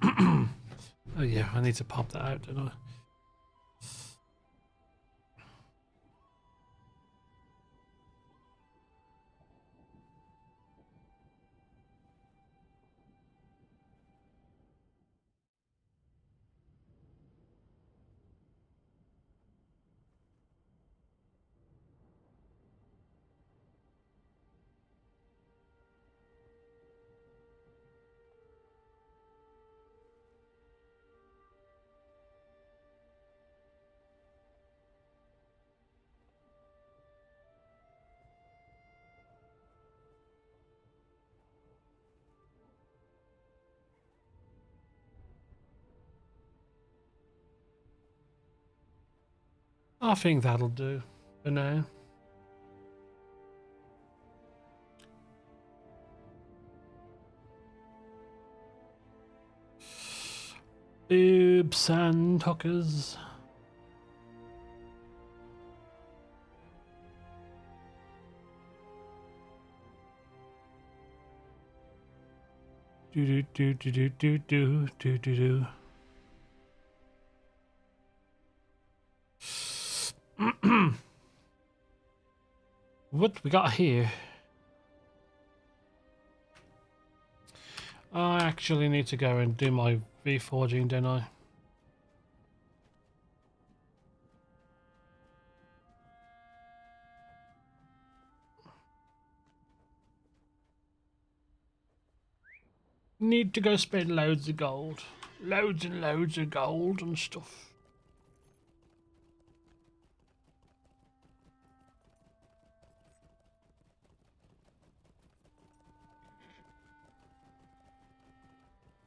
Oh yeah, I need to pop that out, don't I? I think that'll do for now. Oops and hookers. Do do do do do do do do do do. What we got here? I actually need to go and do my reforging, don't I? Need to go spend loads of gold. Loads and loads of gold and stuff.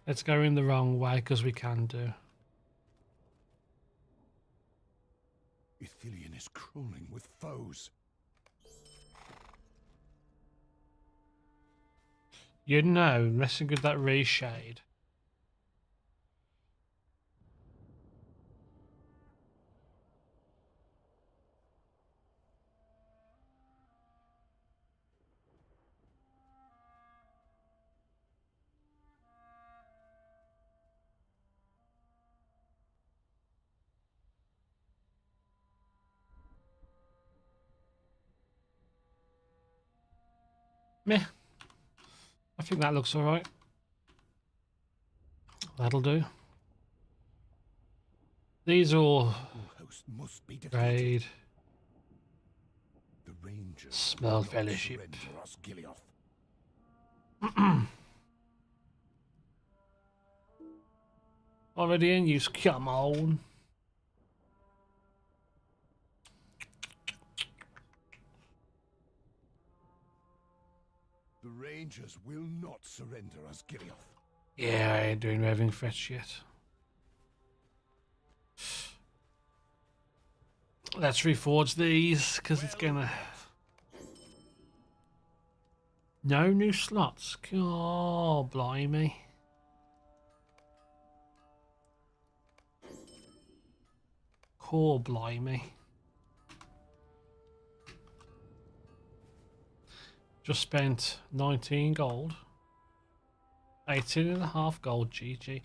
Let's go in the wrong way because we can do. Ithilien is crawling with foes. You know, messing with that reshade. Meh. I think that looks alright. That'll do. These all raid. The Rangers Smell fellowship. Already in use, come on. The Rangers will not surrender us, Gilioth. Yeah, I ain't doing raving fetch yet. Let's reforge these because it's gonna. No new slots. Oh, blimey. Core blimey. Just spent 19 gold. 18.5 gold, GG.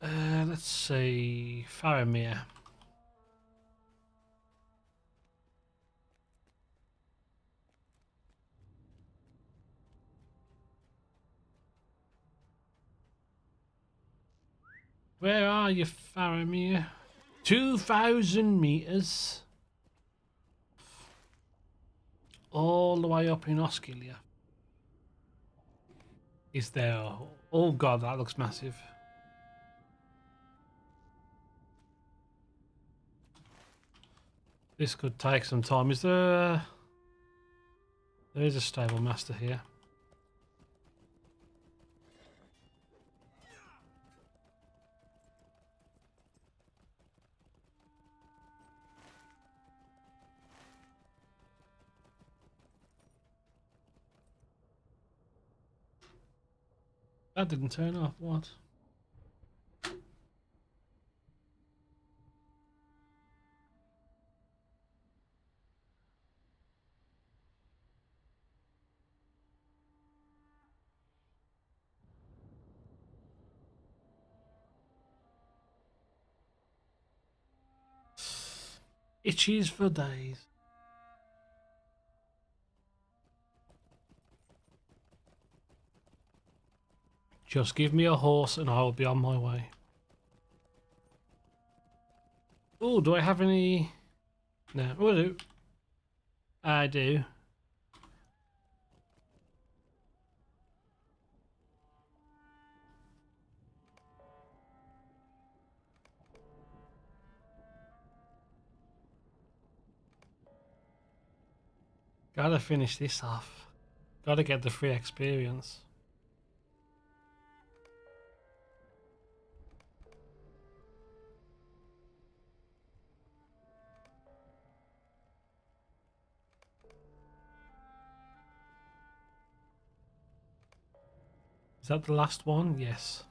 Let's see. Faramir. Where are you, Faramir? 2,000 meters. All the way up in Osculia. Is there? Oh god, that looks massive. This could take some time. Is there? There is a stable master here. That didn't turn off. What? Itches for days. Just give me a horse and I'll be on my way. Oh, do I have any? No, I do. I do. Gotta finish this off. Gotta get the free experience. Is that the last one? Yes.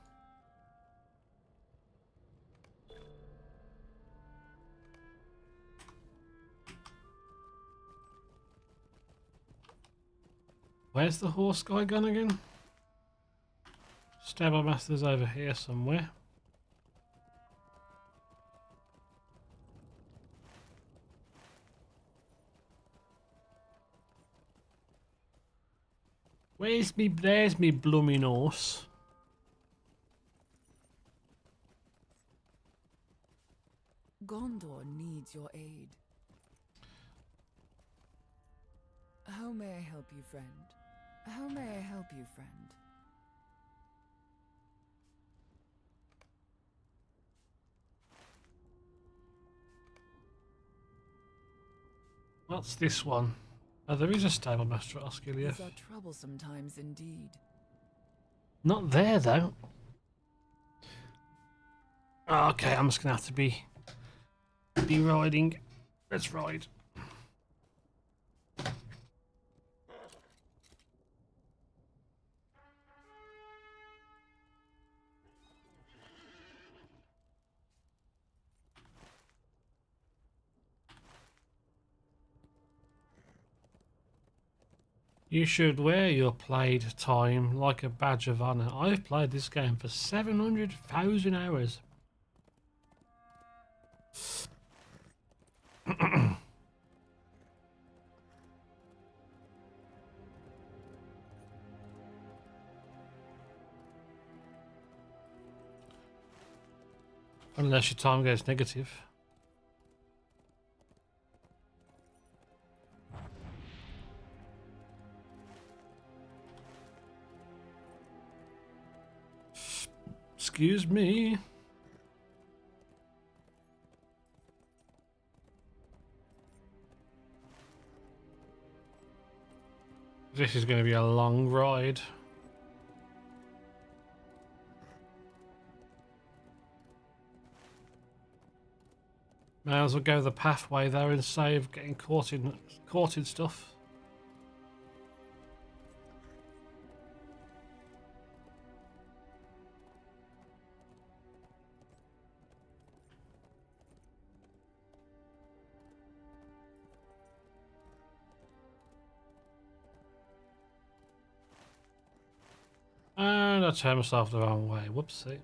Where's the horse guy gone again? Stable Master's over here somewhere. Where's me? There's me blooming horse. Gondor needs your aid. How may I help you, friend? How may I help you, friend? What's this one? Oh, there is a stable master at Osgiliath. These are troublesome times indeed. Not there though. Oh, okay, I'm just gonna have to be riding. Let's ride. You should wear your played time like a badge of honor. I've played this game for 700,000 hours. Unless your time goes negative. Excuse me. This is going to be a long ride. May as well go the pathway there and save getting caught in stuff. And I turned myself the wrong way. Whoopsie.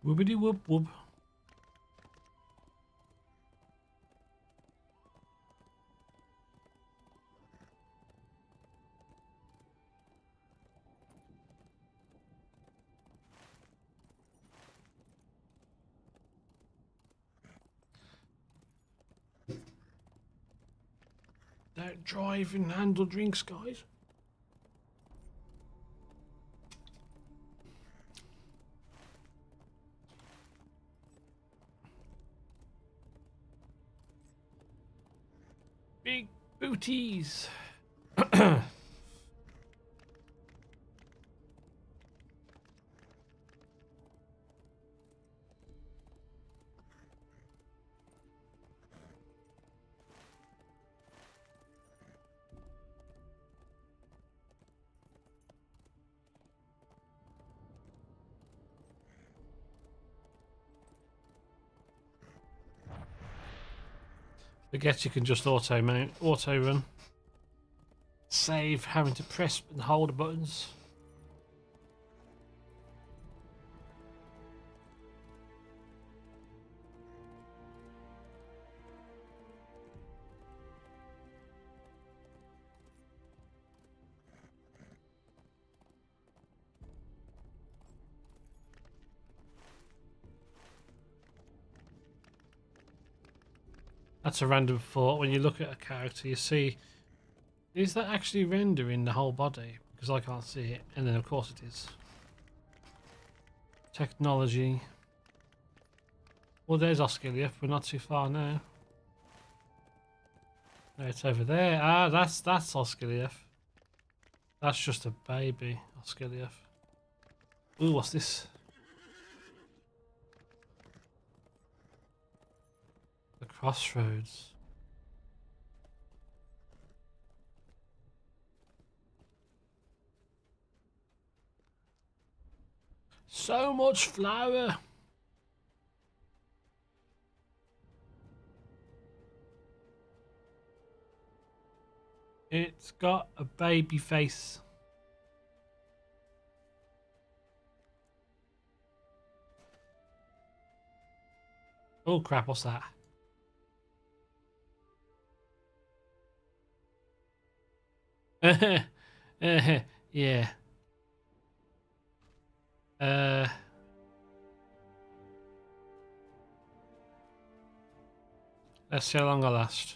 Whoopity whoop whoop. Don't drive and handle drinks, guys. Big booties. Forget you can just auto run. Save having to press and hold the buttons. That's a random thought. When you look at a character, you see, is that actually rendering the whole body? Because I can't see it. And then of course it is. Technology. Well, there's Osciliath. We're not too far now. No, it's over there. Ah, that's Osciliath. That's just a baby Osciliath. Ooh, what's this? The crossroads. So much flour. It's got a baby face. Oh crap, what's that? Yeah. Let's see how long I last.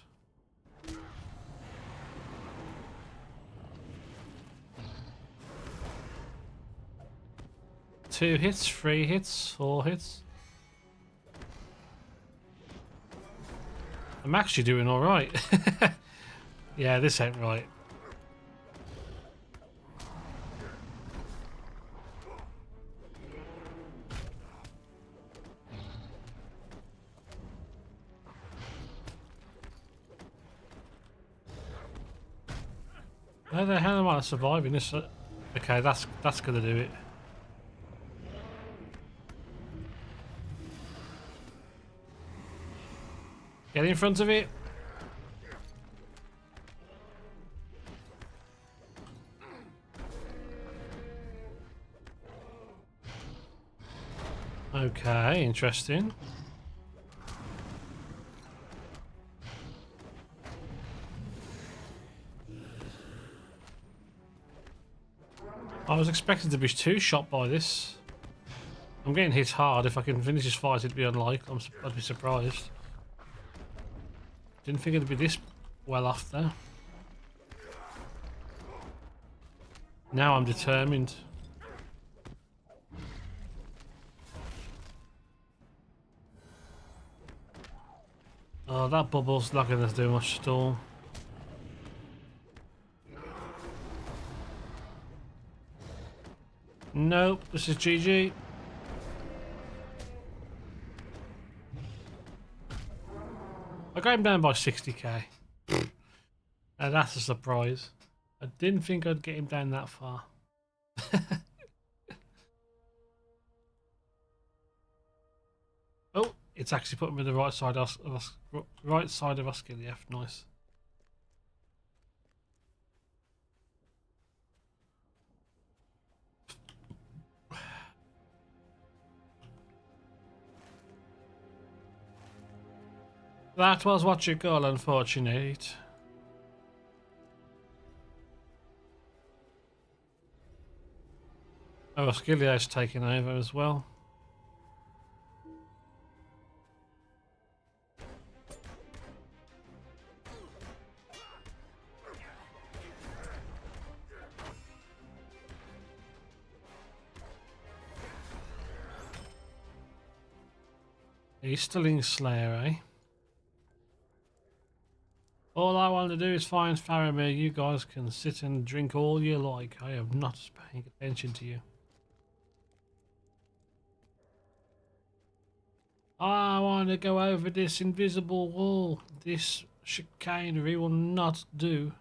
Two hits, 3 hits, 4 hits. I'm actually doing alright. Yeah, this ain't right. How the hell am I surviving this? Okay, that's gonna do it. Get in front of it. Okay, interesting. I was expecting to be 2-shot by this. I'm getting hit hard. If I can finish this fight, it'd be unlikely. I'd be surprised. Didn't think it'd be this well off there. Now I'm determined. Oh, that bubble's not going to do much at all. Nope, this is GG. I got him down by 60k. Now that's a surprise. I didn't think I'd get him down that far. Oh, it's actually put me on the right side of Osciliath. Nice. That was what you call unfortunate. Oh, Osciliath's taking over as well. He's still in Slayer, eh? All I want to do is find Faramir. You guys can sit and drink all you like. I am not paying attention to you. I want to go over this invisible wall. This chicanery will not do.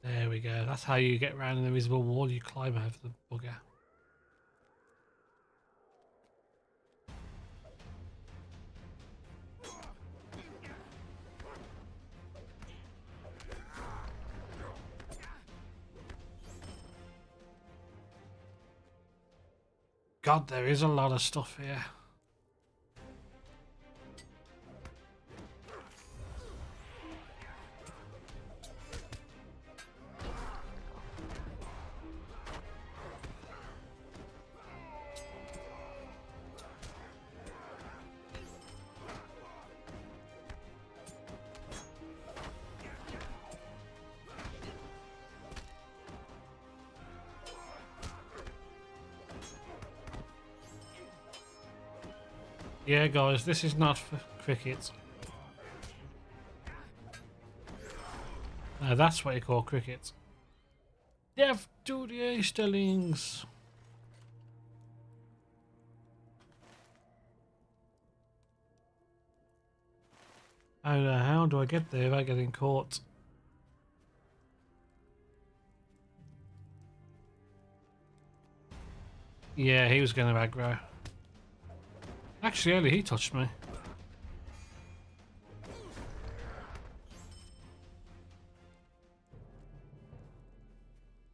There we go. That's how you get around an invisible wall. You climb over the bugger. God, there is a lot of stuff here. Yeah, guys, this is not for cricket. That's what you call cricket. Death to the Easterlings! How the hell do I get there without getting caught? Yeah, he was going to aggro. Actually, only he touched me.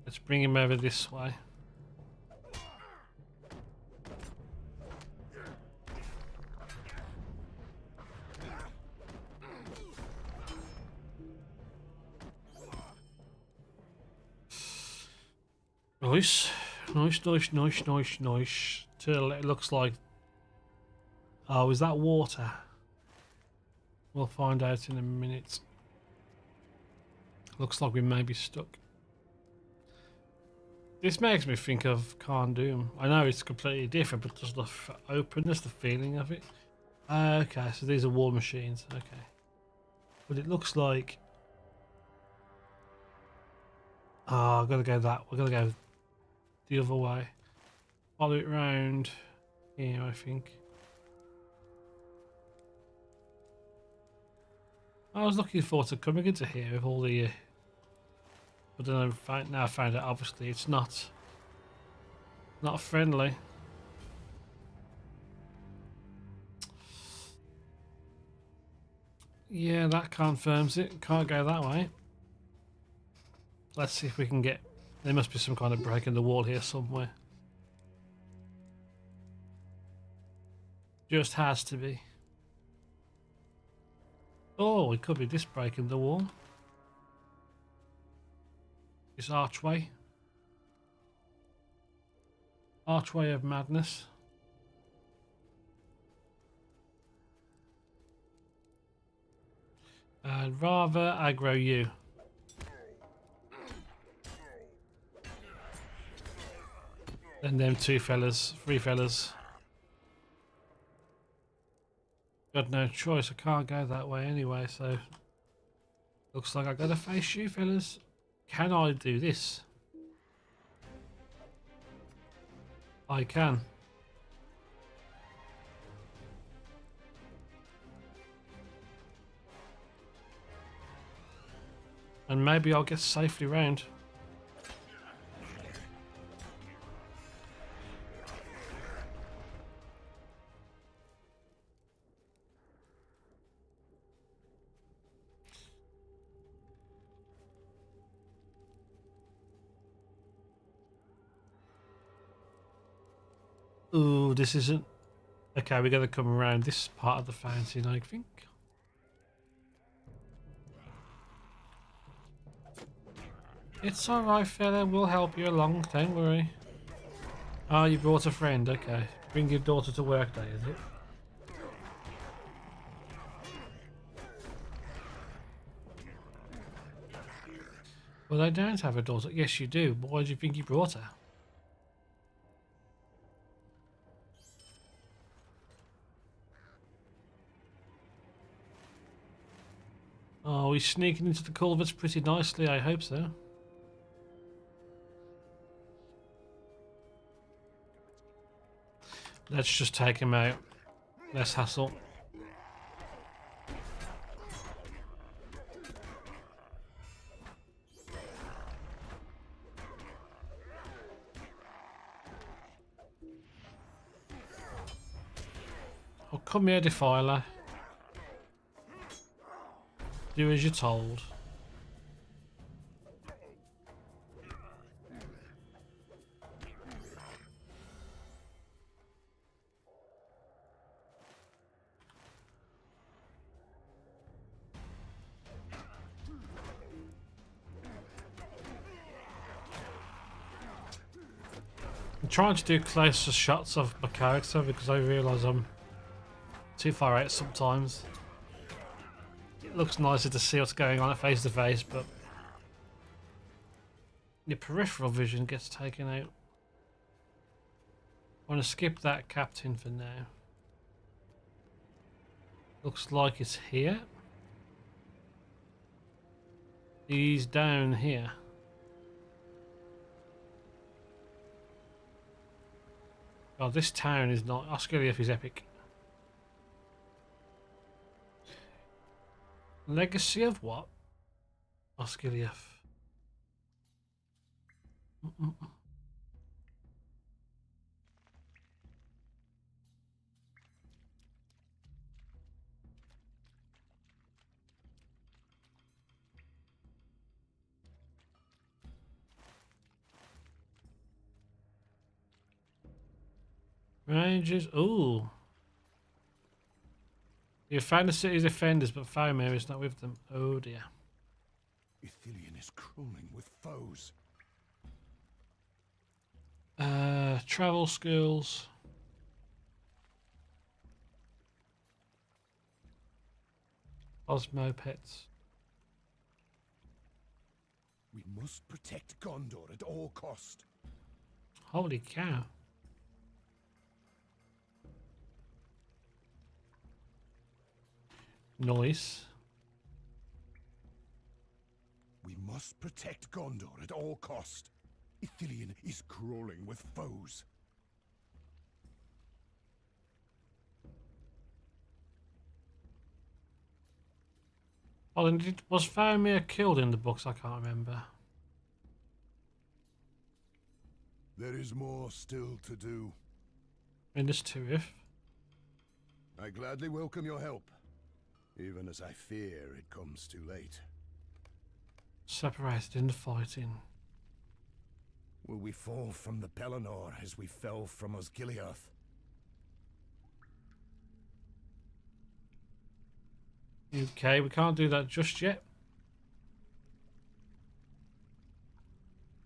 Let's bring him over this way. Nice. Nice. Till it looks like... Oh, is that water? We'll find out in a minute. Looks like we may be stuck. This makes me think of Khan Doom. I know it's completely different, but just the openness, the feeling of it. Okay, so these are war machines. Okay. But it looks like... Oh, I've got to go that. We're going to go the other way. Follow it round here, I think. I was looking forward to coming into here with all the... but then now I found out obviously it's not friendly. Yeah, that confirms it. Can't go that way. Let's see if we can get... There must be some kind of break in the wall here somewhere. Just has to be. Oh, it could be this break in the wall. This archway. Archway of madness. I'd rather aggro you. Than them three fellas. Got no choice, I can't go that way anyway, so... Looks like I gotta face you fellas. Can I do this? I can. And maybe I'll get safely round. Ooh, this isn't... Okay, we gotta come around this part of the fountain, I think. It's alright, fella. We'll help you along. Don't worry. Oh, you brought a friend. Okay. Bring your daughter to work day, is it? Well, I don't have a daughter. Yes, you do. But why do you think you brought her? Oh, he's sneaking into the culverts pretty nicely. I hope so. Let's just take him out. Less hassle. Oh, come here, Defiler. Do as you're told. trying to do closer shots of my character because I realise I'm too far out sometimes. It looks nicer to see what's going on at face to face, but your peripheral vision gets taken out. I want to skip that captain for now. Looks like it's here. He's down here. Oh, this town is not. Osgiliath is epic. Legacy of what? Osgiliath. Rangers. Ooh. You found the city's defenders, but Faramir is not with them. Oh dear. Ithilien is crawling with foes. Travel skills. Osmo pets. We must protect Gondor at all cost. Holy cow. Nice. We must protect Gondor at all cost. Ithilien is crawling with foes. Oh, then was Faramir killed in the books? I can't remember. There is more still to do. In this Turif. I gladly welcome your help, even as I fear it comes too late. Separated in the fighting. Will we fall from the Pelennor as we fell from Osgiliath? Okay, we can't do that just yet.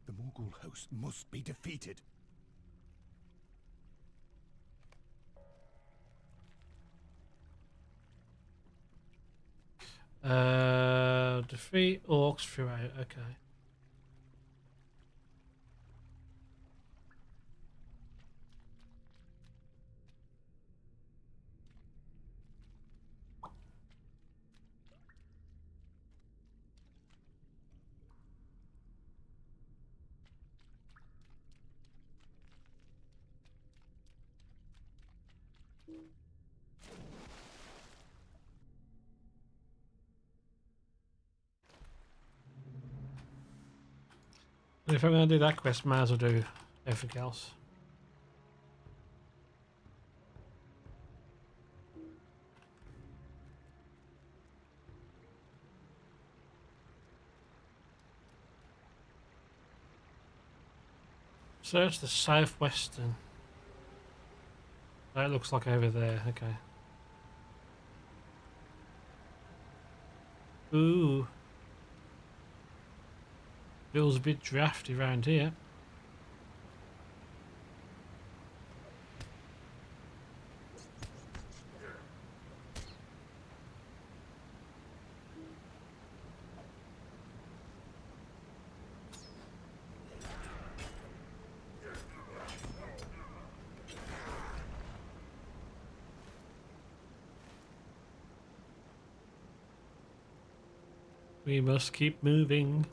The Morgul host must be defeated. Defeat orcs throughout. Okay. If I'm going to do that quest, might as well do everything else. Search the southwestern. That looks like over there. Okay. Ooh. Feels a bit drafty around here. We must keep moving.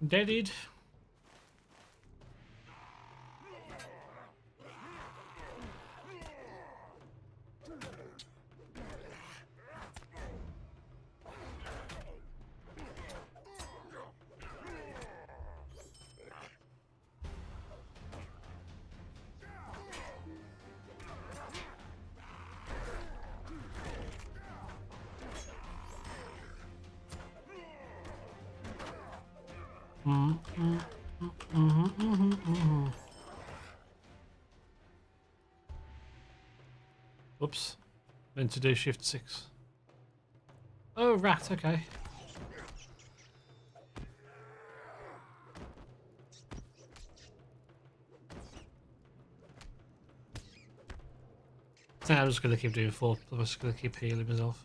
Deaded. Oops. Meant to do shift 6. Oh, rat, okay. I think I'm just going to keep doing 4. I'm just going to keep healing myself.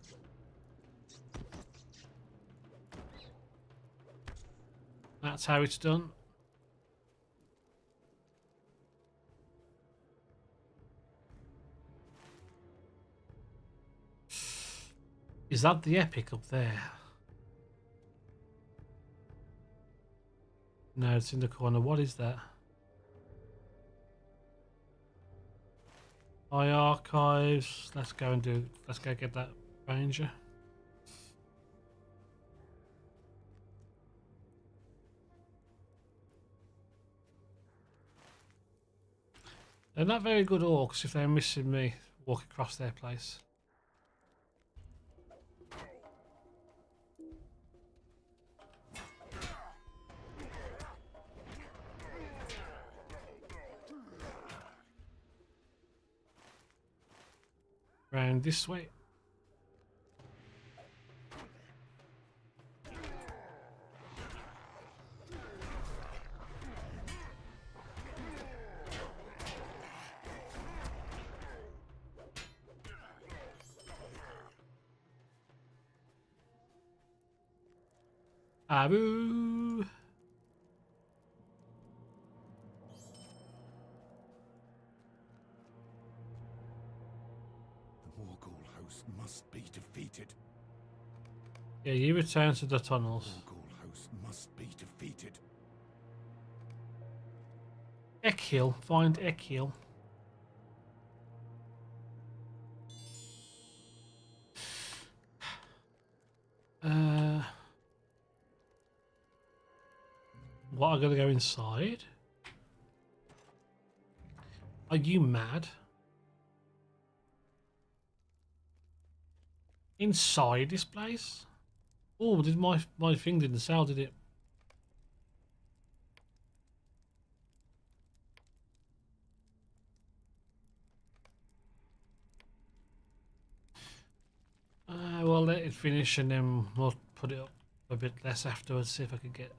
That's how it's done. Is that the epic up there? No, it's in the corner. What is that? My archives. Let's go get that ranger. They're not very good orcs if they're missing me walk across their place. Round this way. Abu. The Morgul host must be defeated. Yeah, you return to the tunnels. Morgul host must be defeated. Ekhill. Find Ekhill. What, I gotta go inside? Are you mad? Inside this place? Oh, did my thing didn't sell, did it? We'll let it finish and then we'll put it up a bit less afterwards, see if I can get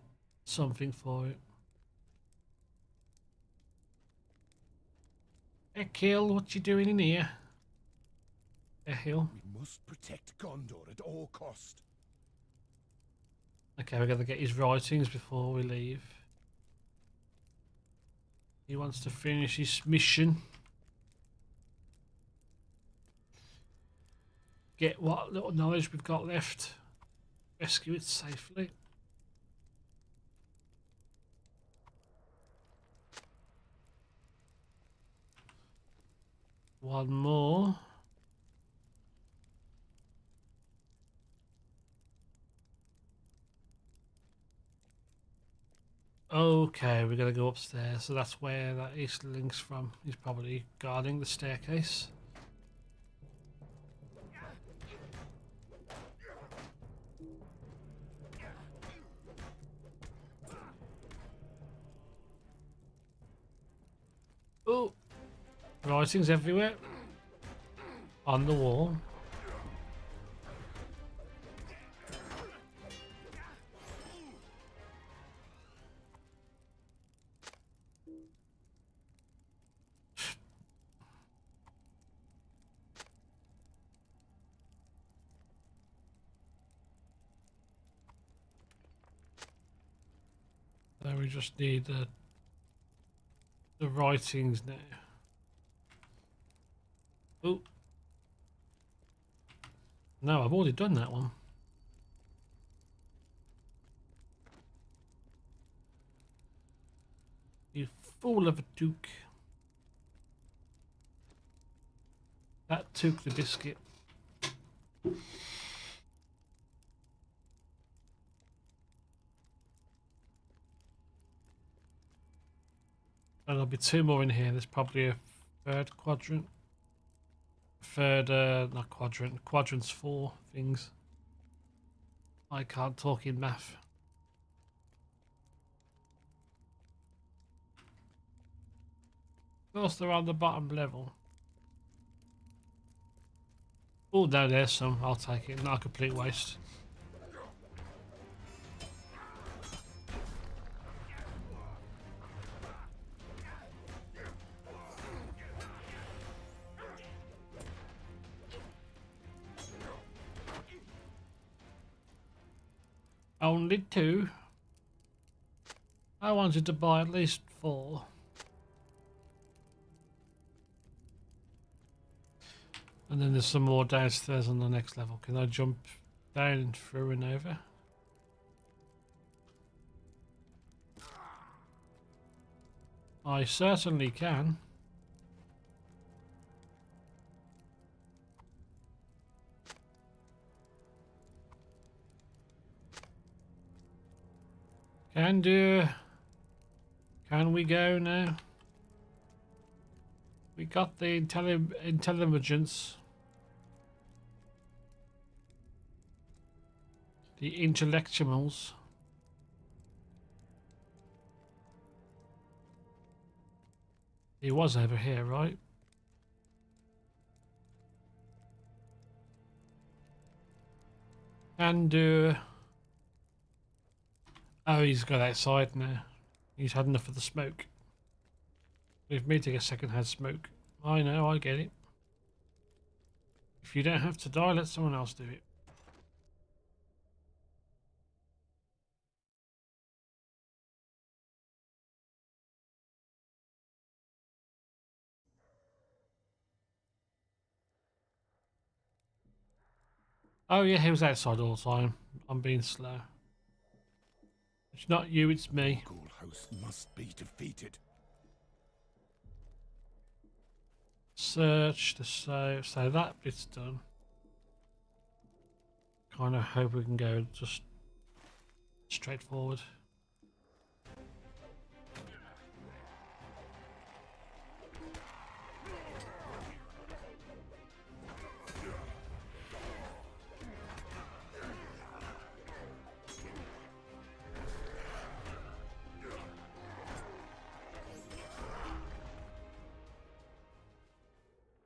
something for it. Ekhill, what you doing in here? Ekhill. We must protect Gondor at all cost. Okay, we gotta get his writings before we leave. He wants to finish his mission. Get what little knowledge we've got left. Rescue it safely. One more. Okay, we're gonna go upstairs. So that's where that East link's from. He's probably guarding the staircase. Oh, writings everywhere. On the wall. Then we just need the writings now. Oh. No, I've already done that one. You fool of a duke. That took the biscuit. There'll be 2 more in here. There's probably a 3rd quadrant. Not quadrant. Quadrant's 4 things. I can't talk in math. course, they're on the bottom level. Oh, no, there's some. I'll take it. Not a complete waste. Only 2. I wanted to buy at least 4. And then there's some more downstairs on the next level. Can I jump down and through and over? I certainly can. Can do. Can we go now? We got the intelligence. The intellectuals. He was over here, right? Can do. Oh, he's got outside now. He's had enough of the smoke. Leave me take a second-hand smoke. I know, I get it. If you don't have to die, let someone else do it. Oh yeah, he was outside all the time. I'm being slow. It's not you, it's me. The Ghoul host must be defeated. Search the save. So that bit's done. Kind of hope we can go just straight forward.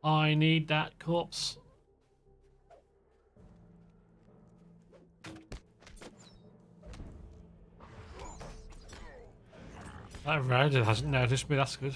I need that corpse. That rider hasn't noticed me, that's good.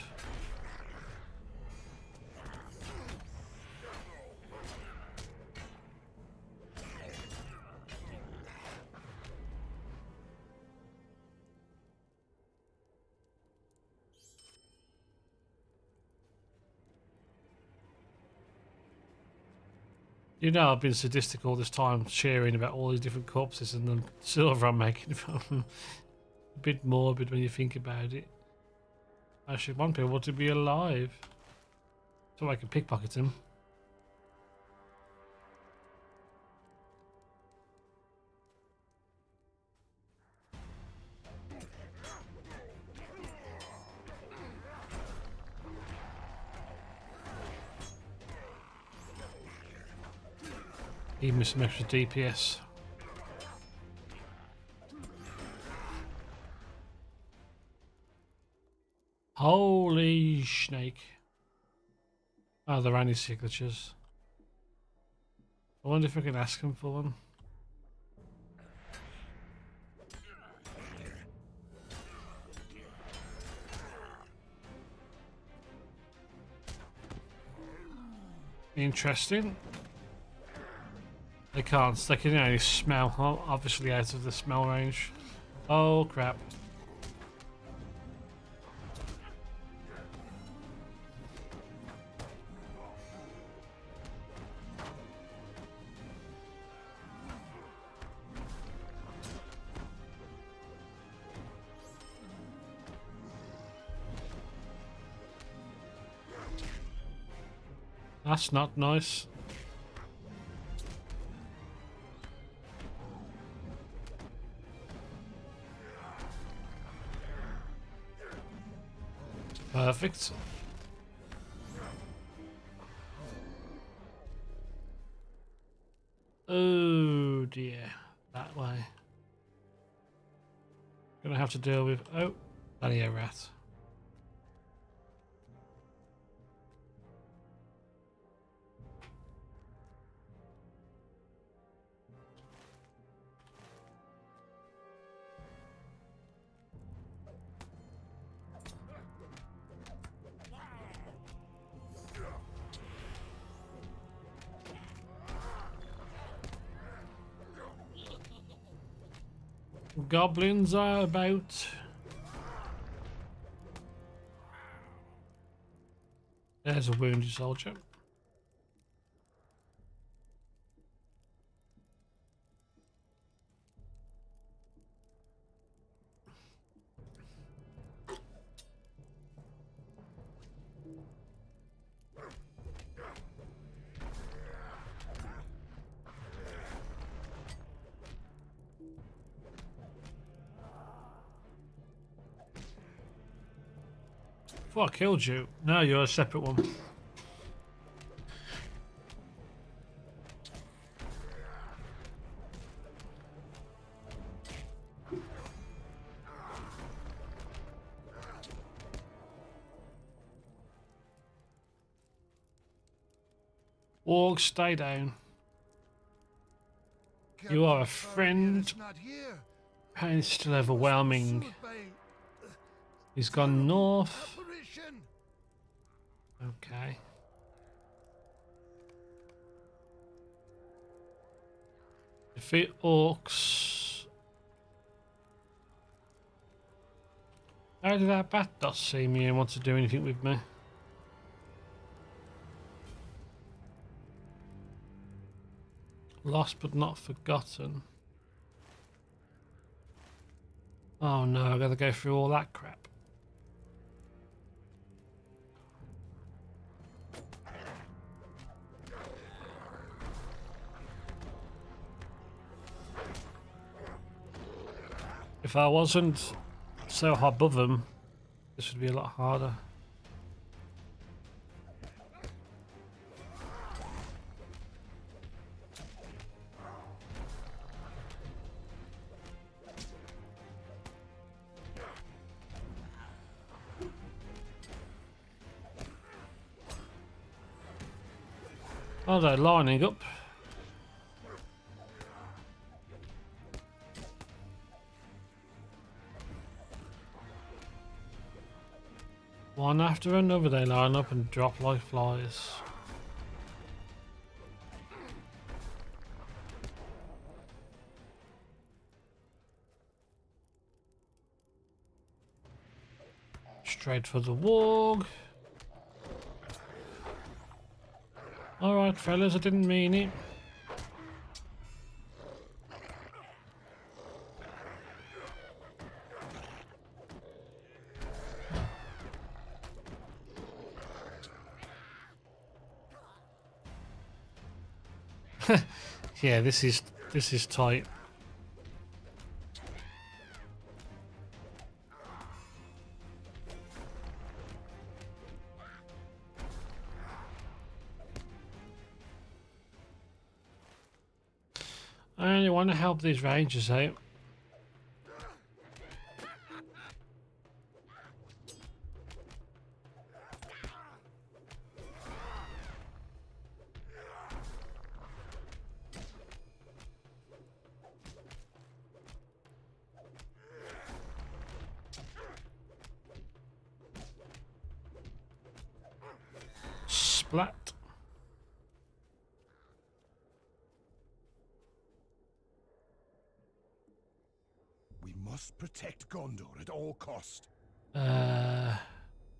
You know, I've been sadistic all this time, sharing about all these different corpses and the silver I'm making from them. A bit morbid when you think about it. I should want people to be alive, so I can pickpocket them. Give me some extra DPS. Holy snake. Oh, they're only signatures. I wonder if I can ask him for one. Interesting. They can't. They can only smell. Obviously out of the smell range. Oh crap. That's not nice. Perfect. Oh dear. That way. Gonna have to deal with... Oh, bloody a rat. Goblins are about. There's a wounded soldier. Thought I killed you. No, you're a separate one. Orc, stay down. You are a friend. Pain is still overwhelming. He's gone north. Okay. Defeat orcs. How did that bat dot see me and want to do anything with me? Lost but not forgotten. Oh no, I gotta go through all that crap. If I wasn't so high above them, this would be a lot harder. Oh, they're lining up. One after another they line up and drop like flies. Straight for the warg. Alright fellas, I didn't mean it. Yeah, this is tight. I only want to help these rangers out. Splat. We must protect Gondor at all cost.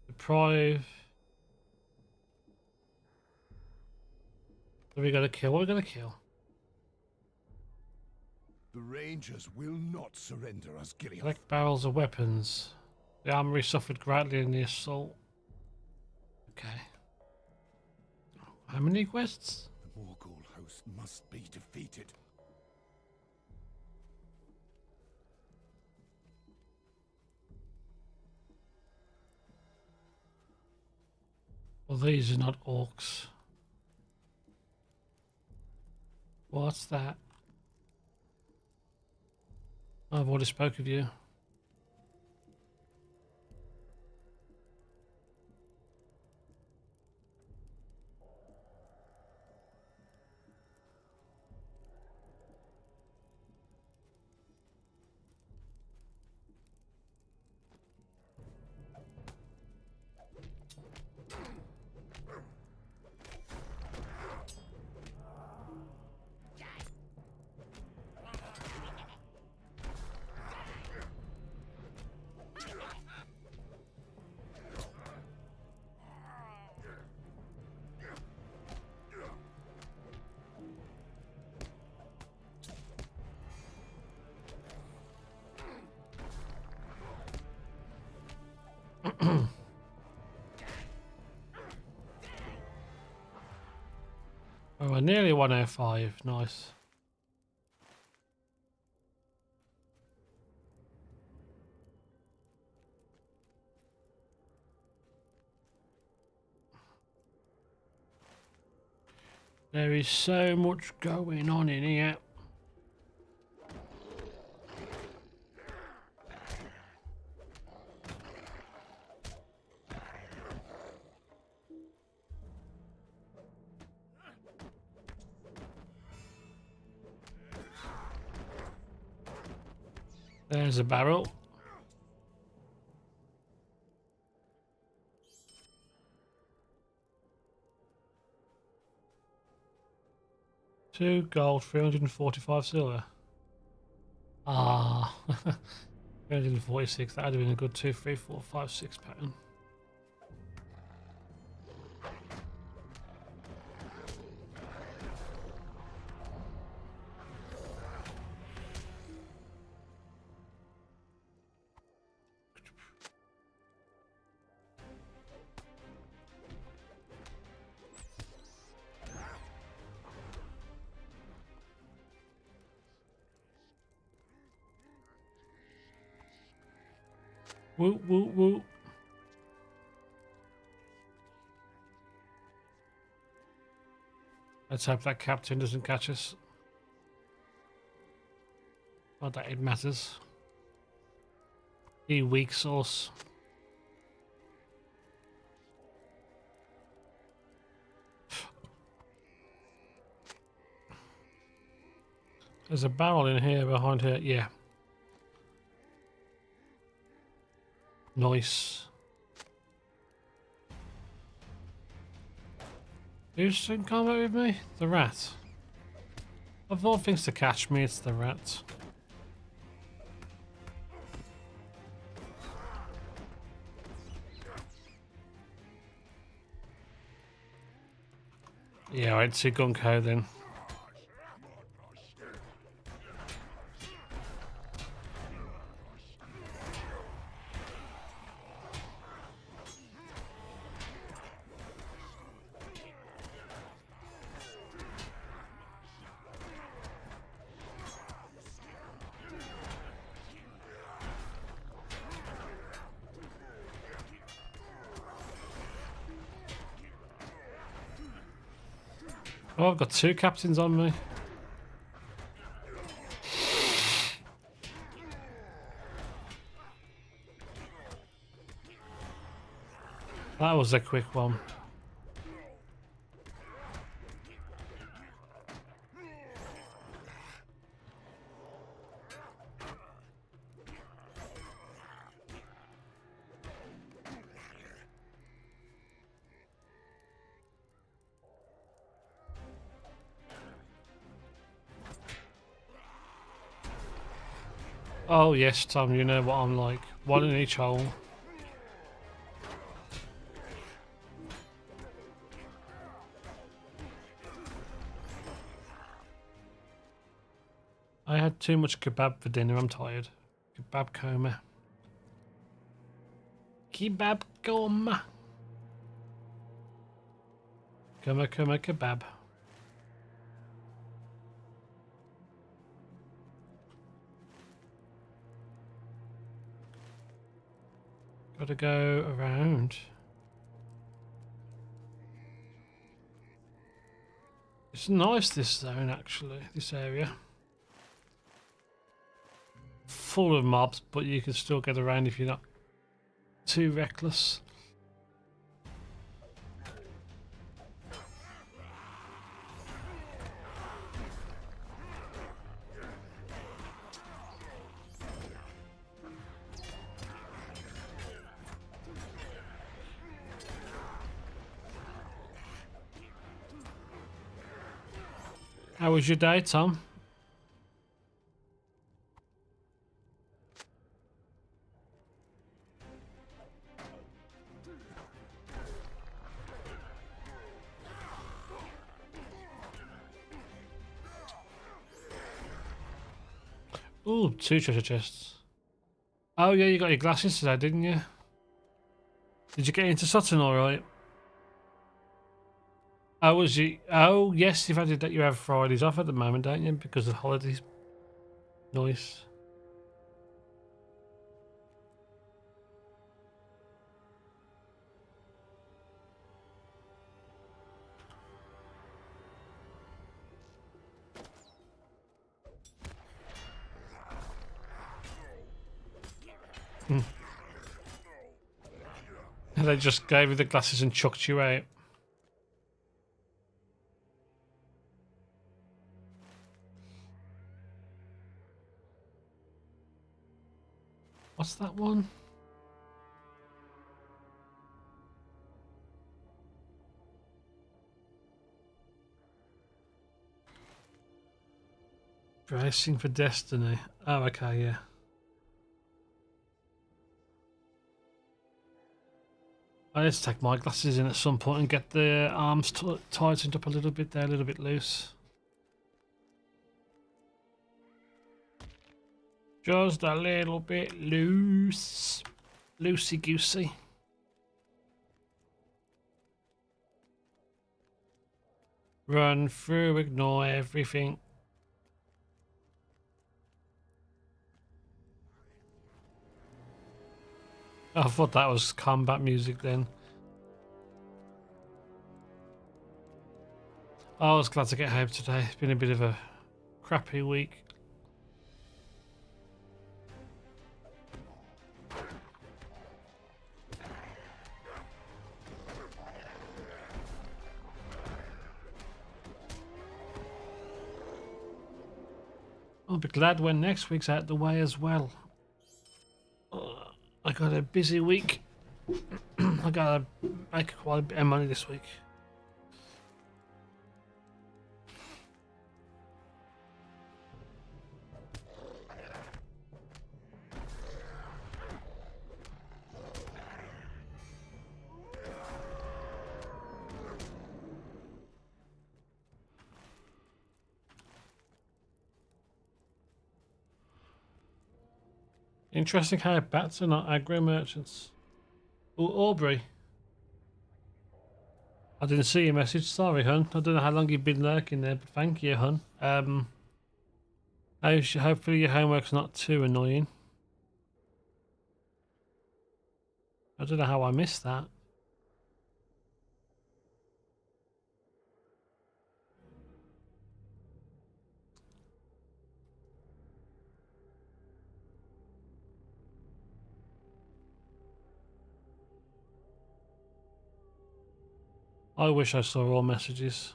Deprive. What are we gonna kill? What are we gonna kill? The Rangers will not surrender us, Gilead. Collect barrels of weapons. The armory suffered greatly in the assault. Okay. How many quests? The Morgul host must be defeated. Well, these are not orcs. What's that? I've already spoke of you. we're nearly 105. Nice. There is so much going on in here. There's a barrel. Two gold, 345 silver. Ah, 346. That would have been a good 2, 3, 4, 5, 6 pattern. Woo, woo, woo. Let's hope that captain doesn't catch us. Not that it matters. He weak sauce. There's a barrel in here behind here. Yeah. Nice. Who's in combat with me? The rat. Of all things to catch me, it's the rat. Yeah, I'd see gung-ho then. Oh, I've got two captains on me. That was a quick one. Oh yes, Tom, you know what I'm like. One in each hole. I had too much kebab for dinner, I'm tired. Kebab coma. Kebab coma. Coma kebab. Gotta go around. It's nice, this zone, actually, this area. Full of mobs, but you can still get around if you're not too reckless. How was your day, Tom? Ooh, 2 treasure chests. Oh yeah, you got your glasses today, didn't you? Did you get into Sutton all right? Oh, was you? Oh, yes. If I did that, you have Fridays off at the moment, don't you? Because of holidays. Nice. And they just gave you the glasses and chucked you out. What's that one? Bracing for destiny. Oh, okay, yeah. I need to take my glasses in at some point and get the arms tightened up a little bit there, a little bit loose. Just a little bit loose. Loosey-goosey. Run through, ignore everything. I thought that was combat music then. I was glad to get home today. It's been a bit of a crappy week. I'll be glad when next week's out the way as well. I got a busy week. I gotta make quite a bit of money this week. Interesting how bats are not aggro merchants. Oh, Aubrey. I didn't see your message. Sorry, hun. I don't know how long you've been lurking there, but thank you, hun. Hopefully your homework's not too annoying. I don't know how I missed that. I wish I saw all messages.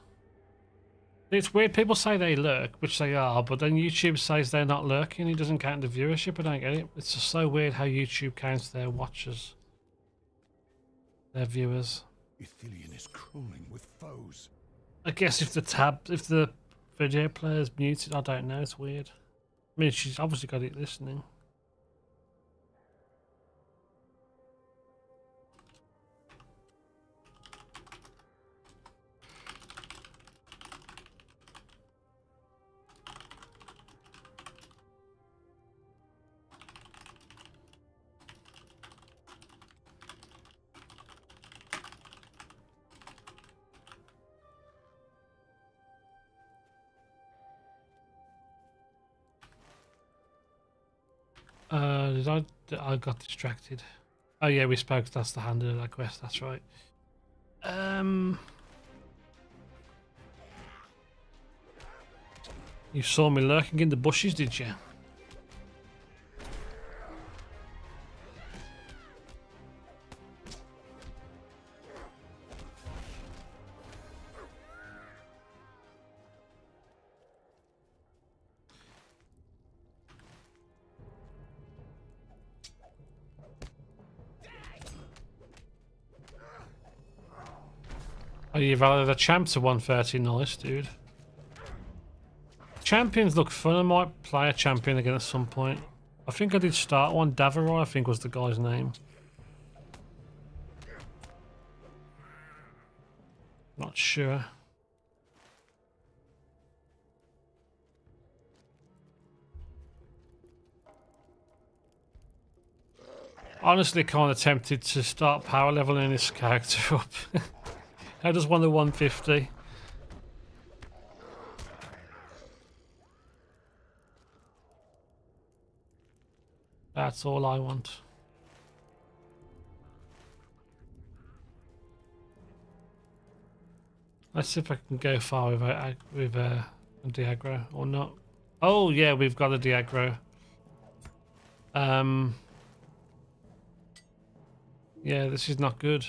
It's weird, people say they lurk, which they are, but then YouTube says they're not lurking. It doesn't count the viewership. I don't get it. It's just so weird how YouTube counts their watchers. Their viewers. Ithilien is crawling with foes. I guess if the video player's muted, I don't know, it's weird. I mean, she's obviously got it listening. I got distracted. Oh yeah, we spoke. That's the handle of that quest. That's right. You saw me lurking in the bushes, did you? Oh, you've added a champ to 130. Nice, dude. Champions look fun. I might play a champion again at some point. I think I did start one. Davaroi, I think, was the guy's name. Not sure. Honestly, kind of tempted to start power leveling this character up. How does one to 150? That's all I want. Let's see if I can go far with a Diagro or not. Oh yeah, we've got a Diagro. Yeah, this is not good.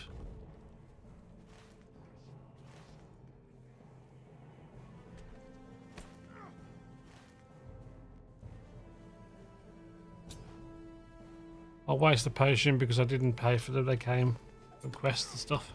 I'll waste the potion because I didn't pay for them. They came from quests and stuff.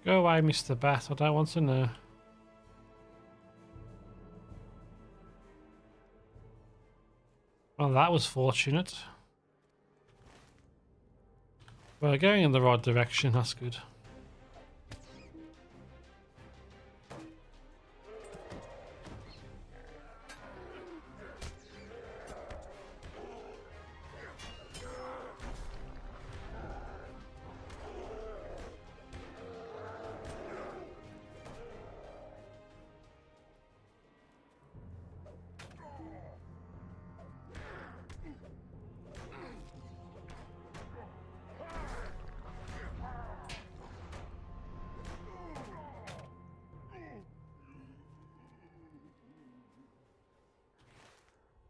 Go away, Mr. Bat. I don't want to know. Well, that was fortunate. We're going in the right direction. That's good.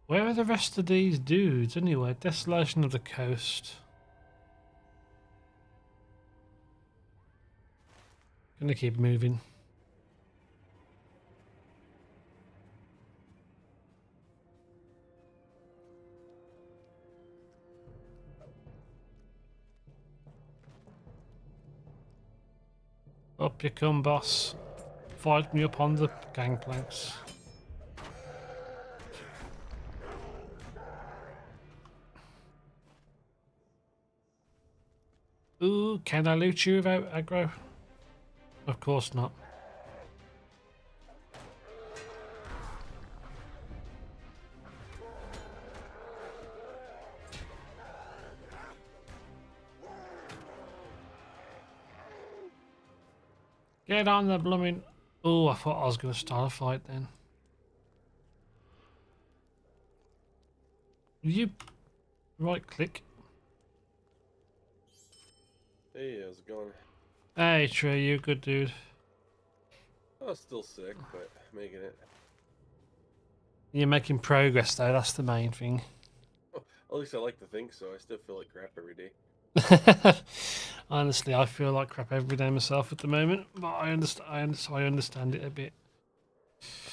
Where are the rest of these dudes anyway? Desolation of the coast. Gonna keep moving. Up you come, boss. Fight me up on the gangplanks. Ooh, can I loot you without aggro? Of course not. Get on the blooming... Oh, I thought I was going to start a fight then. You right click. Hey, how's it going? Hey Trey, you good dude. Oh, still sick, but making it. You're making progress though, that's the main thing. Oh, at least I like to think so. I still feel like crap every day. Honestly, I feel like crap every day myself at the moment, but I understand it a bit.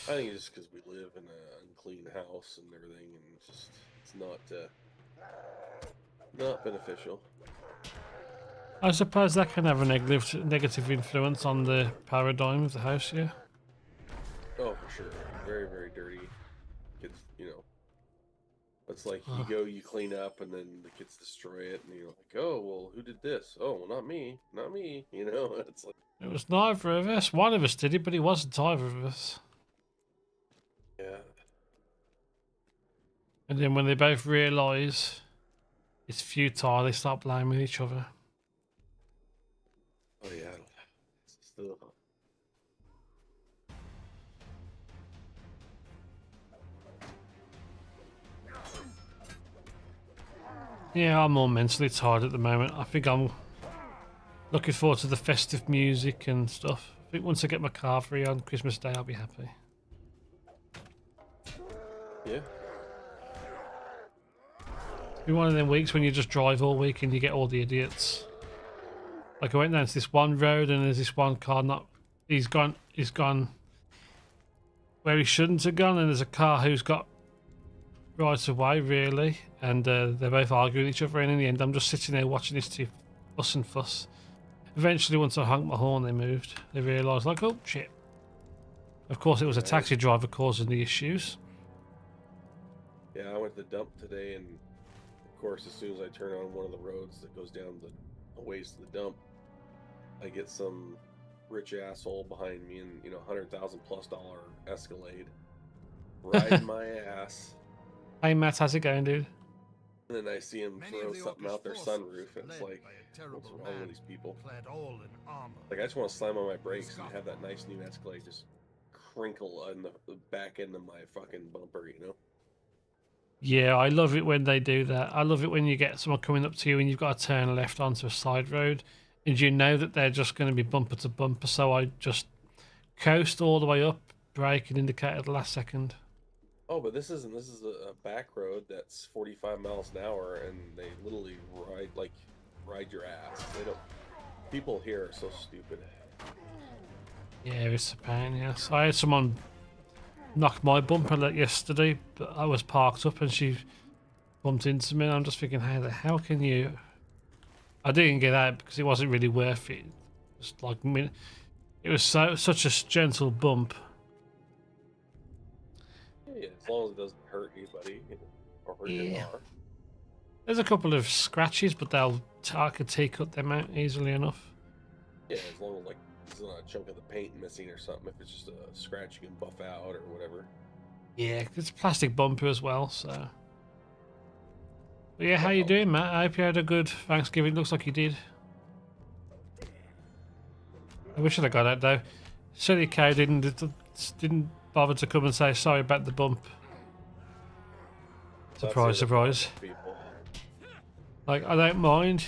I think it's just because we live in an unclean house and everything, and it's not beneficial. I suppose that can have a negative influence on the paradigm of the house, yeah. Oh, for sure. Very, very dirty. Kids, it's like you clean up, and then the kids destroy it, and you're like, oh, well, who did this? Oh, well, not me. It's like... It was neither of us. One of us did it, but it wasn't either of us. Yeah. And then when they both realise it's futile, they start blaming each other. Oh, yeah. Still... Yeah, I'm more mentally tired at the moment. I think I'm looking forward to the festive music and stuff. I think once I get my car free on Christmas Day, I'll be happy. Yeah. It'll be one of them weeks when you just drive all week and you get all the idiots. Like I went down to this one road and there's this one car he's gone where he shouldn't have gone, and there's a car who's got right away really, and they're both arguing with each other, and in the end I'm just sitting there watching this two fuss and fuss. Eventually once I honked my horn they moved. They realised like, oh shit. Of course it was a taxi driver causing the issues. Yeah, I went to the dump today, and of course as soon as I turn on one of the roads that goes down the ways to the dump, I get some rich asshole behind me in $100,000+ Escalade riding my ass. Hey Matt, how's it going, dude? And then I see him Many throw of the something Orcish out their forces sunroof, and it's led like, by a what's terrible wrong man, with these people? clad all in armor. Like, I just want to slam on my brakes and have that nice new Escalade just crinkle on the back end of my fucking bumper, you know? Yeah, I love it when they do that. I love it when you get someone coming up to you and you've got to turn left onto a side road and you know that they're just going to be bumper to bumper. So I just coast all the way up, brake and indicate at the last second. Oh, but this isn't. This is a back road that's 45 miles an hour, and they literally ride your ass. They don't. People here are so stupid. Yeah, it's a pain, yes. I had someone knock my bumper yesterday, but I was parked up and she bumped into me and I'm just thinking, how the hell can you... I didn't get out because it wasn't really worth it. Just like, it was such a gentle bump. Yeah, as long as it doesn't hurt anybody or hurt your Yeah. car. There's a couple of scratches, but I could cut them out easily enough. Yeah, as long as like there's not a chunk of the paint missing or something. If it's just a scratch, you can buff out or whatever. Yeah, it's a plastic bumper as well, so... But yeah, how you doing, Matt? I hope you had a good Thanksgiving. Looks like you did. I wish I'd got out though. Silly cow didn't bother to come and say sorry about the bump. Surprise, surprise. People. Like, I don't mind.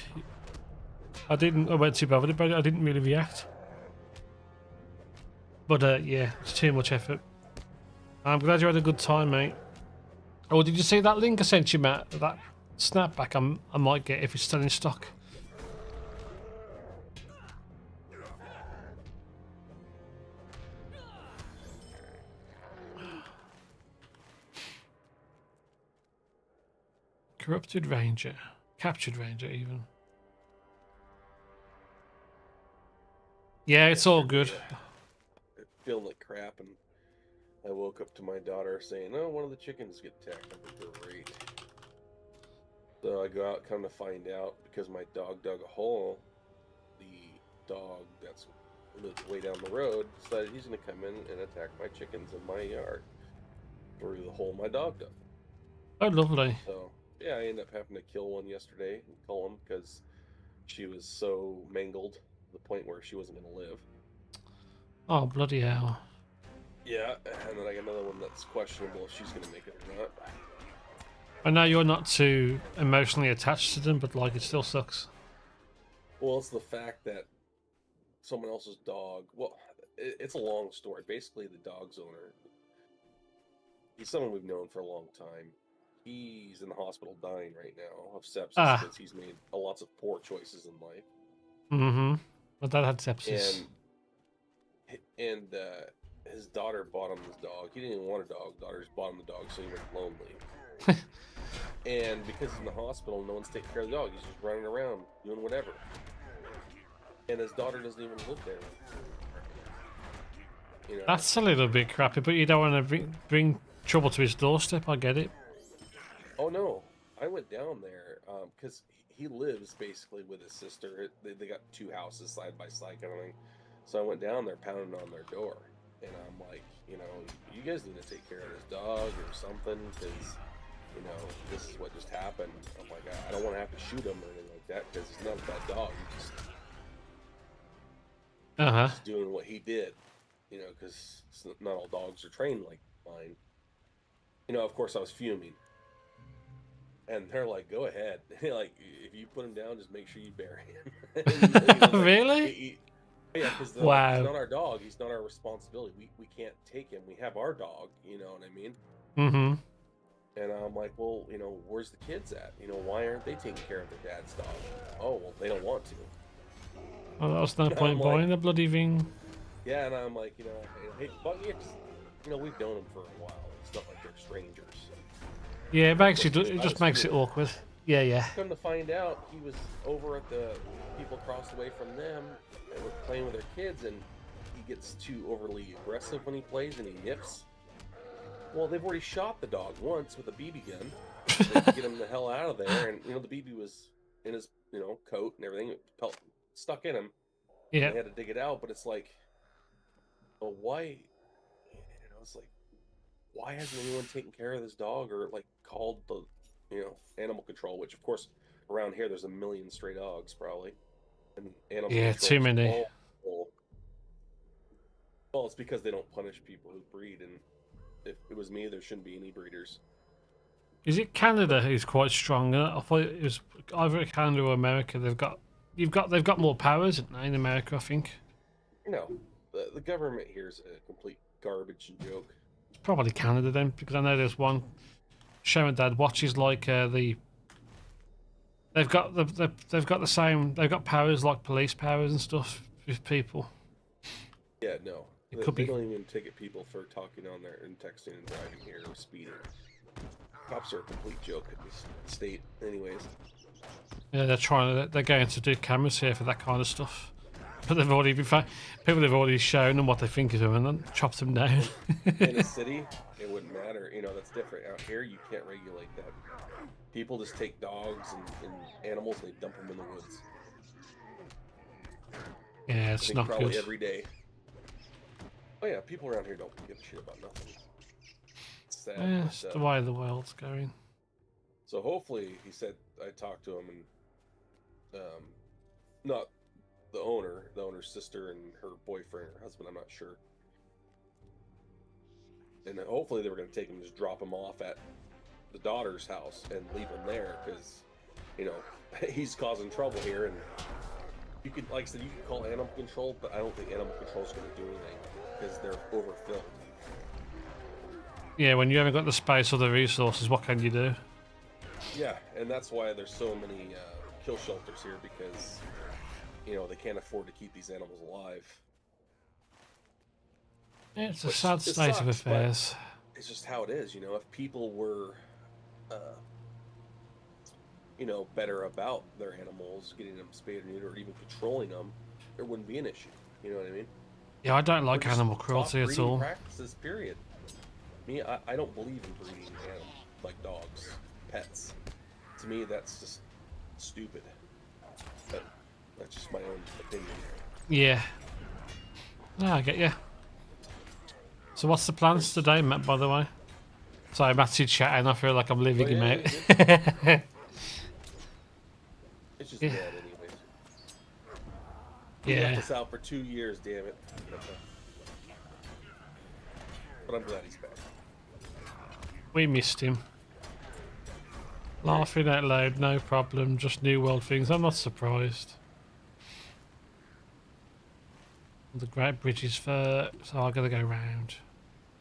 I weren't too bothered about it. I didn't really react. But yeah, it's too much effort. I'm glad you had a good time, mate. Oh, did you see that link I sent you, Matt? That snapback I might get if it's still in stock. Corrupted Ranger. Captured Ranger, even. Yeah, it's all good. Feeling like crap, and I woke up to my daughter saying, "Oh, one of the chickens get attacked." I'm like, "Great." So I go out, come to find out, because my dog dug a hole, the dog that's lives way down the road decided he's going to come in and attack my chickens in my yard through the hole my dog dug. Oh, lovely. So yeah, I ended up having to kill one yesterday and kill him because she was so mangled to the point where she wasn't going to live. Oh, bloody hell. Yeah, and then I got another one that's questionable if she's going to make it or not. I know you're not too emotionally attached to them, but like, it still sucks. Well, it's the fact that someone else's dog. Well, it's a long story. Basically, the dog's owner, he's someone we've known for a long time. He's in the hospital dying right now of sepsis because he's made lots of poor choices in life. Mm-hmm. But that had sepsis. And his daughter bought him this dog. He didn't even want a dog. Daughter just bought him the dog, so he went lonely. And because he's in the hospital, no one's taking care of the dog. He's just running around doing whatever. And his daughter doesn't even live there. You know? That's a little bit crappy, but you don't want to bring trouble to his doorstep. I get it. Oh no, I went down there because he lives basically with his sister. They got two houses side by side kind of thing. So I went down there pounding on their door, and I'm like, you know, you guys need to take care of this dog or something because, you know, this is what just happened. I'm like, I don't want to have to shoot him or anything like that because he's not a bad dog. He's just doing what he did, you know, because not all dogs are trained like mine. You know, of course, I was fuming. And they're like, go ahead. Like, if you put him down, just make sure you bury him. And, like, really? Yeah, because wow. He's not our dog. He's not our responsibility. We can't take him. We have our dog. You know what I mean? Mm-hmm. And I'm like, well, you know, where's the kids at? You know, why aren't they taking care of their dad's dog? Oh, well, they don't want to. Well, that was no point buying the bloody thing. Yeah, and I'm like, you know, hey, Buggy, you know, we've known them for a while. It's not like they're strangers. Yeah, it just makes it awkward. Yeah, yeah. Come to find out, he was over at the people across the way from them and were playing with their kids, and he gets too overly aggressive when he plays and he nips. Well, they've already shot the dog once with a BB gun to get him the hell out of there, and you know the BB was in his coat and everything, stuck in him. Yeah. They had to dig it out, but it's like, well, why? You know, it's like, why hasn't anyone taken care of this dog or like called the, animal control? Which of course around here there's a million stray dogs probably, and animal Yeah, control too is many. all. Well, it's because they don't punish people who breed, and if it was me, there shouldn't be any breeders. Is it Canada who's quite strong? I thought it was either Canada or America. They've got more powers, haven't they, in America, I think. No, the government here is a complete garbage and joke. It's probably Canada then, because I know there's one show and dad watches like the. They've got the same. They've got powers like police powers and stuff with people. Yeah, no, It could they be. don't even ticket people for talking on there and texting and driving here or speeding. Cops are a complete joke in this state, anyways. Yeah, they're going to do cameras here for that kind of stuff. But they've already people have already shown them what they think of them and then chopped them down. In a city, it wouldn't matter. That's different. Out here, you can't regulate that. People just take dogs and animals and they dump them in the woods. Yeah, I it's think not probably good. every day. Oh yeah, people around here don't give a shit about nothing. It's sad. Yeah, it's the way the world's going. So hopefully, he said I talked to him and not the owner's sister and her boyfriend or husband. I'm not sure. And then hopefully they were going to take him and just drop him off at the daughter's house and leave him there because, he's causing trouble here. And you could, like I said, you could call animal control, but I don't think animal control is going to do anything because they're overfilled. Yeah, when you haven't got the space or the resources, what can you do? Yeah, and that's why there's so many kill shelters here because, they can't afford to keep these animals alive. Yeah, it's a Which sad it state of sucks, but affairs. it's just how it is, if people were, better about their animals, getting them spayed or neutered, or even controlling them, there wouldn't be an issue. You know what I mean? Yeah, I don't like Or just animal stop cruelty at breeding all. practices, period. Me, I don't believe in breeding animals like dogs, pets. To me, that's just stupid. But that's just my own opinion. Yeah. No, I get you. So what's the plans today, Matt, by the way? Sorry, Matt's chatting. I feel like I'm leaving him yeah, out. It's just Yeah. dead, anyways. He Yeah. left us out for 2 years, damn it. But I'm glad he's back. We missed him. Laughing out loud, no problem. Just new world things. I'm not surprised. The Great Bridge is for, so I gotta go round.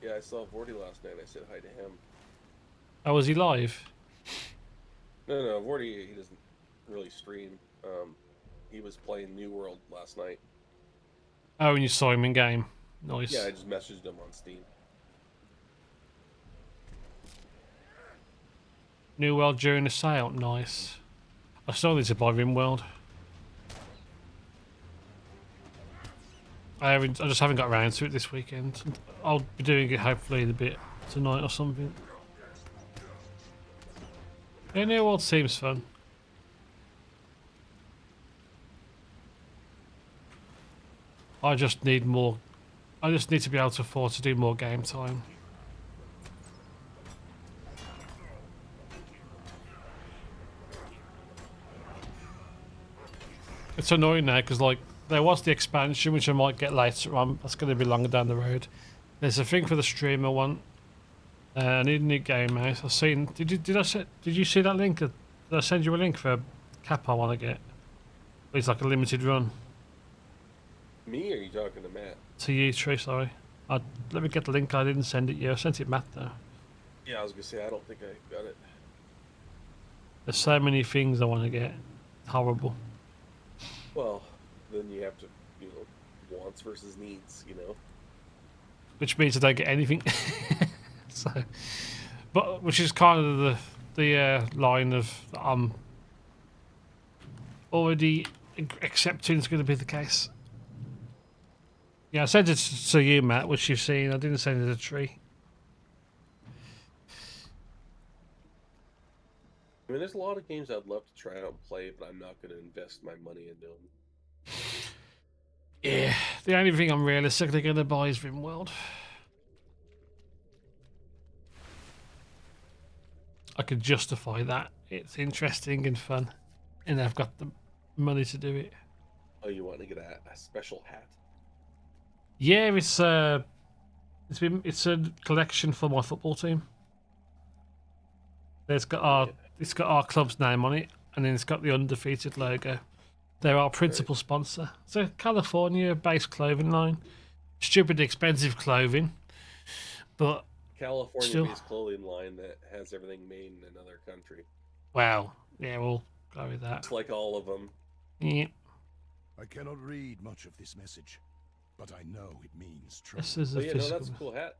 Yeah, I saw Vorty last night. I said hi to him. Oh, was he live? No, Vorty, he doesn't really stream. He was playing New World last night. Oh, and you saw him in game. Nice. Yeah, I just messaged him on Steam. New World during the sale. Nice. I still need to buy RimWorld. I just haven't got around to it this weekend. I'll be doing it hopefully in a bit tonight or something. Yeah, New World seems fun. I just need more. I just need to be able to afford to do more game time. It's annoying now because like there was the expansion which I might get later on. That's going to be longer down the road. There's a thing for the streamer one. I need a new game out. I've seen. Did you see that link? Did I send you a link for a cap I want to get? It's like a limited run. Me, or are you talking to Matt? To you, Tree. Sorry. Let me get the link. I didn't send it yet. I sent it Matt though. Yeah, I was gonna say I don't think I got it. There's so many things I want to get. Horrible. Well, then you have to, wants versus needs, Which means I don't get anything. So, but which is kind of the line of I'm already accepting it's going to be the case. Yeah, I sent it to you, Matt, which you've seen. I didn't send it to Tree. I mean, there's a lot of games I'd love to try out and play, but I'm not going to invest my money into them. Yeah, the only thing I'm realistically going to buy is RimWorld. I could justify that. It's interesting and fun, and I've got the money to do it. Oh, you want to get a special hat? Yeah, it's a collection for my football team. It's got our club's name on it, and then it's got the undefeated logo. They're our principal sponsor. It's a California-based clothing line. Stupid expensive clothing, but California-based clothing line that has everything made in another country. Wow. Yeah, we'll go with that. It's like all of them. Yeah. I cannot read much of this message, but I know it means trouble. This is a But yeah, no, physical. that's a cool hat.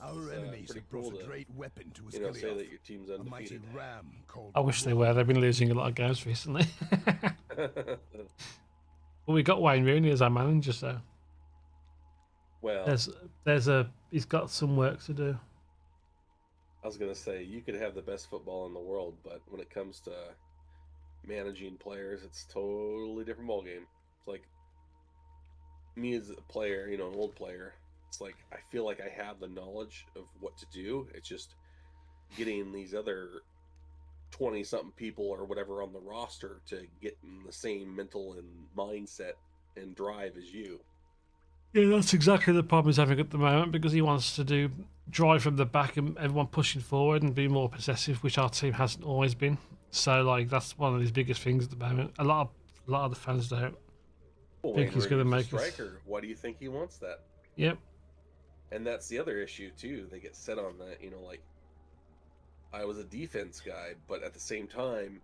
Our enemies pretty have brought cool a to, great weapon to say that Ascalioth, your team's a mighty undefeated. ram called. I wish they were. They've been losing a lot of games recently. But we got Wayne Rooney as our manager, so Well, he's got some work to do. I was gonna say you could have the best football in the world, but when it comes to managing players, it's a totally different ballgame. It's like me as a player, an old player. It's like I feel like I have the knowledge of what to do. It's just getting these other 20-something people or whatever on the roster to get in the same mental and mindset and drive as you. Yeah, that's exactly the problem he's having at the moment, because he wants to drive from the back and everyone pushing forward and be more possessive, which our team hasn't always been. So like that's one of his biggest things at the moment. A lot of the fans don't think he's going to make us. Striker. Why do you think he wants that? Yep. And that's the other issue too. They get set on that, like I was a defense guy, but at the same time,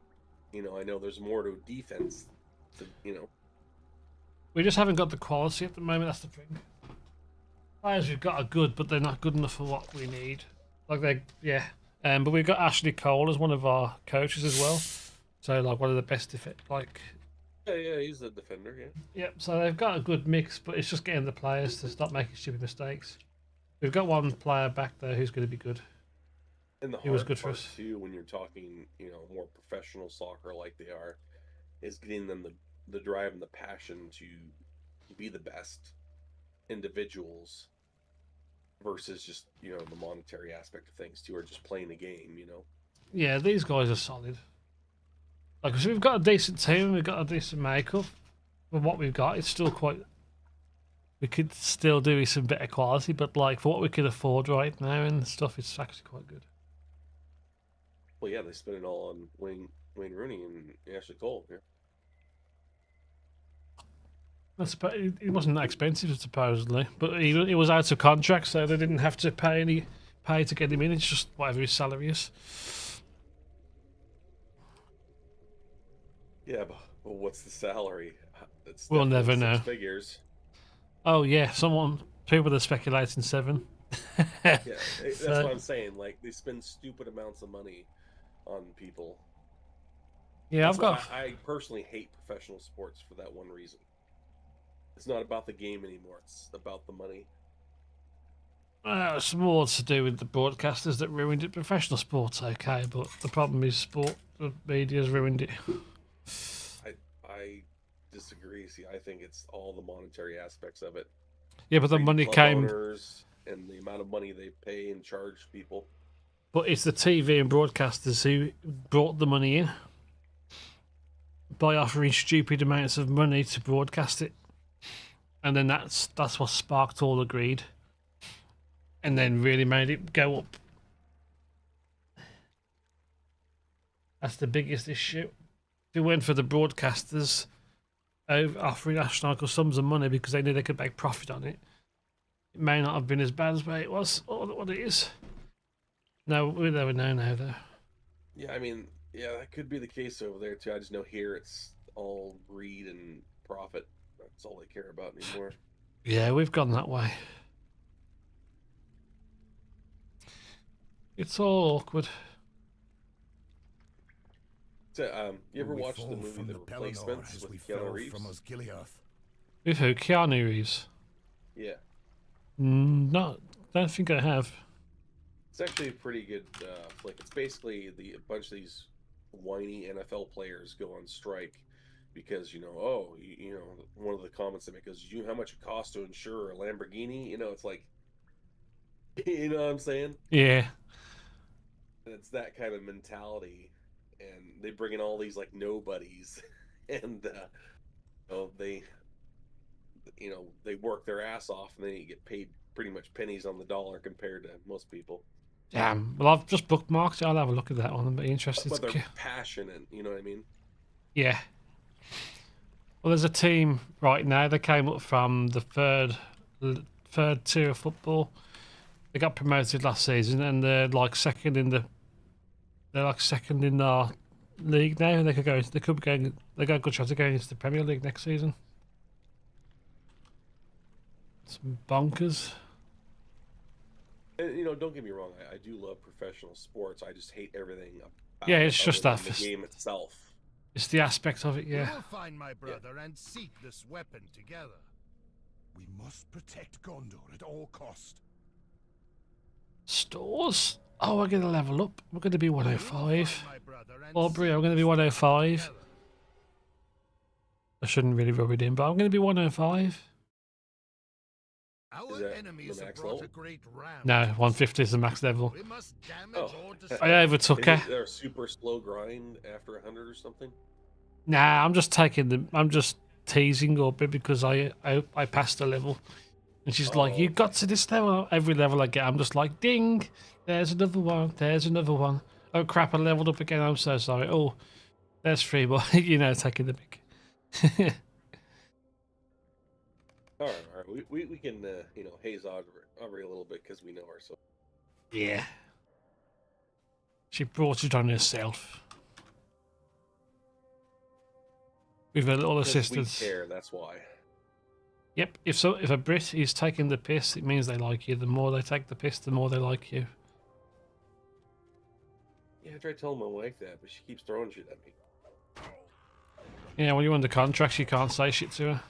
I know there's more to defense to, We just haven't got the quality at the moment. That's the thing. Players we've got are good, but they're not good enough for what we need. But we've got Ashley Cole as one of our coaches as well. So like one of the best Yeah, he's a defender. Yeah. Yep. So they've got a good mix, but it's just getting the players to stop making stupid mistakes. We've got one player back there who's going to be good. And the He was hard good for part us. too, when you're talking, more professional soccer like they are, is getting them the drive and the passion to be the best individuals versus just the monetary aspect of things too, or just playing a game. Yeah, these guys are solid. Like, so we've got a decent team, we've got a decent makeup, but what we've got, it's still quite. We could still do some better quality, but like for what we could afford right now and stuff, it's actually quite good. Well, yeah, they spent it all on Wayne Rooney and Ashley Cole. Yeah. It wasn't that expensive supposedly, but he was out of contract, so they didn't have to pay to get him in. It's just whatever his salary is. Yeah, but what's the salary? We'll never definitely know. six figures. Oh yeah, people are speculating 7. Yeah, that's what I'm saying. Like they spend stupid amounts of money on people. Yeah, I personally hate professional sports for that one reason. It's not about the game anymore. It's about the money. It's more to do with the broadcasters that ruined it. Professional sport's okay, but the problem is the media's ruined it. I disagree. See, I think it's all the monetary aspects of it. Yeah, but the money came. Owners and the amount of money they pay and charge people. But it's the TV and broadcasters who brought the money in by offering stupid amounts of money to broadcast it, and then that's what sparked all the greed, and then really made it go up. That's the biggest issue. If it went for the broadcasters offering astronomical sums of money because they knew they could make profit on it, it may not have been as bad as it was or what it is. No, we never know now, though. Yeah, I mean, yeah, that could be the case over there too. I just know here it's all greed and profit. That's all they care about anymore. Yeah, we've gone that way. It's all awkward. So, you ever We watched the fall movie from The Pelennor Replacements as we with Keanu fell Reeves? from Osgiliath. With who? Keanu Reeves? Yeah, Don't think I have. it's actually a pretty good flick. It's basically a bunch of these whiny NFL players go on strike because one of the comments they make is, "You know how much it costs to insure a Lamborghini?" It's like, you know what I'm saying? Yeah. it's that kind of mentality, and they bring in all these like nobodies, and they they work their ass off, and they get paid pretty much pennies on the dollar compared to most people. Damn. Well, I've just bookmarked it. I'll have a look at that one. I'm very interested. But they're passionate, you know what I mean? Yeah. Well, there's a team right now. They came up from the third tier of football. They got promoted last season, and they're like second in the. They're like second in our league now. They could go. They could be going. They got a good chance of going into the Premier League next season. It's bonkers. And don't get me wrong. I do love professional sports. I just hate everything about Yeah, it's it just other that. than the game itself. It's the aspect of it, We yeah. will find my brother and seek this weapon together. We must protect Gondor at all cost. Stores? Oh, we're going to level up. We're going to be We will 105. find my brother and Aubrey, seek I'm going to be this 105. together. I shouldn't really rub it in, but I'm going to be 105. Our that enemies the have max brought level? a great ram. No, to 150 is the max level. We must damage Oh. or destroy. I overtook her. Is there a super slow grind after 100 or something? Nah, I'm just taking them. I'm just teasing Aubrey because I passed the level. And she's like, you got to this level. Every level I get, I'm just like, ding, there's another one, there's another one. Oh crap, I leveled up again, I'm so sorry. Oh, there's 3 more, taking the big. All right. We can haze Aubrey a little bit because we know her. So Yeah. She brought it on herself. With her little because we assistants. care, that's why. Yep, if a Brit is taking the piss, it means they like you. The more they take the piss, the more they like you. Yeah, I tried telling my wife that, but she keeps throwing shit at me. Yeah, when you're under contracts, you can't say shit to her.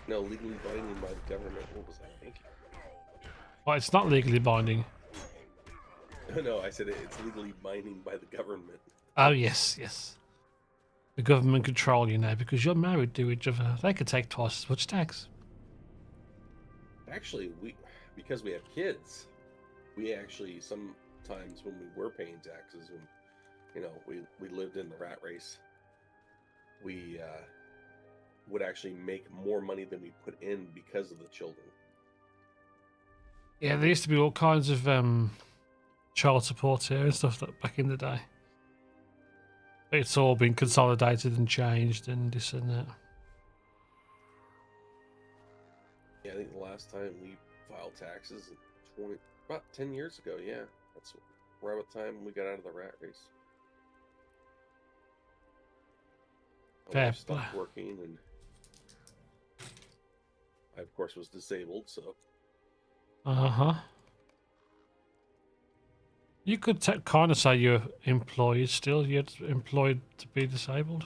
No, legally binding by the government. What was that? Thank you. Well, it's not legally binding. No, I said it's legally binding by the government. Oh, yes, yes. The government control you now because you're married to each other. They could take twice as much tax. Actually, because we have kids, we actually sometimes when we were paying taxes, when we lived in the rat race, we would actually make more money than we put in because of the children. Yeah, there used to be all kinds of child support here and stuff back in the day. But it's all been consolidated and changed and this and that. Yeah, I think the last time we filed taxes, about 10 years ago. Yeah, that's right about the time we got out of the rat race. My Fair wife stopped play. working, and I, of course, was disabled. So Uh-huh. You could kind of say you're employed still. You're employed to be disabled.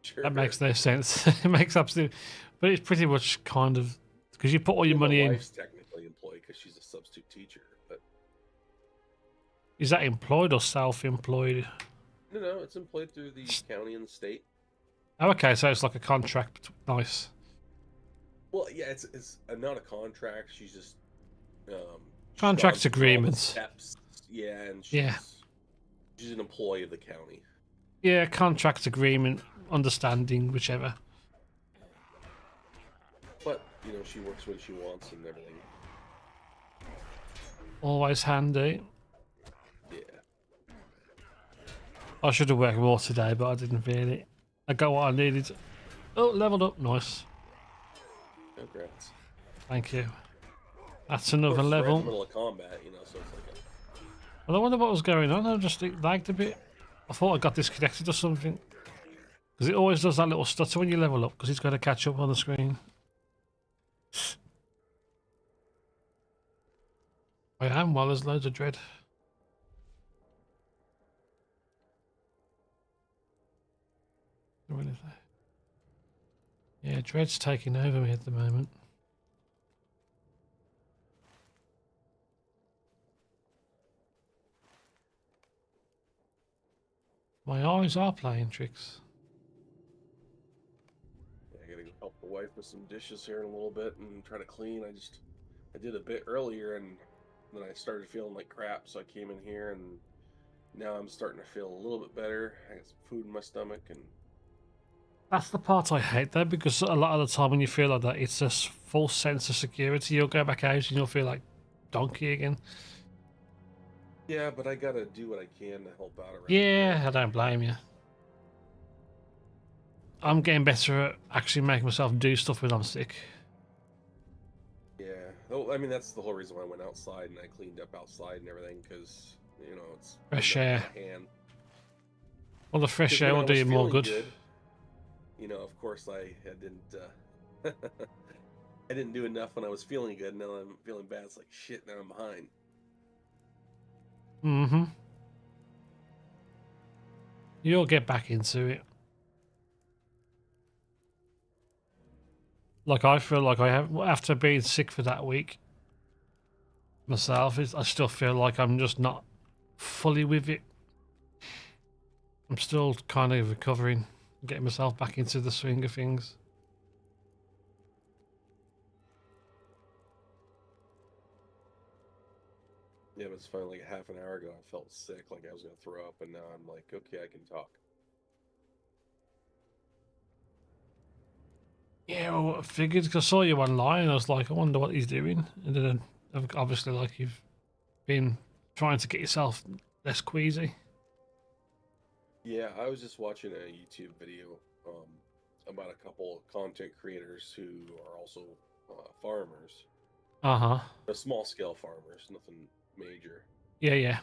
sure, That makes no sense. It makes absolute... But it's pretty much kind of... Because you put all your money my in... wife's technically employed because she's a substitute teacher, but Is that employed or self-employed? no, it's employed through the county and the state. Oh, okay, so it's like a contract. Nice. Well, yeah, it's not a contract. She's just Contract gone through all the agreements. steps. Yeah, and Yeah. she's an employee of the county. Yeah, contract agreement, understanding, whichever. But she works when she wants and everything. Always handy. Yeah. I should have worked more today, but I didn't feel it. I got what I needed. Oh, leveled up. Nice. Congrats. Thank you. That's Of another course, we're in the level. middle of combat, so it's like Well, I wonder what was going on. I just lagged a bit. I thought I got disconnected or something. Because it always does that little stutter when you level up, because it's got to catch up on the screen. I am, well, there's loads of dread. What is that? Yeah, dread's taking over me at the moment. My eyes are playing tricks. yeah, I gotta help the wife with some dishes here in a little bit and try to clean. I did a bit earlier and then I started feeling like crap, so I came in here, and now I'm starting to feel a little bit better. I got some food in my stomach, and That's the part I hate though, because a lot of the time when you feel like that, it's a false sense of security. You'll go back out and you'll feel like donkey again. yeah, but I gotta do what I can to help out around Yeah, here. I don't blame you. I'm getting better at actually making myself do stuff when I'm sick. Yeah, well, I mean that's the whole reason why I went outside and I cleaned up outside and everything, because you know it's Fresh been out air. of hand. Well, the fresh 'Cause air when will I do was you more feeling good. you know, of course I didn't I didn't do enough when I was feeling good. Now I'm feeling bad. It's like shit. Now I'm behind. Mm-hmm. You'll get back into it. Like I feel like I have after being sick for that week myself. I still feel like I'm just not fully with it. I'm still kind of recovering, getting myself back into the swing of things. Yeah, but it's funny. Like a half an hour ago, I felt sick, like I was gonna throw up, and now I'm like, okay, I can talk. Yeah, well, I figured because I saw you online. I was like, I wonder what he's doing. And then obviously, like you've been trying to get yourself less queasy. Yeah, I was just watching a YouTube video about a couple of content creators who are also farmers, Uh huh. small scale farmers, nothing major. Yeah, yeah.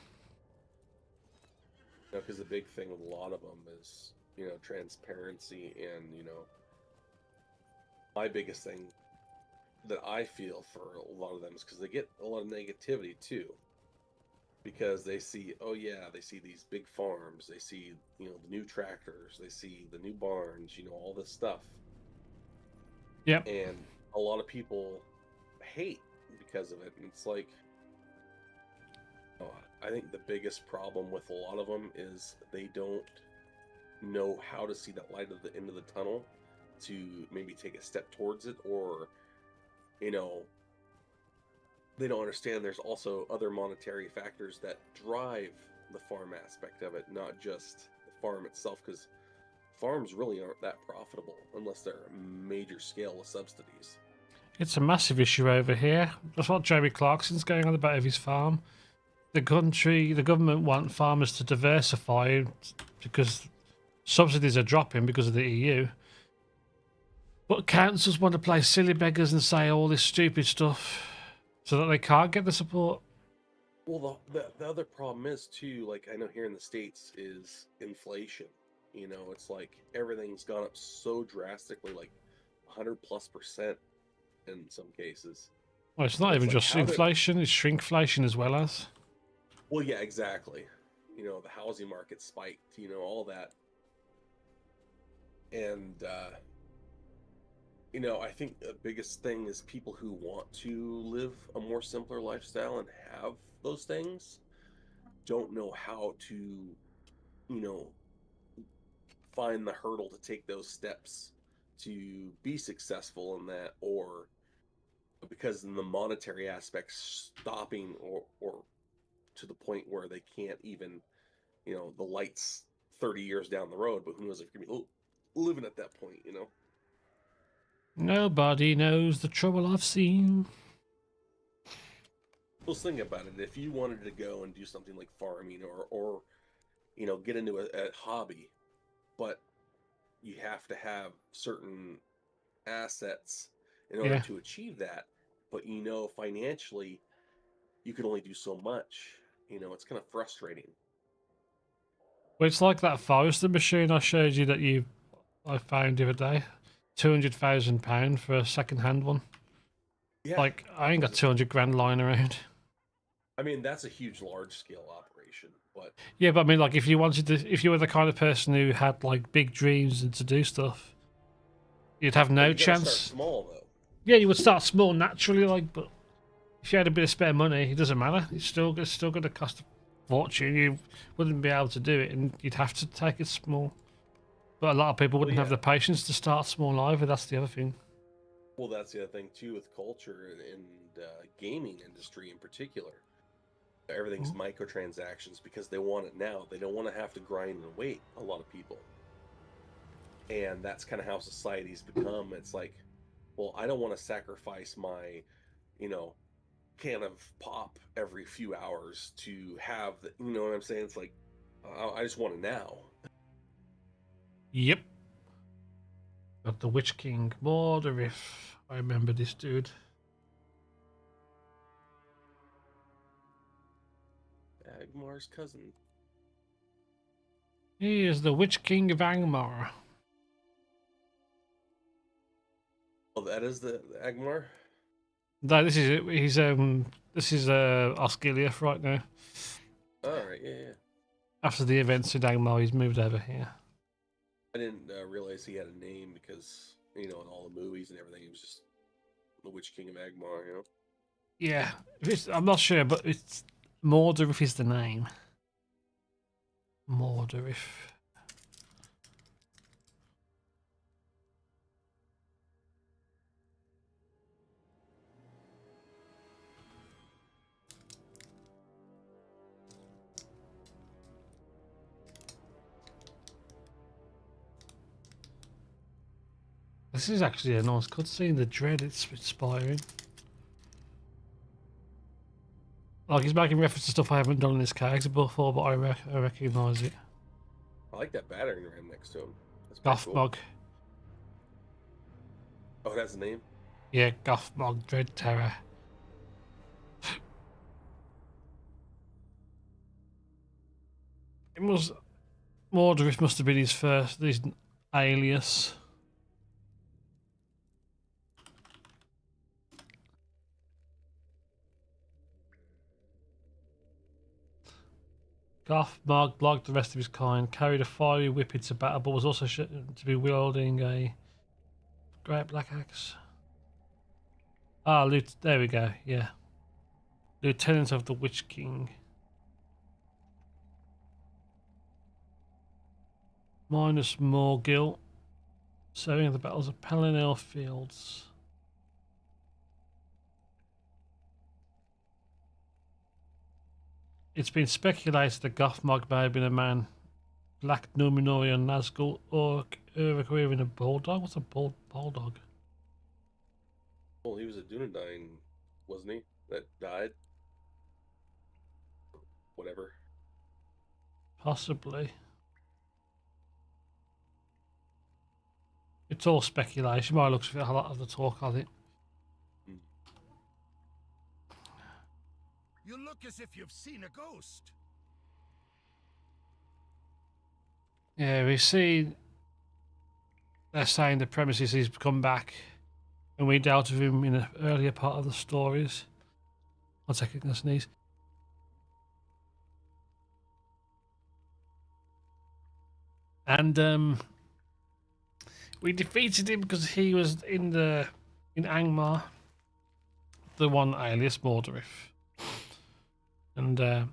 You know, because the big thing with a lot of them is transparency, and my biggest thing that I feel for a lot of them is because they get a lot of negativity too. Because they see, oh yeah, they see these big farms, they see, the new tractors, they see the new barns, all this stuff. Yep. And a lot of people hate because of it. And it's like, I think the biggest problem with a lot of them is they don't know how to see that light at the end of the tunnel to maybe take a step towards it, or, they don't understand there's also other monetary factors that drive the farm aspect of it, not just the farm itself, because farms really aren't that profitable unless they're major scale with subsidies. It's a massive issue over here. That's what Jeremy Clarkson's going on about of his farm. The government want farmers to diversify because subsidies are dropping because of the EU. But councils want to play silly beggars and say all this stupid stuff so that they can't get the support. Well, the other problem is too, like I know here in the States, is inflation. It's like everything's gone up so drastically, like 100+% in some cases. Well, it's not It's even like, just inflation; it's shrinkflation as well as. Well, yeah, exactly. The housing market spiked. All that, and I think the biggest thing is people who want to live a more simpler lifestyle and have those things don't know how to, find the hurdle to take those steps to be successful in that, or because in the monetary aspect stopping, or to the point where they can't even, the light's 30 years down the road, but who knows if you're going to be living at that point, Nobody knows the trouble I've seen. Well, think about it. If you wanted to go and do something like farming, or get into a hobby, but you have to have certain assets in order to achieve that, but financially you can only do so much. It's kind of frustrating. Well, it's like that forester machine I showed you that I found the other day. £200,000 for a second-hand one. Yeah, Like I ain't got 200 grand lying around. I mean, that's a huge, large-scale operation, but Yeah, but I mean, like if you wanted to, if you were the kind of person who had like big dreams and to do stuff, you'd have no you gotta chance. start small, though. Yeah, you would start small naturally, like, but if you had a bit of spare money, it doesn't matter. It's still going to cost a fortune. You wouldn't be able to do it, and you'd have to take it small. But a lot of people wouldn't have the patience to start small either. That's the other thing. Well, that's the other thing too with culture and gaming industry in particular. Everything's microtransactions because they want it now. They don't want to have to grind and wait. A lot of people, and that's kind of how society's become. It's like, well, I don't want to sacrifice my, you know, can of pop every few hours to have the, you know what I'm saying? It's like, I just want it now. Yep. Got the Witch King Border, if I remember this dude. Agmar's cousin. He is the Witch King of Angmar. Oh, that is the Agmar? No, this is it. This is Osgiliath right now. Alright, yeah. After the events in Angmar, he's moved over here. I didn't realize he had a name because, you know, in all the movies and everything, he was just the Witch King of Agmar, you know? Yeah, I'm not sure, but it's Mordorith is the name. Mordorith. This is actually a nice cutscene. The dread it's inspiring. Like he's making reference to stuff I haven't done in this character before, but I recognise it. I like that battering ram next to him. That's pretty cool. Gothmog. Oh, that's the name? Yeah, Gothmog, Dread Terror. It was Mordorith must have been his alias. Gothmog, like the rest of his kind, carried a fiery whip into battle, but was also shown to be wielding a great black axe. Ah, there we go, yeah. Lieutenant of the Witch King. Minus Morgil, serving at the battles of Pelennor Fields. It's been speculated that Gothmog may have been a man. Black Numenorian, Nazgul, Orc, Uruk, or even a bulldog. What's a bulldog? Well, he was a Dunedain, wasn't he? That died? Whatever. Possibly. It's all speculation. By the looks of it, a lot of the talk of it. You look as if you've seen a ghost. Yeah, we see they're saying the premises he's come back, and we dealt with him in an earlier part of the stories. 1 second, I sneeze. And we defeated him because he was in Angmar, the one alias Mordorith. And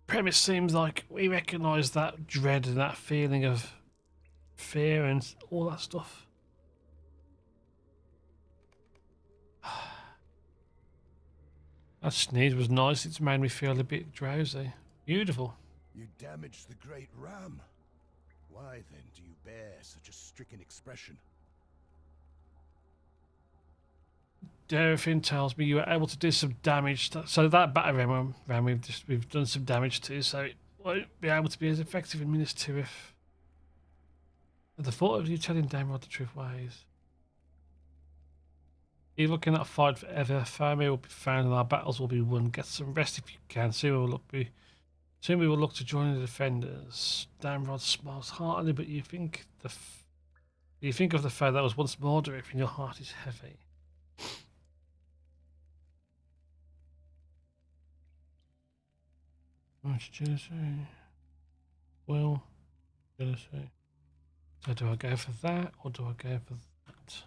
premise seems like we recognise that dread and that feeling of fear and all that stuff. That sneeze was nice. It's made me feel a bit drowsy. Beautiful. You damaged the great ram. Why then do you bear such a stricken expression? Everything tells me you were able to do some damage. So that battering ram we've done some damage to, so it won't be able to be as effective in Minas Tirith. At the thought of you telling Damrod the truth ways. You're looking at a fight forever. Faramir will be found and our battles will be won. Get some rest if you can. Soon we will look to join the defenders. Damrod smiles heartily, but you think of the foe that was once Mordorith and your heart is heavy. Much jealousy. Well, jealousy. So do I go for that or do I go for that?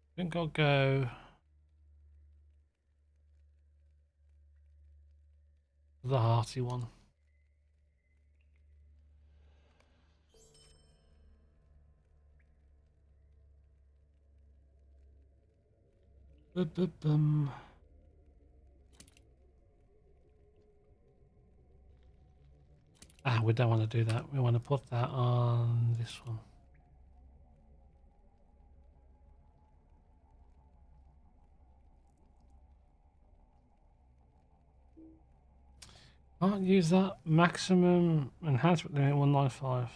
I think I'll go the hearty one. Bum. Ah, we don't want to do that. We want to put that on this one. Can't use that. Maximum enhancement limit 195.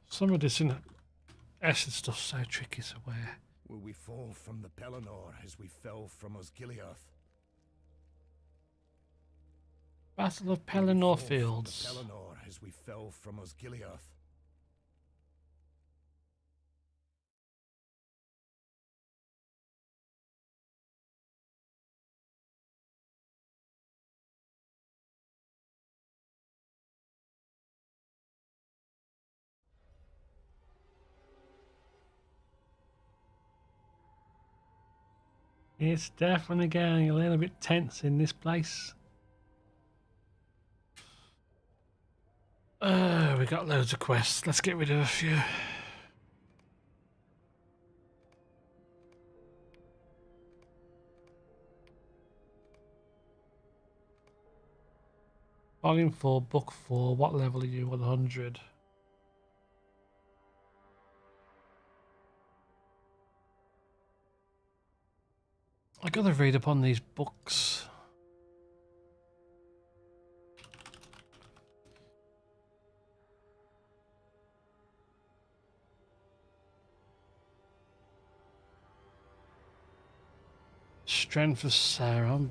Some of this acid stuff's so tricky to wear. Will we fall from the Pelennor as we fell from Osgiliath? Battle of Will we fall Pelennor from Fields. the Pelennor as we fell from Osgiliath? It's definitely getting a little bit tense in this place. We got loads of quests. Let's get rid of a few. Volume 4, Book 4. What level are you? 100. I gotta read upon these books. Strength of Sauron.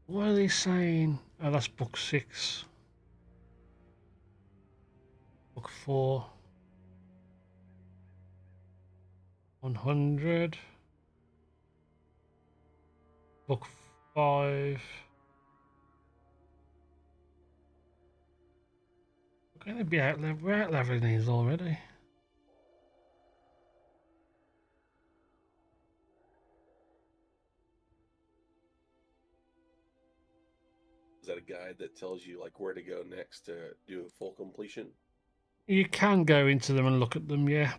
What are they saying? Oh, that's book 6. Book 4. 100. Book 5. We're gonna be we're out leveling these already. Is that a guide that tells you like where to go next to do a full completion? You can go into them and look at them, yeah.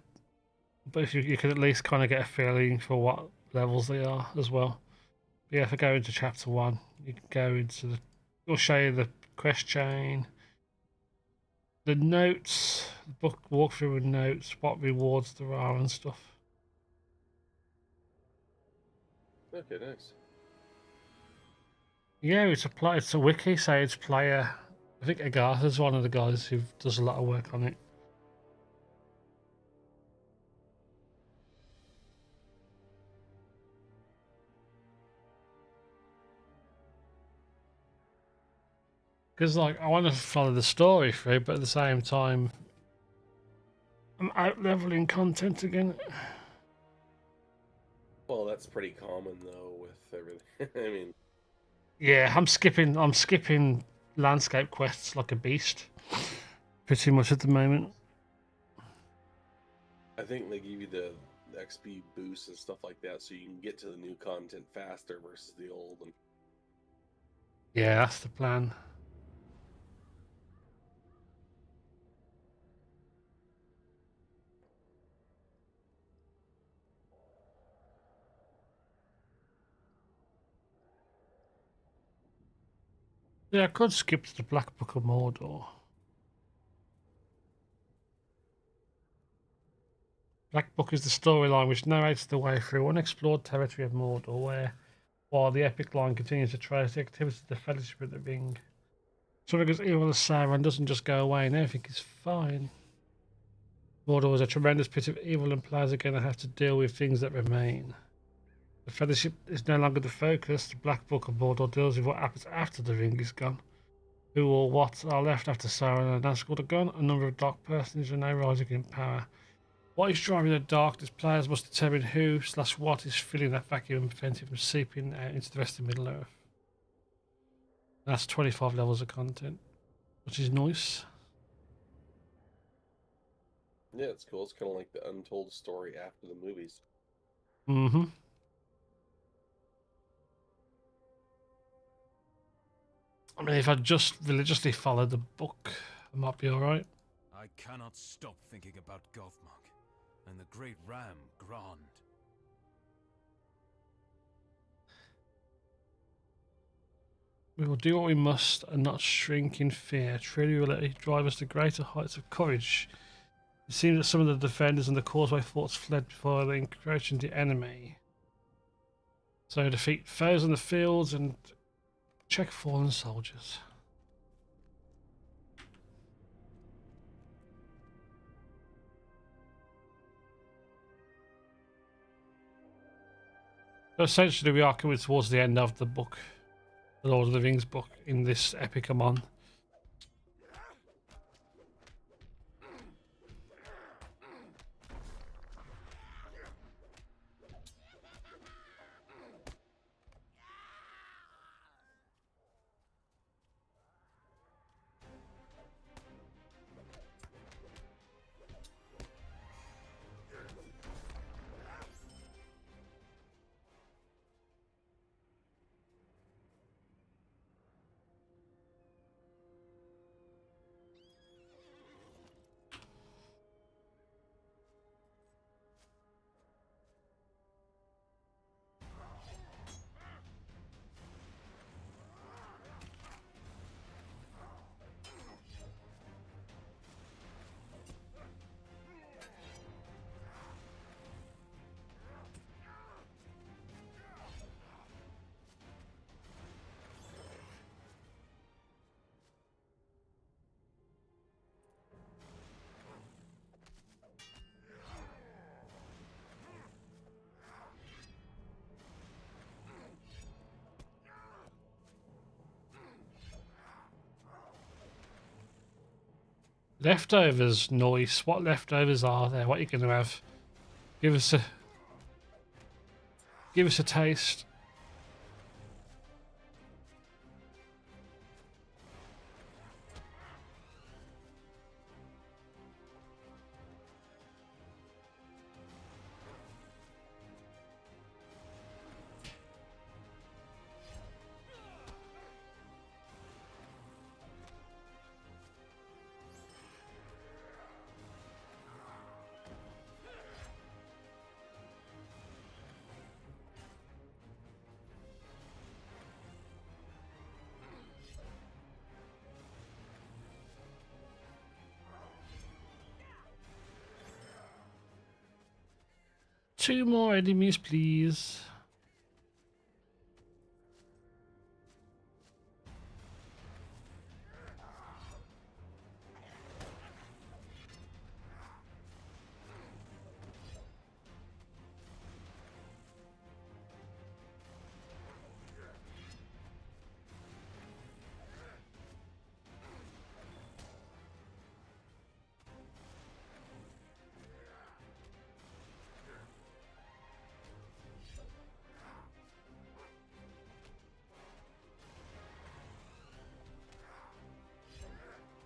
But if you could at least kind of get a feeling for what levels they are as well. But yeah, if I go into chapter 1, you can go into the... It'll show you the quest chain, the notes, the book walkthrough and notes, what rewards there are and stuff. Okay, nice. Yeah, it's a wiki, so it's player. I think Agatha's one of the guys who does a lot of work on it. Because like I want to follow the story through, but at the same time, I'm out leveling content again. Well, that's pretty common though with everything. I mean, Yeah, I'm skipping landscape quests like a beast, pretty much at the moment. I think they give you the XP boost and stuff like that, so you can get to the new content faster versus the old. And Yeah, that's the plan. Yeah, I could skip to the Black Book of Mordor. Black Book is the storyline which narrates the way through unexplored territory of Mordor, where, while the epic line continues to trace the activities of the Fellowship of the Ring, something as evil as Sauron doesn't just go away and everything is fine. Mordor is a tremendous pit of evil, and players are going to have to deal with things that remain. The Fellowship is no longer the focus. The Black Book of Mordor deals with what happens after the ring is gone. Who or what are left after Sauron and Nazgul are gone. A number of dark personages are now rising in power. What is driving the darkness? Players must determine who/what is filling that vacuum and preventing it from seeping out into the rest of Middle-earth. That's 25 levels of content, which is nice. yeah, it's cool. It's kind of like the untold story after the movies. Mm-hmm. I mean, if I just religiously followed the book, I might be alright. I cannot stop thinking about Gothmog and the great ram Grand. We will do what we must and not shrink in fear. Truly will it drive us to greater heights of courage. It seems that some of the defenders and the causeway forts fled before the encroaching the enemy. So defeat foes in the fields and check fallen soldiers. So essentially, we are coming towards the end of the book, the Lord of the Rings book, in this epic I'm on. Leftovers, nice. What leftovers are there? What are you going to have? Give us a taste. Two more enemies, please.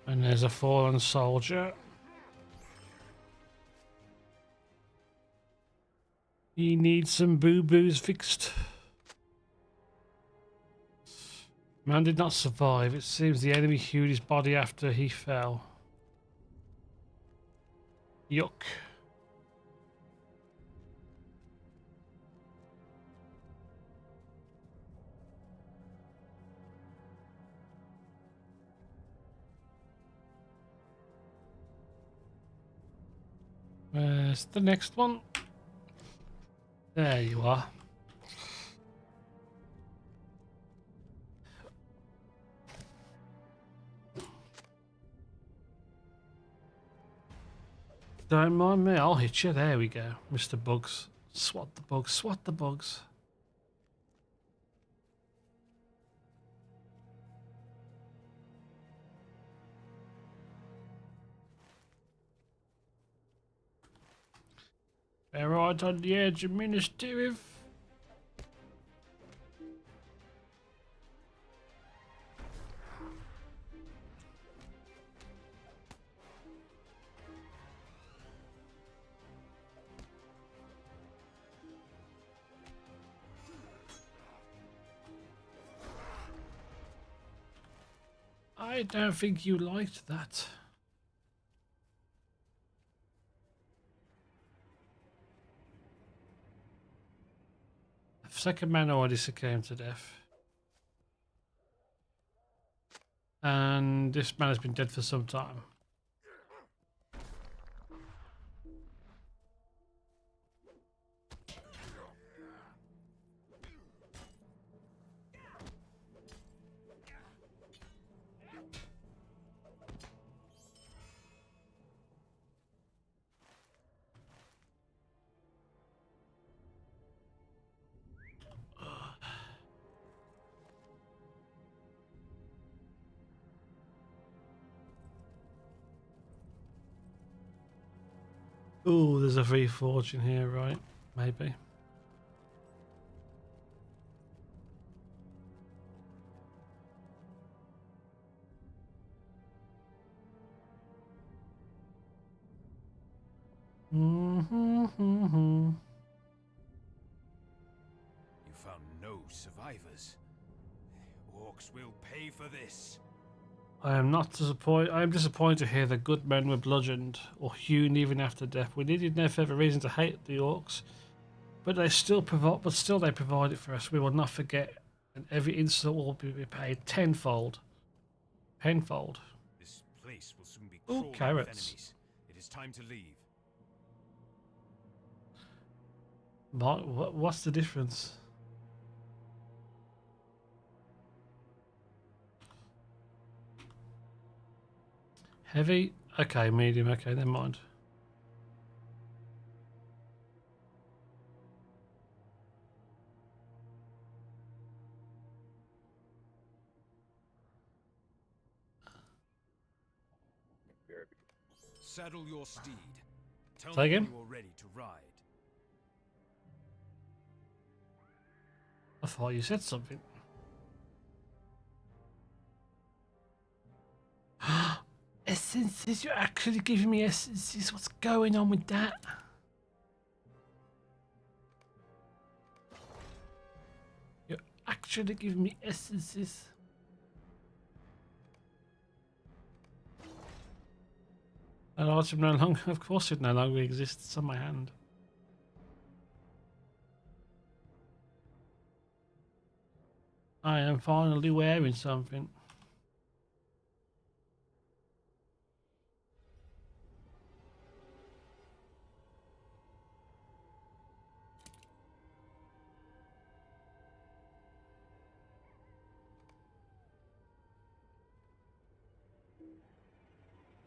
And there's a fallen soldier. He needs some boo-boos fixed. Man did not survive. It seems the enemy hewed his body after he fell. Yuck. Where's the next one? There you are. Don't mind me, I'll hit you. There we go, Mr. Bugs. Swat the bugs, swat the bugs. They're right on the edge of Minas Tirith. I don't think you liked that. The second man already succumbed to death. And this man has been dead for some time. Ooh, there's a free fortune here, right? Maybe. Mm-hmm. You found no survivors. Orcs will pay for this. I am not disappointed. I am disappointed to hear that good men were bludgeoned or hewn even after death. We needed no further reason to hate the orcs, but they still provide. But still, they provided for us. We will not forget, and every insult will be repaid tenfold. Tenfold. This place will soon be Ooh, crawling with carrots. enemies. It is time to leave. What's the difference? Heavy? Okay, medium. Okay, never mind. Saddle your steed. Tell Say me again? when you are ready to ride. I thought you said something. Essences? You're actually giving me essences? What's going on with that? You're actually giving me essences? That item no longer, of course it no longer exists. It's on my hand. I am finally wearing something.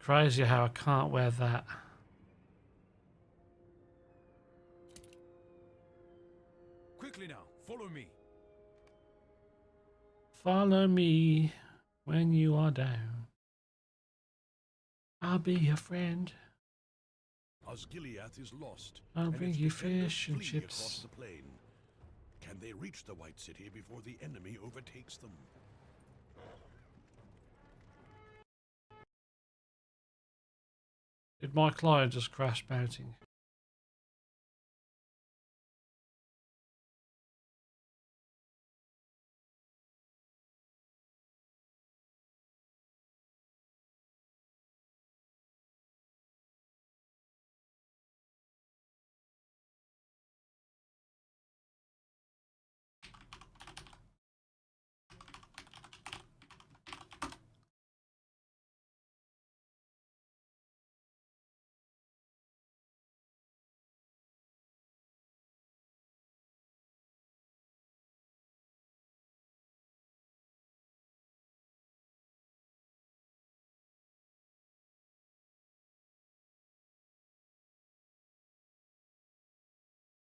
Crazy how I can't wear that. Quickly now, follow me. Follow me when you are down. I'll be your friend. Osgiliath is lost. I'll and bring its you defenders fish and flee chips. across the plain. Can they reach the White City before the enemy overtakes them? Did my client just crash mounting?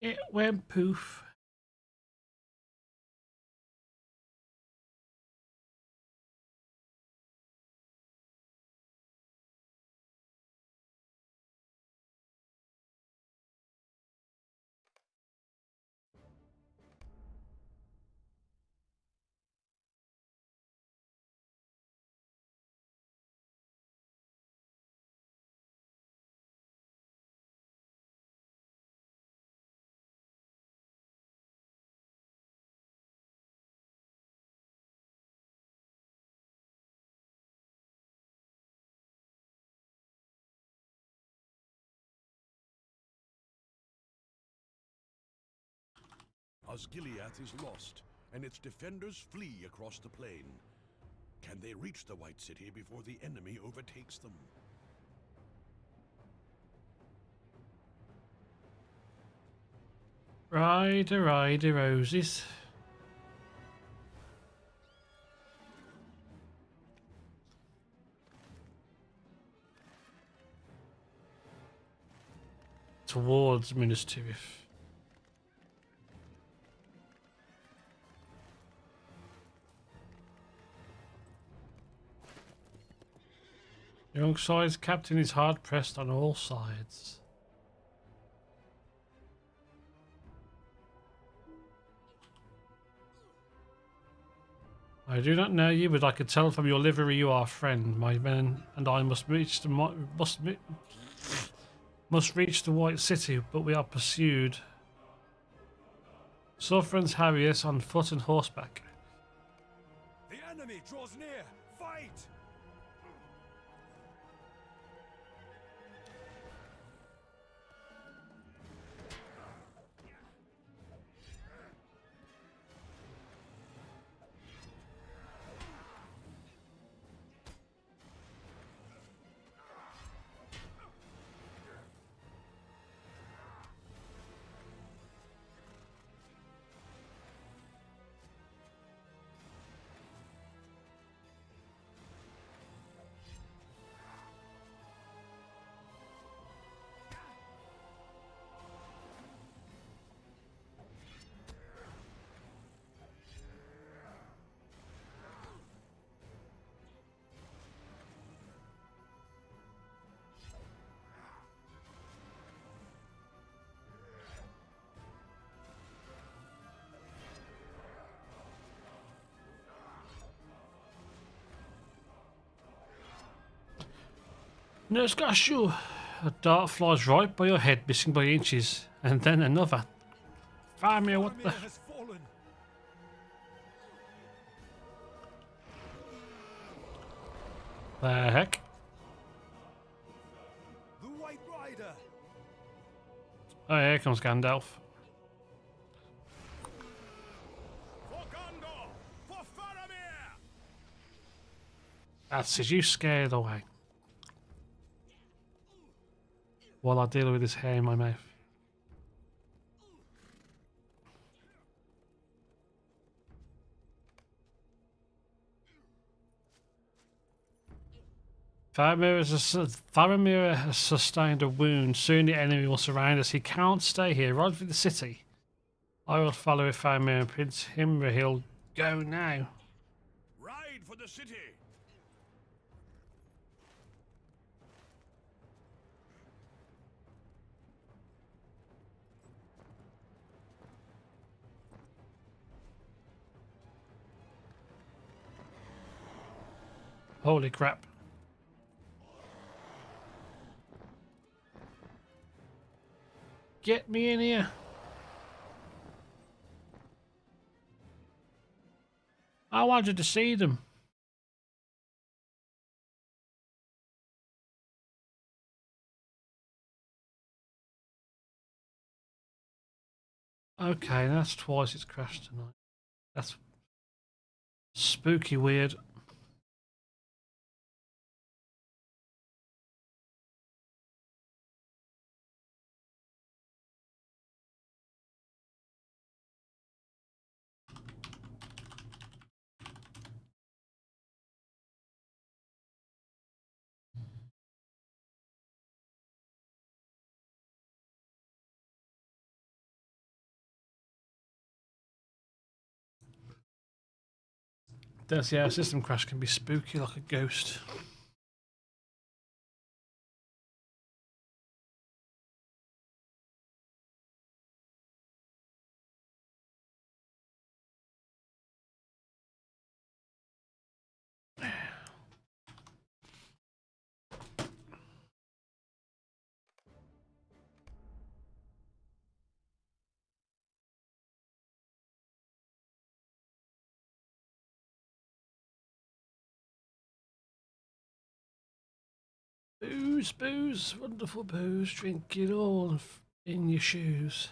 It went poof. Osgiliath is lost, and its defenders flee across the plain. Can they reach the White City before the enemy overtakes them? Rider, roses. Towards Minas Tirith. Young side's captain is hard pressed on all sides. I do not know you, but I could tell from your livery you are a friend. My men and I must reach the White City, but we are pursued. Sovereigns harry us on foot and horseback. The enemy draws near. Fight! Nurse Gashu, a dart flies right by your head, missing by inches, and then another. Faramir, what the? Faramir has fallen. The heck? The White Rider. Oh, here comes Gandalf. For Gondor! For Faramir! That's it, you scared away. While I deal with this hair in my mouth. Faramir has sustained a wound. Soon the enemy will surround us. He can't stay here. Ride for the city. I will follow with Faramir and Prince Imrahil. Go now. Ride for the city! Holy crap. Get me in here. I wanted to see them. Okay, that's twice it's crashed tonight. That's spooky weird. That's, yeah, a system crash can be spooky like a ghost. Booze, booze, wonderful booze, drink it all in your shoes.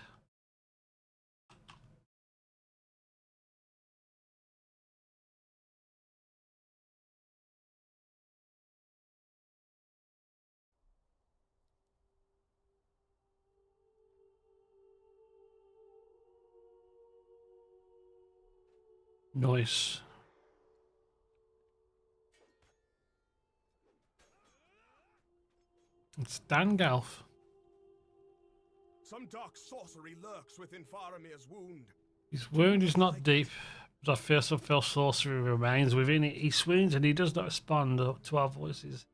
Nice. It's Dangalf. Some dark sorcery lurks within Faramir's wound. His wound is not deep, but I fear some fell sorcery remains within it. He swoons and he does not respond to our voices.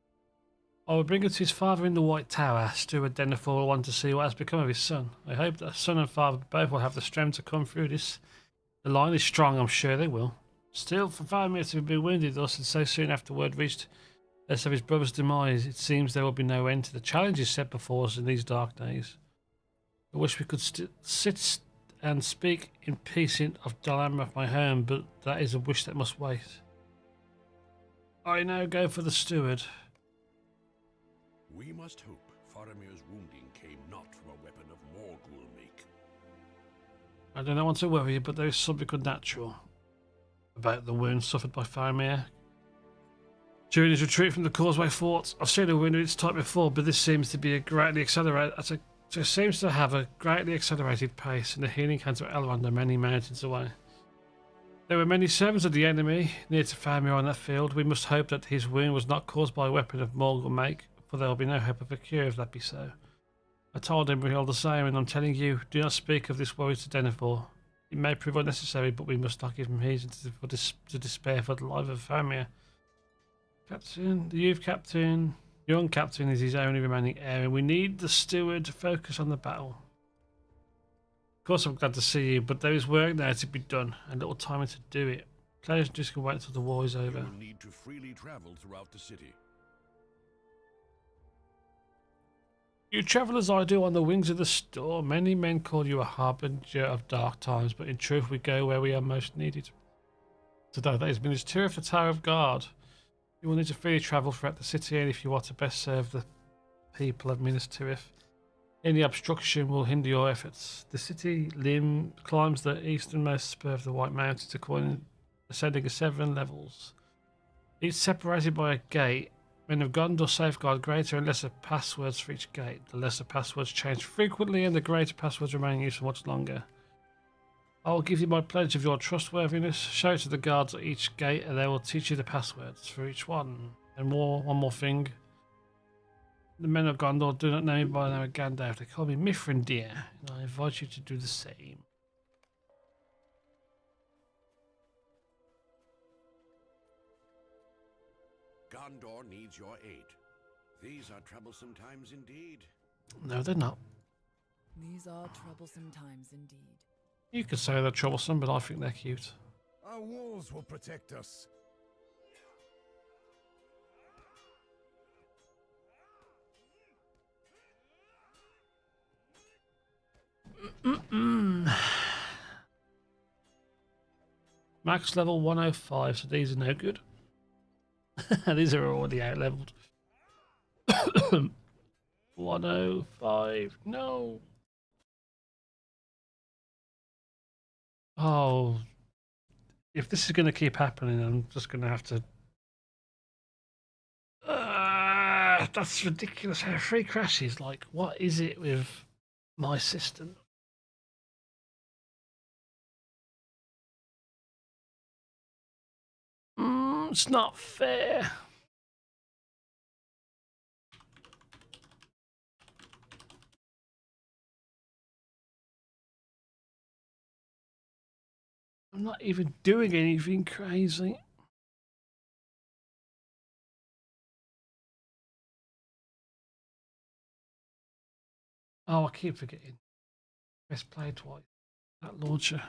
I will bring him to his father in the White Tower. Steward Denethor will want to see what has become of his son. I hope that son and father both will have the strength to come through this. The line is strong, I'm sure they will. Still, for Faramir to be wounded thus and so soon after word reached us of his brother's demise, it seems there will be no end to the challenges set before us in these dark days. I wish we could sit and speak in peace of Dulayne of my home, but that is a wish that must wait. I now go for the steward. We must hope Faramir's wounding came not from a weapon of Morgul make. I do not want to worry you, but there is something unnatural about the wound suffered by Faramir. During his retreat from the Causeway Fort, I've seen a wound of its type before, but this seems to be a greatly accelerated. It seems to have a greatly accelerated pace, and the healing hands of Elrond are many mountains away. There were many servants of the enemy near to Faramir on that field. We must hope that his wound was not caused by a weapon of Morgul make, for there will be no hope of a cure if that be so. I told him all the same, and I'm telling you, do not speak of this worry to Denethor. It may prove unnecessary, but we must not give him reason to despair for the life of Faramir. Captain, the youth captain, young captain is his only remaining heir, and we need the steward to focus on the battle. Of course, I'm glad to see you, but there is work there to be done, and little time to do it. Players just can wait until the war is over. You will need to freely travel throughout the city. You travel as I do on the wings of the storm. Many men call you a harbinger of dark times, but in truth we go where we are most needed. Today that has been his tour of the Tower of Guard. You will need to freely travel throughout the city, and if you want to best serve the people of Minas Tirith, any obstruction will hinder your efforts. The city climbs the easternmost spur of the White Mountains, ascending 7 levels, each separated by a gate. Men of Gondor safeguard greater and lesser passwords for each gate. The lesser passwords change frequently, and the greater passwords remain in use for much longer. I will give you my pledge of your trustworthiness. Show it to the guards at each gate, and they will teach you the passwords for each one. And one more thing. The men of Gondor do not know me by the name of Gandalf. They call me Mithrandir, and I invite you to do the same. Gondor needs your aid. These are troublesome times indeed. No, they're not. These are troublesome times indeed. You could say they're troublesome, but I think they're cute. Our walls will protect us. Max level 105, so these are no good. These are already out leveled. 105, no. Oh, if this is going to keep happening, I'm just going to have to. That's ridiculous. How 3 crashes? Like, what is it with my system? It's not fair. I'm not even doing anything crazy. Oh, I keep forgetting. Press play twice. That launcher.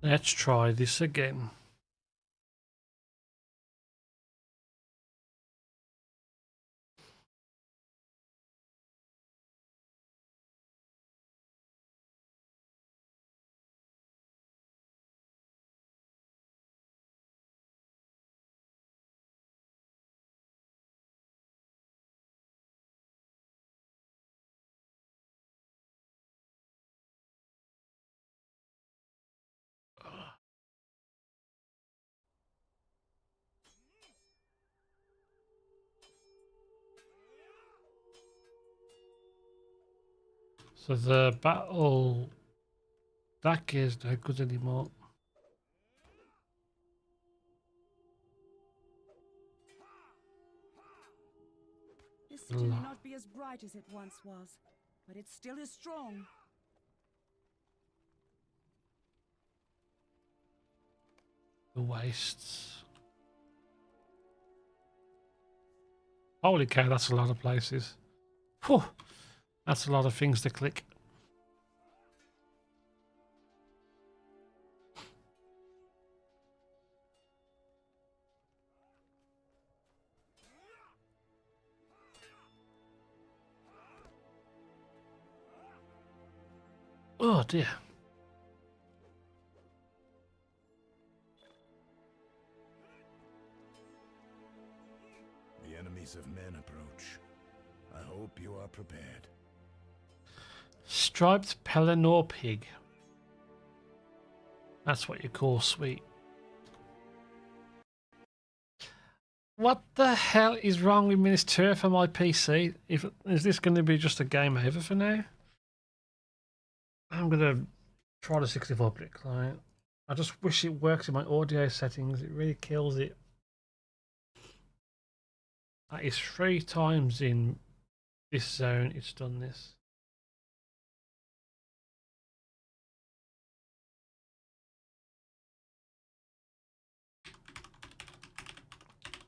Let's try this again. So the battle that gear is no good anymore. This city may not be as bright as it once was, but it still is strong. The wastes. Holy cow, that's a lot of places. Whew, that's a lot of things to click. Oh dear. The enemies of men approach. I hope you are prepared. Striped Pelennor pig. That's what you call sweet. What the hell is wrong with Minister for my PC? Is this going to be just a game over for now? I'm going to try the 64-bit client. I just wish it works in my audio settings. It really kills it. That is 3 times in this zone it's done this.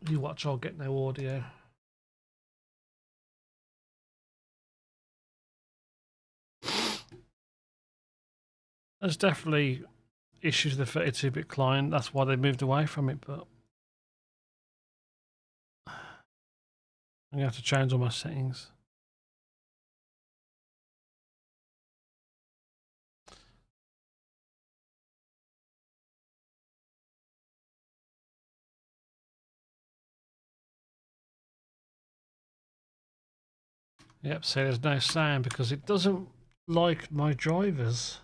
You watch, I'll get no audio. There's definitely issues with the 32-bit client. That's why they moved away from it, but I'm going to have to change all my settings. Yep, so there's no sound because it doesn't like my drivers.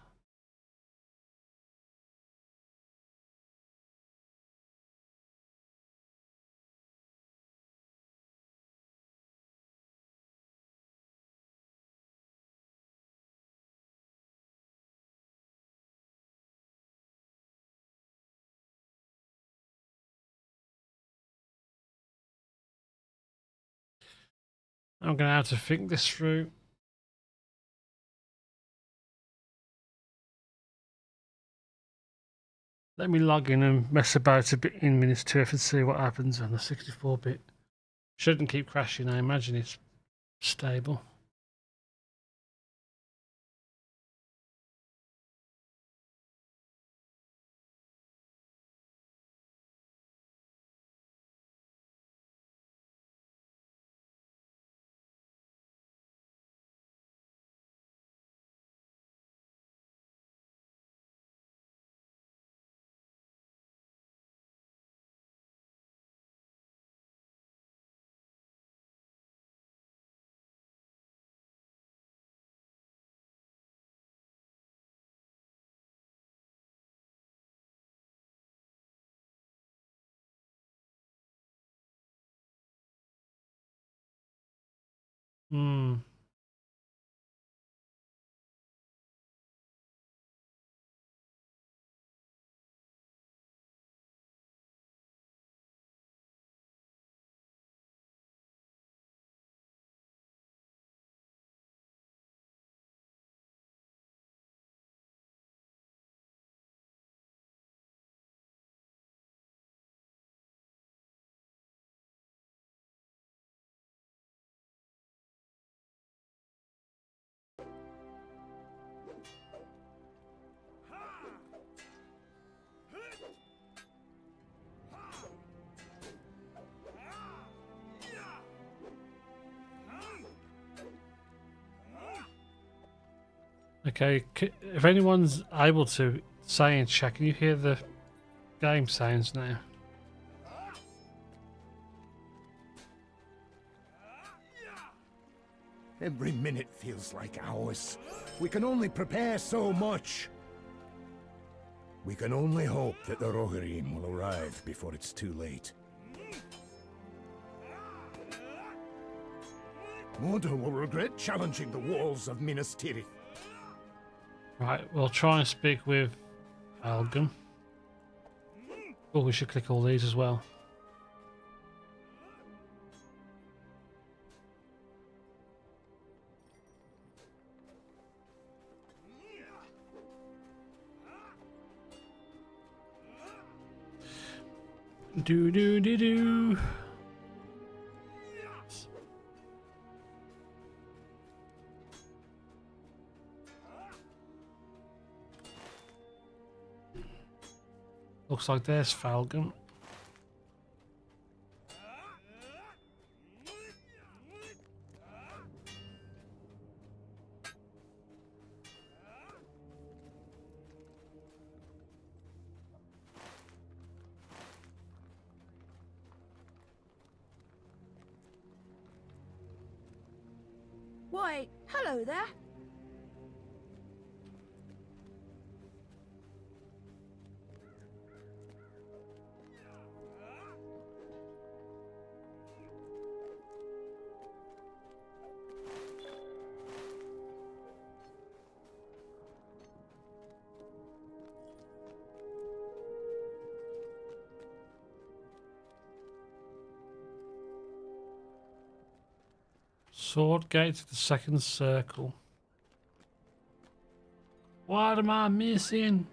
I'm going to have to think this through. Let me log in and mess about a bit in Turf and see what happens on the 64-bit. Shouldn't keep crashing, I imagine it's stable. Hmm. Okay, if anyone's able to say in chat, can you hear the game sounds now? Every minute feels like hours. We can only prepare so much. We can only hope that the Rohirrim will arrive before it's too late. Mordor will regret challenging the walls of Minas Tirith. Right, we'll try and speak with Algan. Oh, we should click all these as well. Do do do do. Looks like there's Falcon. Why, hello there. Sword gate to the second circle. What am I missing?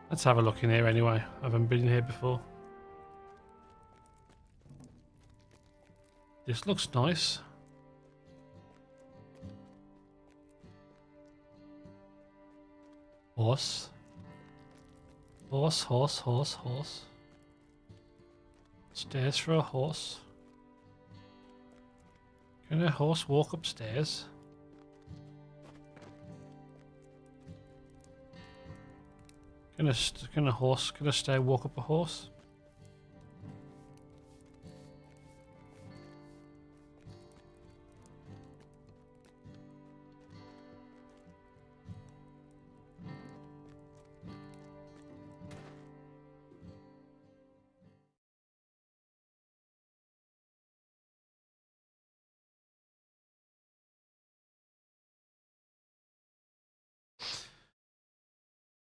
Let's have a look in here anyway. I haven't been here before. This looks nice. Horse. Horse, horse, horse, horse. Stairs for a horse. Can a horse walk upstairs? Can a stair walk up a horse?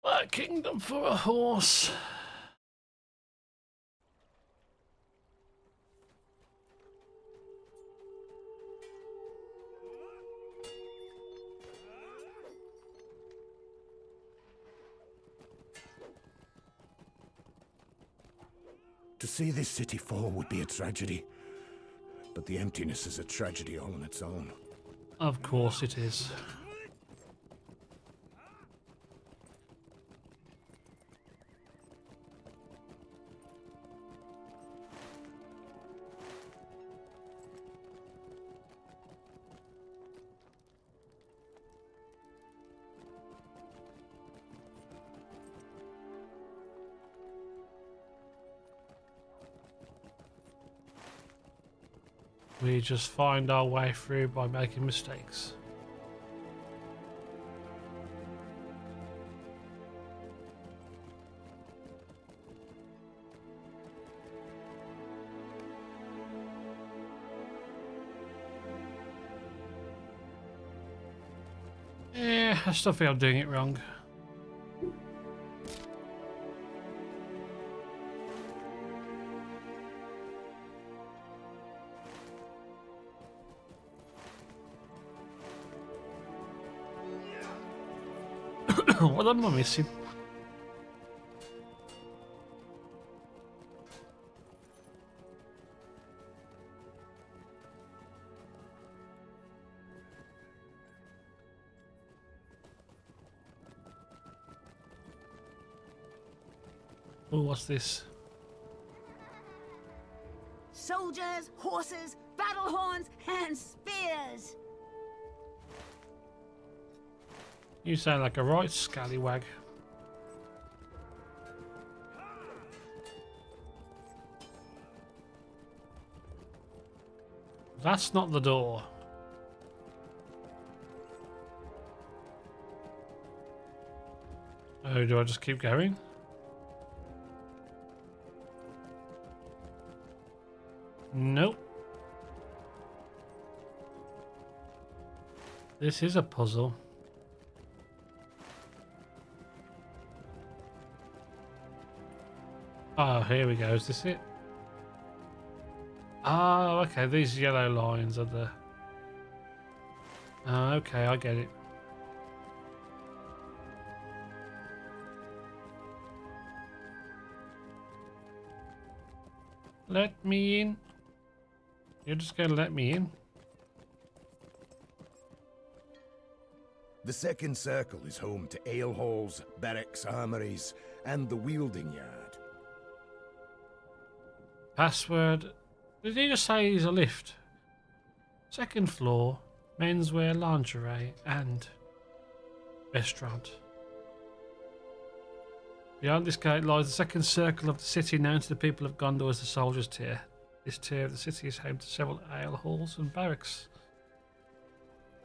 A kingdom for a horse. To see this city fall would be a tragedy. But the emptiness is a tragedy all on its own. Of course it is. We just find our way through by making mistakes. Yeah, I still think I'm doing it wrong. What am I missing? Oh, what's this? Soldiers, horses, battle horns, and spears. You sound like a right scallywag. That's not the door. Oh, do I just keep going? Nope. This is a puzzle. Oh, here we go. Is this it? Oh, okay. These yellow lines are the... Oh, okay, I get it. Let me in. You're just going to let me in? The second circle is home to ale halls, barracks, armories, and the wielding yard. Password. Did he just say he's a lift? Second floor, menswear, lingerie, and restaurant. Beyond this gate lies the second circle of the city, known to the people of Gondor as the Soldiers' Tier. This tier of the city is home to several ale halls and barracks,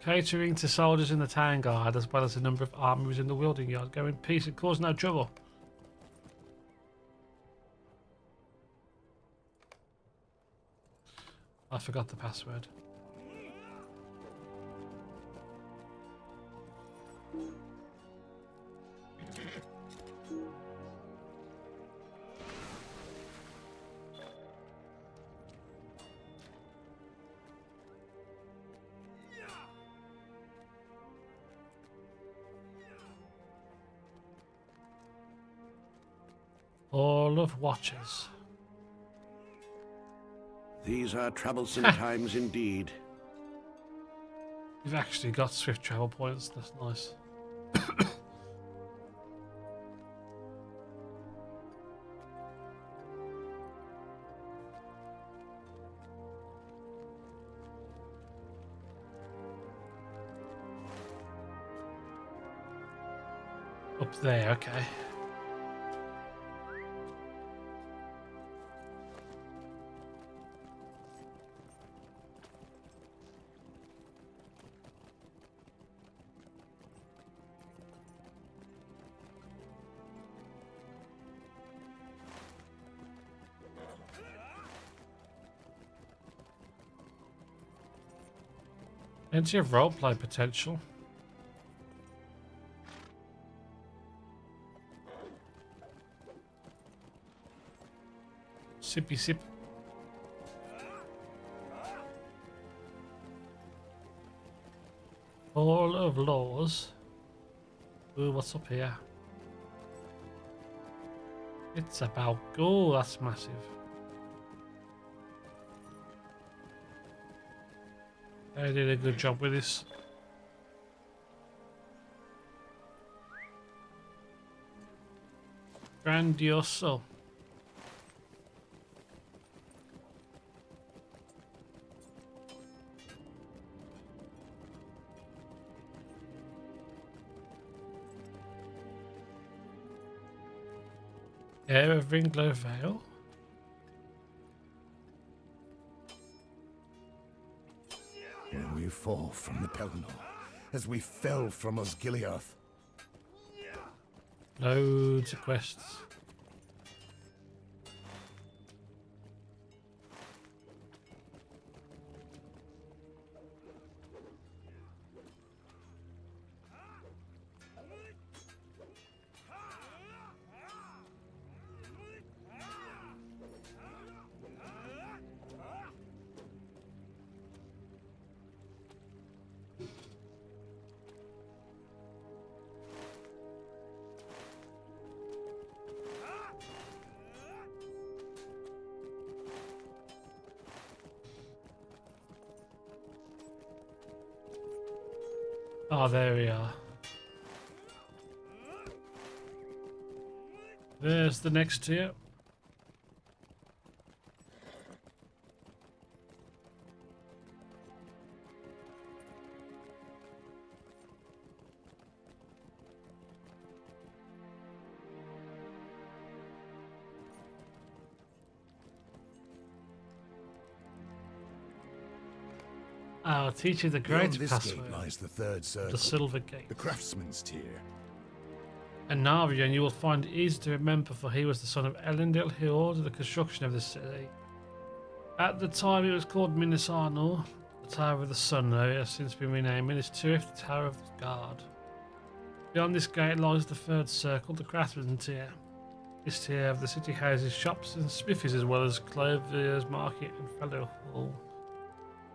catering to soldiers in the town guard, as well as a number of armories in the wielding yard. Go in peace and cause no trouble. I forgot the password. All of watches. These are troublesome times indeed. You've actually got swift travel points. That's nice. Up there, okay. Plenty of roleplay potential. Sippy sip. Hall of Laws. Ooh, what's up here? It's about... Oh, that's massive. They did a good job with this. Grandioso. Air of Ringlow Vale. When we fall from the Pelennor, as we fell from Osgiliath. Loads of quests. Oh, there we are. There's the next tier. I'll teach you the Beyond great this password, gate lies the third circle, the silver gate. the craftsman's tier. And Navian you will find easy to remember, for he was the son of Elendil who ordered the construction of the city. At the time it was called Minas Arnor, the Tower of the Sun, though it has since been renamed Minas Tirith, the Tower of the Guard. Beyond this gate lies the third circle, the craftsman's tier. This tier of the city houses shops and smithies, as well as clothier's market and fellow hall.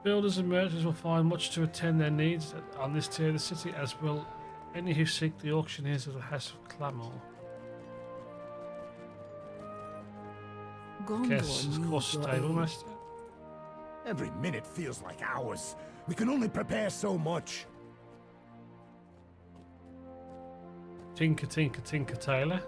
Builders and merchants will find much to attend their needs on this tier of the city, as will any who seek the auctioneers of the House of Clamor. Guess, of course, stable master. Every minute feels like hours. We can only prepare so much. Tinker, tinker, tinker, Taylor.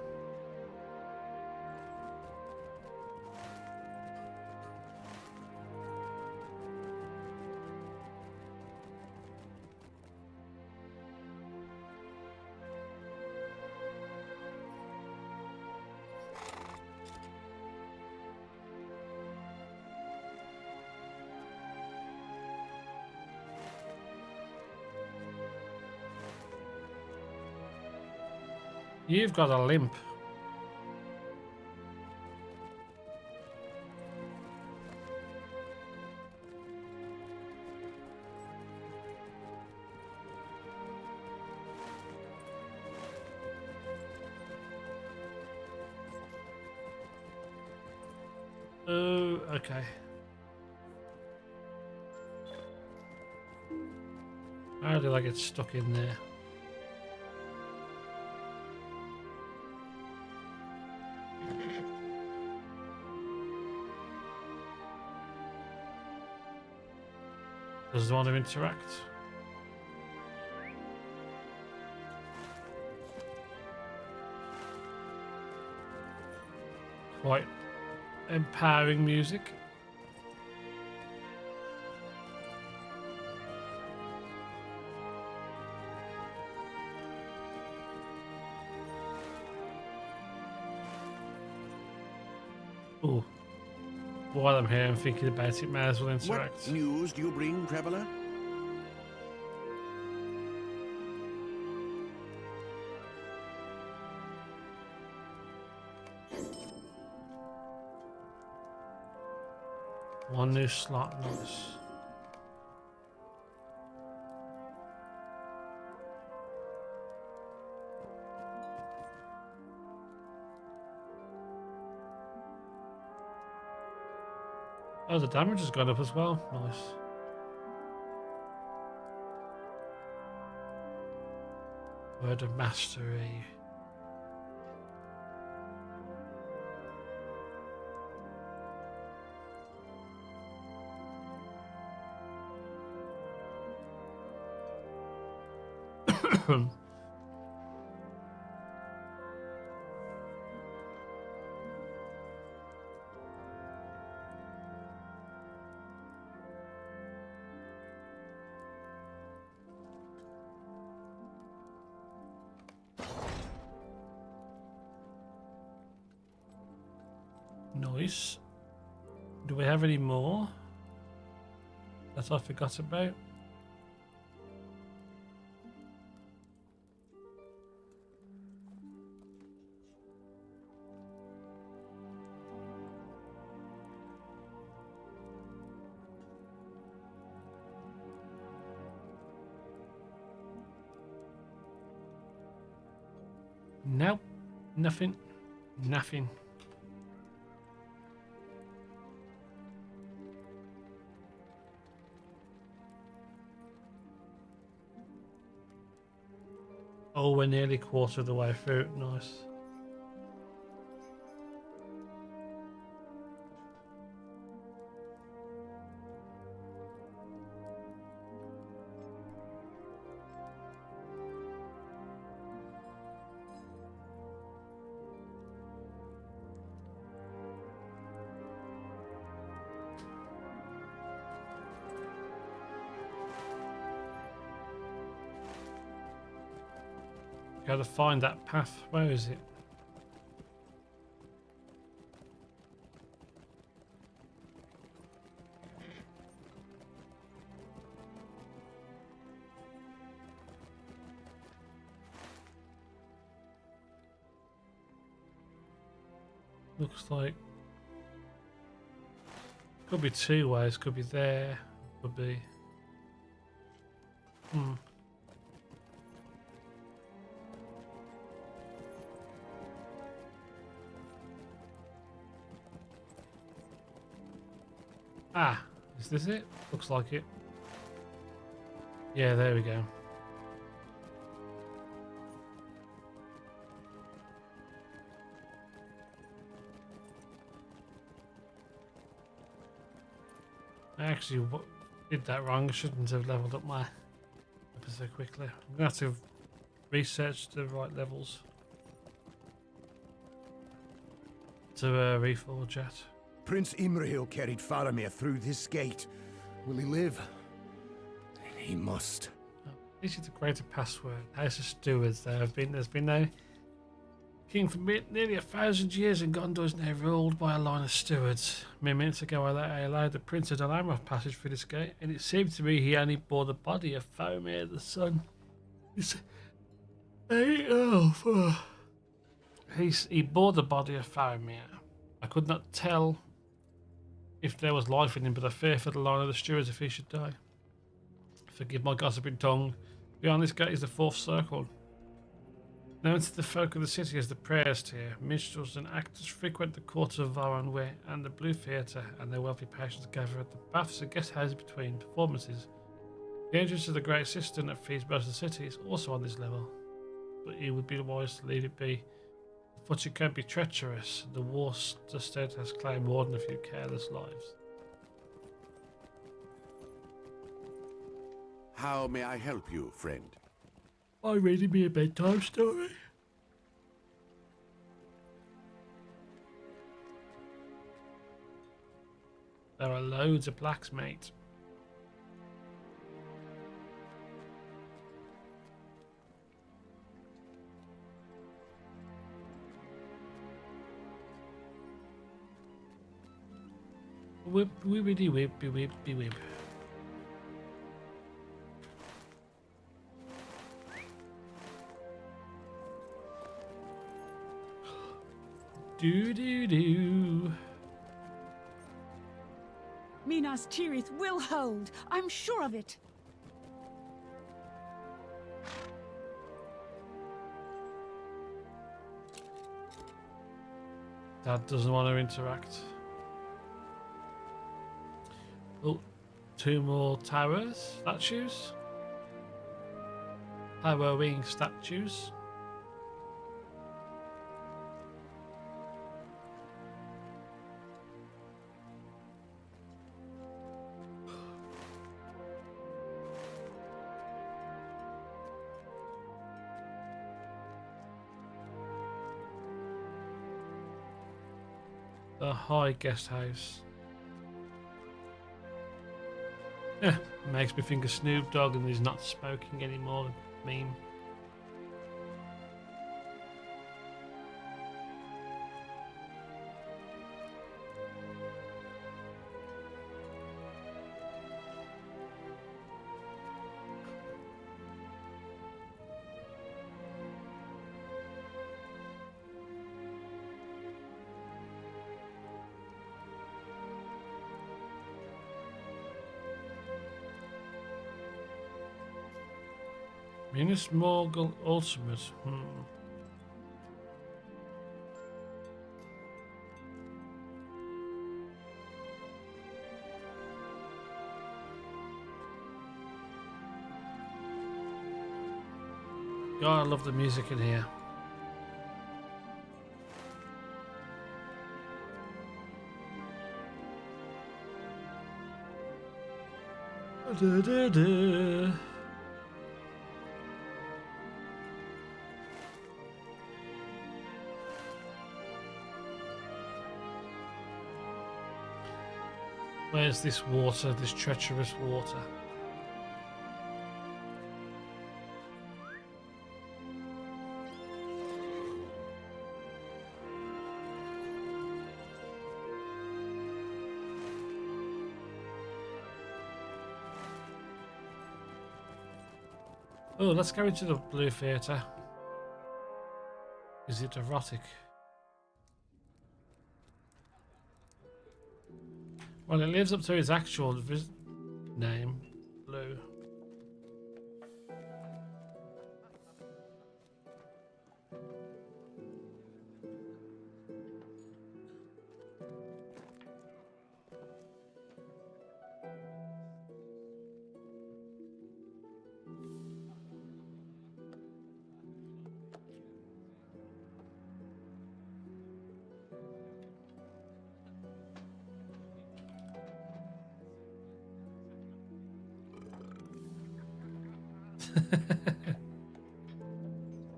You've got a limp. Oh, okay. How did I get stuck in there? Does one want to interact? Quite empowering music. Ooh. While I'm here and thinking about it, may as well interact. What news do you bring, traveler? One new slot, nice. Oh, the damage has gone up as well. Nice. Word of mastery. Nice. Do we have any more that I forgot about? Nope. Nothing. Nothing. Oh, we're nearly quarter of the way through. Nice. Gotta find that path. Where is it? Looks like could be two ways. Could be there. Could be. Ah, is this it? Looks like it. Yeah, there we go. I actually did that wrong. I shouldn't have leveled up my weapon so quickly. I'm going to have to research the right levels to reforge at. Prince Imrahil carried Faramir through this gate. Will he live? He must. This is the greater password. House of Stewards. There's been no king for nearly 1,000 years, and Gondor is now ruled by a line of stewards. Mere minutes ago, I allowed the Prince of Dulayne passage through this gate, and it seemed to me he only bore the body of Faramir the son. He bore the body of Faramir. I could not tell if there was life in him, but I fear for the line of the stewards if he should die. Forgive my gossiping tongue. Beyond this gate is the fourth circle. Known to the folk of the city as the Prayers Tier, minstrels and actors frequent the court of Varanwe and the Blue Theatre, and their wealthy patrons gather at the baths and guest houses between performances. The entrance to the Great Cistern that feeds most of the city is also on this level, but it would be wise to leave it be. The footing can be treacherous. The Worcester has claimed more than a few careless lives. How may I help you, friend? Are you reading me a bedtime story? There are loads of blacks, mate. Whip, whippity whippy whippy whip. Do do do. Minas Tirith will hold. I'm sure of it. Dad doesn't want to interact. Oh, two more towers, statues. Tower wing statues. The High Guest House. Yeah, makes me think of Snoop Dogg and he's not smoking anymore. Meme. Minas Morgul Ultimate. God, I love the music in here. Da, da, da. Where's this water, this treacherous water? Oh, let's go into the Blue Theatre. Is it erotic? Well, it lives up to its actual name, Blue.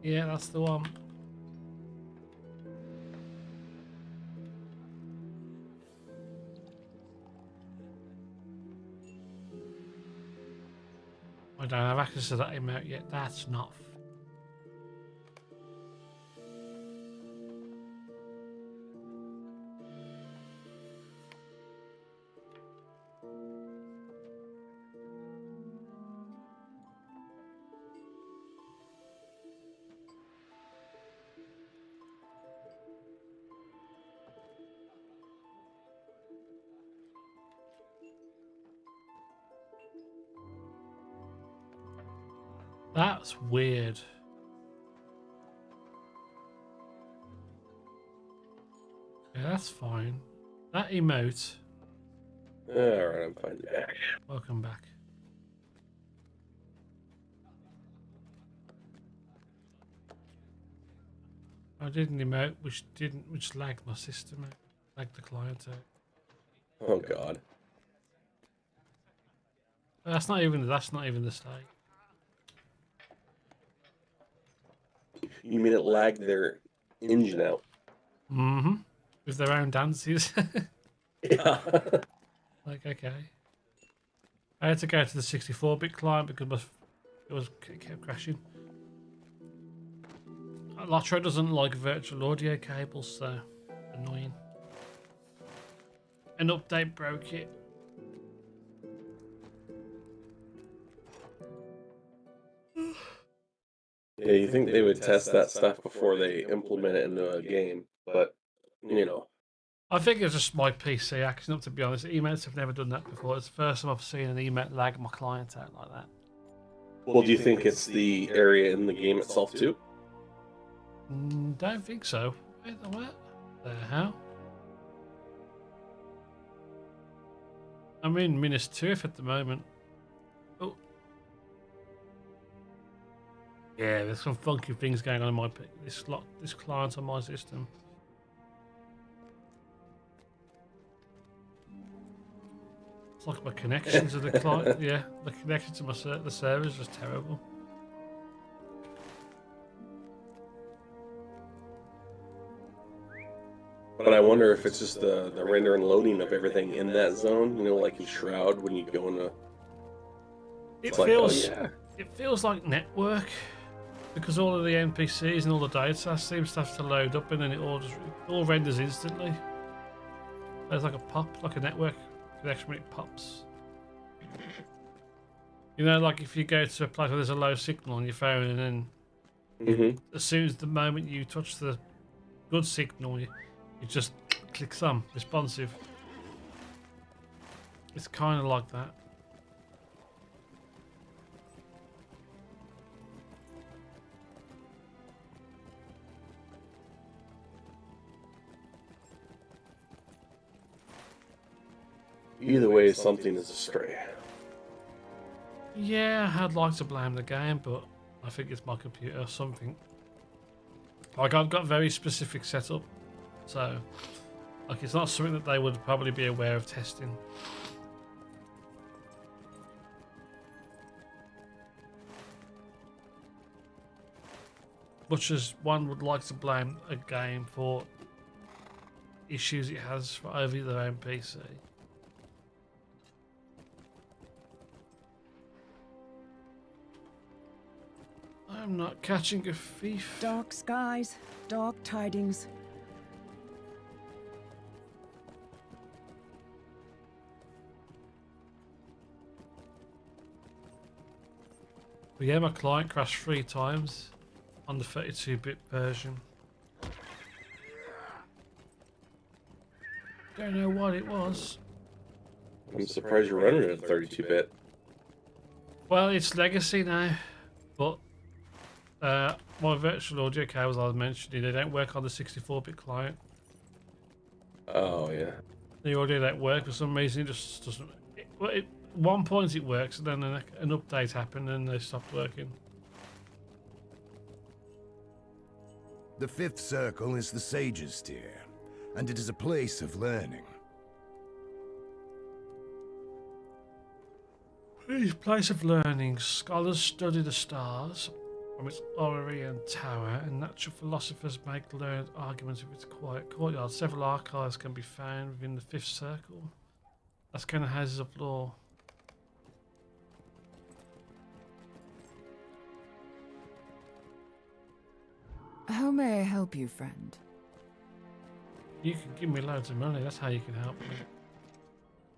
Yeah, that's the one. I don't have access to that emote yet. That's not. That's weird. Yeah, that's fine. That emote. Alright, I'm finally back. Welcome back. I did an emote which lagged my system out. Lagged the client out. Oh god. That's not even the state. You mean it lagged their engine out? Mm-hmm. With their own dances. Yeah. Like, okay. I had to go to the 64-bit client because it kept crashing. LOTRO doesn't like virtual audio cables, so annoying. An update broke it. Yeah, you think they would test that stuff before they implement it into a game, but you know. I think it's just my PC acting up, to be honest. Emails have never done that before. It's the first time I've seen an email lag my client out like that. Well, do you think it's the area in the game itself too? Don't think so. What the hell? I'm in Minas Tirith at the moment. Oh. Yeah, there's some funky things going on in my this client on my system. It's like my connection to the client. Yeah, the connection to the server is just terrible. But I wonder if it's just the render and loading of everything in that zone. You know, like in Shroud when you go into. It Like, feels oh, yeah. it feels like network because all of the NPCs and all the data seems to have to load up and then it all renders instantly. There's like a pop, like a network connection when it pops. You know, like if you go to a place where there's a low signal on your phone and then as soon as the moment you touch the good signal, it just clicks on responsive. It's kind of like that. Either way, something is astray. Yeah, I'd like to blame the game, but I think it's my computer or something. Like, I've got very specific setup, so like it's not something that they would probably be aware of testing. Much as one would like to blame a game for issues it has over their own PC. I'm not catching a thief. Dark skies, dark tidings. But yeah, my client crashed 3 times on the 32-bit version. Don't know what it was. I'm surprised you're running it at 32-bit. Well, it's legacy now, but my virtual audio cables I was mentioning, they don't work on the 64-bit client. Oh, yeah. The audio don't work for some reason. It just doesn't. At one point it works, and then an update happened, and they stopped working. The 5th circle is the Sage's Tier, and it is a place of learning. Place of learning. Scholars study the stars from its orrery and tower, and natural philosophers make learned arguments of its quiet courtyard. Several archives can be found within the 5th circle. That's kind of houses of law. How may I help you, friend? You can give me loads of money. That's how you can help me.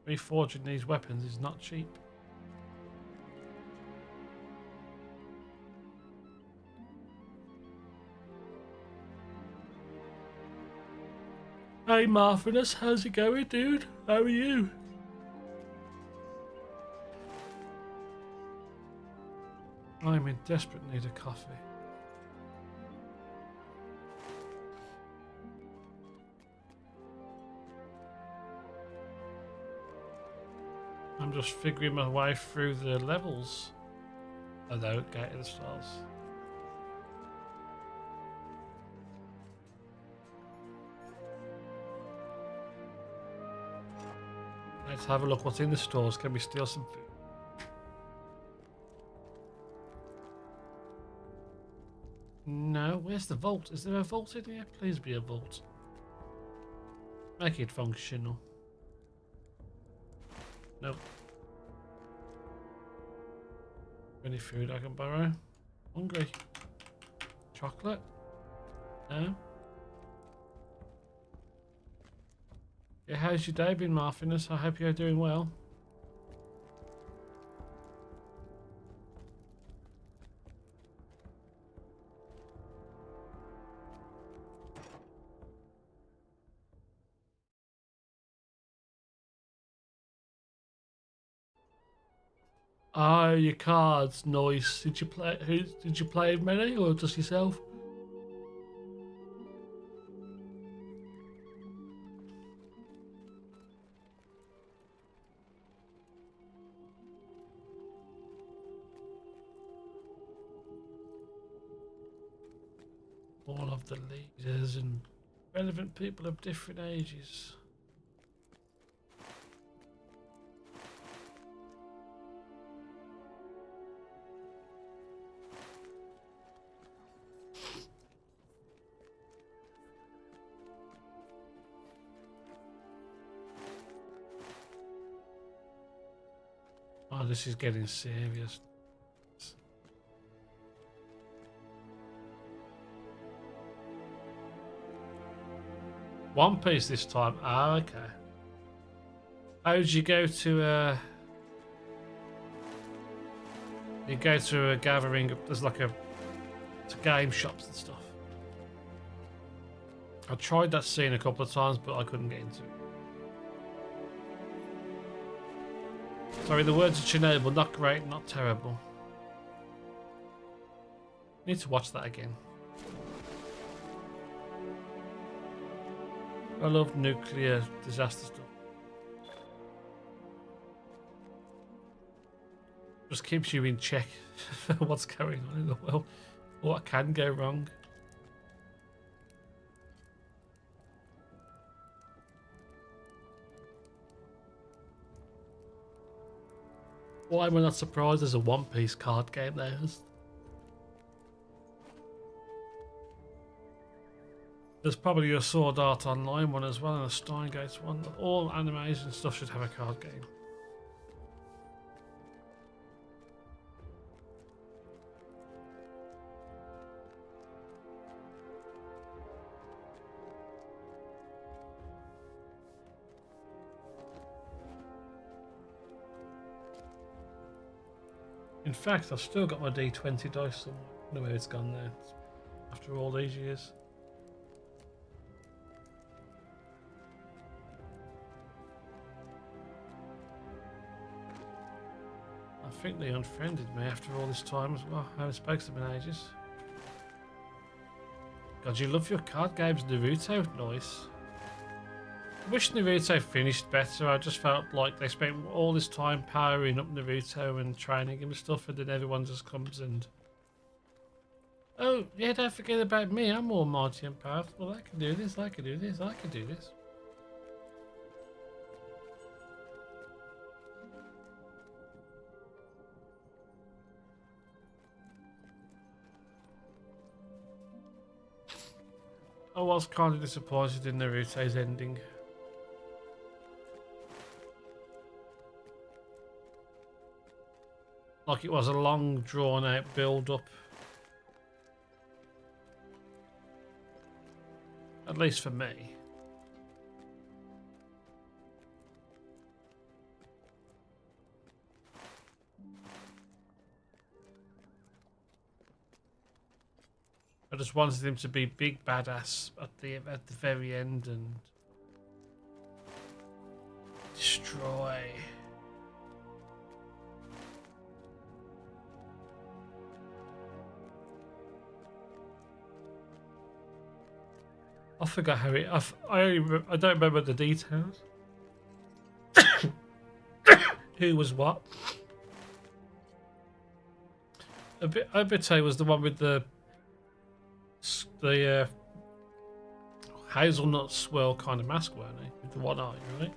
Reforging these weapons is not cheap. Hey Marfinus, how's it going, dude? How are you? I'm in desperate need of coffee. I'm just figuring my way through the levels. Although, Gate of the Stars. Let's have a look what's in the stores. Can we steal some food? No, where's the vault? Is there a vault in here? Please be a vault. Make it functional. Nope. Any food I can borrow? Hungry. Chocolate? No? Yeah, how's your day been, Marfinus? I hope you're doing well. Oh, your cards, nice. Did you play? Did you play many, or just yourself? All of the leaders and relevant people of different ages. Oh, this is getting serious. One Piece this time. Ah, okay. How did you go to you go to a gathering? There's like a game shops and stuff. I tried that scene a couple of times, but I couldn't get into it. Sorry, the words of Chernobyl, not great, not terrible. Need to watch that again. I love nuclear disaster stuff. Just keeps you in check for what's going on in the world. What can go wrong. Why am I not surprised there's a One Piece card game there? There's probably a Sword Art Online one as well, and a Steingate one. All animes and stuff should have a card game. In fact, I've still got my D20 dice somewhere. I don't know where it's gone now after all these years. I think they unfriended me after all this time as well. I haven't spoken to them in ages. God, you love your card games, Naruto. Nice. I wish Naruto finished better. I just felt like they spent all this time powering up Naruto and training him and stuff, and then everyone just comes and... Oh, yeah, don't forget about me. I'm more mighty and powerful. I can do this, I can do this, I can do this. I was kind of disappointed in Naruto's ending. Like it was a long drawn out build up. At least for me. I just wanted him to be big badass at the very end and destroy. I forgot how it. I don't remember the details. Who was what? Obito was the one with the hazelnut swirl kind of mask, weren't he? With the one eye, right?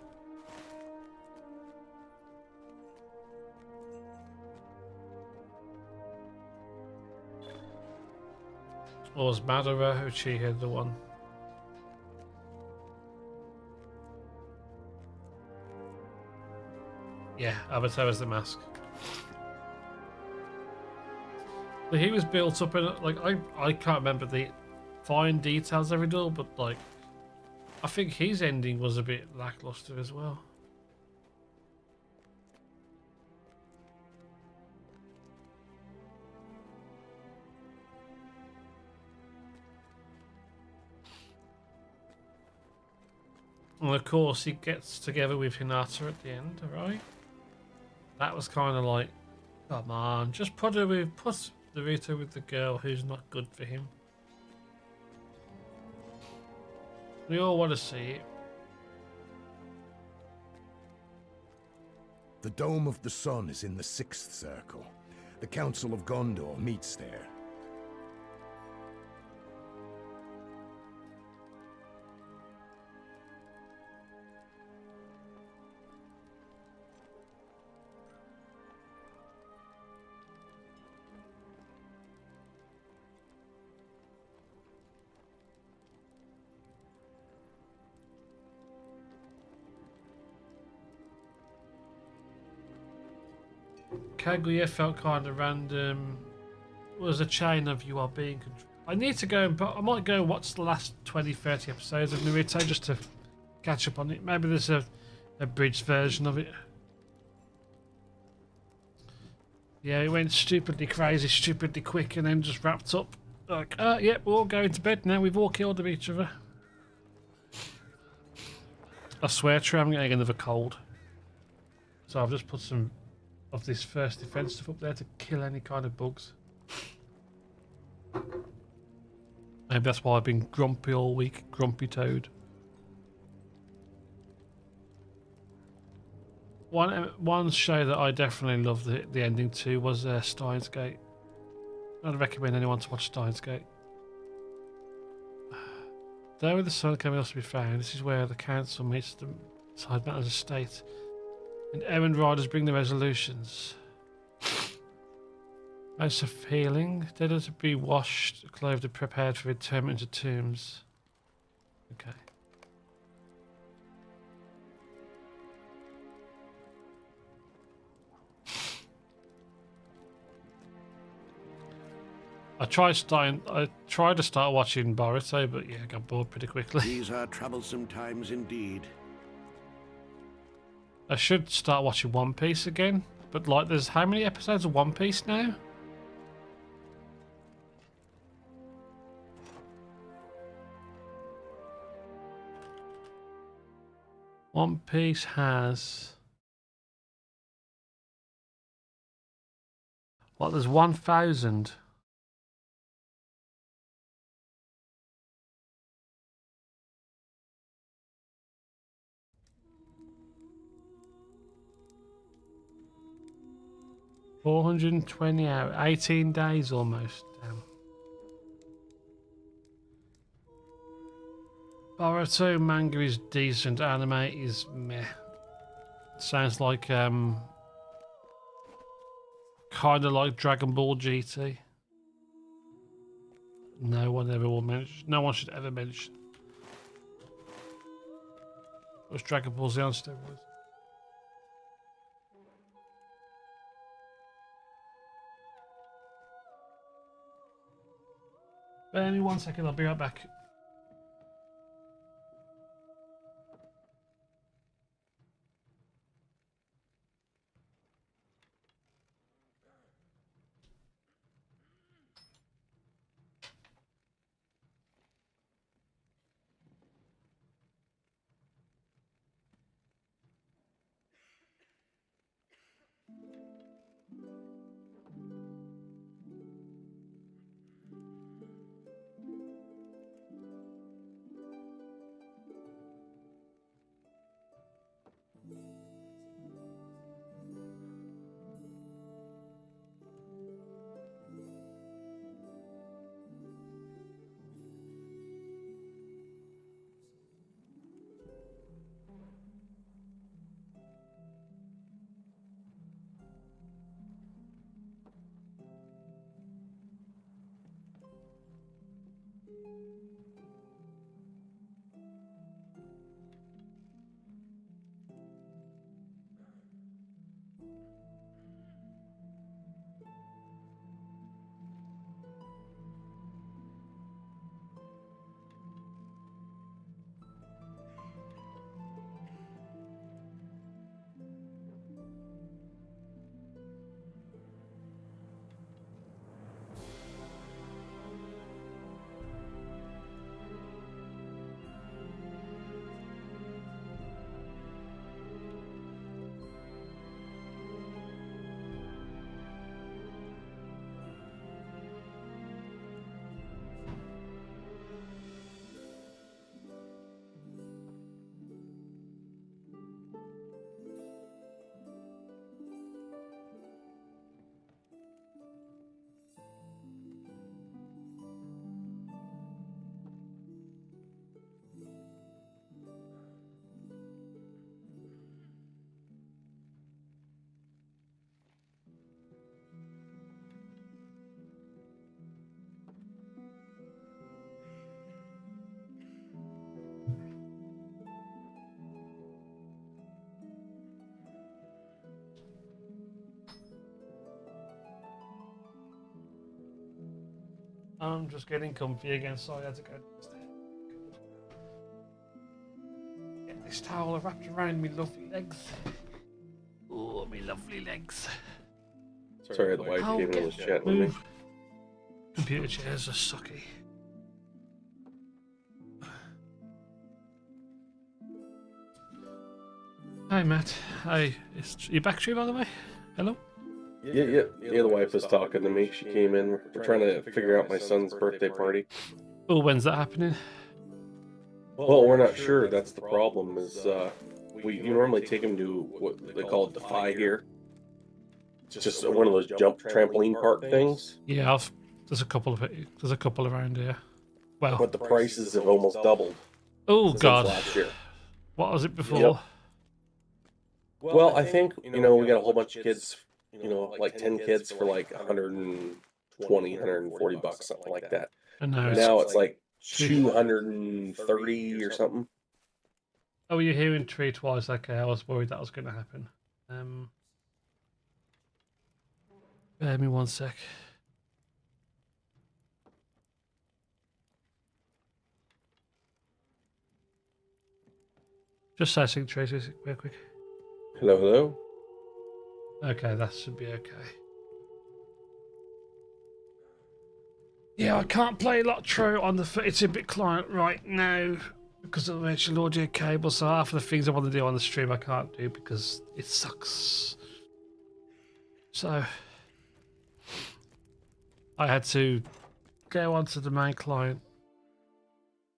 Or was Madara Uchiha the one? Yeah, Obito was the mask. But he was built up in like I can't remember the fine details of it all, but like I think his ending was a bit lackluster as well. And of course he gets together with Hinata at the end, right? That was kind of like, come on, just put Naruto with the girl who's not good for him. We all want to see it. The Dome of the Sun is in the 6th circle. The Council of Gondor meets there. Kaguya felt kind of random. It was a chain of you are being controlled. I need to go, but I might go and watch the last 20-30 episodes of Naruto just to catch up on it. Maybe there's a abridged version of it. Yeah, it went stupidly crazy, stupidly quick, and then just wrapped up. Like, yep, we're all going to bed now. We've all killed each other. I swear to you, I'm getting another cold. So I've just put some of this first defense stuff up there to kill any kind of bugs. Maybe that's why I've been grumpy all week, grumpy toad. One show that I definitely loved the ending to was Steins Gate. I'd recommend anyone to watch Steins Gate. There where the sun can also be found, this is where the council meets the side matters of state. And errand riders bring the resolutions. Most of healing. Dead are to be washed, clothed and prepared for interment into tombs. Okay. I tried to start watching Boruto, but yeah, I got bored pretty quickly. These are troublesome times indeed. I should start watching One Piece again, but like, there's how many episodes of One Piece now? One Piece has... What, there's 1,000? $420 hours, 18 days almost. Damn. Boruto manga is decent, anime is meh. Sounds like kind of like Dragon Ball GT. No one ever will mention. No one should ever mention. It was Dragon Ball Z on steroids. Bear me 1 second, I'll be right back. I'm just getting comfy again, sorry I had to go downstairs. Get this towel wrapped around me lovely legs. Oh, me lovely legs. Sorry, the wife came in and was chatting with me. Computer chairs are sucky. Hi Matt. Hi. You back, Tree, by the way? Hello? Yeah, the wife was talking to me. She came in. We're trying to figure out my son's birthday party. Oh, when's that happening? Well, we're not sure. That's the problem. Is you normally take him to what they call Defy here. It's just one of those jump trampoline park things. Yeah, there's a couple around here. Well, But the prices have almost doubled. oh since god, last year. what was it before? Yep. Well, I think we got a whole bunch of kids. Like 10 kids for like 120, 140 bucks, something like that. And Now it's like 230 or something. Oh, you're hearing Tree twice. Okay, I was worried that was going to happen. Bear me 1 sec. Just say something, Tracy, real quick. Hello. Okay, that should be okay. Yeah, I can't play LOTRO on the 32-bit client right now because of the virtual audio cable. So half of the things I want to do on the stream I can't do because it sucks. So I had to go onto the main client.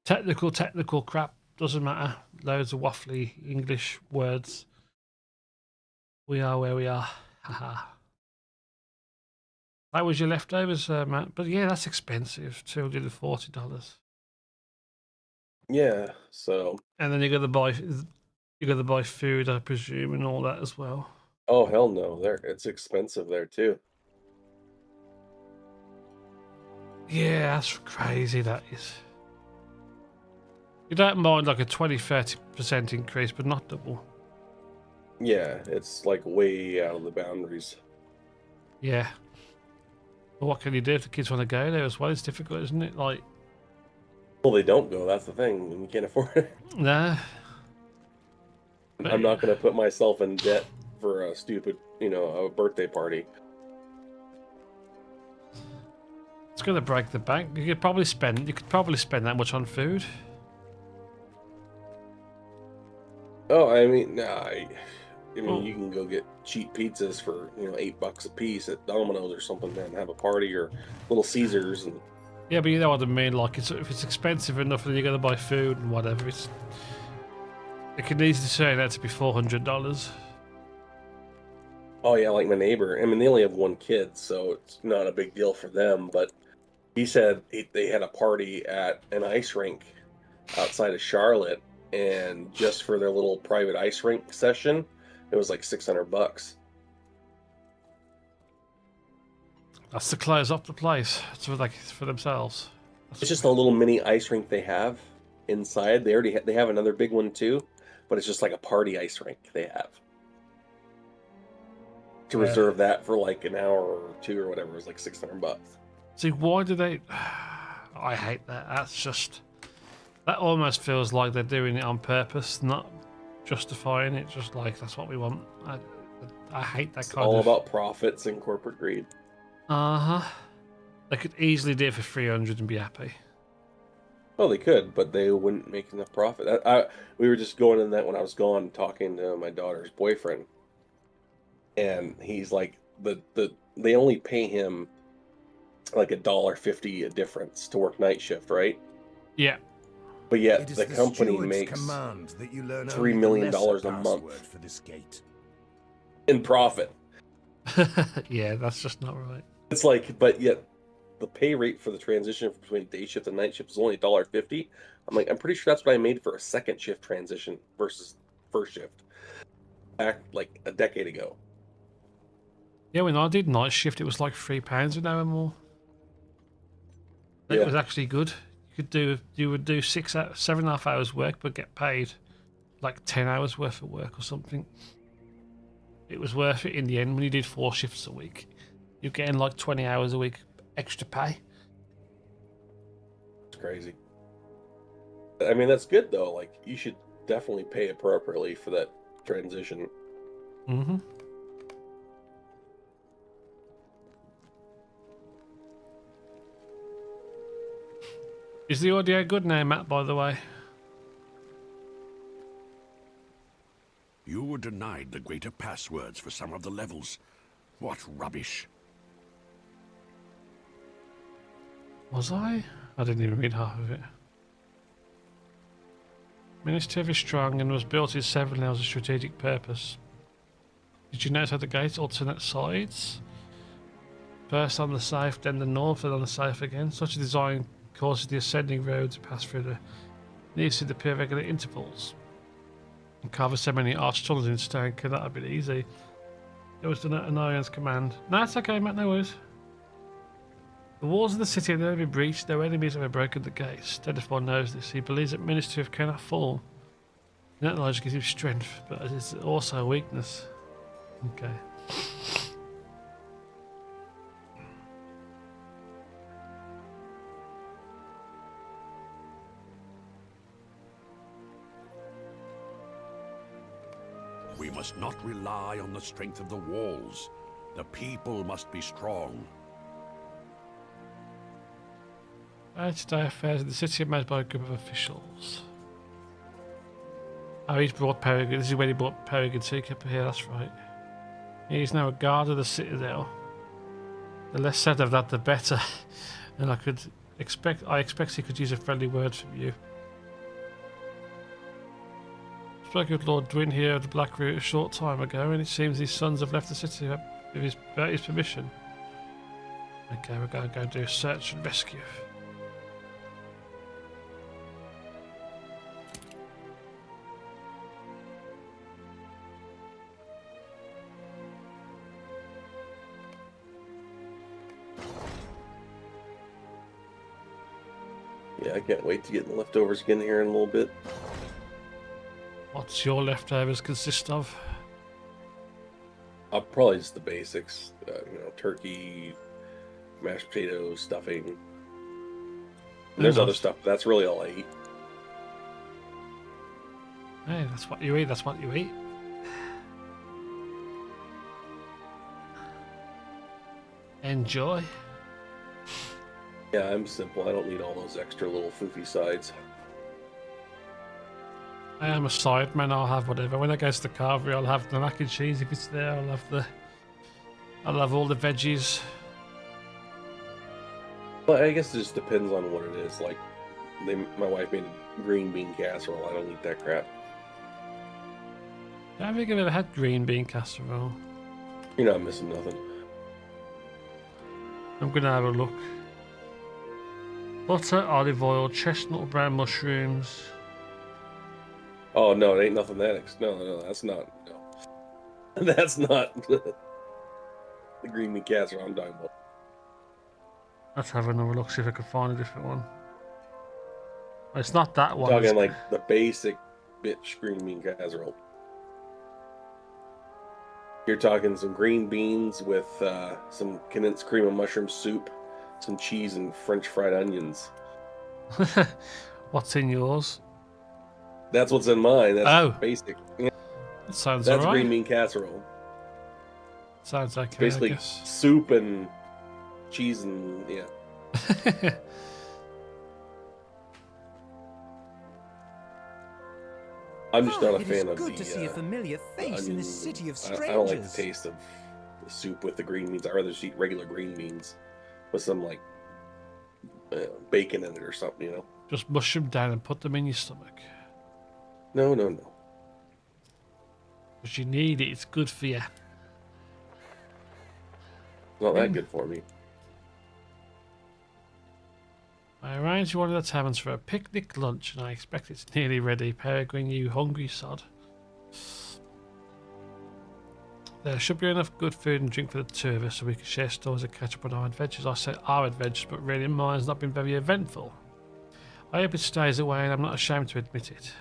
Technical crap, doesn't matter. Loads of waffly English words. We are where we are. Haha. That was your leftovers, Matt. But yeah, that's expensive. $240. Yeah, so And then you got to buy food, I presume, and all that as well. oh hell no, there it's expensive there too. Yeah, that's crazy. That is. You don't mind like a 20-30% increase, but not double. Yeah, it's like way out of the boundaries. Yeah. But what can you do if the kids want to go there as well? It's difficult, isn't it? Like, Well, they don't go. That's the thing, and you can't afford it. nah. I'm not going to put myself in debt for a stupid, a birthday party. It's going to break the bank. You could probably spend that much on food. Oh, I mean, Well- you can go get cheap pizzas for $8 a piece at Domino's or something, and have a party, or Little Caesars, and Yeah, but you know what I mean. Like, if it's expensive enough, then you got to buy food and whatever. It can easily turn out to be $400. oh yeah, like my neighbor. I mean, they only have one kid, so it's not a big deal for them. But he said they had a party at an ice rink outside of Charlotte, and just for their little private ice rink session, it was like $600. That's to close up the place. It's for themselves. It's just a little mini ice rink they have inside. They have another big one too, but it's just like a party ice rink they have. To Yeah. reserve that for like an hour or two or whatever is like $600. See, why do they? I hate that. That almost feels like they're doing it on purpose, not justifying it. Just like that's what we want. I hate that It's kind all of. about profits and corporate greed. They could easily do it for 300 and be happy. Well, they could, but they wouldn't make enough profit. We were just going in that when I was gone, talking to my daughter's boyfriend, and he's like, they only pay him like $1.50 a difference to work night shift, right? Yeah. But It yet is the company steward's makes command that you learn $3 only the million lesser a month. password for this gate. in profit. Yeah, that's just not right. It's like, but yet the pay rate for the transition between day shift and night shift is only $1.50. I'm like, I'm pretty sure that's what I made for a second shift transition versus first shift back like a decade ago. Yeah, when I did night shift, it was like £3 an hour more. It Yeah. was actually good. You would do 7.5 hours work, but get paid like 10 hours worth of work or something. It was worth it in the end when you did 4 shifts a week. You're getting like 20 hours a week extra pay. It's crazy. I mean, that's good though. Like, you should definitely pay appropriately for that transition. Mm-hmm. Is the audio good now, Matt, by the way? You were denied the greater passwords for some of the levels. What rubbish. Was I? I didn't even read half of it. Minister is strong and was built in several levels of strategic purpose. Did you notice how the gates alternate sides? First on the south, then the north, then on the south again. Such a design causes the ascending road to pass through the needs to appear regular intervals. And carve so many arch tunnels in stone could that have been easy. It was done at an Orion's command. No, it's okay, Matt, no worries. The walls of the city have never been breached, no enemies have ever broken the gates. Denethor knows this. He believes that Ministry cannot fall. That knowledge gives him strength, but it is also a weakness. Okay. We must not rely on the strength of the walls. The people must be strong. Today affairs in the city are made by a group of officials. Oh, he's brought Peregrine. This is when he brought Peregrine Teacup here, that's right. He's now a guard of the citadel. The less said of that, the better. And I expect he could use a friendly word from you. Spoke with Lord Dulayne here of the Black Root a short time ago, and it seems his sons have left the city without his permission. Okay, we're going to go do a search and rescue. Yeah, I can't wait to get the leftovers again here in a little bit. What's your leftovers consist of? Probably just the basics. Turkey, mashed potatoes, stuffing. And there's other stuff, but that's really all I eat. Hey, that's what you eat, that's what you eat. Enjoy. Yeah, I'm simple. I don't need all those extra little foofy sides. I am a side man, I'll have whatever. When I go to the carvery, I'll have the mac and cheese if it's there. I'll have all the veggies. Well, I guess it just depends on what it is. Like, my wife made a green bean casserole. I don't eat that crap. I don't think I've ever had green bean casserole. You're not missing nothing. I'm gonna have a look. Butter, olive oil, chestnut brown mushrooms. Oh no, it ain't nothing that. No, that's not. No, that's not the green bean casserole I'm talking about. Let's have another look, see if I can find a different one. It's not that one. I'm talking like the basic bitch green bean casserole. You're talking some green beans with some condensed cream of mushroom soup, some cheese, and French fried onions. What's in yours? That's what's in mine. That's basic. That sounds That's alright. green bean casserole. Sounds okay. Basically soup and cheese and yeah. I'm just not a fan of good to see a familiar face in the city of strangers. I don't like the taste of the soup with the green beans. I'd rather just eat regular green beans with some like bacon in it or something, you know. Just mush them down and put them in your stomach. No. Because you need it. It's good for you. Not that good for me. I arranged to one of the taverns for a picnic lunch, and I expect it's nearly ready. Peregrine, you hungry sod. There should be enough good food and drink for the two of us, so we can share stories and catch up on our adventures. I said our adventures, but really mine's not been very eventful. I hope it stays away, and I'm not ashamed to admit it.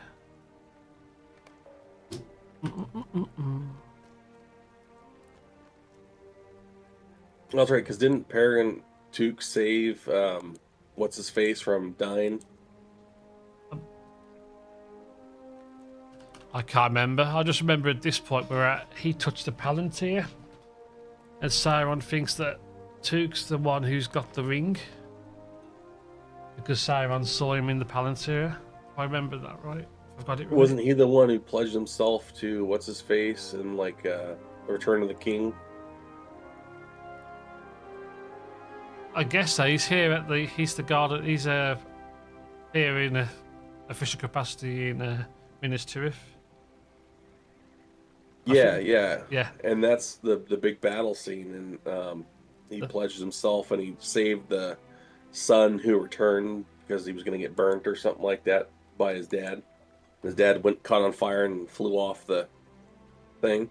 That's right, because didn't Peregrine Took save what's his face from dying? I can't remember. I just remember at this point where he touched the Palantir, and Sauron thinks that Took's the one who's got the ring because Sauron saw him in the Palantir. I remember that right. I've got it right. Wasn't he the one who pledged himself to what's his face in like Return of the King? I guess so. He's here at the. He's the guard. He's here in a official capacity in Minas Tirith. Yeah. And that's the big battle scene, and he pledged himself, and he saved the son who returned because he was going to get burnt or something like that by his dad. His dad caught on fire and flew off the thing.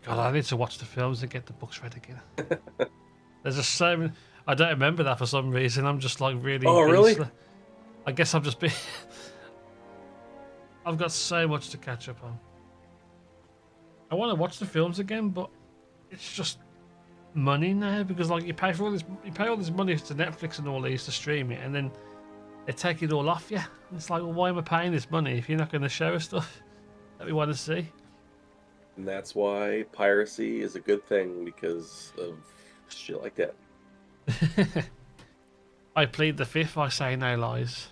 God, I need to watch the films and get the books read again. There's just so many. I don't remember that for some reason. I'm just like really. Oh, really? I guess I'm just being. I've got so much to catch up on. I want to watch the films again, but it's just money now because like you pay all this money to Netflix and all these to stream it, and then they take it all off you. It's like, well, why am I paying this money if you're not going to show us stuff? that we want to see. And that's why piracy is a good thing, because of shit like that. I plead the fifth. I say no lies.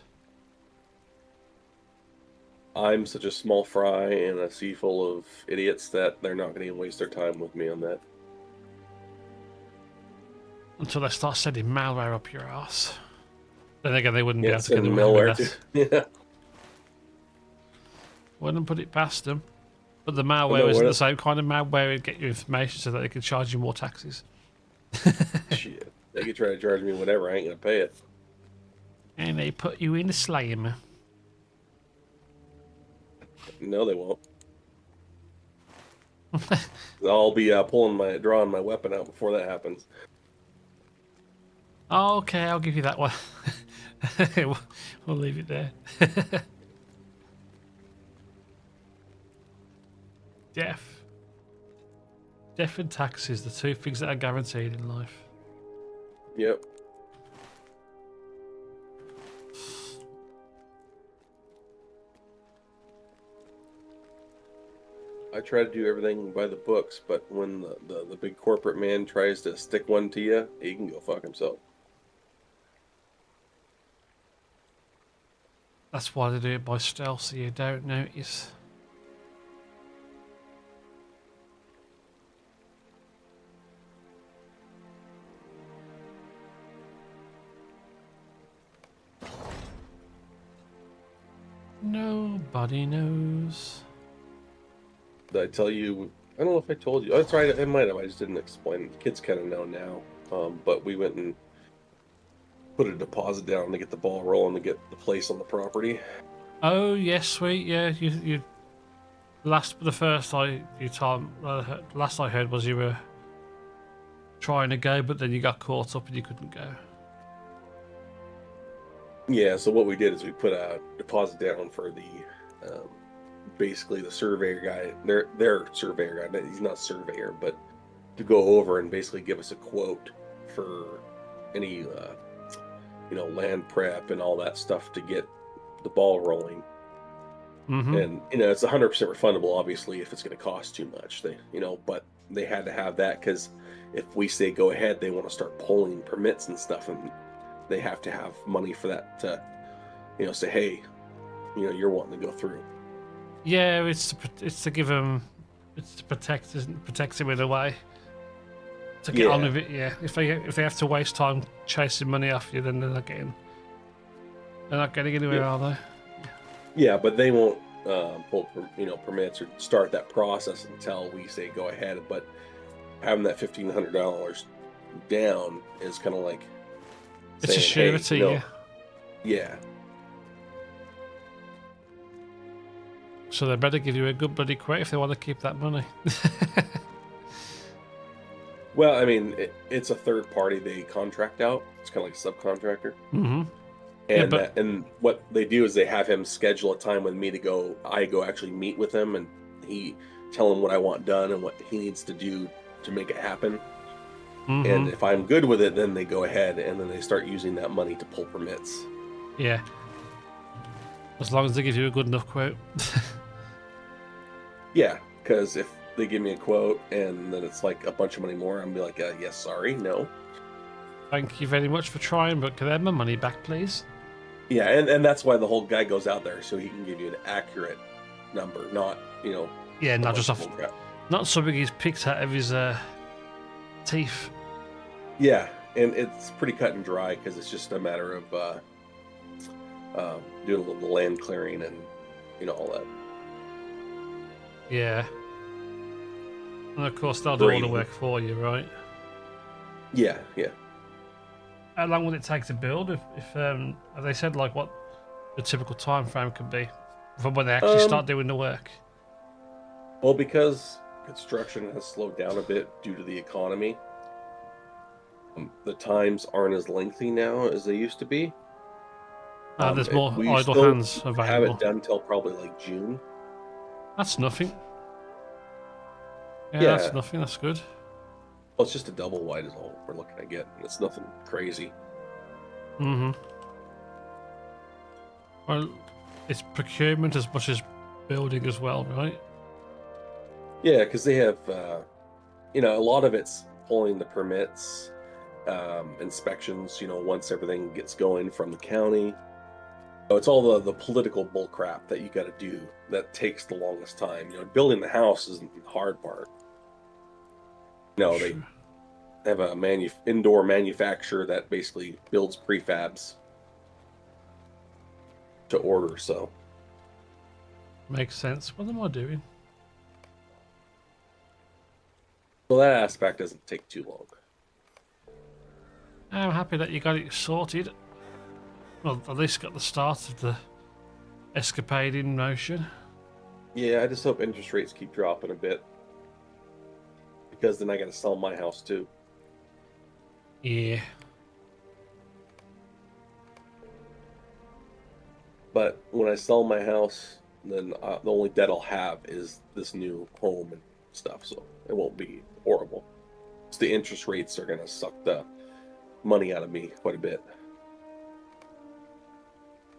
I'm such a small fry in a sea full of idiots that they're not going to waste their time with me on that. Until they start sending malware up your ass. Then again, they wouldn't be Yeah, able to get send away with malware that. to. Yeah. Wouldn't put it past them. But the malware No, isn't what the same kind of malware. It'd get your information so that they can charge you more taxes. Shit. They could try to charge me whatever. I ain't going to pay it. And they put you in the slam. No, they won't. I'll be drawing my weapon out before that happens. Oh, okay, I'll give you that one. We'll leave it there. Death and taxes, the two things that are guaranteed in life. Yep. I try to do everything by the books, but when the big corporate man tries to stick one to you, he can go fuck himself. That's why they do it by stealth, so you don't notice. Nobody knows. Did I tell you? I don't know if I told you. That's right. I might have. I just didn't explain. The kids kind of know now. But we went and put a deposit down to get the ball rolling to get the place on the property. Oh yes, sweet. Yeah, you. The first I last I heard was you were trying to go, but then you got caught up and you couldn't go. Yeah. So what we did is we put a deposit down for the. Basically the surveyor guy, their surveyor guy, he's not a surveyor, but to go over and basically give us a quote for any, land prep and all that stuff to get the ball rolling. Mm-hmm. And, it's 100% refundable, obviously, if it's going to cost too much. But they had to have that because if we say go ahead, they want to start pulling permits and stuff, and they have to have money for that to, say, hey, you're wanting to go through. Yeah, it's to give them, it's to protect him in a way. To get on with it, yeah. If they have to waste time chasing money off you, then they're not getting anywhere, are they? Yeah, but they won't pull permits or start that process until we say go ahead. But having that $1,500 down is kind of like it's a surety, hey, yeah. So they better give you a good bloody quote if they want to keep that money. Well, I mean, it's a third party they contract out. It's kind of like a subcontractor. Mm-hmm. And Yeah, and what they do is they have him schedule a time with me to go. I go actually meet with him, and tell him what I want done and what he needs to do to make it happen. Mm-hmm. And if I'm good with it, then they go ahead and then they start using that money to pull permits. Yeah. As long as they give you a good enough quote. Yeah, because if they give me a quote and then it's like a bunch of money more, I'm be like, yes, sorry, no. Thank you very much for trying, but can I have my money back, please? Yeah, and that's why the whole guy goes out there, so he can give you an accurate number, not, Yeah, not just off, not something he's picked out of his teeth. Yeah, and it's pretty cut and dry because it's just a matter of doing a little land clearing and, all that. Yeah. And of course, they'll do all the work for you, right? Yeah. How long will it take to build? If have they said like what the typical time frame could be from when they actually start doing the work? Well, because construction has slowed down a bit due to the economy, the times aren't as lengthy now as they used to be. There's more we idle still hands available. Have it done till probably like June. That's nothing. Yeah, Yeah. that's nothing. That's good. Well, it's just a double wide is all we're looking to get. It's nothing crazy. Mm-hmm. Well, it's procurement as much as building as well, right? Yeah, because they have, you know, a lot of it's pulling the permits, inspections, you know, once everything gets going from the county. So it's all the political bull crap that you got to do that takes the longest time. You know, building the house isn't the hard part. No, they Sure. have a indoor manufacturer that basically builds prefabs to order. So Makes sense. What am I doing? that aspect doesn't take too long. I'm happy that you got it sorted. Well, at least got the start of the escapade in motion. Yeah, I just hope interest rates keep dropping a bit, because then I got to sell my house too. Yeah. But when I sell my house, then the only debt I'll have is this new home and stuff, so it won't be horrible. So the interest rates are going to suck the money out of me quite a bit.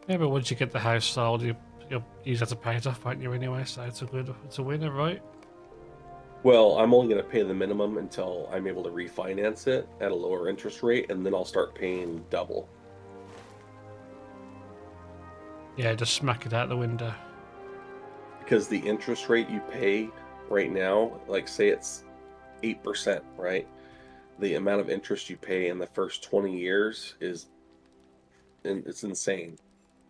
Yeah, but once you get the house sold, you have to pay it off, won't you, anyway? So it's a winner, right? Well, I'm only going to pay the minimum until I'm able to refinance it at a lower interest rate, and then I'll start paying double. Yeah, just smack it out the window. Because the interest rate you pay right now, like say it's 8%, right? The amount of interest you pay in the first 20 years it's insane.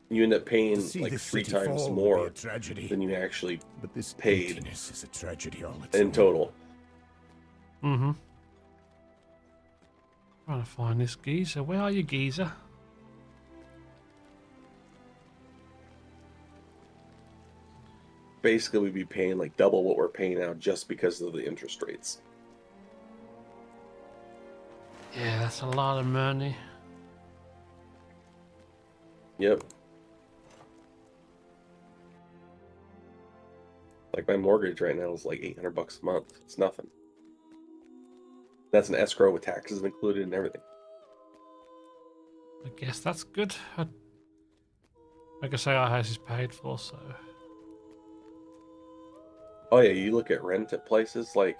You end up paying like 3 times more than you actually But this paid emptiness is a tragedy all its in own. total. Mm-hmm. Trying to find this geezer. Where are you, geezer? Basically, we'd be paying like double what we're paying now just because of the interest rates. Yeah, that's a lot of money. Yep. Like my mortgage right now is like $800 a month. It's nothing. That's an escrow with taxes included and everything. I guess that's good. Like I say, our house is paid for, so... Oh yeah, you look at rent at places like,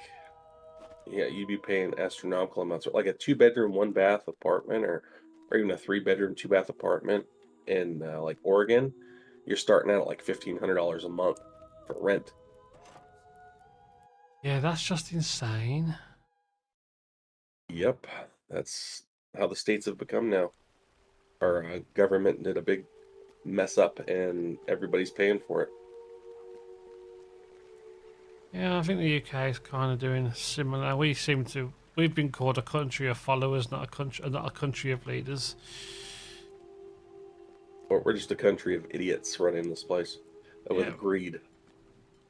yeah, you'd be paying astronomical amounts. Like a 2-bedroom, 1-bath apartment, or even a 3-bedroom, 2-bath apartment in like Oregon, you're starting out at like $1,500 a month for rent. Yeah, that's just insane. Yep, that's how the states have become now. Our government did a big mess up, and everybody's paying for it. Yeah, I think the UK is kind of doing similar. We've been called a country of followers, not a country of leaders. Or we're just a country of idiots running this place with Yeah. greed.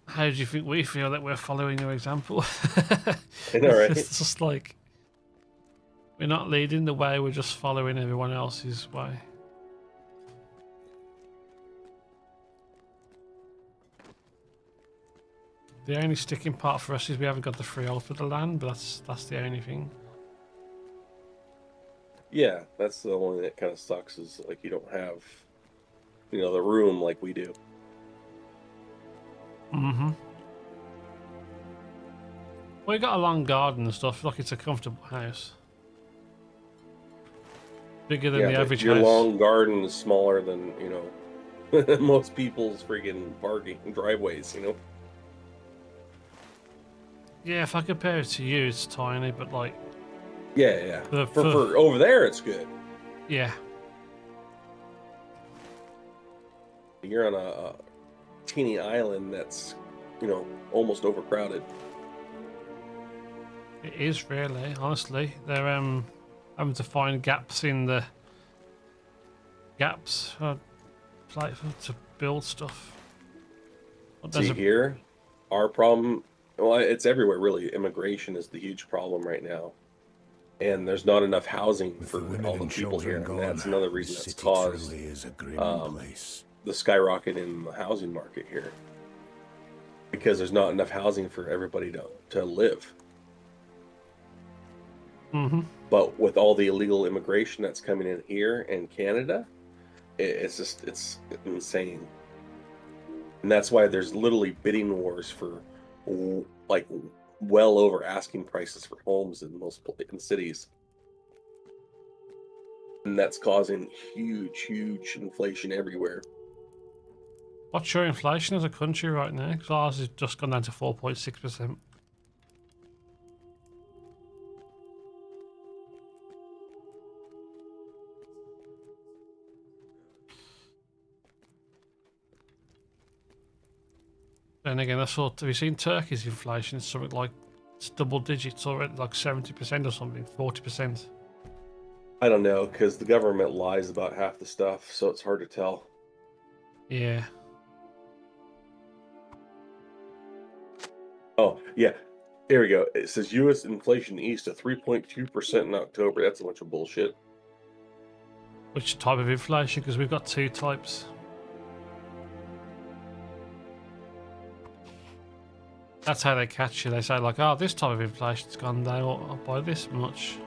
How do you think we feel that we're following your example? I know, right? It's just like we're not leading the way; we're just following everyone else's way. The only sticking part for us is we haven't got the freehold for the land, but that's the only thing. Yeah, that's the only thing that kind of sucks, is like you don't have, you know, the room like we do. Mm-hmm. We got a long garden and stuff. Like it's a comfortable house, bigger than Yeah, the but average your house. long garden is smaller than, you know, most people's freaking parking driveways, you know? Yeah, if I compare it to you, it's tiny, but like, Yeah. For- For over there, it's good. yeah, You're on a teeny island that's, you know, almost overcrowded. it is really. Honestly, they're having to find gaps in the like to build stuff. But there's See, here, our problem, well, it's everywhere really. Immigration is the huge problem right now. And there's not enough housing With for the women all the and people here. children And gone, that's another the reason that's city caused truly is a grim place. the skyrocket in the housing market here. Because there's not enough housing for everybody to live. Mm-hmm. But with all the illegal immigration that's coming in here in Canada, it's insane. And that's why there's literally bidding wars for like well over asking prices for homes in in cities. And that's causing huge inflation everywhere. What's your inflation as a country right now? Because ours has just gone down to 4.6%. Then again, I saw, have you seen Turkey's inflation? It's something like, it's double digits already, like 70% or something, 40%. I don't know, because the government lies about half the stuff, so it's hard to tell. Yeah. Oh, yeah. Here we go. It says U.S. inflation eased to 3.2% in October. That's a bunch of bullshit. Which type of inflation? Because we've got two types. That's how they catch you. They say like, oh, this type of inflation's gone down by this much.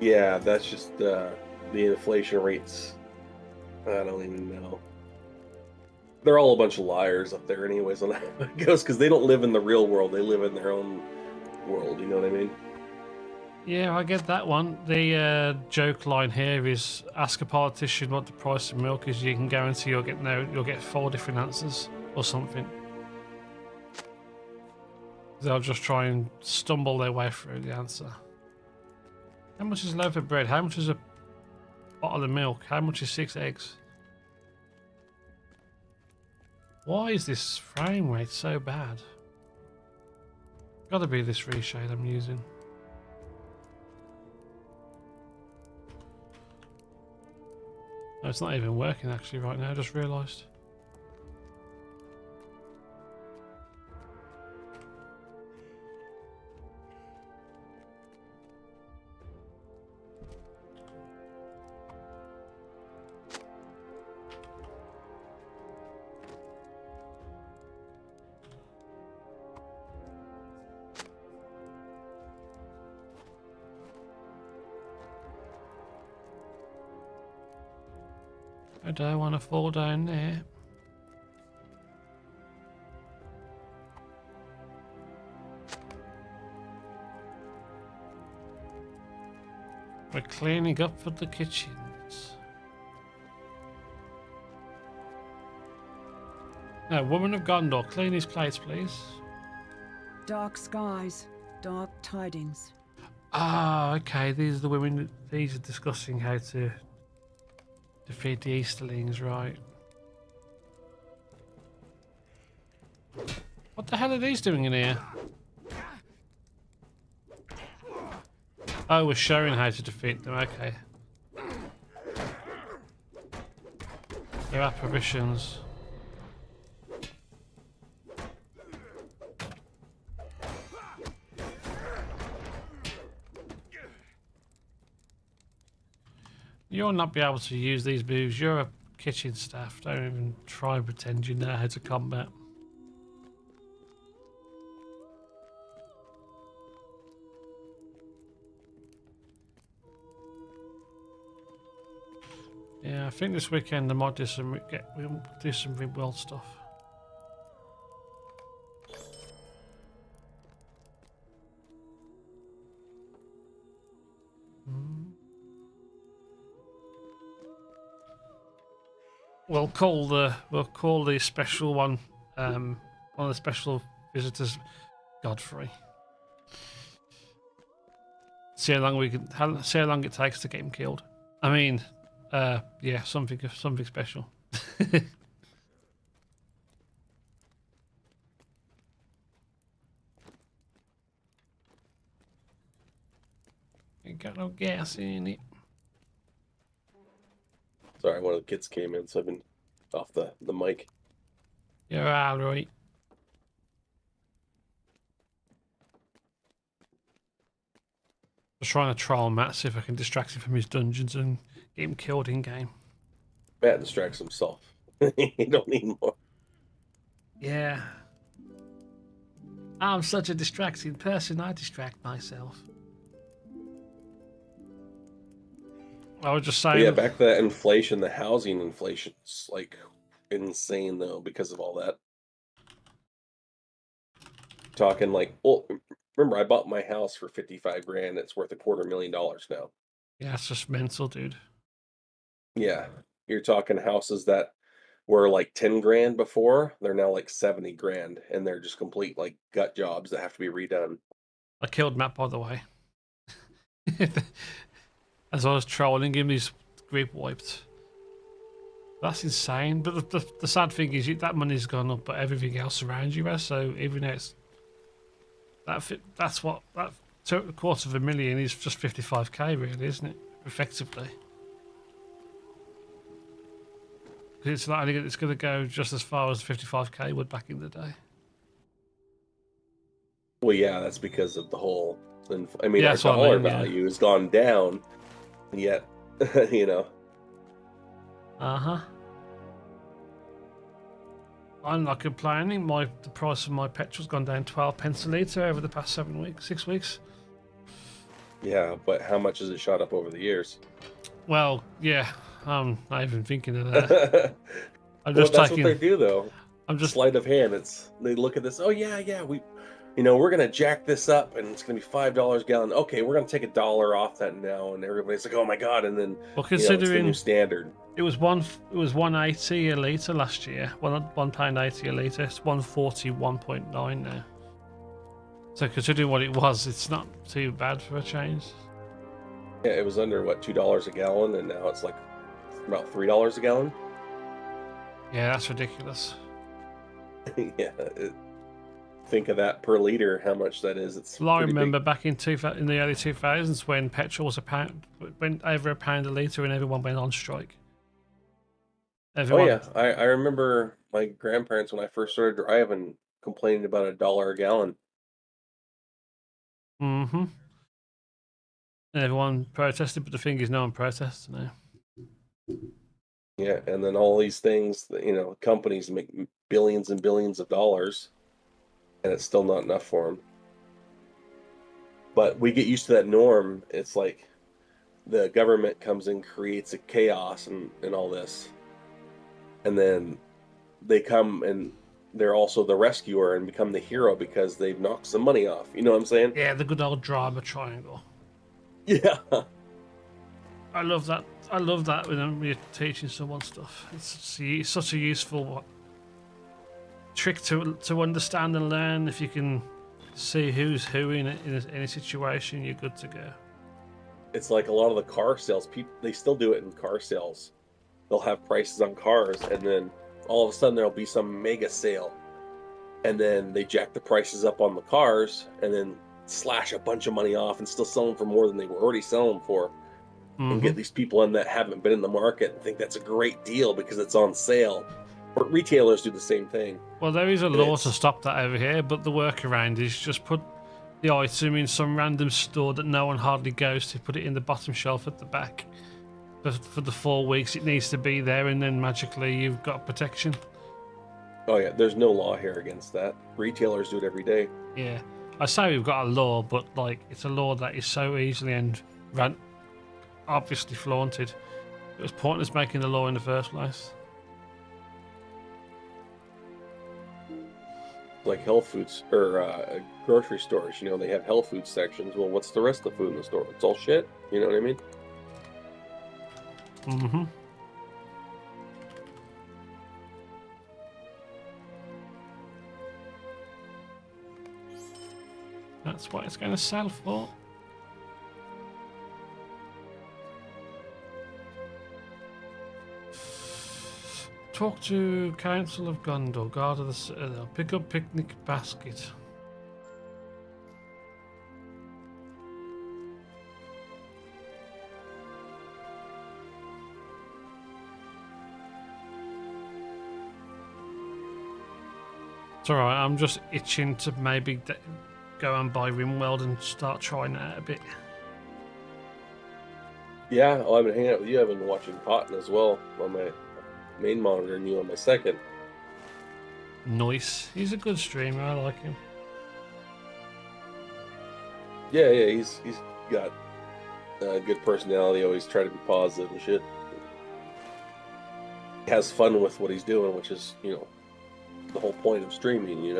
Yeah, that's just the inflation rates. I don't even know. They're all a bunch of liars up there anyways on that it goes, because they don't live in the real world. They live in their own world, you know what I mean? Yeah, I get that one. The joke line here is, ask a politician what the price of milk is, you can guarantee you'll get 4 different answers or something. They'll just try and stumble their way through the answer. How much is a loaf of bread? How much is a bottle of milk? How much is 6 eggs? Why is this frame rate so bad? Gotta be this reshade I'm using. No, it's not even working actually right now, I just realised. I don't want to fall down there. We're cleaning up for the kitchens. Now, Woman of Gondor, clean these plates, please. Dark skies, dark tidings. Ah, okay. These are the women. These are discussing how to defeat the Easterlings, right? What the hell are these doing in here? Oh, we're showing how to defeat them. Okay. They're apparitions. You'll not be able to use these moves. You're a kitchen staff. Don't even try and pretend you know how to combat. Yeah, I think this weekend I might do some real world stuff. We'll call the special one of the special visitors Godfrey. See how long it takes to get him killed. I mean, yeah, something special. Ain't got no gas in it. Sorry, one of the kids came in, so I've been off the mic. You're all right. Just trying to troll Matt, see if I can distract him from his dungeons and get him killed in game. Matt distracts himself. You don't need more. Yeah. I'm such a distracting person, I distract myself. I was just saying. But yeah, back to that inflation, the housing inflation's like insane though because of all that. talking like, well, remember I bought my house for 55 grand. It's worth $250,000 now. Yeah, it's just mental, dude. Yeah, you're talking houses that were like 10 grand before. They're now like 70 grand, and they're just complete like gut jobs that have to be redone. I killed Matt, by the way. As I was trolling him, his group wiped. That's insane. But the sad thing is, that money's gone up, but everything else around you has. So even though it's that's what that $250,000 is, just 55k, really, isn't it? Effectively, 'cause it's not only it's going to go just as far as 55k would back in the day. Well, yeah, that's because of the whole. I mean, Yeah, our that's what I dollar mean, yeah. value has gone down, and yet, you know. Uh-huh. I'm not complaining. The price of my petrol's gone down 12 pence a litre over the past 6 weeks. Yeah, but how much has it shot up over the years? Well, yeah, I'm not even thinking of that. I'm Well, just that's taking. what they do, though. I'm just. Sleight of hand. They look at this. Oh yeah, we're gonna jack this up, and it's gonna be $5 a gallon. Okay, we're gonna take $1 off that now, and everybody's like, oh my god, and then Well, it's the considering new standard. it was 180 a litre last year. £1.80 a litre. It's 141.9 now. So considering what it was, it's not too bad for a change. Yeah, it was under what, $2 a gallon, and now it's like about $3 a gallon. Yeah, that's ridiculous. Yeah, think of that per liter, how much that is. It's Well, I pretty remember big. back in the early 2000s when petrol was went over £1 a litre and everyone went on strike. Everyone, Oh yeah, I remember my grandparents when I first started driving complaining about $1 a gallon. Mm-hmm. And everyone protested, but the thing is, no one protests now. Yeah, and then all these things, companies make billions and billions of dollars, and it's still not enough for them. But we get used to that norm. It's like the government comes in, creates a chaos and all this, and then they come and they're also the rescuer and become the hero because they've knocked some money off. You know what I'm saying? Yeah, the good old drama triangle. Yeah. I love that. I love that when you're teaching someone stuff. It's such a useful trick to understand and learn. If you can see who's who in any situation, you're good to go. It's like a lot of the car sales people, they still do it in car sales. They'll have prices on cars, and then all of a sudden there'll be some mega sale, and then they jack the prices up on the cars and then slash a bunch of money off and still sell them for more than they were already selling them for. And get these people in that haven't been in the market and think that's a great deal because it's on sale. But retailers do the same thing. Well, there is a law to stop that over here, but the workaround is just put the item in some random store that no one hardly goes to, put it in the bottom shelf at the back. For the 4 weeks it needs to be there, and then magically you've got protection. Oh yeah, there's no law here against that. Retailers do it every day. Yeah. I say we've got a law, but like it's a law that is so easily and obviously flaunted. It was pointless making the law in the first place. Like health foods or grocery stores, they have health food sections. Well, what's the rest of the food in the store? It's all shit. You know what I mean? Mm-hmm. That's what it's going to sell for. Talk to Council of Gondor, guard of the Citadel. Pick up picnic basket. It's alright, I'm just itching to maybe go and buy Rimworld and start trying it out a bit. Yeah, well, I've been hanging out with you. I've been watching Cotton as well on my main monitor and you on my second. Nice. He's a good streamer, I like him. Yeah, he's got a good personality, always try to be positive and shit. He has fun with what he's doing, which is, the whole point of streaming,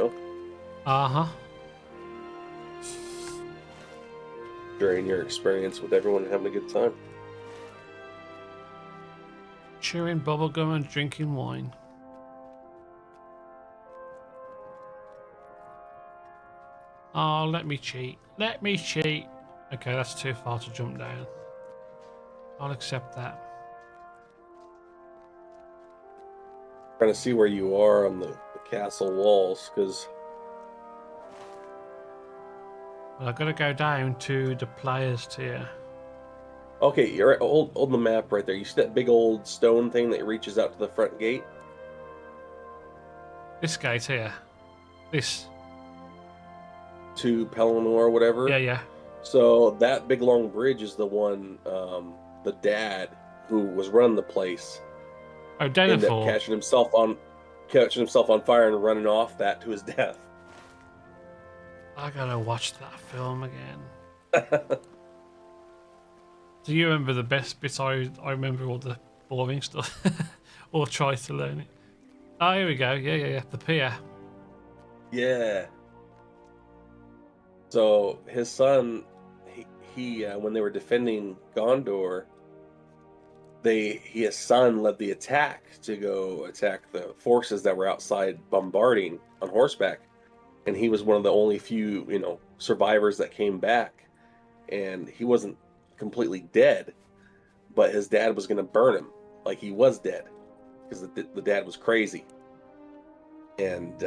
Uh-huh. during your experience with everyone having a good time. Chewing bubblegum and drinking wine. Oh, let me cheat. Let me cheat. Okay, that's too far to jump down. I'll accept that. Trying to see where you are on the castle walls, because Well, I've got to go down to the players tier. okay, you're right. Hold the map right there. You see that big old stone thing that reaches out to the front gate? This gate here. This. To Pelennor or whatever. Yeah, yeah. So that big long bridge is the one, the dad who was running the place Oh, ended up Denethor. catching himself on fire and running off that to his death. I gotta watch that film again. Do you remember the best bits? I remember all the boring stuff. Or try to learn it. Oh, here we go. Yeah. The pier. Yeah. So his son, he when they were defending Gondor, his son led the attack to go attack the forces that were outside bombarding on horseback, and he was one of the only few, survivors that came back, and he wasn't completely dead, but his dad was going to burn him like he was dead because the dad was crazy, and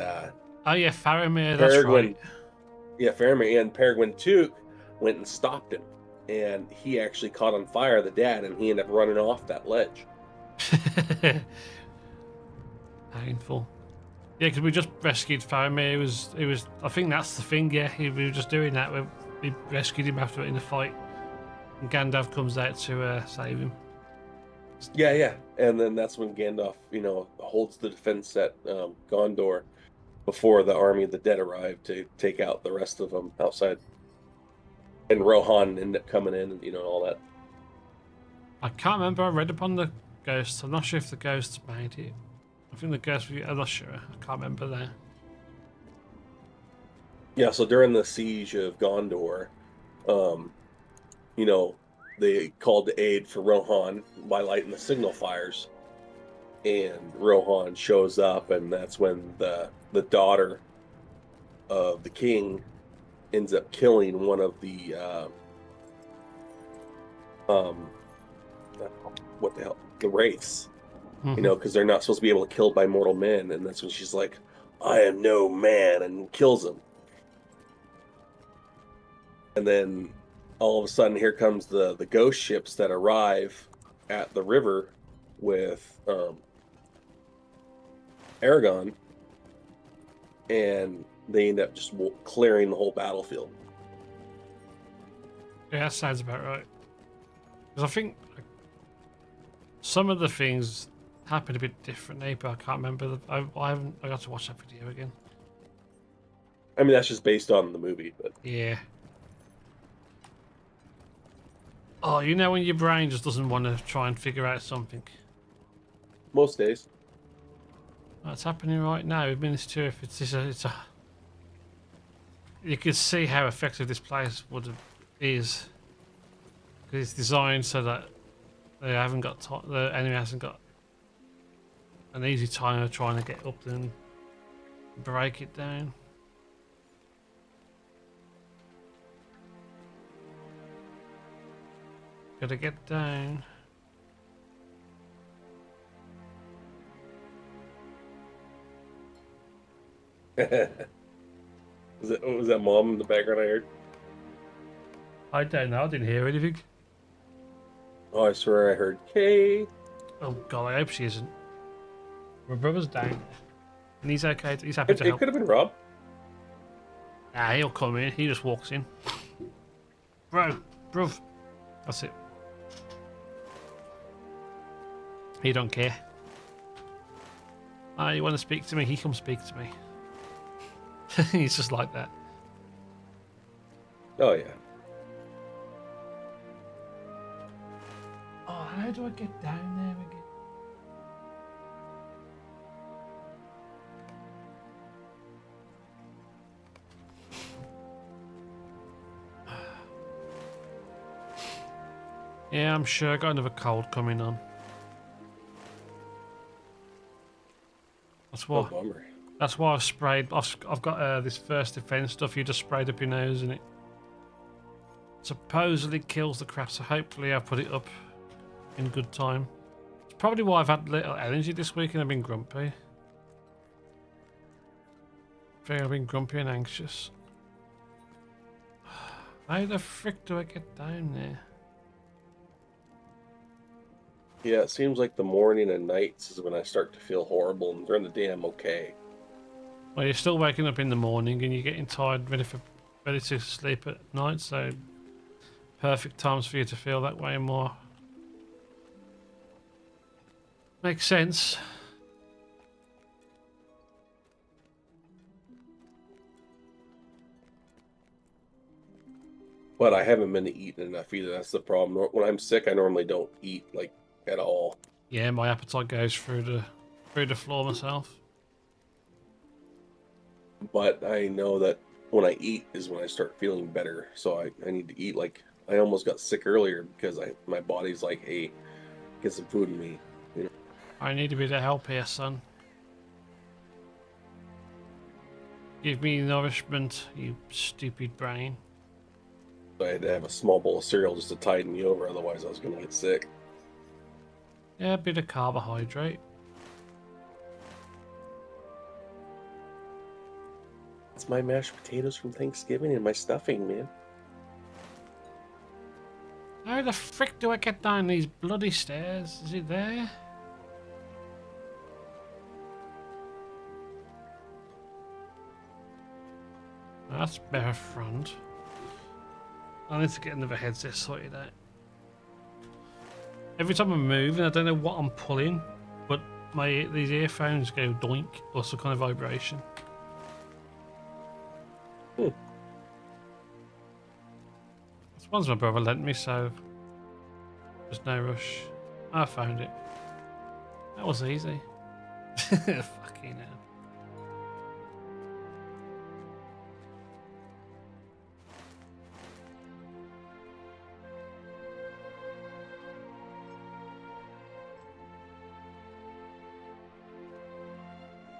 Oh yeah, Faramir. That's Peregrine, right. yeah, Faramir and Peregrine Took went and stopped him, and he actually caught on fire, the dad, and he ended up running off that ledge. Painful. Yeah, because we just rescued Faramir. It was. I think that's the thing. Yeah, we were just doing that. We rescued him after in the fight, and Gandalf comes out to save him. Yeah, and then that's when Gandalf, holds the defense at Gondor before the army of the dead arrived to take out the rest of them outside. And Rohan ended up coming in and, all that. I can't remember. I read upon the ghosts. I'm not sure if the ghosts made it. I think the ghosts. I'm not sure. I can't remember there. Yeah, so during the siege of Gondor, they called to aid for Rohan by lighting the signal fires. And Rohan shows up, and that's when the daughter of the king ends up killing one of the what the hell, the wraiths, because they're not supposed to be able to kill by mortal men, and that's when she's like, I am no man, and kills him. And then all of a sudden here comes the ghost ships that arrive at the river with Aragon, and they end up just clearing the whole battlefield. Yeah, that sounds about right. Because I think some of the things happened a bit differently, but I can't remember. I got to watch that video again. I mean, that's just based on the movie, but Yeah. Oh, when your brain just doesn't want to try and figure out something. most days. What's happening right now? With Minister, if it's a. You can see how effective this place is. Because it's designed so that they haven't got the enemy hasn't got an easy time of trying to get up and break it down. Gotta get down. Was that mom in the background I heard? I don't know. I didn't hear anything. Oh, I swear I heard Kay. Oh God, I hope she isn't. My brother's down, and he's okay. He's happy It to help. could have been Rob. Ah, he'll come in. He just walks in. Bruv. That's it. He don't care. Ah, you want to speak to me? He come speak to me. He's just like that. Oh, yeah. Oh, how do I get down there again? Yeah, I'm sure I got another cold coming on. That's Oh, why. bummer. That's why I've sprayed. I've got this first defense stuff. You just sprayed up your nose and it supposedly kills the crap. So hopefully I put it up in good time. It's probably why I've had little energy this week and I've been grumpy. I think I've been grumpy and anxious. How the frick do I get down there? Yeah, it seems like the morning and nights is when I start to feel horrible, and during the day I'm okay. Well, you're still waking up in the morning and you're getting tired, ready to sleep at night. So perfect times for you to feel that way more. Makes sense. But I haven't been eating enough either. That's the problem. When I'm sick, I normally don't eat like at all. Yeah, my appetite goes through the floor myself. But I know that when I eat is when I start feeling better. So I need to eat. Like, I almost got sick earlier because my body's like, hey, get some food in me. You know? I need a bit of help here, son. Give me nourishment, you stupid brain. So I had to have a small bowl of cereal just to tide me over. Otherwise, I was going to get sick. Yeah, a bit of carbohydrate. It's my mashed potatoes from Thanksgiving and my stuffing, man. How the frick do I get down these bloody stairs? Is it there? That's better front. I need to get another headset sorted out. Every time I'm moving, I don't know what I'm pulling, but these earphones go doink or some kind of vibration. Hmm. This one's my brother lent me, so there's no rush. I found it. That was easy. Fucking hell.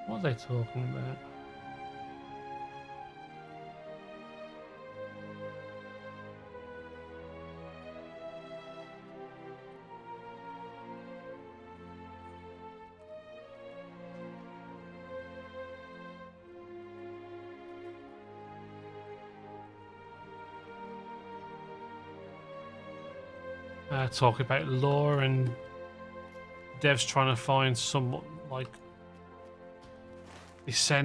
What are they talking about? Talk about lore and devs trying to find some like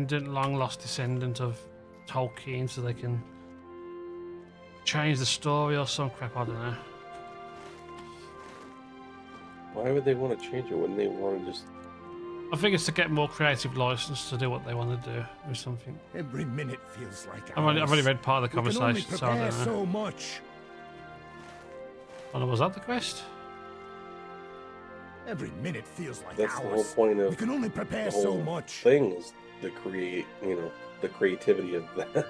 long lost descendant of Tolkien so they can change the story or some crap, I don't know. Why would they want to change it when they want to just... I think it's to get more creative license to do what they want to do or something. Every minute feels like I've only read part of the We can only conversation, so I prepare don't know. so much. Oh, was that the quest? Every minute feels like That's hours. the whole point of We can only prepare the so whole much. thing is the the creativity of that.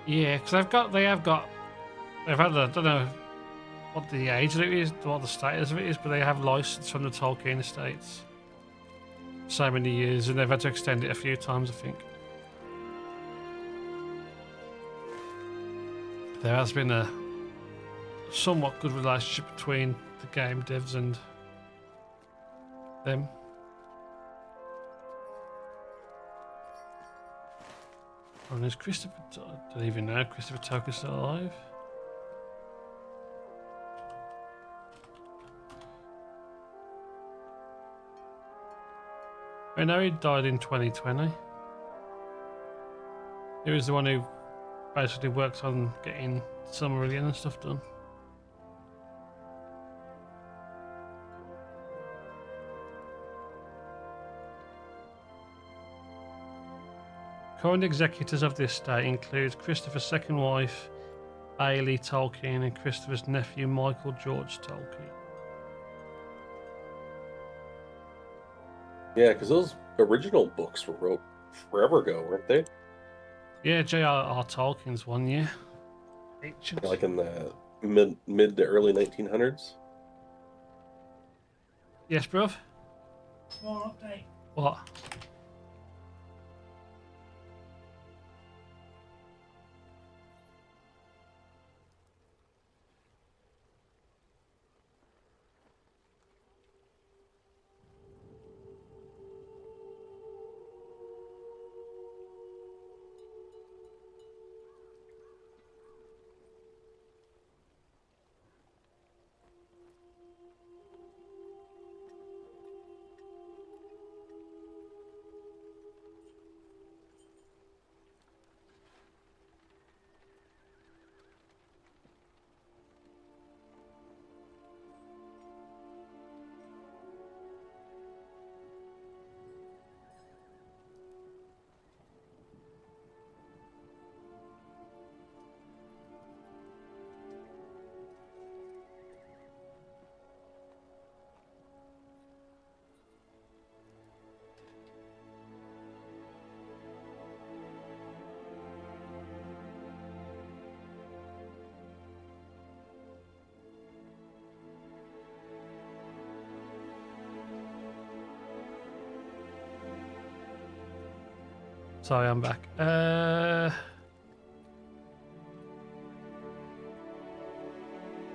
Yeah, because they've had I don't know what the age of it is, what the status of it is, but they have license from the Tolkien estates. So many years, and they've had to extend it a few times, I think. There has been a somewhat good relationship between the game devs and them. Oh, and is Christopher... I don't even know Christopher Tolkien's still alive. I know he died in 2020. He was the one who basically worked on getting Silmarillion and stuff done. Current executors of the estate include Christopher's second wife, Ailey Tolkien, and Christopher's nephew, Michael George Tolkien. Yeah, because those original books were wrote forever ago, weren't they? Yeah, J.R.R. Tolkien's one, yeah. Ancient. Like in the mid to early 1900s. Yes, bruv? Small update. What? Sorry, I'm back.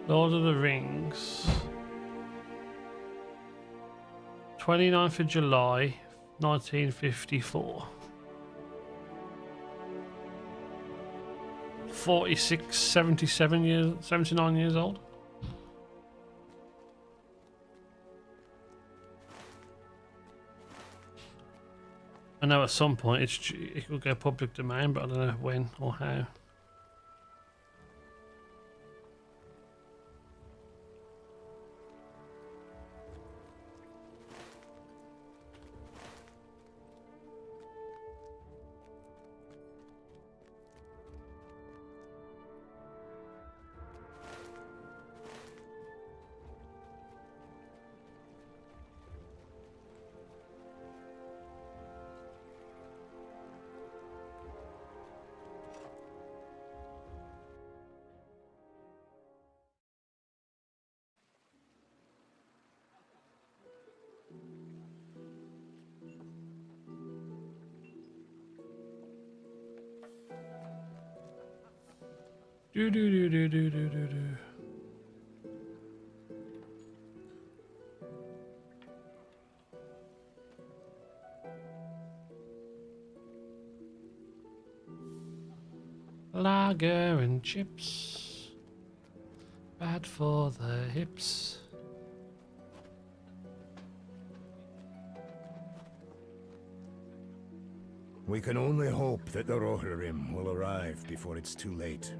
Lord of the Rings. 29th of July, 1954. 46, 77 years, 79 years old. I know at some point it will go public domain, but I don't know when or how. Do do do do do do do do. Lager and chips, bad for the hips. We can only hope that the Rohirrim will arrive before it's too late.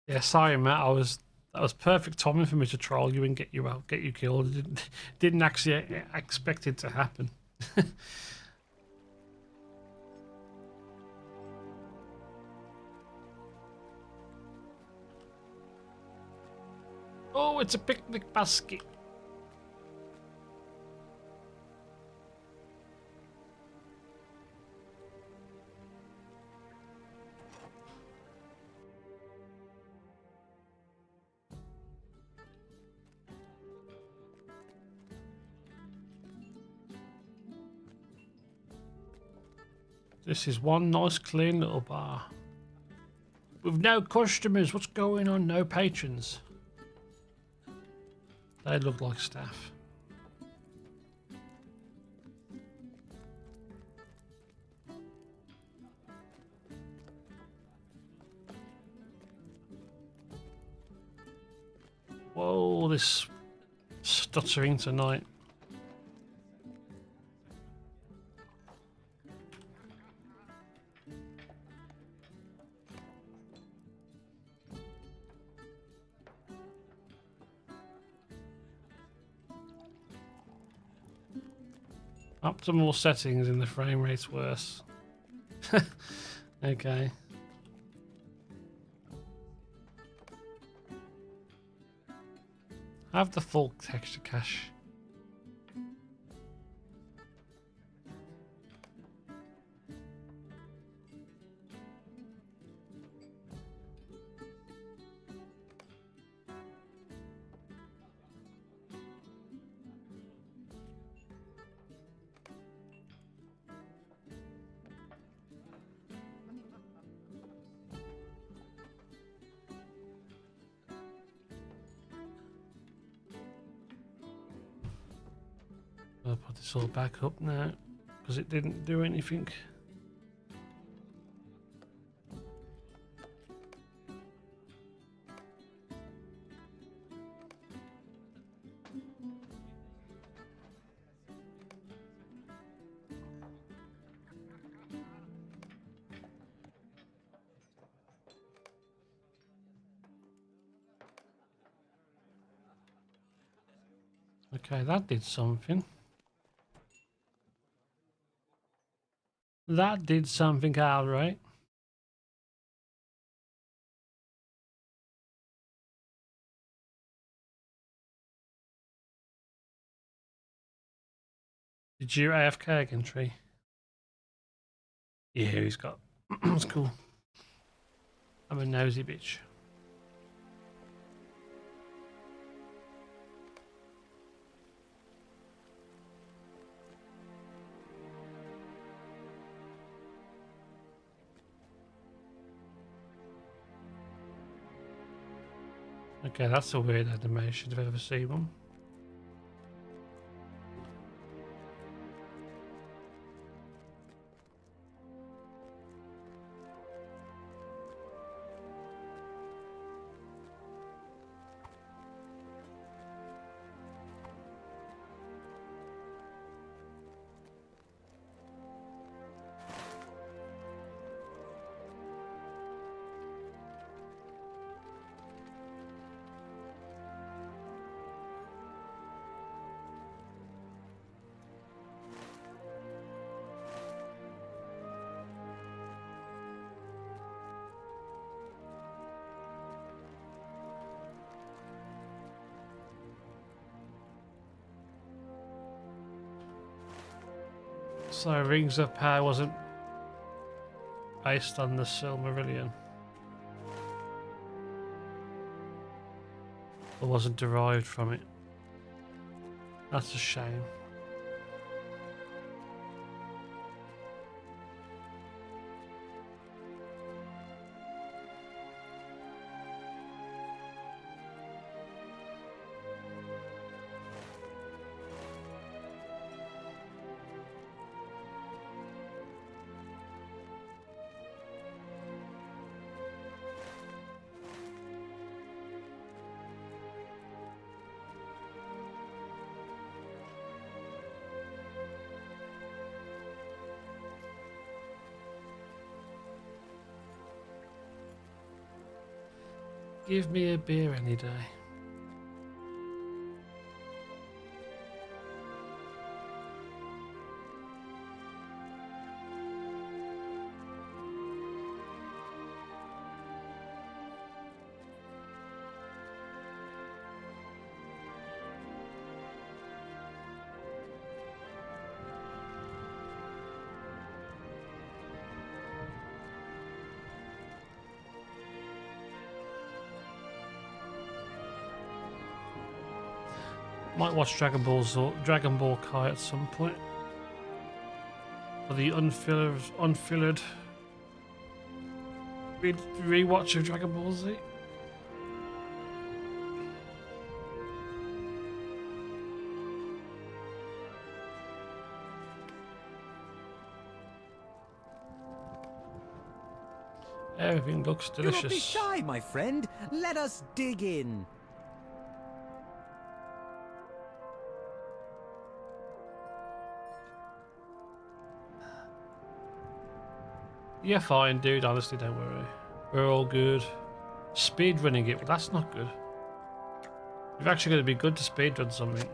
Yeah, sorry, Matt. That was perfect timing for me to troll you and get you out, get you killed. Didn't actually expect it to happen. Oh, it's a picnic basket. This is one nice clean little bar. With no customers, what's going on? No patrons. They look like staff. Whoa, this stuttering tonight. Optimal settings in the frame rate's worse. Okay. Have the full texture cache. gonna put this all back up now because it didn't do anything. Okay, that did something. That did something, all right. Did you AFK again, Tree? Yeah, he's got. That's cool. I'm a nosy bitch. Okay, that's a weird animation if I've ever seen one. So Rings of Power wasn't based on the Silmarillion. Or wasn't derived from it. That's a shame. Give me a beer any day. Might watch Dragon Ball Kai at some point. For the unfillered rewatch of Dragon Ball Z. Everything looks Do not be delicious. shy, my friend. Let us dig in. You're fine, dude. Honestly, don't worry. We're all good. Speed running it, well, that's not good. You've actually got to be good to speedrun something.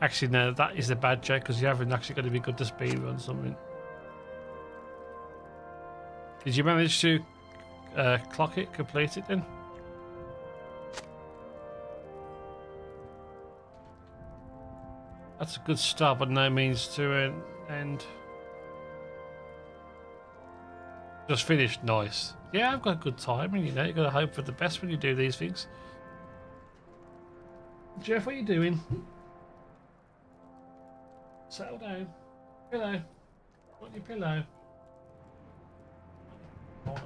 Actually, no, that is a bad joke because you haven't actually got to be good to speedrun something. Did you manage to clock it, complete it then? That's a good start, but no means to an end. Just finished, nice. Yeah, I've got good timing, you know, you've got to hope for the best when you do these things. Jeff, what are you doing? Settle down. Pillow. Want your pillow? Hold on.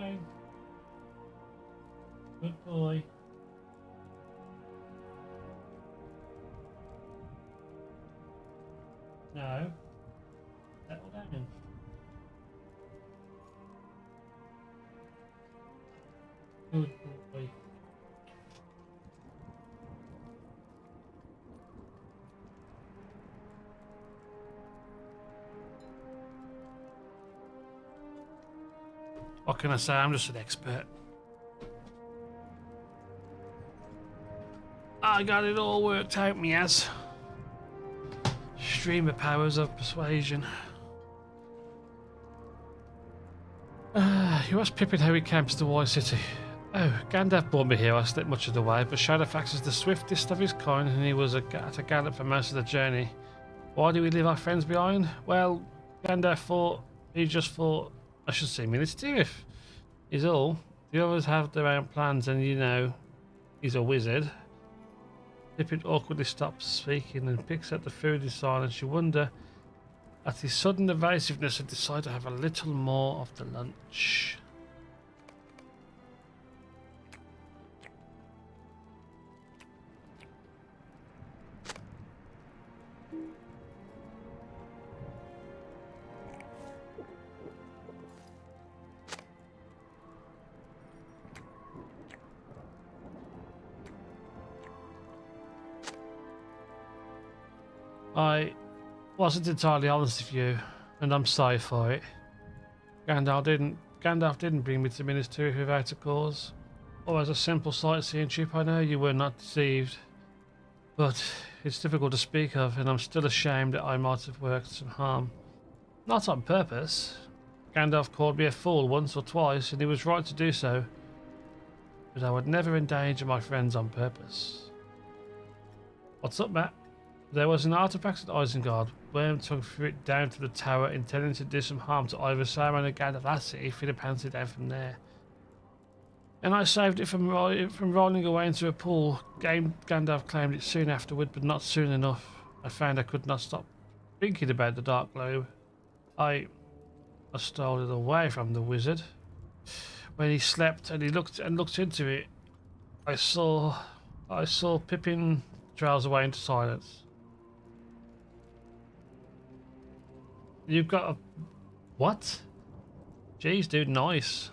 down. Good boy. No. Settle down. Good boy. What can I say? I'm just an expert. I got it all worked out, me as. Stream of powers of persuasion. You asked Pippin how he came to the White City. Oh, Gandalf brought me here. I slept much of the way, but Shadowfax is the swiftest of his kind, and he was at a gallop for most of the journey. Why do we leave our friends behind? Well, Gandalf thought, he just thought, I should see me. Let's do it. Is all. The others have their own plans, and you know, he's a wizard. Pippin awkwardly stops speaking and picks at the food in silence. You wonder at his sudden evasiveness and decide to have a little more of the lunch. I wasn't entirely honest with you, and I'm sorry for it. Gandalf didn't bring me to Minas Tirith without a cause, or as a simple sightseeing trip. I know you were not deceived, but it's difficult to speak of, and I'm still ashamed that I might have worked some harm. Not on purpose. Gandalf called me a fool once or twice, and he was right to do so, but I would never endanger my friends on purpose. What's up, Matt? There was an artifact at Isengard. Wormtongue threw it down to the tower, intending to do some harm to either Saruman or Gandalf. He threw the panty down from there. And I saved it from rolling away into a pool. Gandalf claimed it soon afterward, but not soon enough. I found I could not stop thinking about the Dark Globe. I stole it away from the wizard. When he slept and he looked into it, I saw Pippin trails away into silence. You've got a... What? Jeez, dude, nice.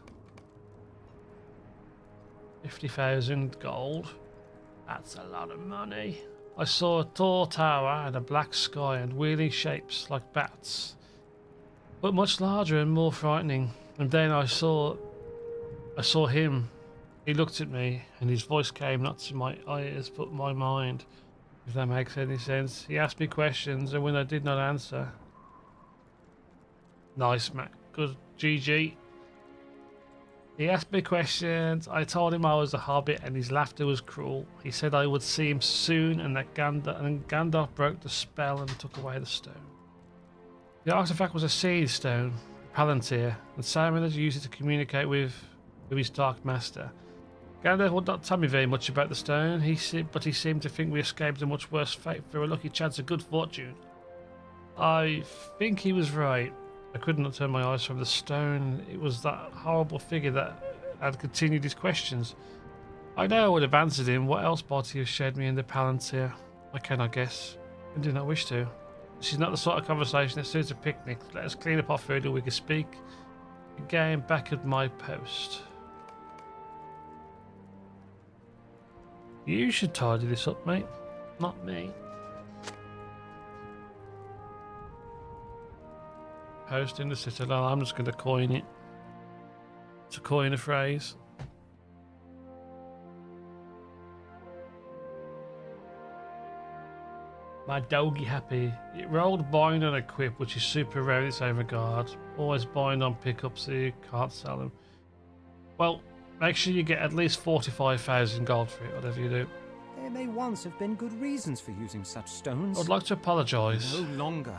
50,000 gold. That's a lot of money. I saw a tall tower and a black sky and wheeling shapes like bats, but much larger and more frightening. And then I saw him. He looked at me, and his voice came not to my ears but my mind, if that makes any sense. He asked me questions, and when I did not answer... Nice, Matt. Good. GG. He asked me questions. I told him I was a hobbit, and his laughter was cruel. He said I would see him soon, and that Gandalf broke the spell and took away the stone. The artifact was a seed stone, Palantir, and Saruman had used it to communicate with his Dark Master. Gandalf would not tell me very much about the stone, but he seemed to think we escaped a much worse fate through a lucky chance of good fortune. I think he was right. I could not turn my eyes from the stone. It was that horrible figure that had continued his questions. I know I would have answered him. What else might he have showed me in the Palantir? I cannot guess. I do not wish to. This is not the sort of conversation that suits a picnic. Let us clean up our food and we can speak again back at my post. You should tidy this up, mate. Not me. Post in the Citadel. I'm just going to coin it. To coin a phrase. My doggy happy. It rolled bind on equip, which is super rare in its own regard. Always bind on pickup so you can't sell them. Well, make sure you get at least 45,000 gold for it, whatever you do. There may once have been good reasons for using such stones. I'd like to apologise. No longer.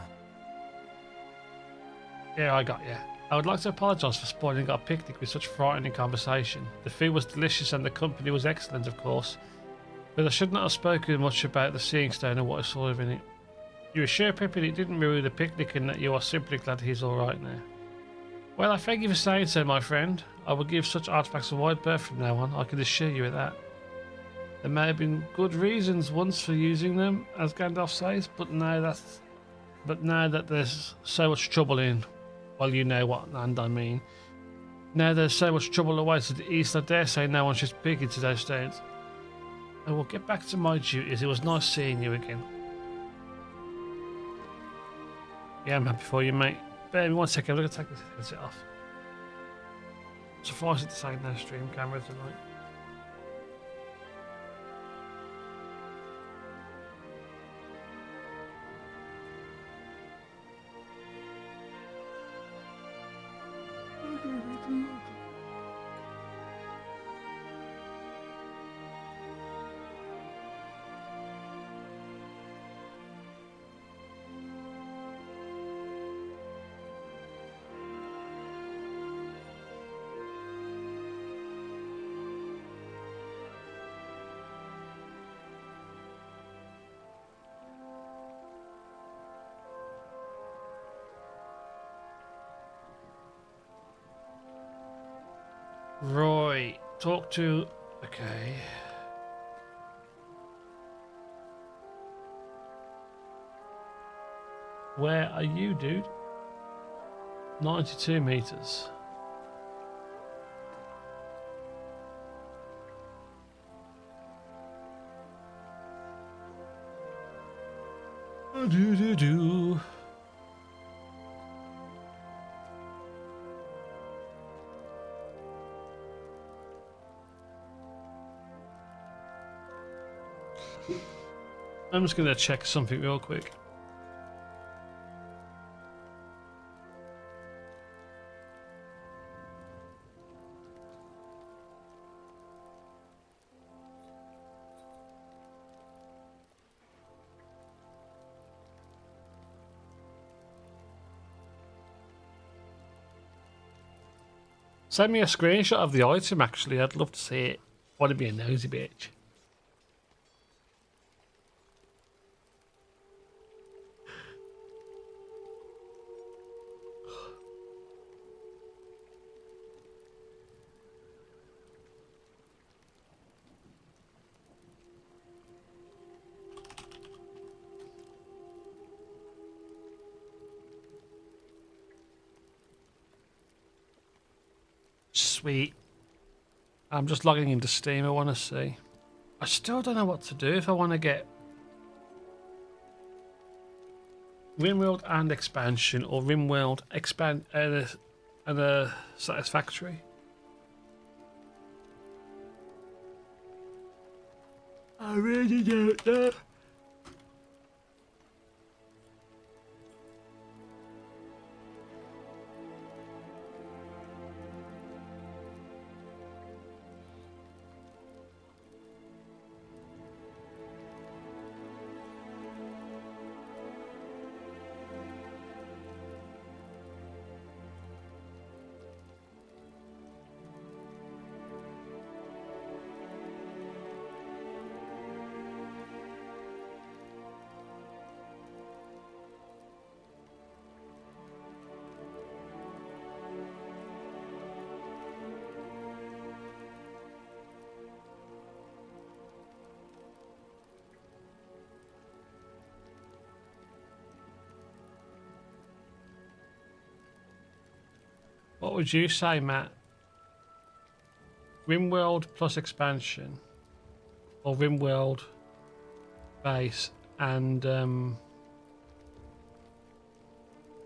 Yeah, I got you. I would like to apologise for spoiling our picnic with such frightening conversation. The food was delicious and the company was excellent, of course. But I should not have spoken much about the seeing stone and what I saw in it. You are sure, Pippin, it didn't ruin the picnic and that you are simply glad he's alright now? Well, I thank you for saying so, my friend. I will give such artifacts a wide berth from now on, I can assure you of that. There may have been good reasons once for using them, as Gandalf says, but now that there's so much trouble in, well, you know what land I mean. Now there's so much trouble away to the east, I dare say no one should speak into those stones. I will get back to my duties. It was nice seeing you again. Yeah, I'm happy for you, mate. Bear with me 1 second, I'm going to take this headset off. Suffice it to say, no stream camera tonight. Right, talk to... Okay. Where are you, dude? 92 meters. Do. I'm just going to check something real quick. Send me a screenshot of the item, actually. I'd love to see it. Want to be a nosy bitch. Sweet. I'm just logging into Steam. I want to see. I still don't know what to do if I want to get RimWorld and expansion, or RimWorld expand and a satisfactory. I really don't know. What would you say, Matt? RimWorld plus expansion, or RimWorld base and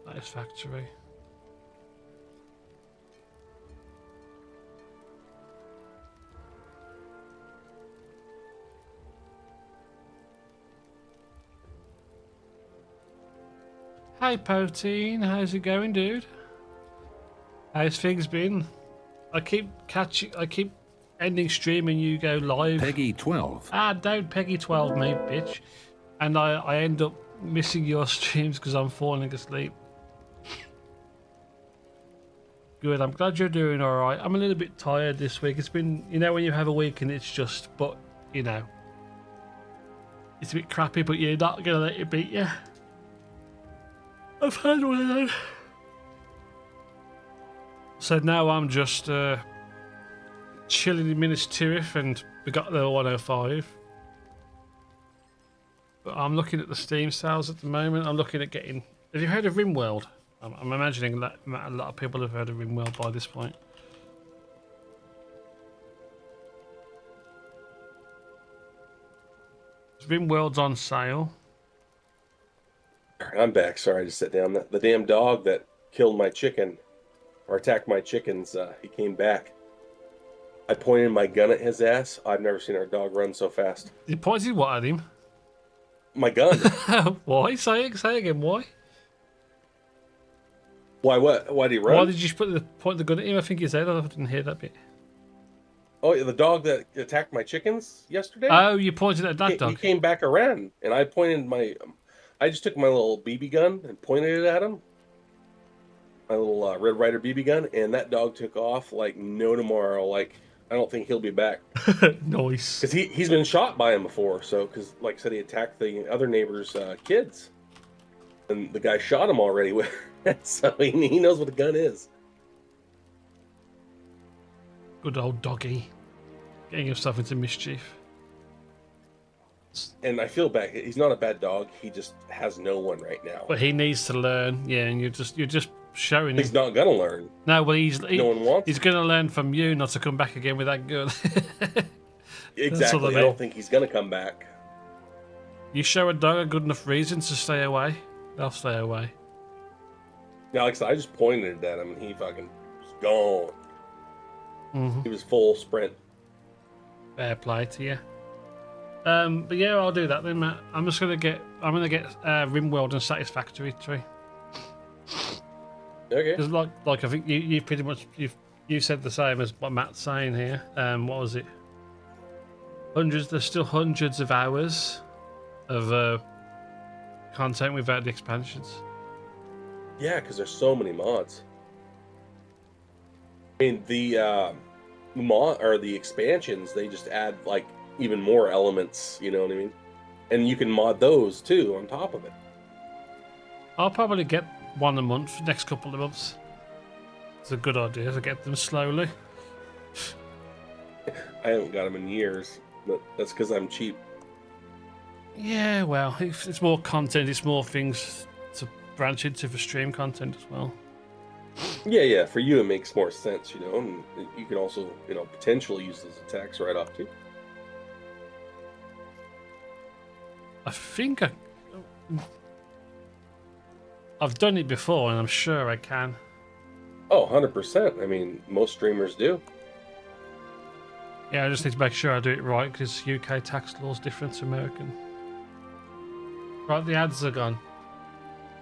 satisfactory? Hey Poteen, how's it going, dude? How's things been? I keep ending stream and you go live. Peggy 12. Ah, don't Peggy 12 me, bitch. And I end up missing your streams because I'm falling asleep. Good, I'm glad you're doing alright. I'm a little bit tired this week. It's been, you know when you have a week and it's just, but, you know. It's a bit crappy, but you're not going to let it beat you. I've had one of those. So now I'm just chilling in Minas Tirith, and we got the 105. But I'm looking at the Steam sales at the moment. I'm looking at getting. Have you heard of RimWorld? I'm imagining that a lot of people have heard of RimWorld by this point. RimWorld's on sale. I'm back. Sorry, I just sat down. The damn dog that killed my chicken or attacked my chickens, he came back. I pointed my gun at his ass. I've never seen our dog run so fast. You pointed what at him? My gun. Why? Say again. Why? Why? What? Why did he run? Why did you point the gun at him? I think you said. I didn't hear that bit. Oh, yeah, the dog that attacked my chickens yesterday? Oh, you pointed at that dog. He came back around, and I pointed my... I just took my little BB gun and pointed it at him. My little Red Ryder BB gun, and that dog took off like no tomorrow. Like, I don't think he'll be back. Nice. Because he's been shot by him before. So, because like I said, he attacked the other neighbor's kids. And the guy shot him already. So he knows what the gun is. Good old doggy. Getting himself into mischief. And I feel bad. He's not a bad dog. He just has no one right now. But he needs to learn. Yeah, and you're just showing him. He's not gonna learn. No, well, no one wants. He's gonna learn from you not to come back again with that gun. Exactly. I don't think he's gonna come back. You show a dog a good enough reason to stay away, they'll stay away. Yeah, like I said, I just pointed it at him and he fucking was gone. Mm-hmm. He was full sprint. Fair play to you. But yeah, I'll do that then, Matt. I'm gonna get RimWorld and Satisfactory tree. Okay. Because like I think you pretty much you said the same as what Matt's saying here. What was it? There's still hundreds of hours of content without the expansions. Yeah, because there's so many mods. I mean, the mod or the expansions, they just add like even more elements. You know what I mean? And you can mod those too on top of it. I'll probably get one a month next couple of months. It's a good idea to get them slowly. I haven't got them in years, but that's because I'm cheap. Yeah, well, it's more content, it's more things to branch into for stream content as well. Yeah. For you, it makes more sense, you know, and you can also, you know, potentially use those attacks right off too. I think I've done it before, and I'm sure I can. Oh, 100%. I mean, most streamers do. Yeah, I just need to make sure I do it right, because UK tax law is different to American. Right, the ads are gone.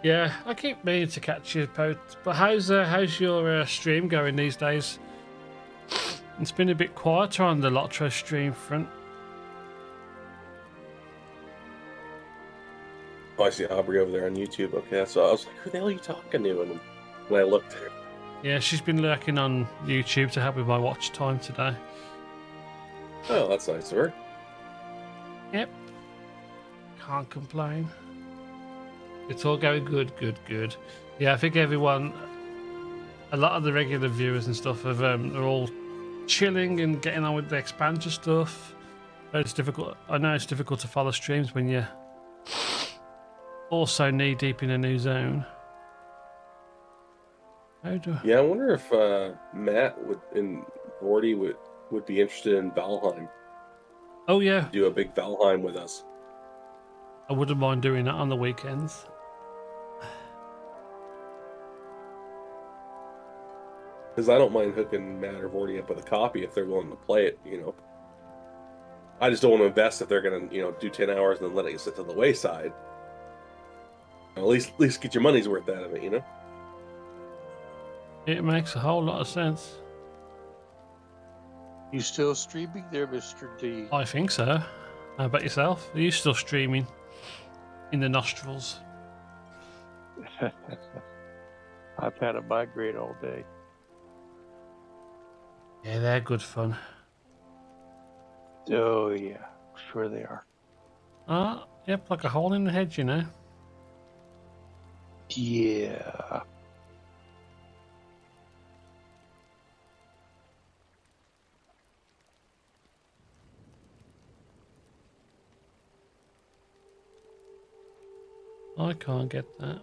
Yeah, I keep meaning to catch you, but how's your stream going these days? It's been a bit quieter on the LOTRO stream front. Oh, I see Aubrey over there on YouTube. Okay, so I was like, who the hell are you talking to? And when I looked... Yeah, she's been lurking on YouTube to help with my watch time today. Oh, that's nice of her. Yep. Can't complain. It's all going good. Yeah, I think a lot of the regular viewers and stuff are all chilling and getting on with the expansion stuff. But it's difficult. I know it's difficult to follow streams when you're also knee deep in a new zone. Yeah, I wonder if Matt and Vorty would be interested in Valheim. Oh yeah, do a big Valheim with us. I wouldn't mind doing that on the weekends. Because I don't mind hooking Matt or Vorty up with a copy if they're willing to play it, you know. I just don't want to invest if they're going to, you know, do 10 hours and then let it sit to the wayside. At least get your money's worth out of it, you know? It makes a whole lot of sense. You still streaming there, Mr. D? I think so. How about yourself? Are you still streaming in the nostrils? I've had to migrate all day. Yeah, they're good fun. Oh, yeah. Sure they are. Yep, like a hole in the hedge, you know? Yeah. I can't get that.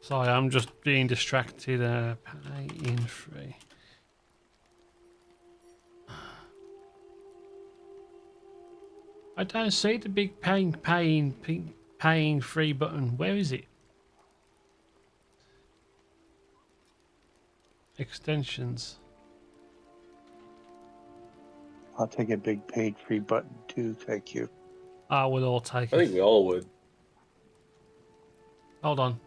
Sorry, I'm just being distracted. Pay in free. I don't see the big paying free button. Where is it? Extensions. I'll take a big paid free button too, thank you. I will all take I it. think we all would. Hold on.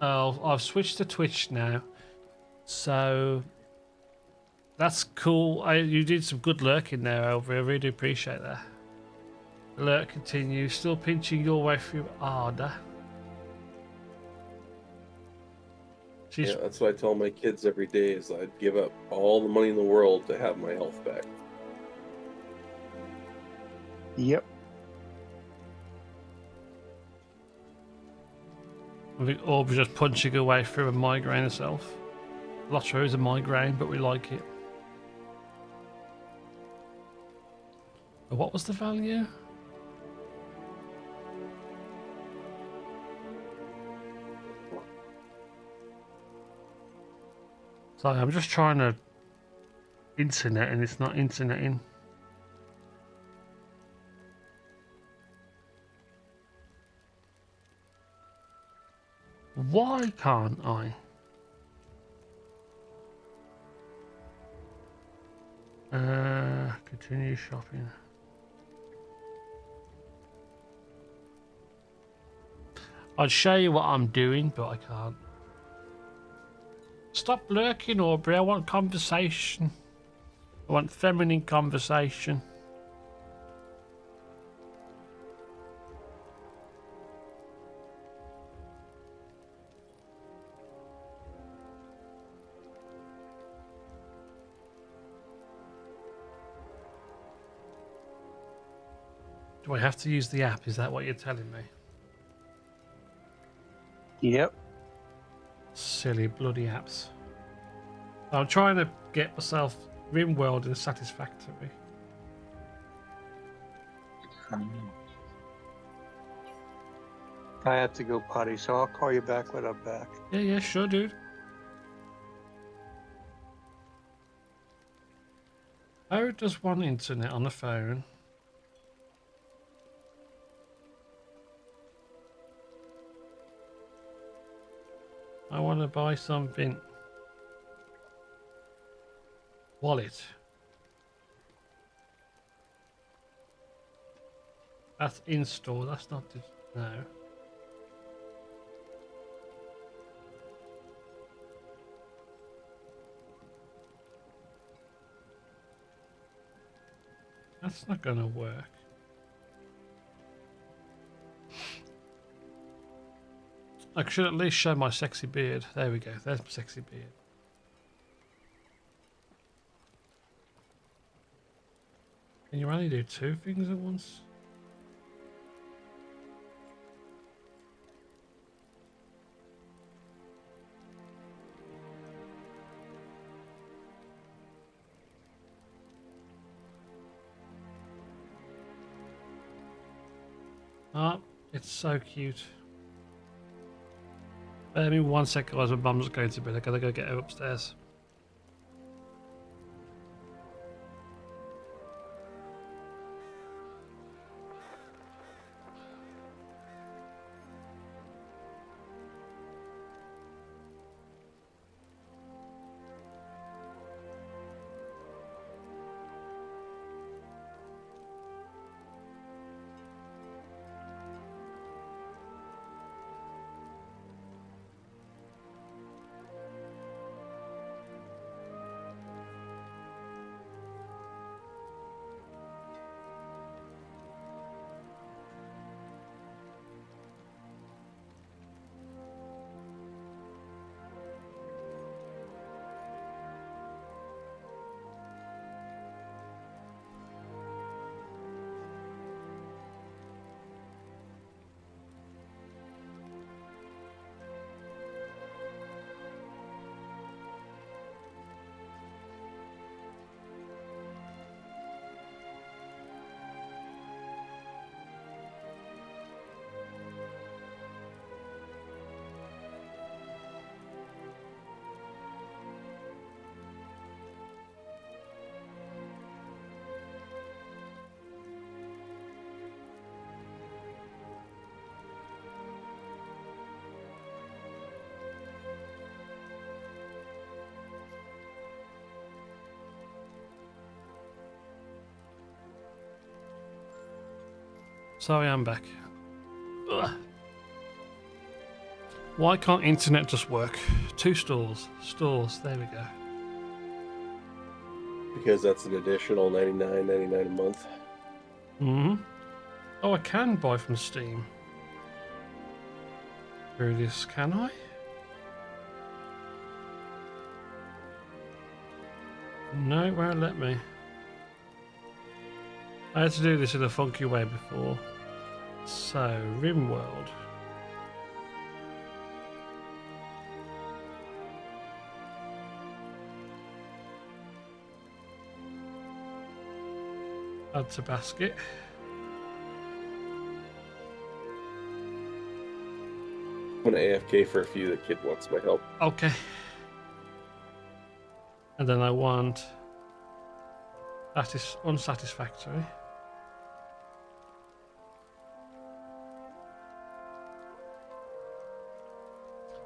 Oh, I've switched to Twitch now. So that's cool. You did some good lurking there, Elvira. I really do appreciate that. Lurk continues. Still pinching your way through Arda. She's... Yeah, that's what I tell my kids every day is I'd give up all the money in the world to have my health back. Yep. I think Orb's just punching away through a migraine herself. LOTRO is a migraine, but we like it. What was the value? Sorry, I'm just trying to internet and it's not interneting. Why can't I? Continue shopping. I'd show you what I'm doing, but I can't. Stop lurking, Aubrey. I want conversation. I want feminine conversation. Do I have to use the app? Is that what you're telling me? Yep. Silly bloody apps. I'm trying to get myself RimWorld in Satisfactory. I have to go potty, so I'll call you back when I'm back. Yeah, sure, dude. How does one internet on the phone? I want to buy something. Wallet. That's in store. That's not the... No. That's not gonna work. I should at least show my sexy beard. There we go. There's my sexy beard. Can you only do two things at once? Ah, it's so cute. Bear me 1 second, guys. My mum's going to bed. I gotta go get her upstairs. Sorry, I'm back. Ugh. Why can't internet just work? 2 stores. Stores, there we go. Because that's an additional $99.99 a month. Oh, I can buy from Steam. Through this, can I? No, it won't let me. I had to do this in a funky way before. So, RimWorld. Add to basket. I'm gonna AFK for a few. The kid wants my help. Okay. And then I want that is unsatisfactory.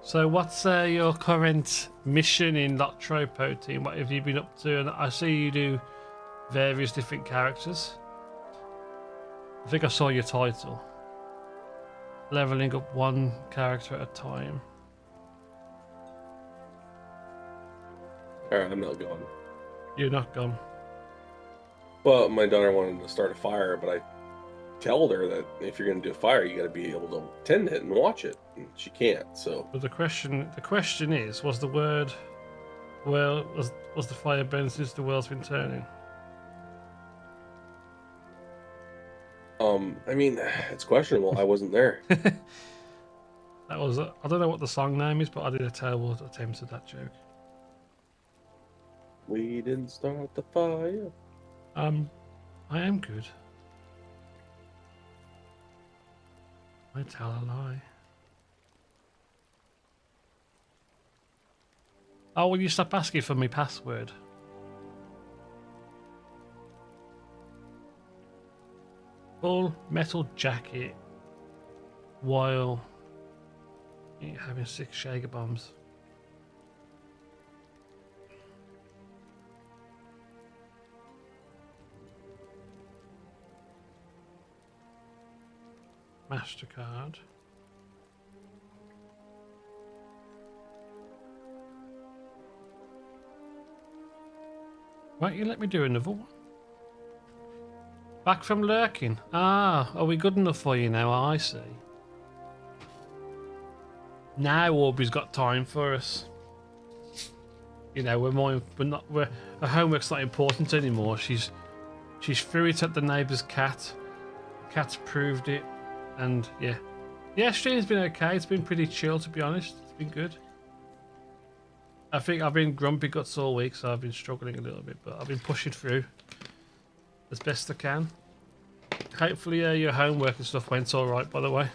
So what's your current mission in LOTRO team? What have you been up to? And I see you do various different characters. I think I saw your title. Leveling up 1 character at a time. Alright, I'm not going. You're not gone. Well, my daughter wanted to start a fire, but I told her that if you're going to do a fire, you got to be able to tend it and watch it. And she can't, so. But the question is, was the word, well, was the fire burning since the world's been turning? I mean, it's questionable. I wasn't there. That was, I don't know what the song name is, but I did a terrible attempt at that joke. We didn't start the fire. I am good. I tell a lie. Oh, will you stop asking for my password? Full metal jacket while having 6 Jaeger bombs. MasterCard. Won't you let me do another one? Back from lurking. Ah, are we good enough for you now? I see. Now Aubrey's got time for us. You know, her homework's not important anymore. She's threw it at the neighbour's cat. The cat's proved it, and yeah, stream's been okay. It's been pretty chill, to be honest. It's been good. I think I've been grumpy guts all week, so I've been struggling a little bit, but I've been pushing through as best I can. Hopefully your homework and stuff went alright, by the way.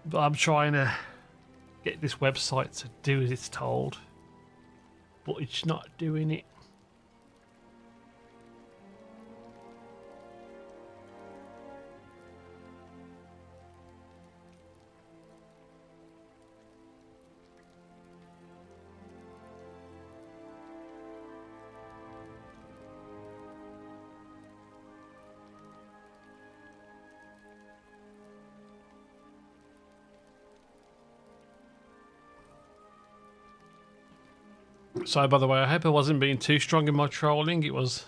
But I'm trying to get this website to do as it's told, but it's not doing it. So, by the way, I hope I wasn't being too strong in my trolling. I was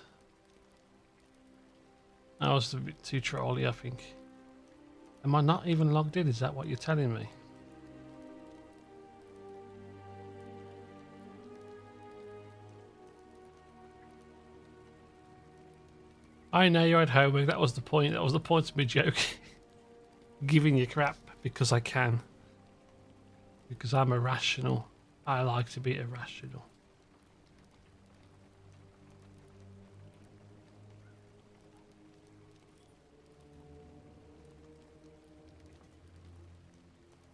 a bit too trolly, I think. Am I not even logged in? Is that what you're telling me? I know you had homework. That was the point. That was the point of my joke. Giving you crap because I can. Because I'm irrational. I like to be irrational.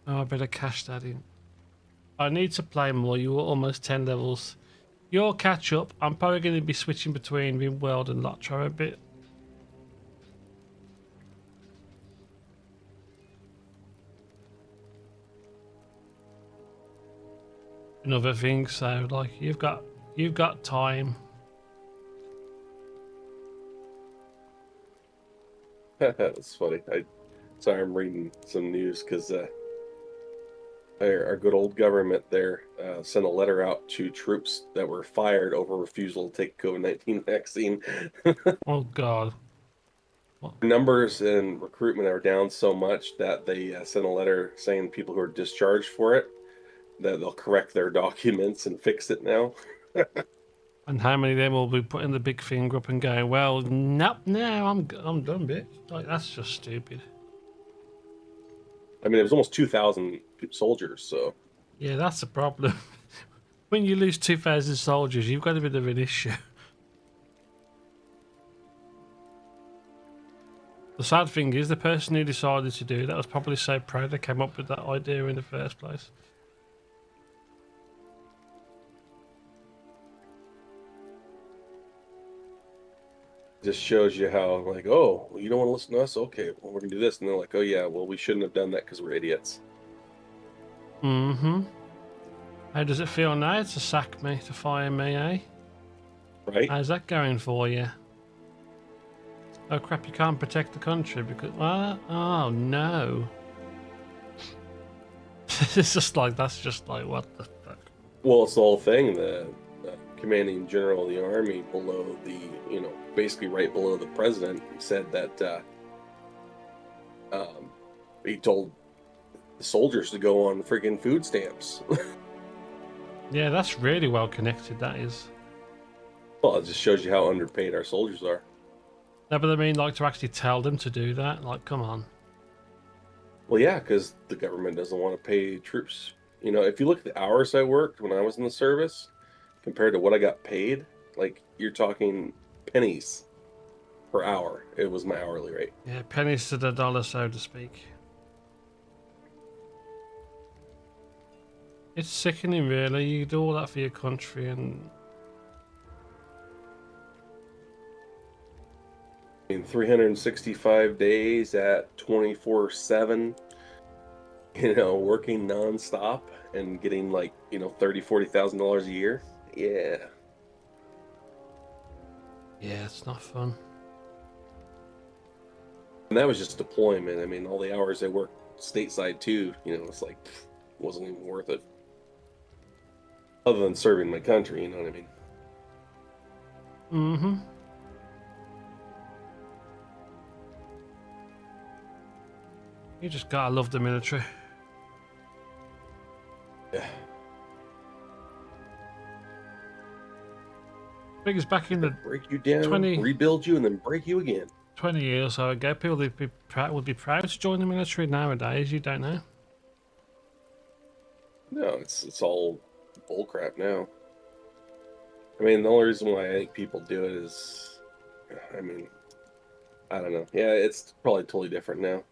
Oh, I better cash that in. I need to play more. You were almost 10 levels. You'll catch up. I'm probably going to be switching between RimWorld and LOTRO a bit. and other things. So like you've got time. That's funny. Sorry, I'm reading some news because our good old government there sent a letter out to troops that were fired over refusal to take COVID-19 vaccine. Oh God. Numbers and recruitment are down so much that they sent a letter saying people who are discharged for it, that they'll correct their documents and fix it now. And how many of them will be putting the big finger up and going, well, nope, no, I'm done, bitch. Like, that's just stupid. I mean, it was almost 2,000 soldiers, so. Yeah, that's the problem. When you lose 2,000 soldiers, you've got a bit of an issue. The sad thing is, the person who decided to do that was probably so proud they came up with that idea in the first place. Just shows you how, like, oh, well, you don't want to listen to us? Okay, well, we're going to do this. And they're like, oh, yeah, well, we shouldn't have done that because we're idiots. Mm-hmm. How does it feel now to sack me, to fire me, eh? Right? How's that going for you? Oh crap, you can't protect the country because... oh no. It's just like, that's just like, what the fuck? Well, it's the whole thing. The commanding general of the army below the, basically right below the president said that he told the soldiers to go on friggin' food stamps. Yeah, that's really well connected, that is. Well, it just shows you how underpaid our soldiers are. No, but I mean, like, to actually tell them to do that, like, come on. Well, yeah, because the government doesn't want to pay troops. If you look at the hours I worked when I was in the service compared to what I got paid, like, you're talking pennies per hour. It was my hourly rate. Yeah, pennies to the dollar, so to speak. It's sickening, really. You do all that for your country and... In 365 days at 24/7, working nonstop and getting like, $30,000-$40,000 a year. Yeah. Yeah, it's not fun. And that was just deployment. I mean, all the hours I worked stateside too, it's like, wasn't even worth it. Other than serving my country, you know what I mean? Mm-hmm. You just gotta love the military. Yeah. I think it's back in the break you down, 20 rebuild you, and then break you again. 20 years or so ago, people would be proud to join the military. Nowadays, you don't know. No, it's all bullcrap now. I mean, the only reason why I think people do it is, I mean, I don't know. Yeah, it's probably totally different now.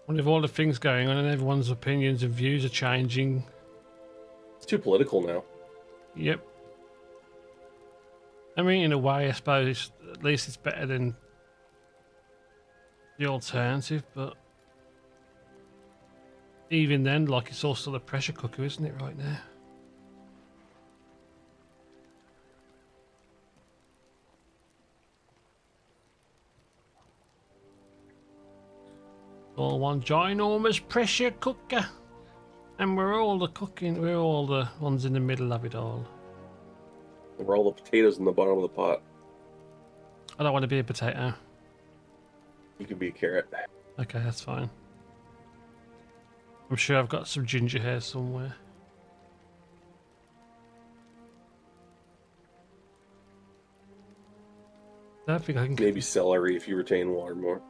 With all the things going on and everyone's opinions and views are changing. It's too political now. Yep. I mean, in a way, I suppose, at least it's better than the alternative, but even then, like, it's also a pressure cooker, isn't it, right now? All one ginormous pressure cooker. And we're all the ones in the middle of it all. We're all the potatoes in the bottom of the pot. I don't want to be a potato. You can be a carrot. Okay, that's fine. I'm sure I've got some ginger hair somewhere. I don't think I can... Maybe celery if you retain water more.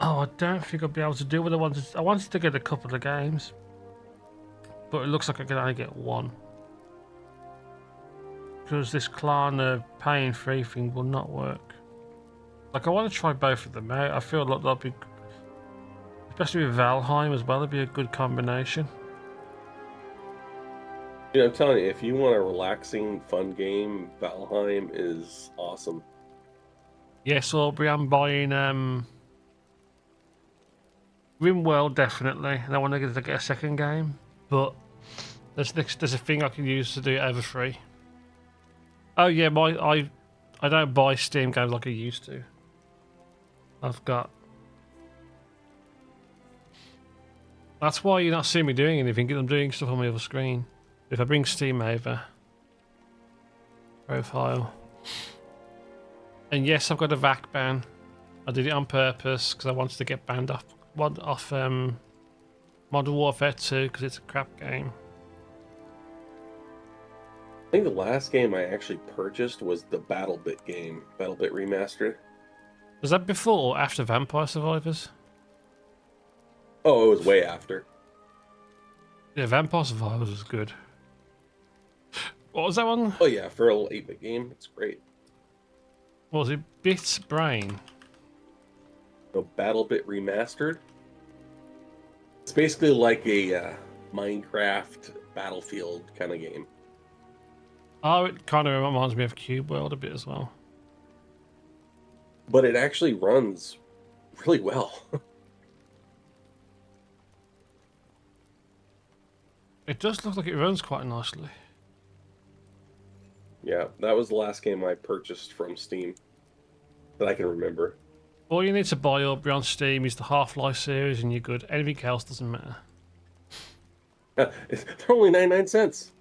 Oh, I don't think I'll be able to do what I wanted. I wanted to get a couple of games, but it looks like I can only get one. Because this Klarna paying free thing will not work. Like, I want to try both of them out. I feel like that'll be, especially with Valheim as well, it'd be a good combination. I'm telling you, if you want a relaxing, fun game, Valheim is awesome. Yes, Aubrey, I'm buying RimWorld definitely, and I want to get a second game, but there's a thing I can use to do it over free. Oh yeah, I don't buy Steam games like I used to. I've got. That's why you're not seeing me doing anything. I'm doing stuff on my other screen. If I bring Steam over, profile, and yes, I've got a VAC ban. I did it on purpose because I wanted to get banned off Modern Warfare 2 because it's a crap game. I think the last game I actually purchased was the BattleBit game, BattleBit Remastered. Was that before or after Vampire Survivors? Oh, it was way after. Yeah, Vampire Survivors was good. What was that one? Oh yeah, for a little 8-bit game, it's great. What was it? Bits Brain? No, BattleBit Remastered. It's basically like a Minecraft Battlefield kind of game. Oh, it kind of reminds me of Cube World a bit as well. But it actually runs really well. It does look like it runs quite nicely. Yeah, that was the last game I purchased from Steam that I can remember. All you need to buy up on Steam is the Half-Life series and you're good. Anything else doesn't matter. They're only 99 cents.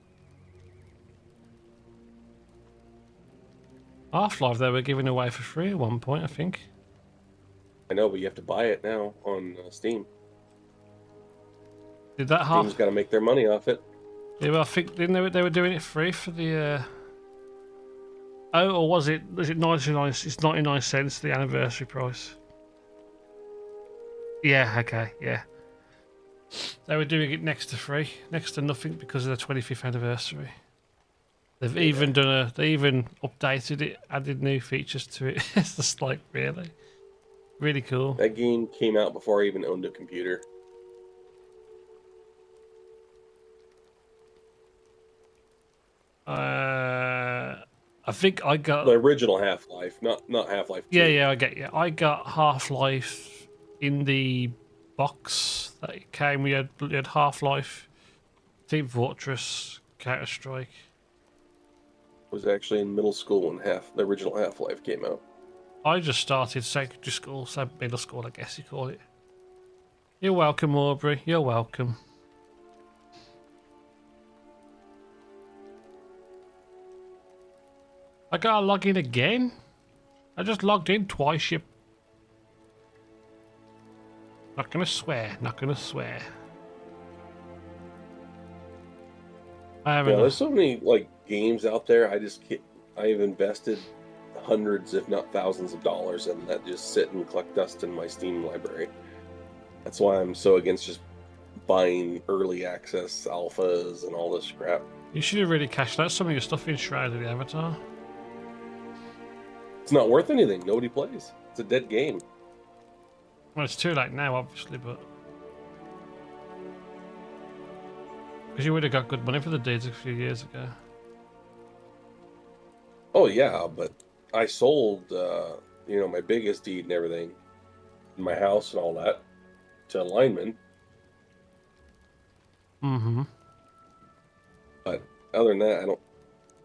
Half-Life they were giving away for free at one point, I think. I know, but you have to buy it now on Steam. Did that Steam's got to make their money off it. Yeah, well, I think didn't they were doing it free for the. Oh, or was it 99? It's 99 cents the anniversary price. Yeah. Okay. Yeah. They were doing it next to free, next to nothing because of the 25th anniversary. They've even done they even updated it, added new features to it. It's just like really cool. That game came out before I even owned a computer. I think I got the original Half-Life, not Half-Life 2. Yeah, I get you. I got Half-Life in the box that it came. We had Half-Life, Team Fortress, Counter-Strike. I was actually in middle school when the original Half-Life came out. I just started secondary school, so middle school, I guess you call it. You're welcome, Aubrey. You're welcome. I gotta log in again? I just logged in twice, you... Not gonna swear, not gonna swear. I haven't... Yeah, there's so many, like, games out there, I've invested hundreds, if not thousands of dollars in that just sit and collect dust in my Steam library. That's why I'm so against just buying early access alphas and all this crap. You should have really cashed out some of your stuff in Shroud of the Avatar. It's not worth anything. Nobody plays. It's a dead game. Well, it's too late now, obviously, but... Because you would have got good money for the deeds a few years ago. Oh, yeah, but I sold, my biggest deed and everything, my house and all that, to a lineman. Mm-hmm. But other than that,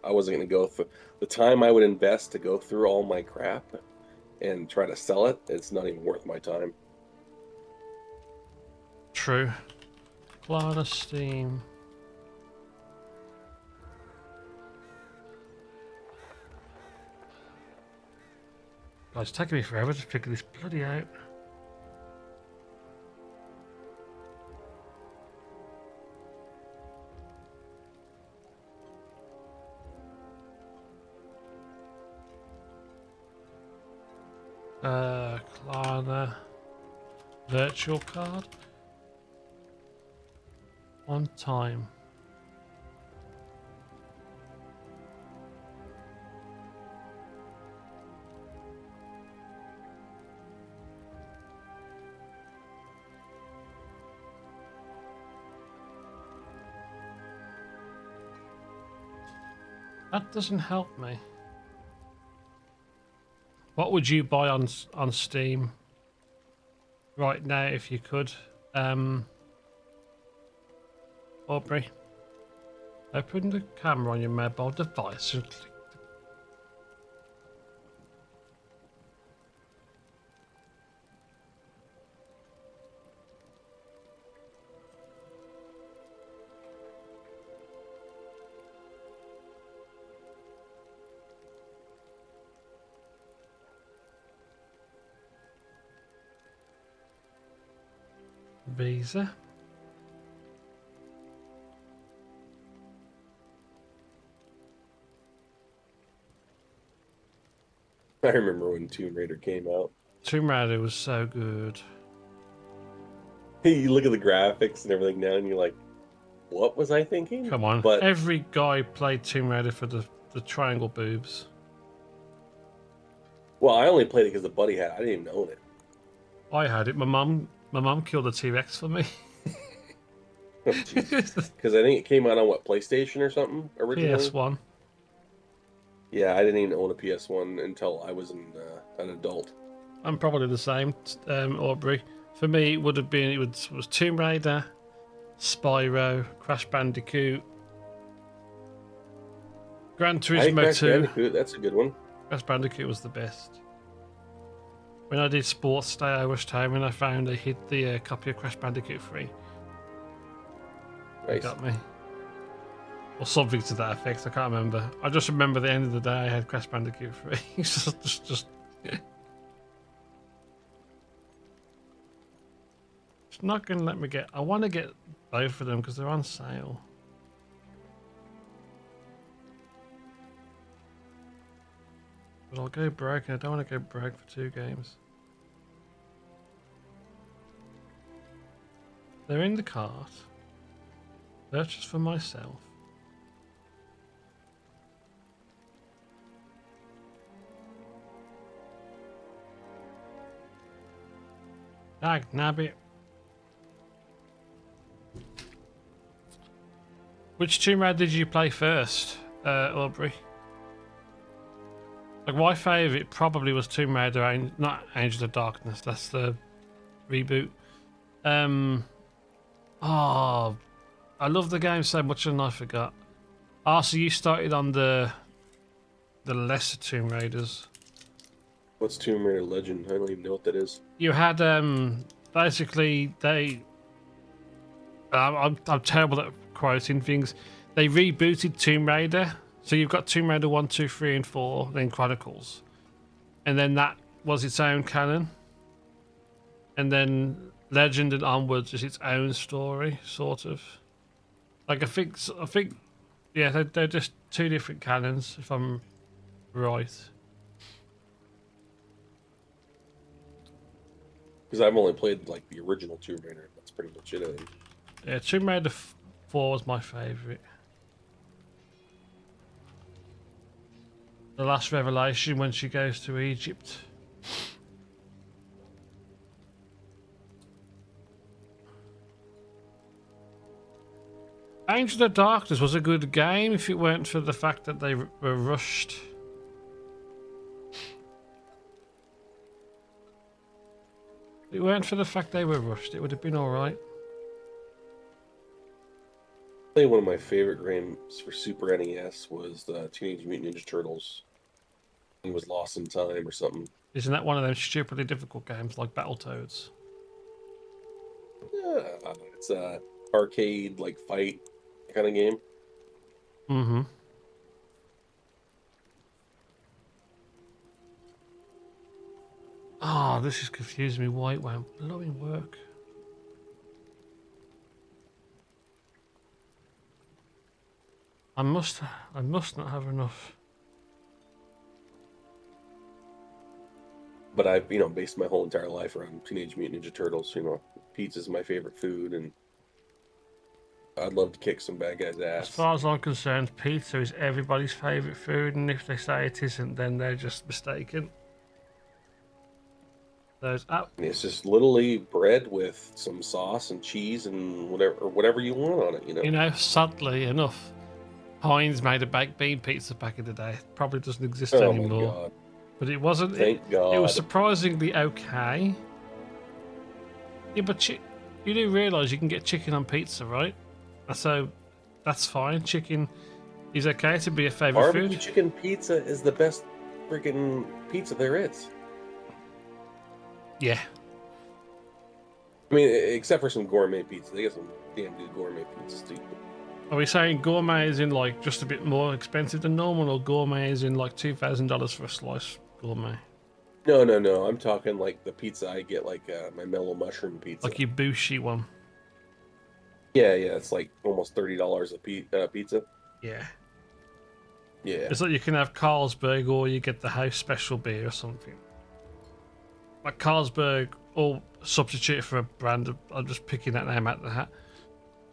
I wasn't going to go through... The time I would invest to go through all my crap and try to sell it, it's not even worth my time. True. Klarna Steam. God, it's taking me forever to figure this bloody out. Klarna virtual card. One time. That doesn't help me. What would you buy on Steam right now if you could? Aubrey, open the camera on your mobile device and click. Visa. I remember when Tomb Raider came out. Tomb Raider was so good. You look at the graphics and everything now, and you're like, "What was I thinking?" Come on, But every guy played Tomb Raider for the triangle boobs. well, I only played it because the buddy had. I didn't even own it. I had it. My mum killed a T-Rex for me. Because I think it came out on what, PlayStation or something originally. PS1. Yeah, I didn't even own a PS1 until I was an adult. I'm probably the same, Aubrey. For me, it would have been it was Tomb Raider, Spyro, Crash Bandicoot, Gran Turismo Crash 2. Bandicoot, that's a good one. Crash Bandicoot was the best. When I did Sports Day, I wished home and I found I hid the copy of Crash Bandicoot free. Nice. It got me. Or something to that effect, I can't remember. I just remember the end of the day I had Crash Bandicoot free. just It's not going to let me get... I want to get both of them because they're on sale. But I'll go broke and I don't want to go broke for 2 games. They're in the cart. Purchase for myself. Dag nabbit. Which Tomb Raider did you play first, Aubrey? Like my favourite probably was Tomb Raider, not Angel of Darkness. That's the reboot. Oh, I love the game so much and I forgot. Ah, so you started on the lesser Tomb Raiders. What's Tomb Raider Legend? I don't even know what that is. You had basically they. I'm terrible at quoting things. They rebooted Tomb Raider, so you've got Tomb Raider 1, 2, 3, and 4, then Chronicles, and then that was its own canon, and then Legend and onwards is its own story, sort of. Like I think, yeah, they're just 2 different canons, if I'm right. Because I've only played like the original Tomb Raider. That's pretty much it. I think. Yeah, Tomb Raider 4 was my favourite. The last revelation when she goes to Egypt. Angel of Darkness was a good game if it weren't for the fact that they were rushed. If it weren't for the fact they were rushed, it would have been alright. I think one of my favorite games for Super NES was the Teenage Mutant Ninja Turtles. It was Lost in Time or something. Isn't that one of those stupidly difficult games like Battletoads? Yeah, it's a arcade like fight kind of game. Mm-hmm. Oh, this is confusing me. Why it won't blowing work? I must not have enough. But I've, based my whole entire life around Teenage Mutant Ninja Turtles. Pizza's my favorite food, and I'd love to kick some bad guys' ass. As far as I'm concerned, pizza is everybody's favourite food, and if they say it isn't, then they're just mistaken. It's just literally bread with some sauce and cheese and whatever you want on it. Sadly enough, Heinz made a baked bean pizza back in the day. It probably doesn't exist Oh anymore. my God. But it wasn't. Thank God. It was surprisingly okay. Yeah, but You do realise you can get chicken on pizza, right? So that's fine. Chicken is okay to be a favourite Barbecue food. chicken pizza is the best freaking pizza there is. Yeah. I mean, except for some gourmet pizza. They got some damn good gourmet pizzas too. Are we saying gourmet is in like just a bit more expensive than normal, or gourmet is in like $2,000 for a slice gourmet? No. I'm talking like the pizza I get, like my mellow mushroom pizza. Like your Bushi one? Yeah. It's like almost $30 a pizza. Yeah. Yeah. It's like you can have Carlsberg or you get the house special beer or something. Like Carlsberg, or substitute for a brand. I'm just picking that name out of the hat.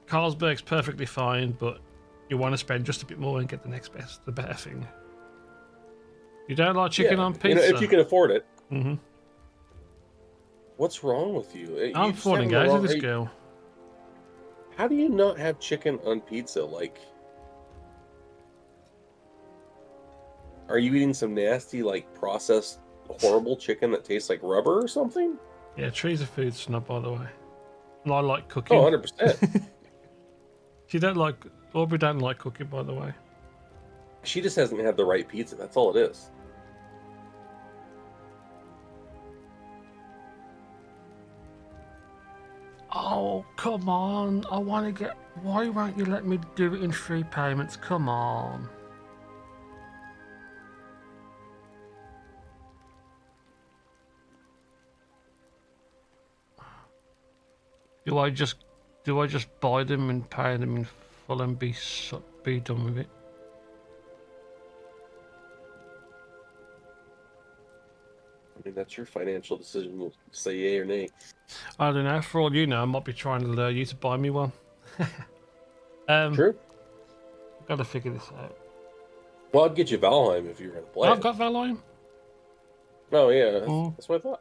Carlsberg's perfectly fine, but you want to spend just a bit more and get the next best, the better thing. You don't like chicken on pizza? You know, if you can afford it. Mm-hmm. What's wrong with you? I'm just falling having the out wrong- with this girl. How do you not have chicken on pizza? Like, are you eating some nasty, like, processed, horrible chicken that tastes like rubber or something? Yeah, trees are food snob, by the way. And I like cooking. Oh, 100%. She don't like, Aubrey don't like cooking, by the way. She just hasn't had the right pizza. That's all it is. Oh, come on. I want to get... Why won't you let me do it in 3 payments? Come on. Do I just buy them and pay them in full and be done with it? I mean, that's your financial decision. We'll say yay or nay. I don't know. For all you know, I might be trying to lure you to buy me one. True. I've got to figure this out. Well, I'd get you Valheim if you were going to play I've it. got Valheim. Oh, yeah. Mm. That's what I thought.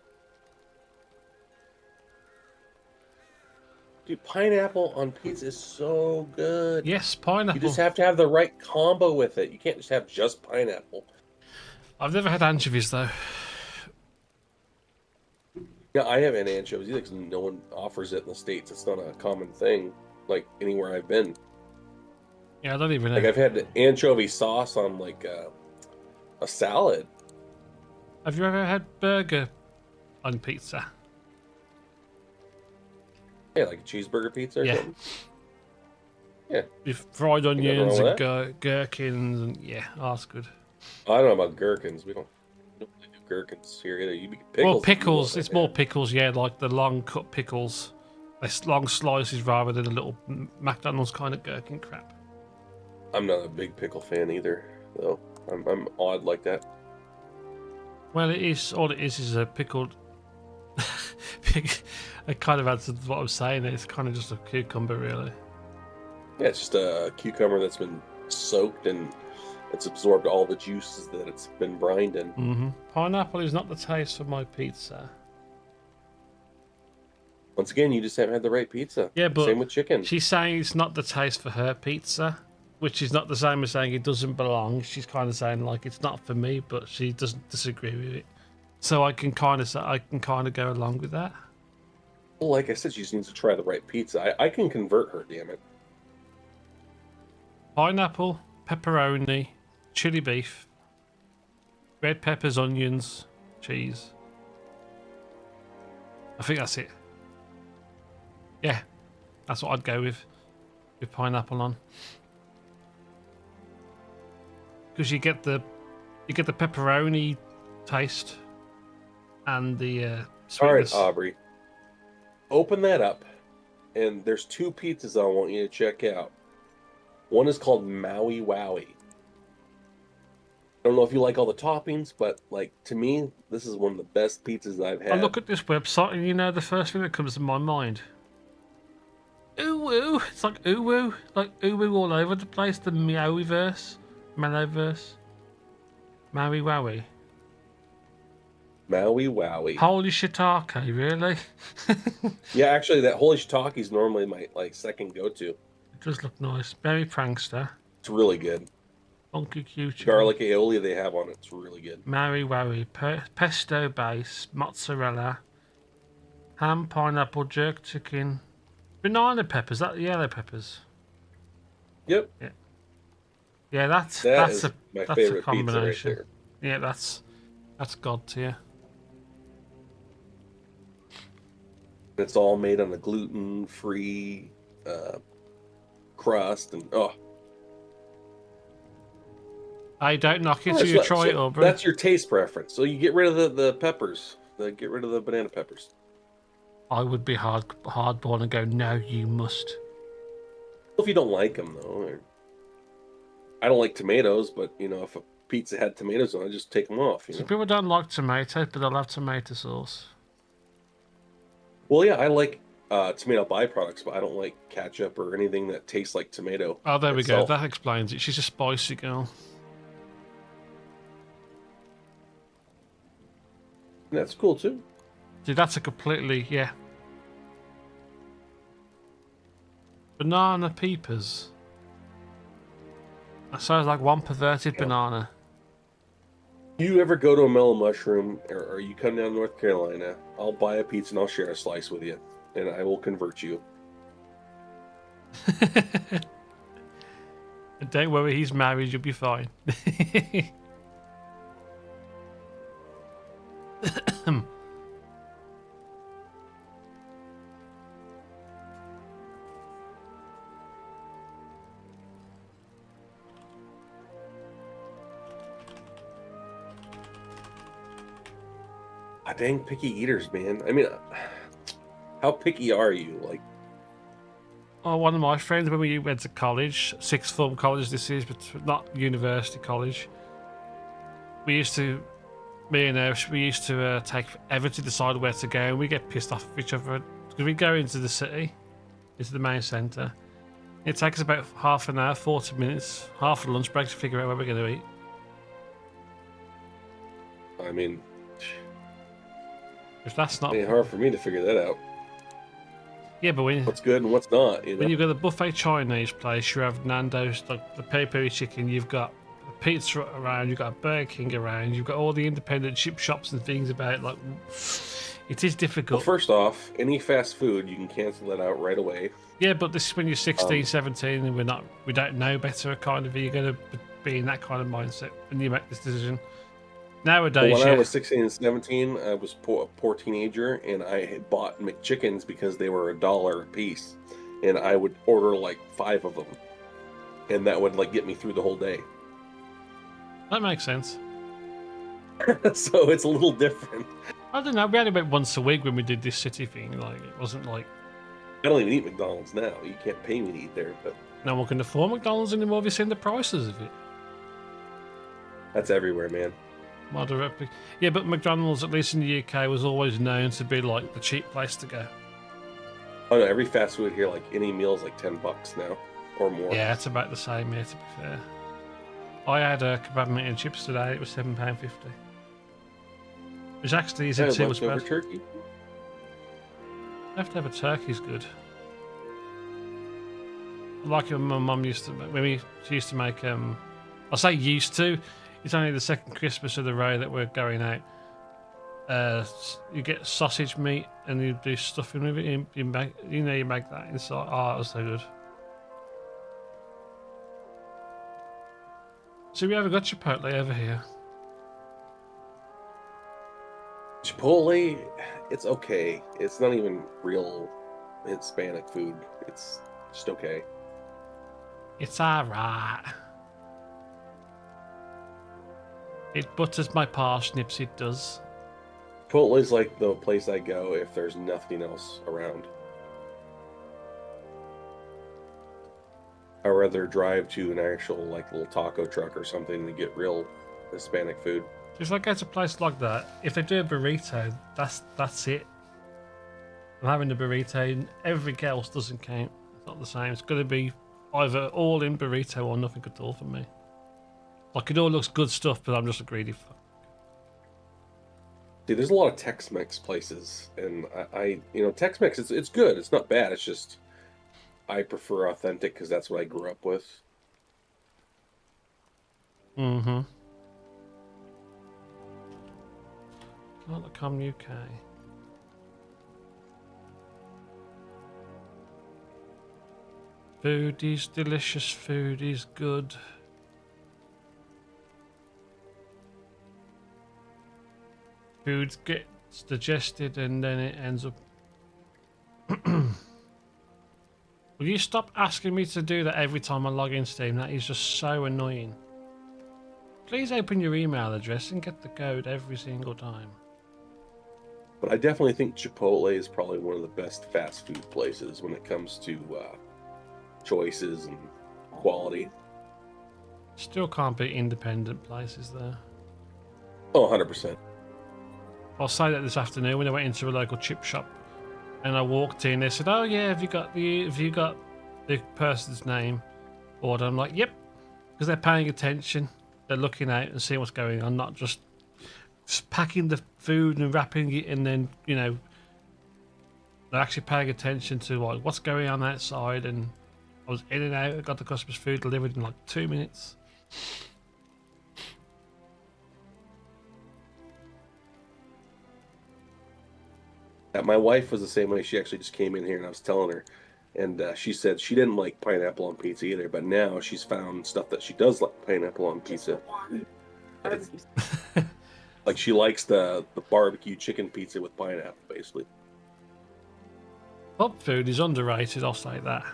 Dude, pineapple on pizza is so good. Yes, pineapple. You just have to have the right combo with it. You can't just have just pineapple. I've never had anchovies, though. Yeah, I have an anchovies. Like, no one offers it in the States. It's not a common thing, like, anywhere I've been. Yeah, I don't even know. Like, I've had anchovy sauce on, like, a salad. Have you ever had burger on pizza? Yeah, like a cheeseburger pizza or Yeah. something. Yeah. With fried nothing onions wrong and with gherkins, and yeah, that's good. I don't know about gherkins. We don't really do gherkins here either. You pickles. Well, if you pickles. want, It's man. more pickles, yeah, like the long cut pickles. It's long slices rather than a little McDonald's kind of gherkin crap. I'm not a big pickle fan either, though. I'm odd like that. Well, it is. All it is a pickled. I kind of answered what I'm saying. It's kind of just a cucumber, really. Yeah, it's just a cucumber that's been soaked and it's absorbed all the juices that it's been brined in. Mm-hmm. Pineapple is not the taste for my pizza. Once again, you just haven't had the right pizza. Yeah, but same with chicken. She's saying it's not the taste for her pizza, which is not the same as saying it doesn't belong. She's kind of saying like it's not for me, but she doesn't disagree with it. So I can kind of go along with that. Well, like I said, she just needs to try the right pizza. I can convert her, damn it. Pineapple, pepperoni, chili beef, red peppers, onions, cheese. I think that's it. Yeah, that's what I'd go with pineapple on. Because you get the pepperoni taste and the All right, sweetness. Aubrey. Open that up, and there's 2 pizzas I want you to check out. One is called Maui Wowie. I don't know if you like all the toppings, but like to me, this is one of the best pizzas I've had. I look at this website and you know the first thing that comes to my mind. Ooh woo. It's like ooh woo. Like ooh woo all over the place. The Meowiverse. Mellowverse. Maui Wowie. Maui Wowie. Holy shiitake, really? Yeah, actually, that holy shiitake is normally my second go-to. It does look nice. Berry prankster. It's really good. Funky cute. Garlic aioli they have on it. It's really good. Maui Wowie. Pesto base. Mozzarella. Ham, pineapple, jerk chicken. Banana peppers, that yellow peppers. Yep. Yeah, that's That's my a favorite pizza right combination. there. Yeah, that's god tier. It's all made on a gluten-free crust, and I don't knock it Well, till you try it, Aubrey. that's your taste preference. So you get rid of the peppers. Get rid of the banana peppers. I would be hardborn and go, no, you must. If you don't like them, though. I don't like tomatoes, but if a pizza had tomatoes on it, just take them off. Some people don't like tomatoes, but they'll have tomato sauce. Well, yeah, I like tomato byproducts, but I don't like ketchup or anything that tastes like tomato. Oh, there we go. itself. That explains it. She's a spicy girl. That's cool too. See, that's a completely banana peepers. That sounds like one perverted banana. You ever go to a Mellow Mushroom, or you come down to North Carolina, I'll buy a pizza and I'll share a slice with you, and I will convert you. And don't worry, he's married. You'll be fine. Dang picky eaters, man. I mean, how picky are you? Like, Oh, one of my friends, when we went to college, sixth form college this is, but not university college, me and Ash, we used to take forever to decide where to go, and we get pissed off with each other because we go into the city, into the main centre. It takes about half an hour, 40 minutes, half a lunch break to figure out where we're going to eat. I mean, If that's not... it's hard for me to figure that out. Yeah, but when... What's good and what's not, you know? When you go to the buffet Chinese place, you have Nando's, like the peri-peri chicken, you've got a pizza around, you've got a Burger King around, you've got all the independent chip shops and things about, like, it is difficult. Well, first off, any fast food, you can cancel that out right away. Yeah, but this is when you're 16, 17, and we don't know better, kind of, you're going to be in that kind of mindset when you make this decision. Nowadays, Well, when I was 16 and 17, I was a poor teenager, and I had bought McChickens because they were $1 a piece, and I would order like 5 of them, and that would like get me through the whole day. That makes sense. So it's a little different. I don't know, we had about once a week when we did this city thing, like, it wasn't like... I don't even eat McDonald's now. You can't pay me to eat there, but No one can afford McDonald's anymore. Have you seen the prices of it? that's everywhere, man. Moderately. Yeah, but McDonald's, at least in the UK, was always known to be like the cheap place to go. Oh no, every fast food here, like any meal is like $10 now or more. Yeah, it's about the same here, to be fair. I had a kebab meat and chips today. It was £7.50. Which actually isn't too much leftover better. turkey. Leftover turkey's good. I like it when my mum used to, she used to make, I say used to, it's only the second Christmas of the row that we're going out. You get sausage meat and you do stuffing with it. You make that inside. Oh, it was so good. So we haven't got Chipotle over here. Chipotle, it's okay. It's not even real Hispanic food. It's just okay. It's alright. It butters my parsnips, it does. Chipotle's like the place I go if there's nothing else around. I'd rather drive to an actual like little taco truck or something to get real Hispanic food. If I go to a place like that, if they do a burrito, that's it. I'm having a burrito, and everything else doesn't count. It's not the same. It's got to be either all in burrito or nothing at all for me. Like, it all looks good stuff, but I'm just a greedy fuck. See, there's a lot of Tex-Mex places, and I Tex-Mex, it's good. It's not bad. It's just I prefer authentic because that's what I grew up with. Mm-hmm. Not.com UK. Food is delicious, food is good. Food gets digested and then it ends up... Will you stop asking me to do that every time I log in Steam? That is just so annoying. Please open your email address and get the code every single time. But I definitely think Chipotle is probably one of the best fast food places when it comes to choices and quality. Still can't beat independent places there. Oh, 100%. I'll say that this afternoon when I went into a local chip shop and I walked in. They said, "Oh yeah, have you got the person's name?" Or I'm like, "Yep," because they're paying attention. They're looking out and seeing what's going on, not just packing the food and wrapping it, and then they're actually paying attention to like what's going on outside. And I was in and out. I got the customer's food delivered in like 2 minutes. My wife was the same way. She actually just came in here and I was telling her, and she said she didn't like pineapple on pizza either, but now she's found stuff that she does like pineapple on pizza. Like she likes the barbecue chicken pizza with pineapple, basically. Pub food is underrated, I'll say that.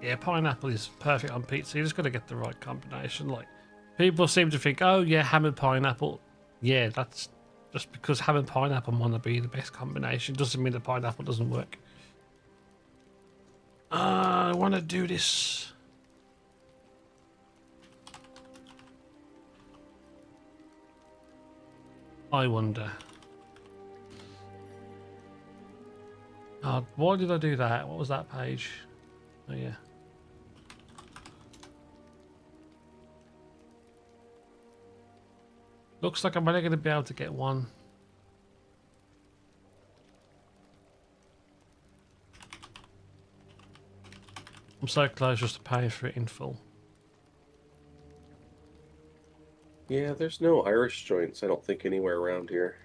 Yeah, pineapple is perfect on pizza. You just got to get the right combination. Like, people seem to think, oh yeah, ham and pineapple. Yeah, that's just because ham and pineapple might not be the best combination. Doesn't mean the pineapple doesn't work. I want to do this. I wonder. Why did I do that? What was that page? Oh yeah. Looks like I'm only going to be able to get one. I'm so close just to paying for it in full. Yeah, there's no Irish joints, I don't think, anywhere around here.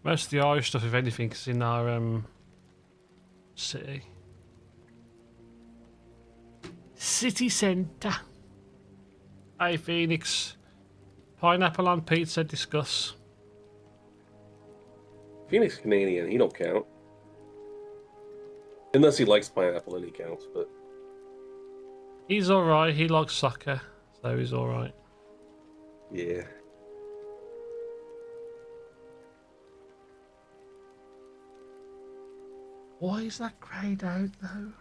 Most of the Irish stuff, if anything, is in our city. City centre. Hey, Phoenix. Pineapple on pizza, discuss. Phoenix Canadian, he don't count. Unless he likes pineapple, then he counts, but... He's alright, he likes soccer, so he's alright. Yeah. Why is that greyed out, though?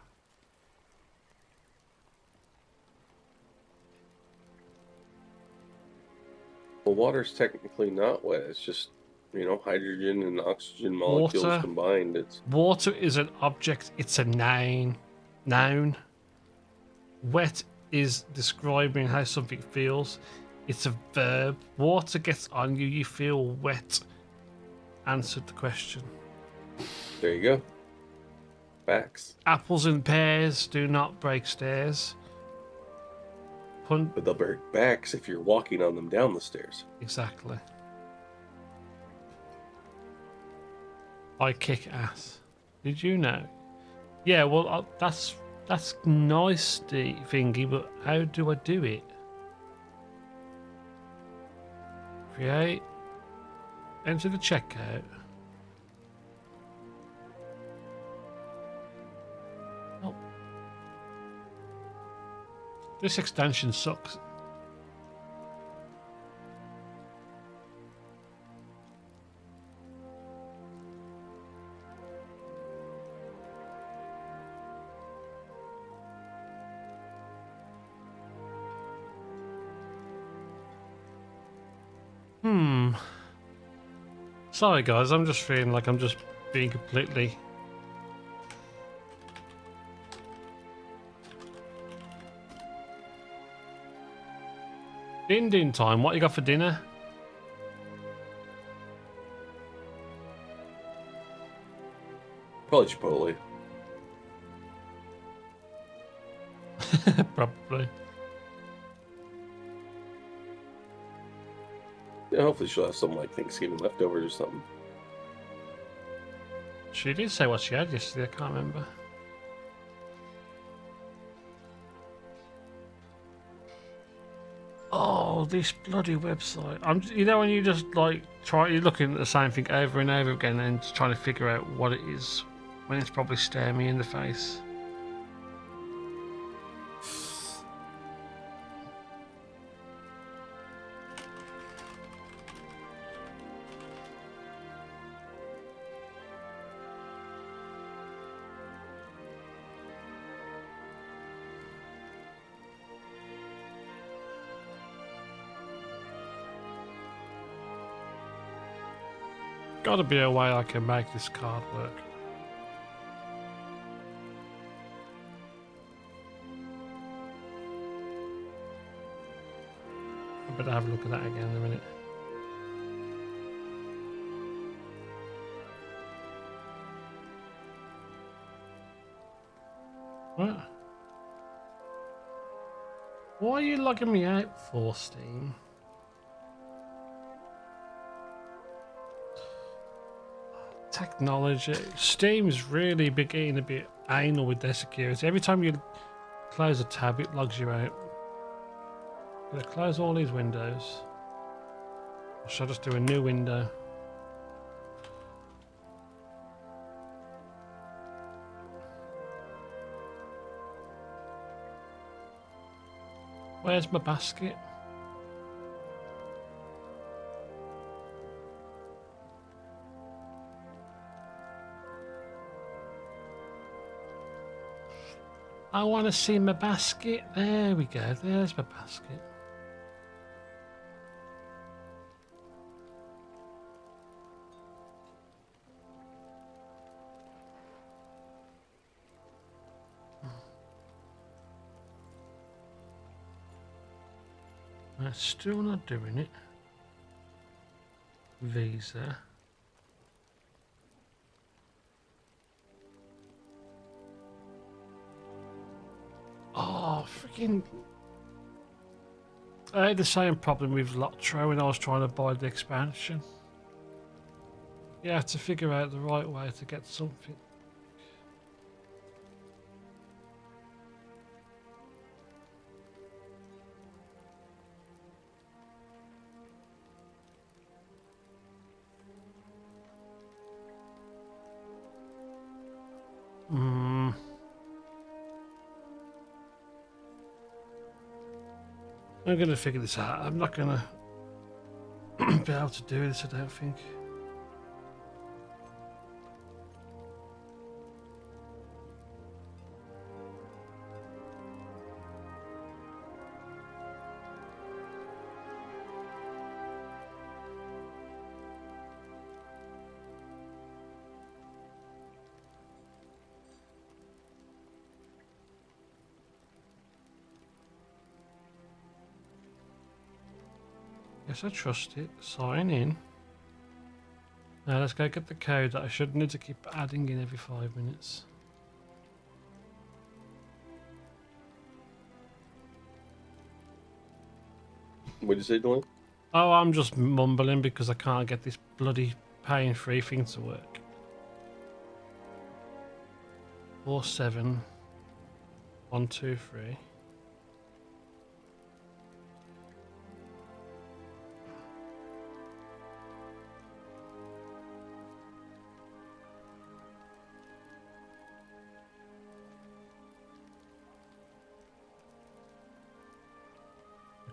Well, water's technically not wet. It's just, hydrogen and oxygen molecules combined. Water is an object. It's a noun. Wet is describing how something feels. It's a verb. Water gets on you. You feel wet. Answered the question. There you go. Facts. Apples and pears do not break stairs. But they'll break backs if you're walking on them down the stairs. Exactly. I kick ass. Did you know? Yeah, well, that's nice, thingy, but how do I do it? Create. Enter the checkout. Oh. This extension sucks. Sorry guys, I'm just feeling like I'm just being completely... Din time, what you got for dinner? Probably Chipotle. Probably. Yeah, hopefully she'll have some like Thanksgiving leftovers or something. She did say what she had yesterday, I can't remember. this bloody website. You know when you just like you're looking at the same thing over and over again and just trying to figure out what it is when it's probably staring me in the face. Gotta be a way I can make this card work. I better have a look at that again in a minute. What? Why are you logging me out for, Steam? Technology. Steam's really getting a bit anal with their security. Every time you close a tab, it logs you out. I'm gonna close all these windows. Or should I just do a new window? Where's my basket? I want to see my basket. There we go. There's my basket. That's still not doing it. Visa. Oh, freaking... I had the same problem with LOTRO when I was trying to buy the expansion. You have to figure out the right way to get something. I'm going to figure this out. I'm not going to be able to do this, I don't think. Yes, I trust it. Sign in. Now let's go get the code that I shouldn't need to keep adding in every 5 minutes. What did you say, Dulayne? Oh, I'm just mumbling because I can't get this bloody pain-free thing to work. 47123.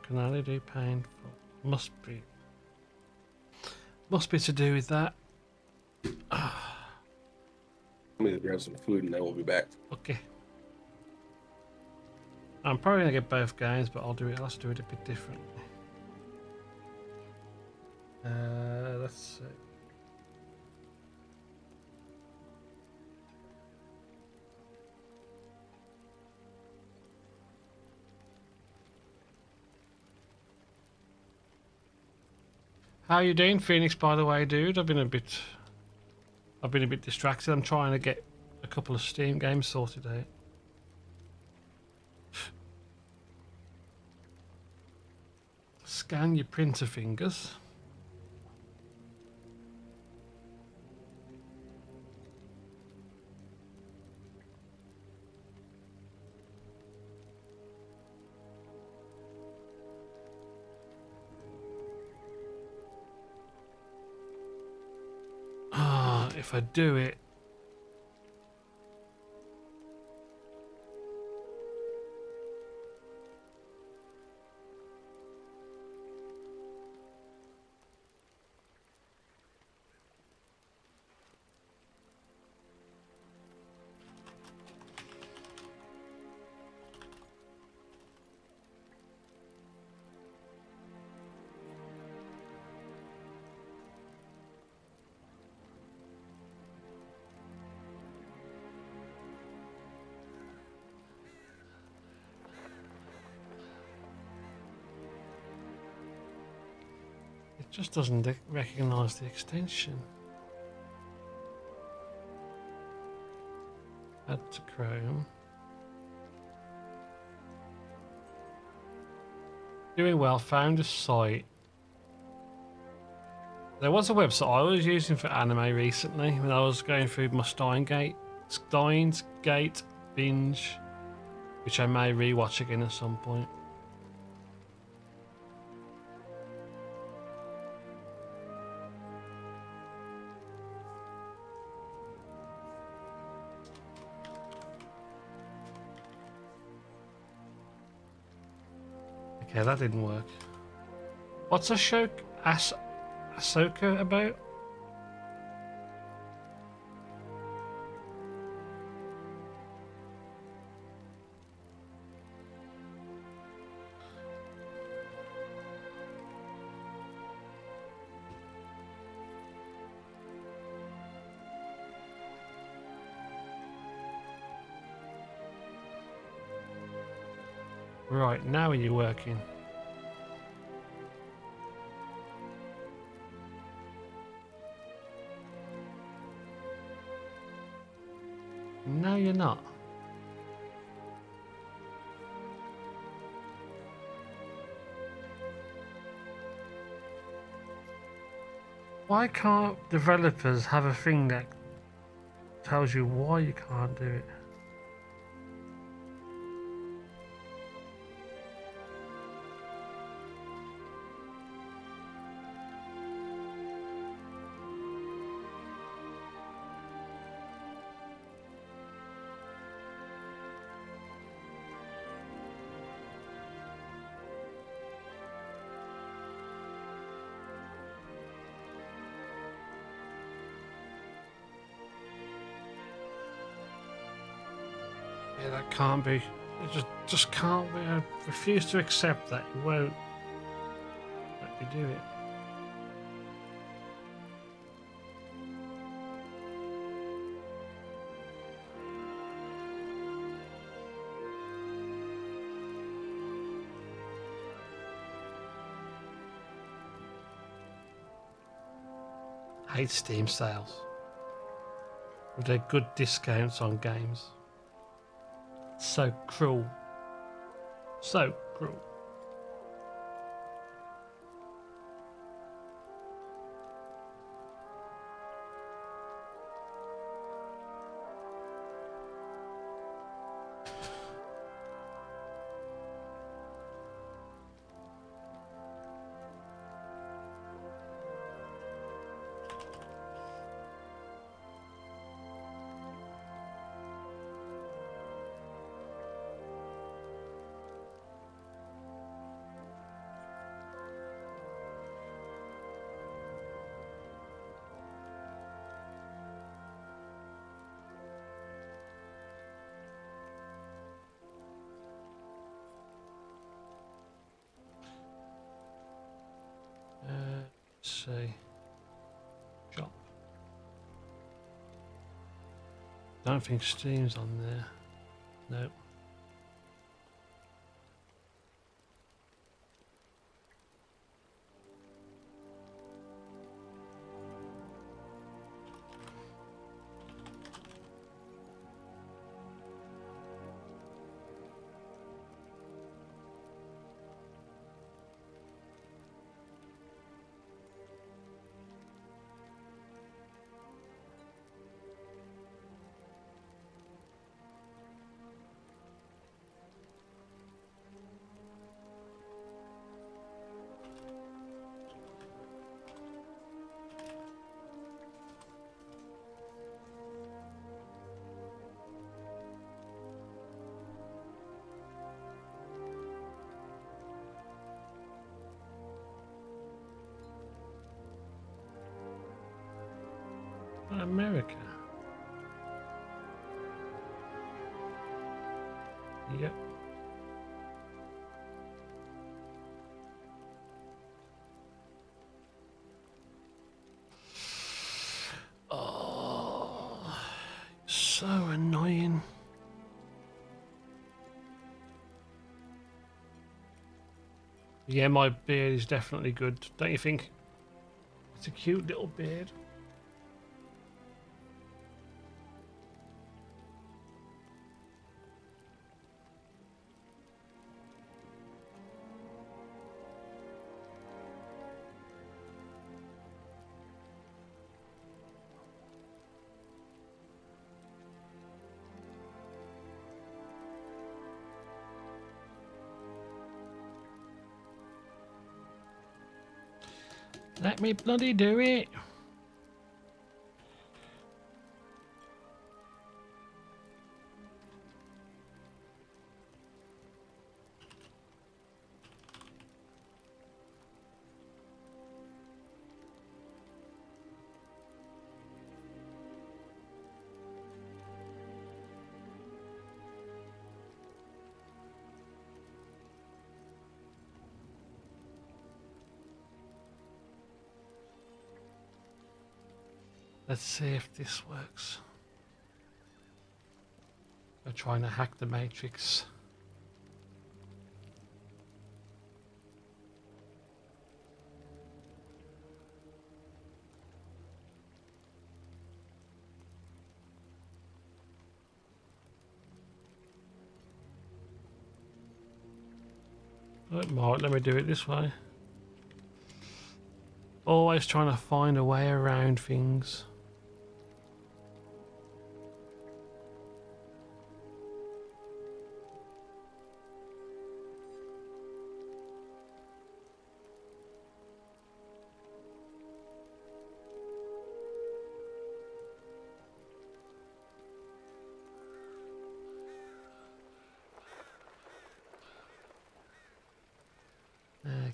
Can only do painful. Must be to do with that. I'm gonna grab some food and then we'll be back. Okay. I'm probably gonna get both games, but I'll do it. Let's do it a bit differently. Let's see. How you doing, Phoenix? By the way, dude, I've been a bit distracted. I'm trying to get a couple of Steam games sorted out. Scan your printer fingers. if I do it. It just doesn't recognize the extension. Add to Chrome. Doing well, found a site. There was a website I was using for anime recently when I was going through my Steins Gate binge, which I may rewatch again at some point. Okay, that didn't work. What's Ahsoka about? Right, now are you working? No, you're not. Why can't developers have a thing that tells you why you can't do it? Yeah, that can't be. It just can't be. I refuse to accept that. You won't let me do it. Hate Steam sales with their good discounts on games. So cruel. So cruel. Let's see. Shop. Don't think Steam's on there. Nope. America. Yep. Oh, so annoying. Yeah, my beard is definitely good, don't you think? It's a cute little beard. Let me bloody do it. Let's see if this works. We're trying to hack the Matrix. It might let me do it this way. Always trying to find a way around things.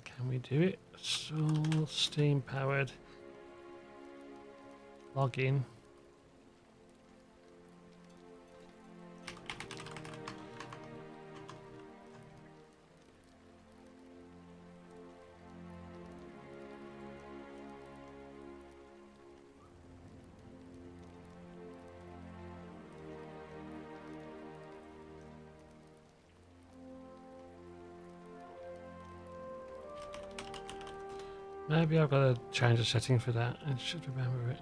Can we do it? So steam powered. Log in. Maybe I've got to change the setting for that. I should remember it.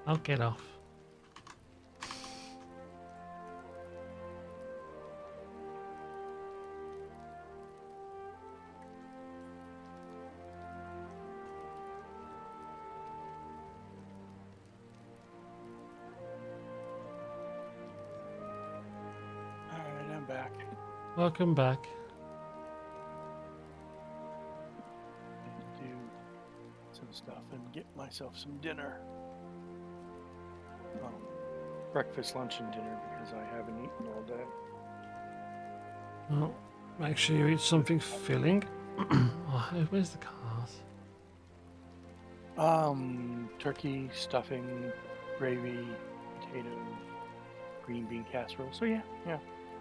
I'll get off. Alright, I'm back. Welcome back. Do some stuff and get myself some dinner. Breakfast, lunch, and dinner because I haven't eaten all day. Well, make sure you eat something filling. Oh, where's the cars? Turkey, stuffing, gravy, potato, green bean casserole. So yeah.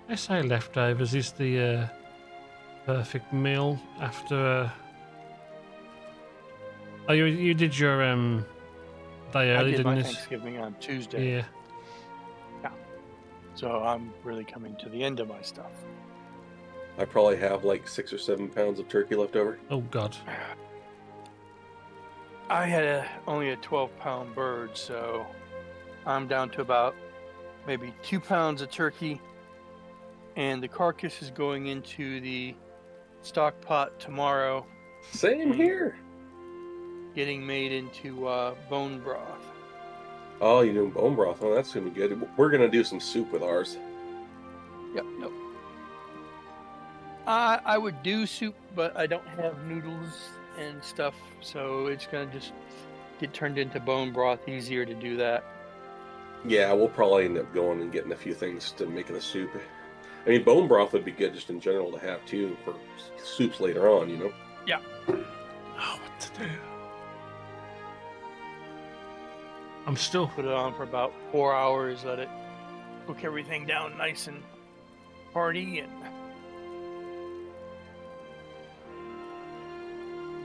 I say leftovers is the perfect meal after. Oh, you did your day early, I did didn't my you? Thanksgiving on Tuesday. Yeah. So I'm really coming to the end of my stuff. I probably have like 6 or 7 pounds of turkey left over. Oh God. I had only a 12-pound bird, so I'm down to about maybe 2 pounds of turkey, and the carcass is going into the stock pot tomorrow, Same here. getting made into bone broth. Oh, you're doing bone broth. Oh, that's gonna be good. We're gonna do some soup with ours. Yep. I would do soup, but I don't have noodles and stuff, so it's gonna just get turned into bone broth. Easier to do that. Yeah, we'll probably end up going and getting a few things to make the soup. I mean, bone broth would be good just in general to have too for soups later on, you know? Yeah. Oh, what to do? I'm still. Put it on for about 4 hours. Let it cook everything down nice and hearty. And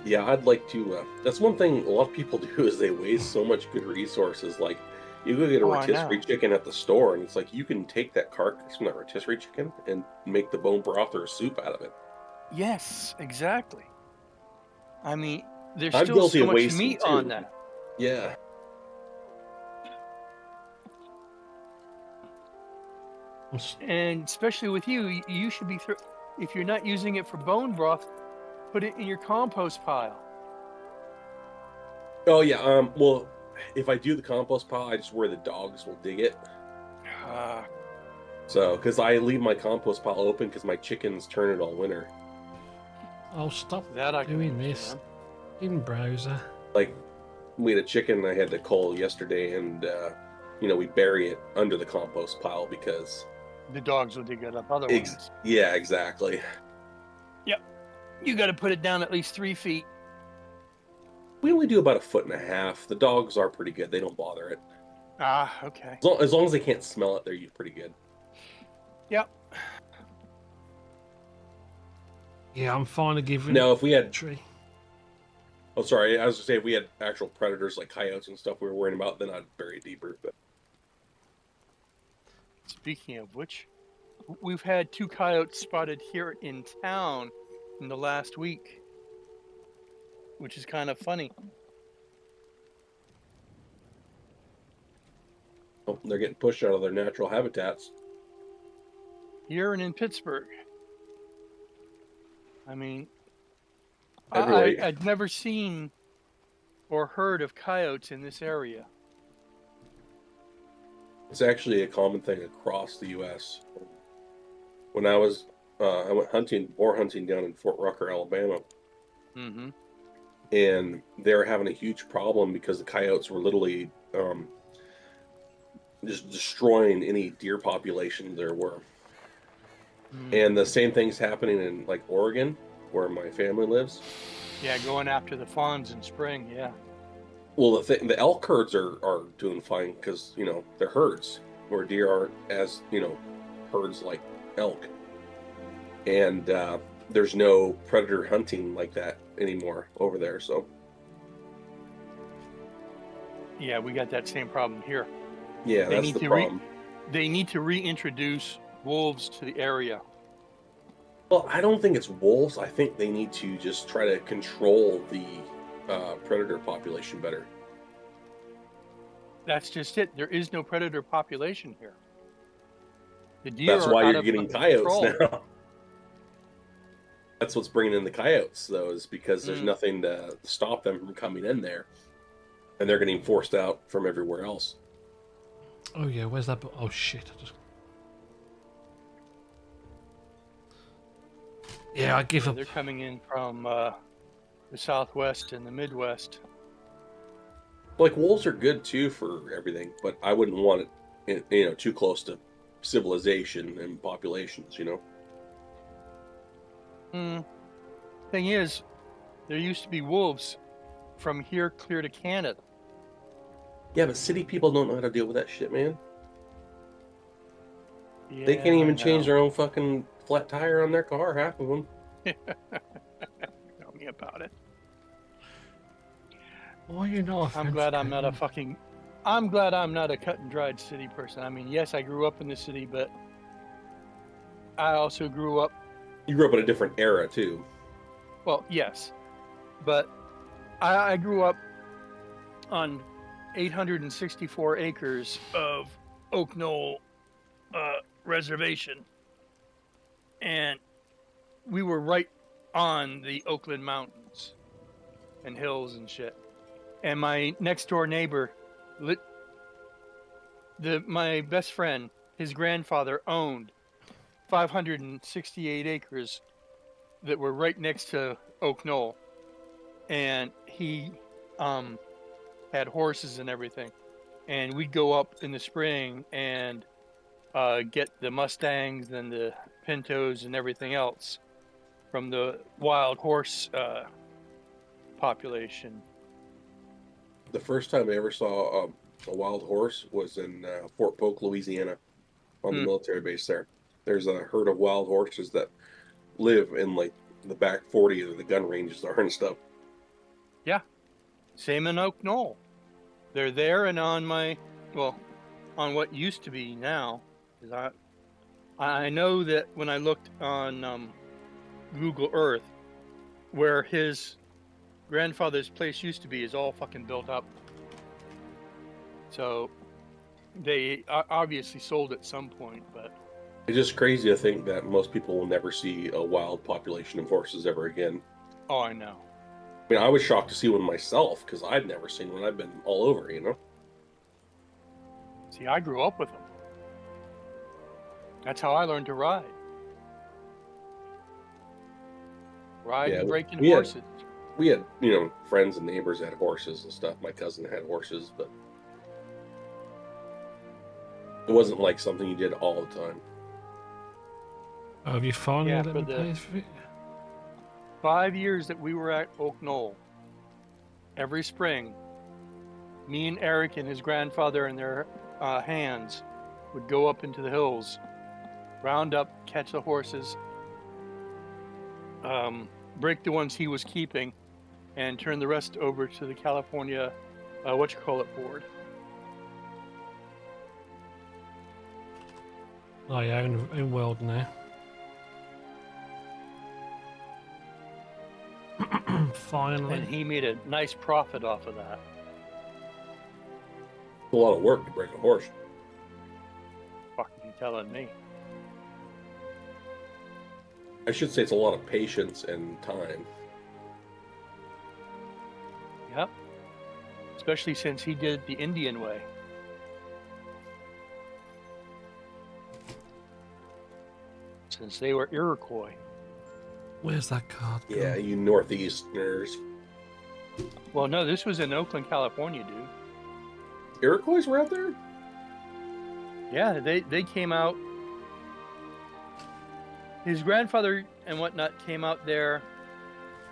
Yeah, I'd like to. That's one thing a lot of people do is they waste so much good resources. Like, you go get a Oh, I know. rotisserie chicken at the store, and it's like you can take that carcass from that rotisserie chicken and make the bone broth or a soup out of it. yes, exactly. I mean, there's I'm still guilty so of much wasting meat too. on that. Yeah. And especially with you, you should be, if you're not using it for bone broth, put it in your compost pile. Oh yeah. Well, if I do the compost pile, I just worry the dogs will dig it. So, because I leave my compost pile open because my chickens turn it all winter. I'll stop That I can doing this understand. in browser. Like, we had a chicken I had to cull yesterday, and we bury it under the compost pile because The dogs will dig it up otherwise. yeah, exactly. Yep. You got to put it down at least 3 feet. We only do about 1.5 feet. The dogs are pretty good; they don't bother it. Okay. As long as they can't smell it, they're pretty good. Yep. Yeah, I'm fine to giving Now, if we had tree. Oh, sorry. I was going to say, if we had actual predators like coyotes and stuff we were worrying about, then I'd bury it deeper. But Speaking of which, we've had 2 coyotes spotted here in town in the last week, which is kind of funny. they're getting pushed out of their natural habitats. Here and in Pittsburgh. I mean, Everywhere. I'd never seen or heard of coyotes in this area. It's actually a common thing across the U.S. When I was, I went boar hunting down in Fort Rucker, Alabama, Mm-hmm. and they were having a huge problem because the coyotes were literally just destroying any deer population there were. And the same thing's happening in like Oregon, where my family lives. Yeah, going after the fawns in spring. Yeah. Well, the elk herds are doing fine because they're herds, where deer aren't as herds like elk, and there's no predator hunting like that anymore over there. So Yeah, we got that same problem here. yeah, They that's need the to problem. They need to reintroduce wolves to the area. Well, I don't think it's wolves. I think they need to just try to control the predator population better. That's just it. There is no predator population here. The deer That's are why out you're of getting coyotes control. now. That's what's bringing in the coyotes, though, is because there's nothing to stop them from coming in there, and they're getting forced out from everywhere else. Oh yeah, where's that? Oh shit! Yeah, I give up. They're coming in from the southwest and the midwest. Like, wolves are good too for everything, but I wouldn't want it, too close to civilization and populations. Thing is, there used to be wolves from here clear to Canada. Yeah, but city people don't know how to deal with that shit, man. Yeah, They can't even I change know. their own fucking flat tire on their car, half of them. Tell me about it. Why you not? I'm glad I'm not a cut and dried city person. I mean, yes, I grew up in the city, but I also grew up. You grew up in a different era, too. Well, yes, but I grew up on 864 acres of Oak Knoll reservation, and we were right on the Oakland Mountains and hills and shit. And my next door neighbor, my best friend, his grandfather owned 568 acres that were right next to Oak Knoll, and he had horses and everything, and we'd go up in the spring and get the Mustangs and the Pintos and everything else from the wild horse population. The first time I ever saw a wild horse was in Fort Polk, Louisiana, on the military base there. There's a herd of wild horses that live in like the back 40 of the gun ranges are and stuff. Yeah. Same in Oak Knoll. They're there and on on what used to be now. 'Cause I know that when I looked on Google Earth, where his grandfather's place used to be is all fucking built up. So they obviously sold at some point, but It's just crazy to think that most people will never see a wild population of horses ever again. oh, I know. I mean, I was shocked to see one myself because I'd never seen one. I've been all over, you know? See, I grew up with them. That's how I learned to ride. Yeah, And breaking we had- horses. We had, you know, friends and neighbors that had horses and stuff. My cousin had horses, but it wasn't like something you did all the time. Oh, have you finally Yeah, let for me the- pay for it? 5 years that we were at Oak Knoll, every spring, me and Eric and his grandfather and their hands would go up into the hills, round up, catch the horses, break the ones he was keeping, and turn the rest over to the California, board. Oh yeah, in world now. Finally. And he made a nice profit off of that. It's a lot of work to break a horse. Fuck, you telling me? I should say it's a lot of patience and time. Yep. Especially since he did the Indian way. Since they were Iroquois. Where's that card? Yeah, gone? you Northeasterners. Well, no, this was in Oakland, California, dude. Iroquois were out there? Yeah, they came out. His grandfather and whatnot came out there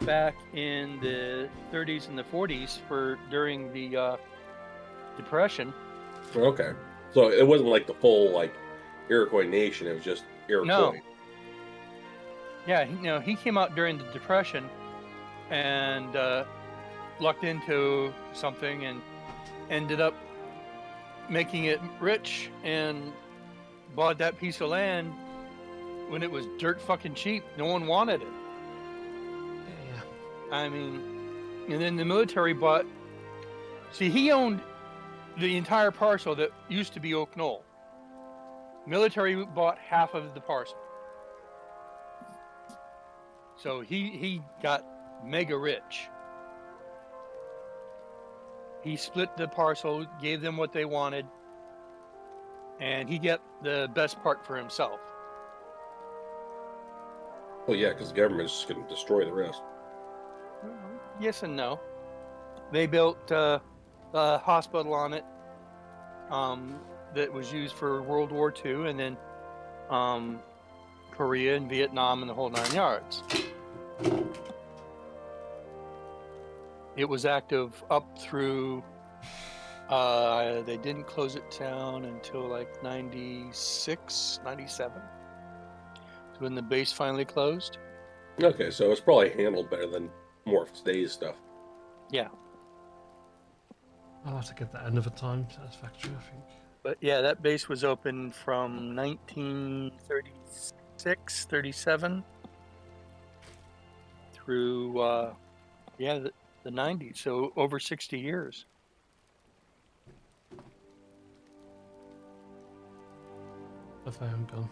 back in the 30s and the 40s during the Depression. Okay. So it wasn't like the full, like, Iroquois nation. It was just Iroquois. No. Yeah, he came out during the Depression and lucked into something and ended up making it rich and bought that piece of land when it was dirt fucking cheap. No one wanted it. Yeah. I mean, and then the military bought. See, he owned the entire parcel that used to be Oak Knoll. Military bought half of the parcel. So he got mega rich. He split the parcel, gave them what they wanted, and he got the best part for himself. Well, yeah, because the government's just going to destroy the rest. Yes and no. They built a hospital on it that was used for World War II, and then Korea and Vietnam and the whole 9 yards. It was active up through, they didn't close it down until like 96, 97. So when the base finally closed. Okay, so it's probably handled better than more of today's stuff. Yeah. I'll have to get that another time. Satisfactory, I think. But yeah, that base was open from 1936, 37 through, the 90s. So over 60 years. The phone gone.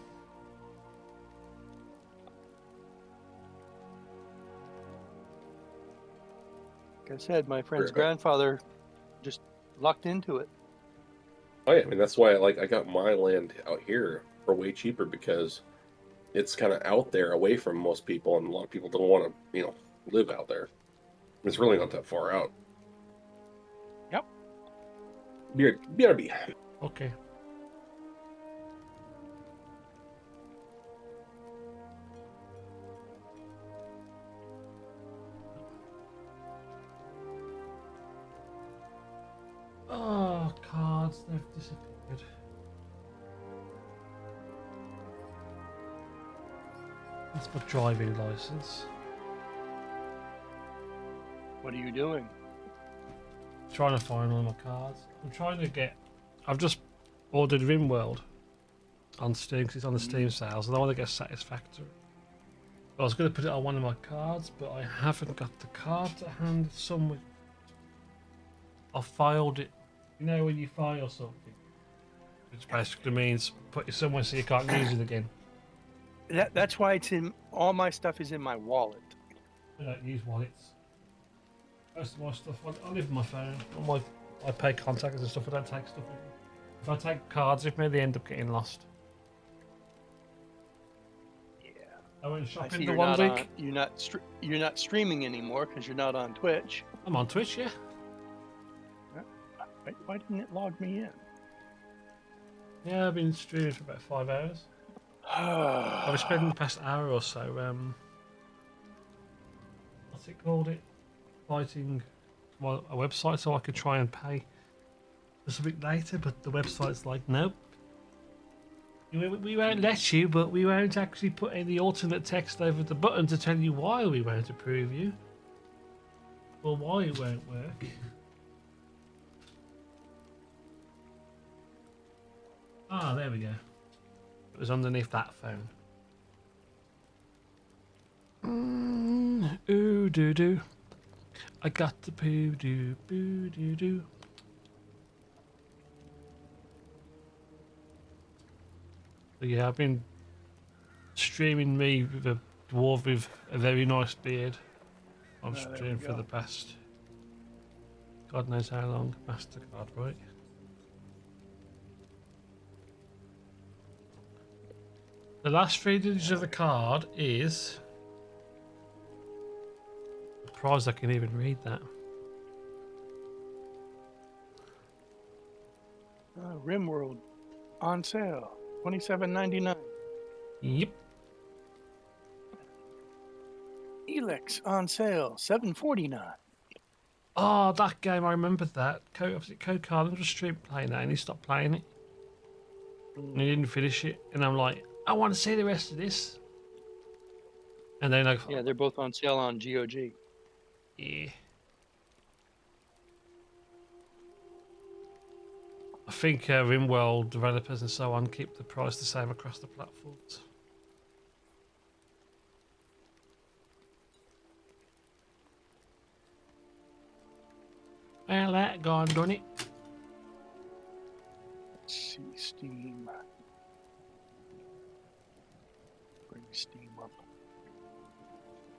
Like I said, my friend's Sure. grandfather just lucked into it. Oh yeah, I mean that's why I got my land out here for way cheaper because it's kind of out there away from most people, and a lot of people don't want to, live out there. It's really not that far out. Yep. BRB. Okay. Oh, car. else, they've disappeared. That's my driving license. What are you doing? Trying to find all my cards. I'm trying to get. I've just ordered RimWorld on Steam because it's on the Steam sales, and I want to get Satisfactory. I was going to put it on one of my cards, but I haven't got the card to hand somewhere. I filed it. You know when you file something, which basically means put it somewhere so you can't use it again. That's why it's in all my stuff is in my wallet. I don't use wallets. Most of my stuff, I live on my phone. On I pay contacts and stuff. I don't take stuff with me. If I take cards with me, they end up getting lost. Yeah. I went I see shopping the you're one not week. you're not streaming anymore because you're not on Twitch. I'm on Twitch, yeah. Why didn't it log me in? Yeah, I've been streaming for about 5 hours. I've been spending the past hour or so, what's it called? Fighting a website so I could try and pay for something later, but the website's like, nope. We won't let you, but we won't actually put any alternate text over the button to tell you why we won't approve you. Or why it won't work. Ah, there we go. It was underneath that phone. Ooh doo doo. I got the poo doo boo doo doo. So yeah, I've been streaming me with a dwarf with a very nice beard. I'm streaming for the past God knows how long. MasterCard, right? The last 3 digits of the card is... I'm surprised I can even read that. RimWorld on sale, $27.99. Yep. Elex on sale, $7.49. Oh, that game, I remember that. Code Carlin was stream playing that and he stopped playing it. And he didn't finish it. And I'm like, I want to see the rest of this. And then Yeah, they're both on sale on GOG. Yeah. I think RimWorld developers and so on keep the price the same across the platforms. Well, that gone done it. Let's see, Steam. Bring Steam up.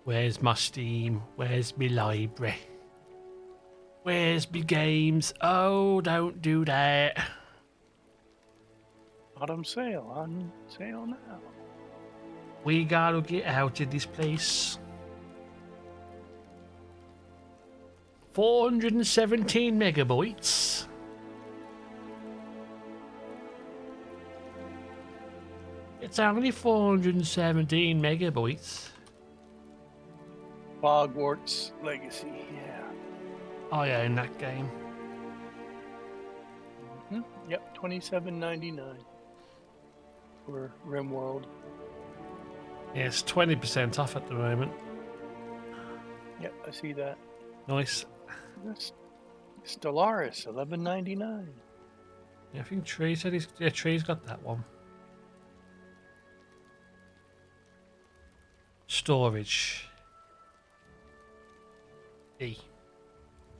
Where's my Steam? Where's my library? Where's my games? Oh, don't do that. Autumn sale, on sale now. We gotta get out of this place. 417 megabytes. It's only 417 megabytes. Hogwarts Legacy, yeah. I own that game. Yep, $27.99 for RimWorld. Yeah, it's 20% off at the moment. Yep, I see that. Nice. Stellaris, $11.99. Yeah, I think Tree said Tree's got that one. Storage.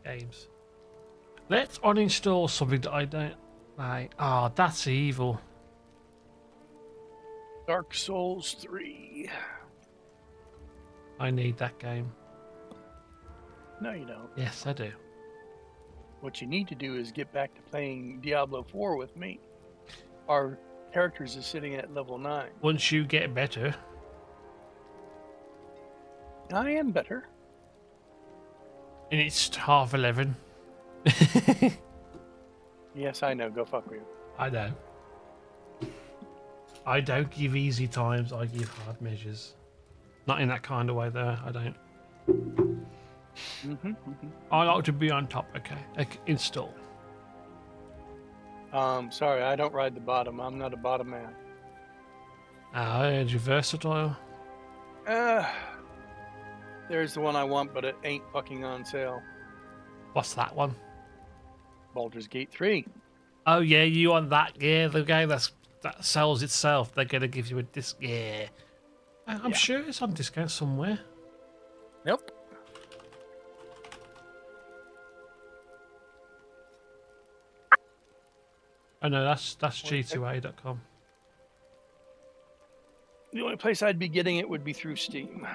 Games. Let's uninstall something that I don't like. Ah, oh, that's evil. Dark Souls 3. I need that game. No, you don't. Yes, I do. What you need to do is get back to playing Diablo 4 with me. Our characters are sitting at level 9. Once you get better. I am better. And it's 11:30. Yes, I know. Go fuck you. I know. I don't give easy times, I give hard measures. Not in that kind of way, though, I don't. I like to be on top, okay? Install. Sorry, I don't ride the bottom. I'm not a bottom man. I heard you versatile. There's the one I want, but it ain't fucking on sale. What's that one? Baldur's Gate 3. Oh yeah, you want that? Yeah, the game that sells itself. They're gonna give you a disc. Yeah, I'm sure it's on discount somewhere. Nope. Oh no, that's g2a.com. The only place I'd be getting it would be through Steam.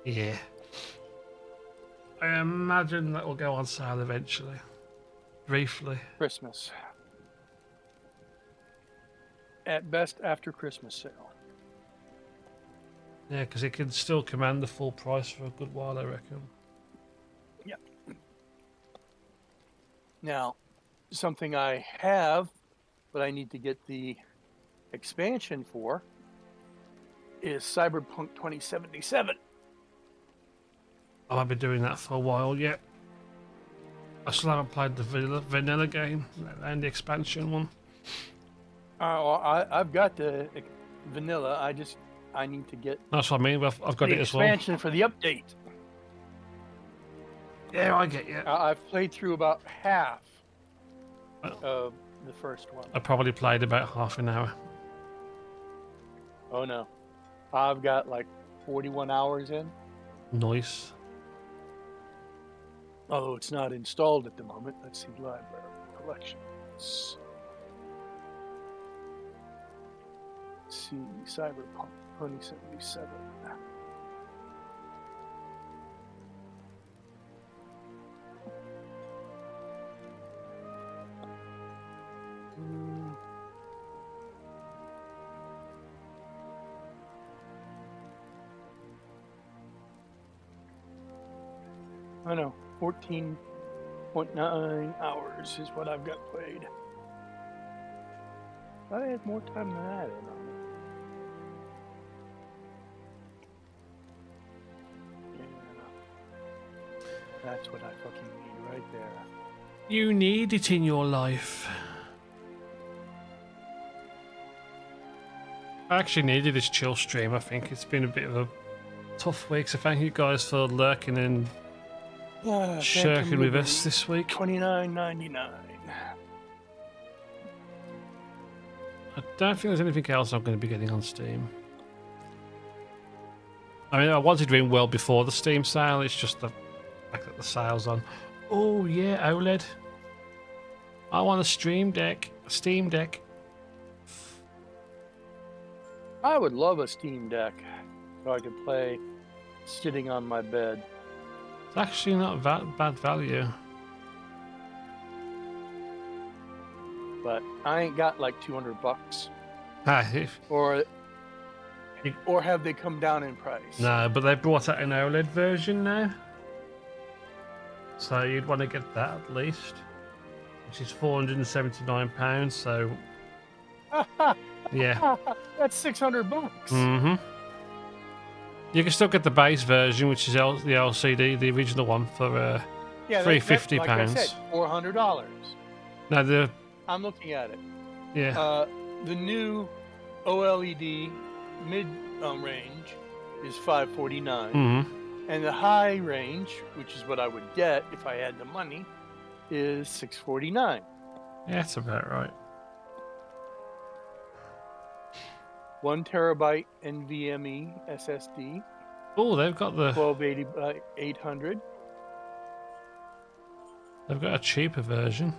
Yeah. I imagine that will go on sale eventually. Briefly. Christmas. At best, after Christmas sale. Yeah, because it can still command the full price for a good while, I reckon. Yeah. Now, something I have, but I need to get the expansion for, is Cyberpunk 2077. I've been doing that for a while yet. I still haven't played the vanilla game and the expansion one. I've got the vanilla. I need to get That's what I mean. I've got the it as well. expansion for the update. Yeah, I get you. I've played through about half of the first one. I probably played about half an hour. Oh no, I've got like 41 hours in. Nice. Although it's not installed at the moment. Let's see, library collections. Let's see, Cyberpunk 2077. I know, 14.9 hours is what I've got played. I had more time than that in on it. Yeah. That's what I fucking need right there. You need it in your life. I actually needed this chill stream. I think it's been a bit of a tough week, so thank you guys for lurking and shirking with us this week. $29.99. I don't think there's anything else I'm going to be getting on Steam. I mean, I wanted to be well before the Steam sale. It's just the fact that the sale's on. Oh yeah, OLED. I want a Steam Deck. I would love a Steam Deck so I could play sitting on my bed. It's actually not bad value. But I ain't got like $200. If, Or have they come down in price? no, but they brought out an OLED version now. So you'd want to get that at least. Which is £479, so yeah. That's $600. Mm-hmm. You can still get the base version, which is the LCD, the original one, for £350. Like I said, $400. No, I'm looking at it. yeah. The new OLED mid range is $549, Mm-hmm. and the high range, which is what I would get if I had the money, is $649. Yeah, that's about right. 1 terabyte NVMe SSD, Oh, they've got the 1280 by 800. they've got a cheaper version.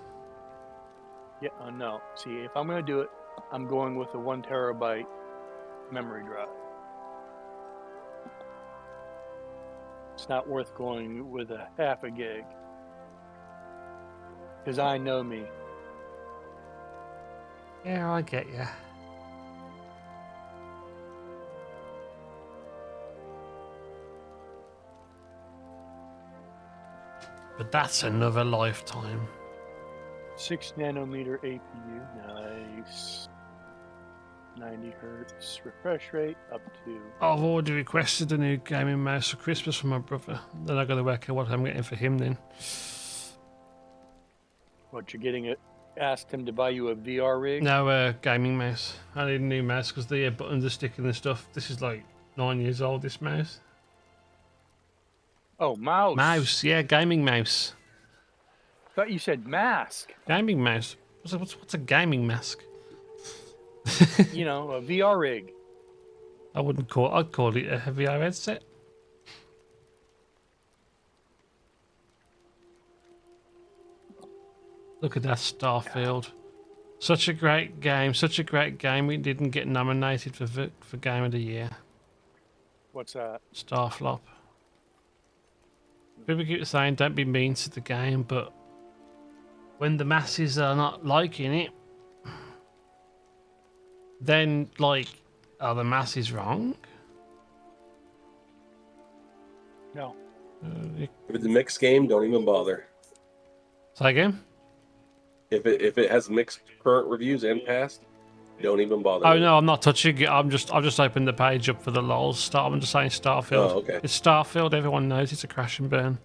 Yeah, no. See, if I'm going to do it, I'm going with a 1 terabyte memory drive. It's not worth going with a half a gig. Because I know me. Yeah, I get you. But that's another lifetime. 6 nanometer APU, nice. 90 hertz refresh rate up to. I've already requested a new gaming mouse for Christmas for my brother. Then I got to work out what I'm getting for him then. What, you're getting it asked him to buy you a VR rig? No, gaming mouse. I need a new mouse because the buttons are sticking and stuff. This is like 9 years old, this mouse. Oh, mouse. Mouse, yeah, gaming mouse. Thought you said mask. Gaming mouse. What's a gaming mask? You know, a VR rig. I'd call it a VR headset. Look at that Starfield. Such a great game. Such a great game. We didn't get nominated for Game of the Year. What's that? Starflop. People keep saying don't be mean to the game, but when the masses are not liking it, then like, are the masses wrong? No. If it's a mixed game, don't even bother. Say again? If it has mixed current reviews and past, don't even bother. Oh no, I'm not touching it. I've just opened the page up for the lols. I'm just saying Starfield. Oh, okay. It's Starfield. Everyone knows it's a crash and burn.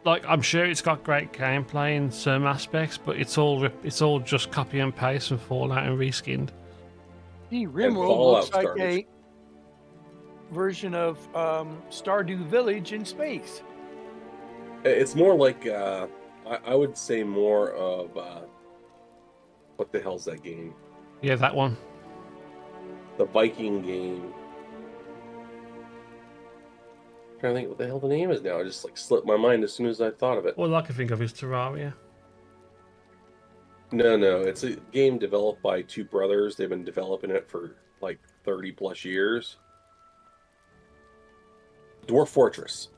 Like, I'm sure it's got great gameplay in some aspects, but it's all just copy and paste from Fallout and reskinned. The RimWorld looks like a version of Stardew Village in space. It's more like I would say more of what the hell's that game? Yeah, that one. The Viking game. I'm trying to think what the hell the name is now. It just like slipped my mind as soon as I thought of it. All I can think of is Terraria. No, it's a game developed by two brothers. They've been developing it for like 30 plus years. Dwarf Fortress.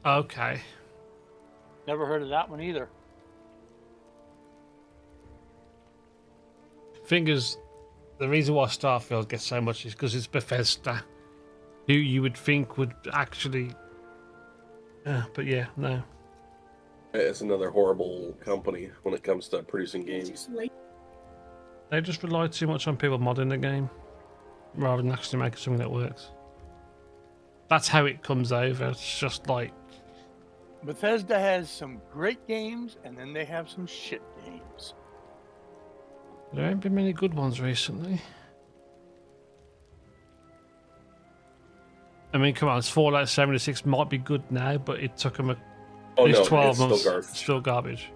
Okay. Never heard of that one either. Fingers, the reason why Starfield gets so much is because it's Bethesda, who you would think would actually. But yeah, no. It's another horrible company when it comes to producing games. They just rely too much on people modding the game rather than actually making something that works. That's how it comes over. It's just like. Bethesda has some great games, and then they have some shit games. There ain't been many good ones recently. I mean, come on, Fallout 76 might be good now, but it took them at least 12 months. Still garbage. It's still garbage.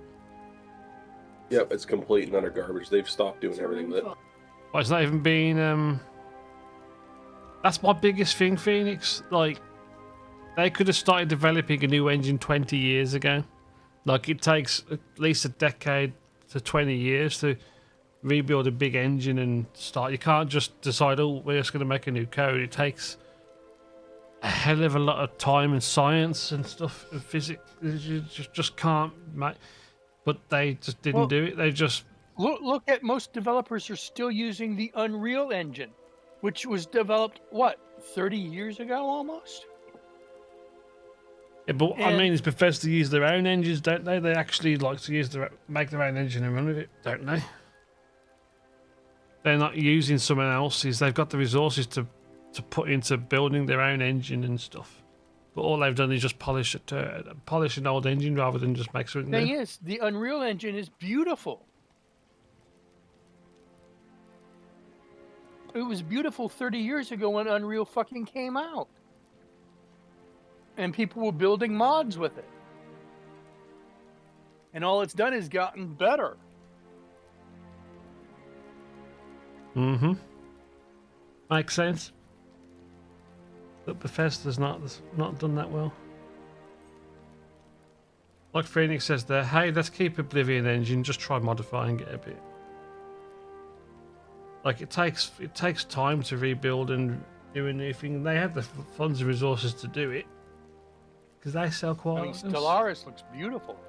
Yep, it's complete and utter garbage. They've stopped doing everything with it. Well, it's not even been. That's my biggest thing, Phoenix. Like, they could have started developing a new engine 20 years ago. Like, it takes at least a decade to 20 years to rebuild a big engine and start. You can't just decide, oh, we're just going to make a new code. It takes a hell of a lot of time and science and stuff and physics. You just can't make. But they just didn't do it. They just look at most developers are still using the Unreal Engine, which was developed what 30 years ago almost. Yeah, but I mean, it's Bethesda use their own engines, don't they? They actually like to make their own engine and run with it, don't they? They're not using someone else's. They've got the resources to put into building their own engine and stuff. But all they've done is just polish an old engine rather than just make something new. The thing is, the Unreal Engine is beautiful. It was beautiful 30 years ago when Unreal fucking came out. And people were building mods with it. And all it's done is gotten better. Mm-hmm. Makes sense. But Bethesda's not done that well. Like Phoenix says there, hey, let's keep Oblivion engine, just try modifying it a bit. Like, it takes time to rebuild and do a new thing. They have the funds and resources to do it. Because they sell quite. I mean, Stellaris looks beautiful.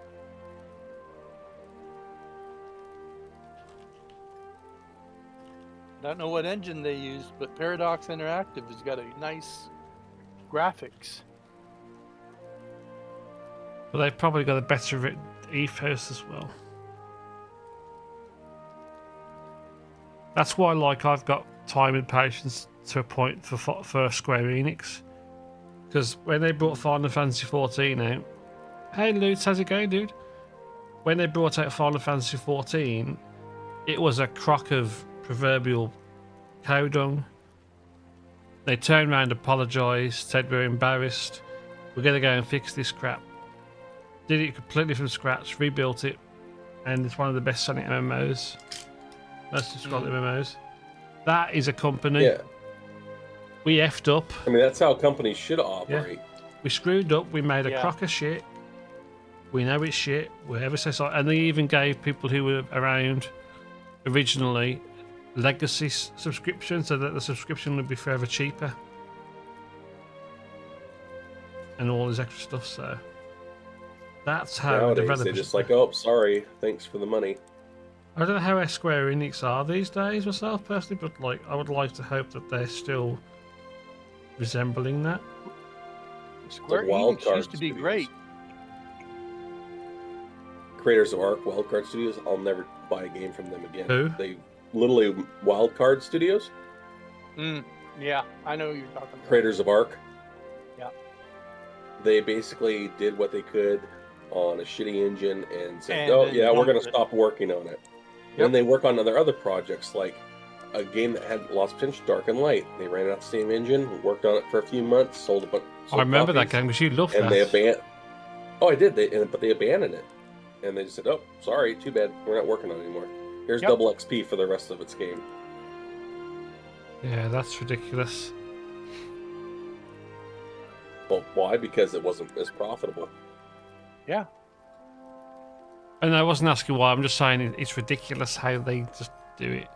I don't know what engine they used, but Paradox Interactive has got a nice graphics. But they've probably got a better ethos as well. That's why, like, I've got time and patience to a point for Square Enix. Because when they brought Final Fantasy 14 out, hey Lutz, how's it going, dude? when they brought out Final Fantasy 14, it was a crock of proverbial cow dung. They turned around, apologised, said we're embarrassed. We're going to go and fix this crap. Did it completely from scratch, rebuilt it, and it's one of the best-selling MMOs. Most subscribed MMOs. That is a company. Yeah. We effed up. I mean, that's how companies should operate. We screwed up. We made a crock of shit. We know it's shit. Whatever says, and they even gave people who were around originally legacy subscription, so that the subscription would be forever cheaper, and all this extra stuff. So that's how Nowadays, developers. they're just like, oh, sorry, thanks for the money. I don't know how Square Enix are these days myself personally, but like I would like to hope that they're still resembling that. Square Wild Enix Card used to be Studios. great. Creators of Ark, Wildcard Studios, I'll never buy a game from them again. Who? They literally Wildcard Studios, Yeah, I know who you're talking about. creators of Ark. Yeah. They basically did what they could on a shitty engine and said, And oh then yeah, we're going dumped to it. stop working on it. Yep. And they work on other projects, like a game that had lots of potential, Dark and Light. They ran out the same engine, worked on it for a few months, sold a bunch. I remember that game because you loved And that. they abandoned. Oh, I did. But they abandoned it, and they just said, "Oh, sorry, too bad. We're not working on it anymore. Here's Yep. double XP for the rest of its game." Yeah, that's ridiculous. Well, why? Because it wasn't as profitable. Yeah. And I wasn't asking why. I'm just saying it's ridiculous how they just do it.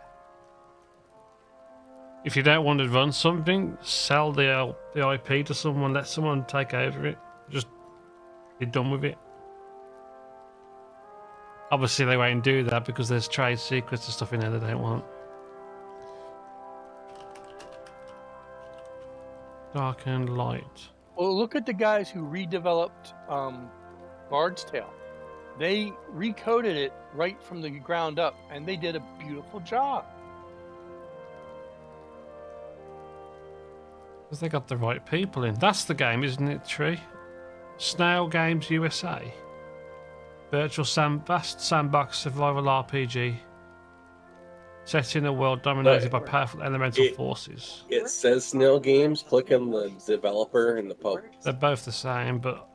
If you don't want to run something, sell the IP to someone. Let someone take over it. Just be done with it. Obviously, they won't do that because there's trade secrets and stuff in there they don't want. Dark and Light. Well, look at the guys who redeveloped Bard's Tale. They recoded it right from the ground up, and they did a beautiful job. Because they got the right people in. That's the game, isn't it, Tree? Snail Games USA. Virtual vast sandbox survival RPG. Set in a world dominated by powerful elemental forces. It says Snail Games. Click on the developer and the pub. They're both the same, but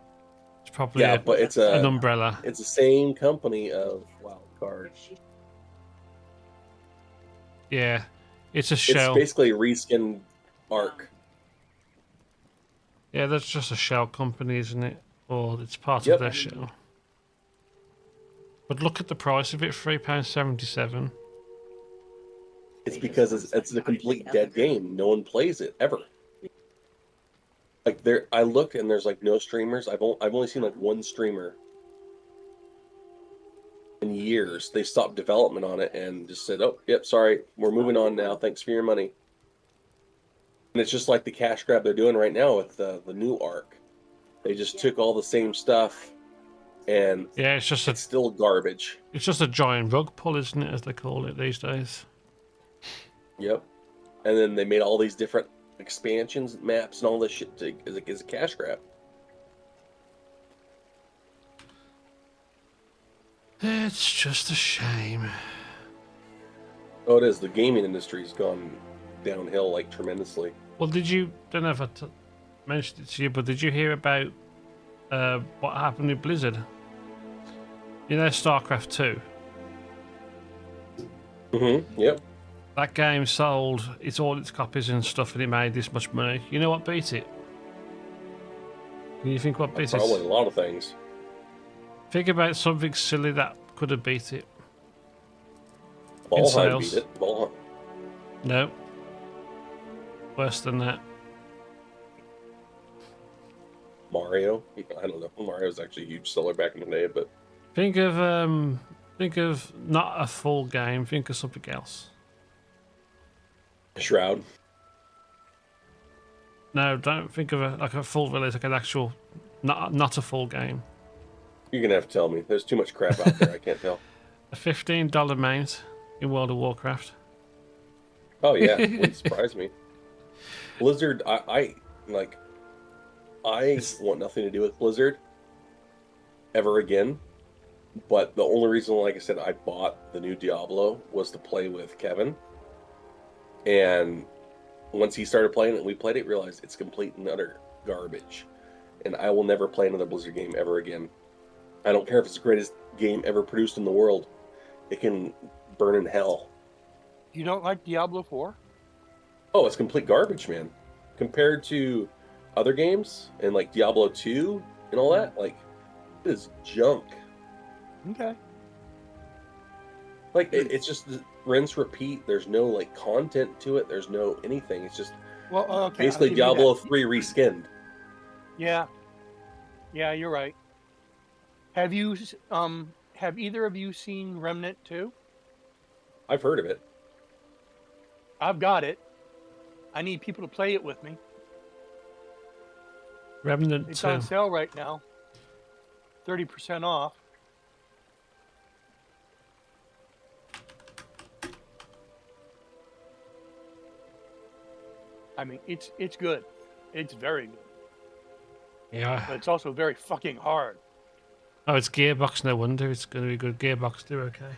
it's probably but it's an umbrella. It's the same company of Wildcard. Yeah, it's a shell. It's basically reskinned Ark. Yeah, that's just a shell company, isn't it? Or it's part Yep. of their shell. But look at the price of it, £3.77. It's because it's a complete dead game. No one plays it ever. Like I looked and there's like no streamers. I've only seen like one streamer in years. They stopped development on it and just said, "Oh, yep, sorry, we're moving on now. Thanks for your money." And it's just like the cash grab they're doing right now with the new Ark. They just took all the same stuff, and yeah, it's still garbage. It's just a giant rug pull, isn't it, as they call it these days? Yep. And then they made all these different expansions, maps, and all this shit as a cash grab. It's just a shame. Oh, it is. The gaming industry's gone downhill like tremendously. Well, don't know if I mentioned it to you, but did you hear about what happened with Blizzard? You know, StarCraft 2? Mm-hmm. Yep. That game sold all its copies and stuff, and it made this much money. You know what beat it? Can you think what beat it? Probably a lot of things. Think about something silly that could have beat it. Valheim beat it. Valheim. No. Worse than that. Mario. I don't know. Mario was actually a huge seller back in the day, but Think of not a full game. Think of something else. Shroud. No, don't think of a full release, like an actual, not a full game. You're gonna have to tell me. There's too much crap out there. I can't tell. A $15 mount in World of Warcraft. Oh yeah, wouldn't surprise me. Blizzard. I want nothing to do with Blizzard ever again. But the only reason, like I said, I bought the new Diablo was to play with Kevin. And once he started playing it and we played it, realized it's complete and utter garbage. And I will never play another Blizzard game ever again. I don't care if it's the greatest game ever produced in the world. It can burn in hell. You don't like Diablo 4? Oh, it's complete garbage, man. Compared to other games and like Diablo 2 and all that, like, it is junk. Okay. Like, it's just rinse, repeat. There's no, like, content to it. There's no anything. It's just Well, okay. basically Diablo 3 reskinned. Yeah. Yeah, you're right. Have you, have either of you seen Remnant 2? I've heard of it. I've got it. I need people to play it with me. Remnant It's 2. on sale right now. 30% off. I mean, it's good. It's very good. Yeah. But it's also very fucking hard. Oh, it's Gearbox. No wonder it's going to be good. Gearbox do okay.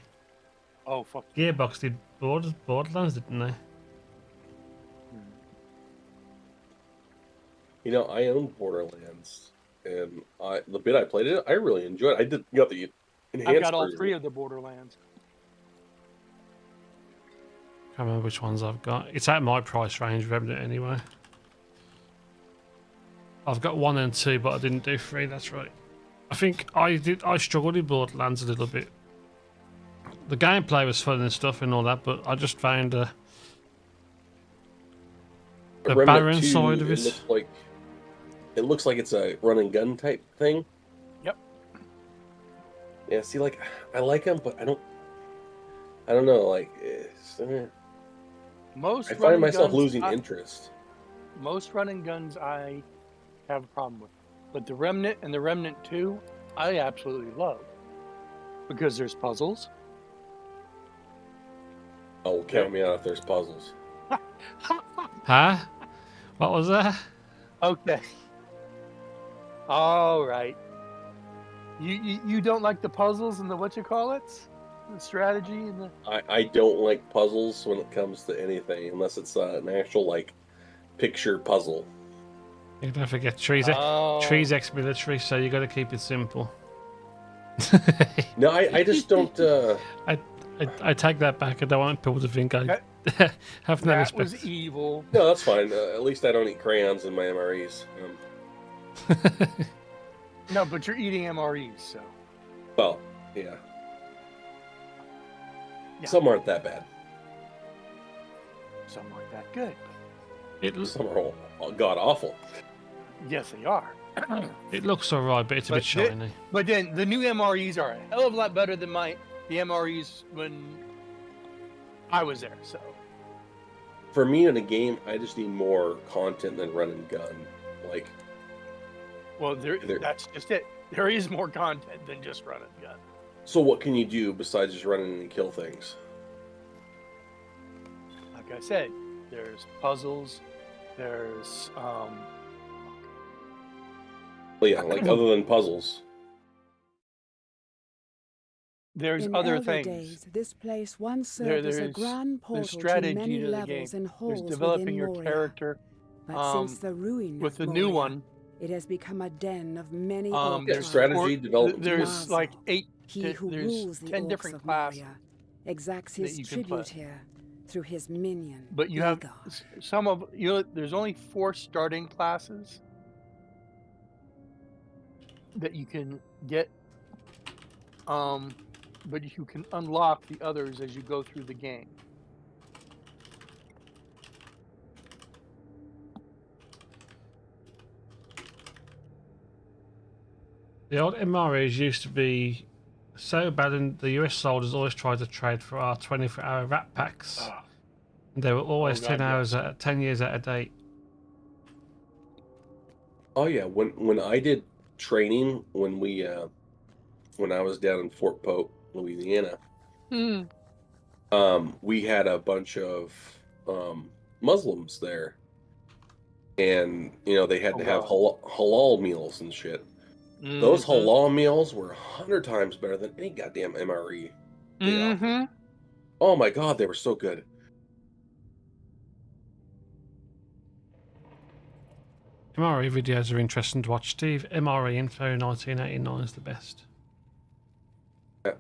Oh, fuck. Gearbox did Borderlands, didn't they? You know, I own Borderlands, and the bit I played it, I really enjoyed it. Got the enhanced I've got all version. 3 of the Borderlands. Can't remember which ones I've got. It's at my price range, Remnant, anyway. I've got 1 and 2, but I didn't do 3. That's right. I think I struggled with Borderlands a little bit. The gameplay was fun and stuff and all that, but I just found the Remnant barren 2, side of it. It looks like it's a run and gun type thing. Yep. Yeah, see, like, I like them, but I don't know, like, Most I find running myself guns losing I- interest. Most running guns I have a problem with. But the Remnant and the Remnant 2, I absolutely love. Because there's puzzles. Oh, count me out if there's puzzles. Huh? What was that? Okay. All right. You don't like the puzzles and the whatchamacallits? The strategy and the... I don't like puzzles when it comes to anything, unless it's an actual, like, picture puzzle. You don't forget trees ex-military, so you got to keep it simple. No, I just don't. I take that back. I don't want people to think I have no That respect. was evil. No, that's fine. At least I don't eat crayons in my MREs. No, but you're eating MREs, so... Well, yeah. Yeah. Some aren't that bad. Some aren't that good. Some are all god awful. Yes, they are. It looks alright, but it's a bit shiny. But then the new MREs are a hell of a lot better than the MREs when I was there. So For me in a game, I just need more content than run and gun. Like, well, that's just it. There is more content than just run and gun. so what can you do besides just run in and kill things? Like I said, there's puzzles. There's Well, yeah, like other than puzzles. there's In other elder things. days, this place once served as a grand portal There's strategy to many to the levels game. and halls There's developing within your Moria. character. But since the ruin with of the new Moria, one, it has become a den of many Yeah, orcs. strategy development. There's like 8. He who There's rules the 10 orcs different of classes Moria exacts that his you can play. tribute here through his minion. But you have Igor. some of you. There's only 4 starting classes that you can get. But you can unlock the others as you go through the game. The old MREs used to be so bad, and the US soldiers always tried to trade for our 24-hour rat packs. And they were always 10 hours, 10 years out of date. Oh yeah, when I did training when I was down in Fort Pope, Louisiana, we had a bunch of Muslims there, and they had to have halal meals and shit. Those halal meals were 100 times better than any goddamn MRE. Oh my god, they were so good. MRE videos are interesting to watch, Steve. MRE Info 1989 is the best.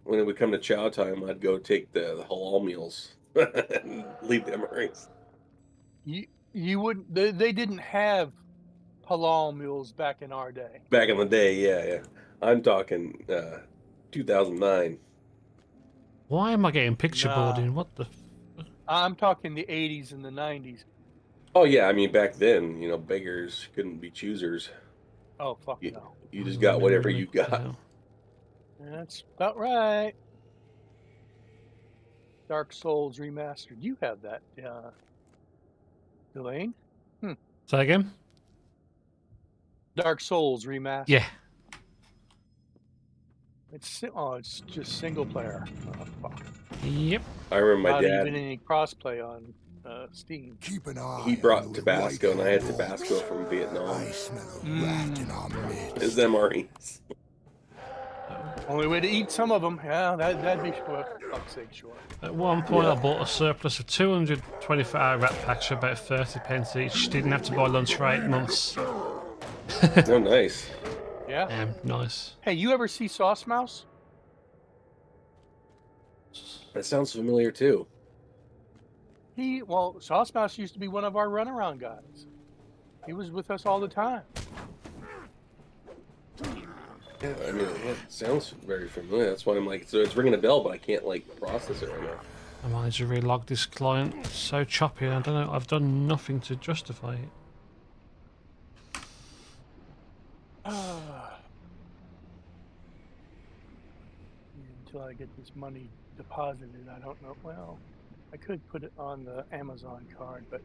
When it would come to chow time, I'd go take the halal meals and leave the MREs. You wouldn't. They didn't have halal meals back in our day. Back in the day, yeah. I'm talking 2009. Why am I getting picture boarding? What the? I'm talking the 80s and the 90s. Oh yeah, I mean back then, beggars couldn't be choosers. Oh fuck no. You just got whatever you got. That's about right. Dark Souls Remastered. You have that, Dulayne? Say again? Dark Souls Remastered. Yeah. It's just single player. Oh, fuck. Yep. I remember my Not dad. even any crossplay on Steam. Keep an eye. He brought Tabasco, and I had Tabasco from Vietnam. I smell a rat in our midst. His MREs. Only way to eat some of them. Yeah, that'd be for fuck's sake, sure. At one point, I bought a surplus of 225 rat packs for about 30 pence each. Didn't have to buy lunch for 8 months. Oh, nice. Yeah. Nice. Hey, you ever see Sauce Mouse? That sounds familiar too. Sauce Mouse used to be one of our runaround guys. He was with us all the time. Yeah, I mean, it sounds very familiar. That's why I'm like, so it's ringing a bell, but I can't process it right now. I managed to relog this client. It's so choppy. I don't know. I've done nothing to justify it. Until I get this money deposited, I don't know. Well, I could put it on the Amazon card, but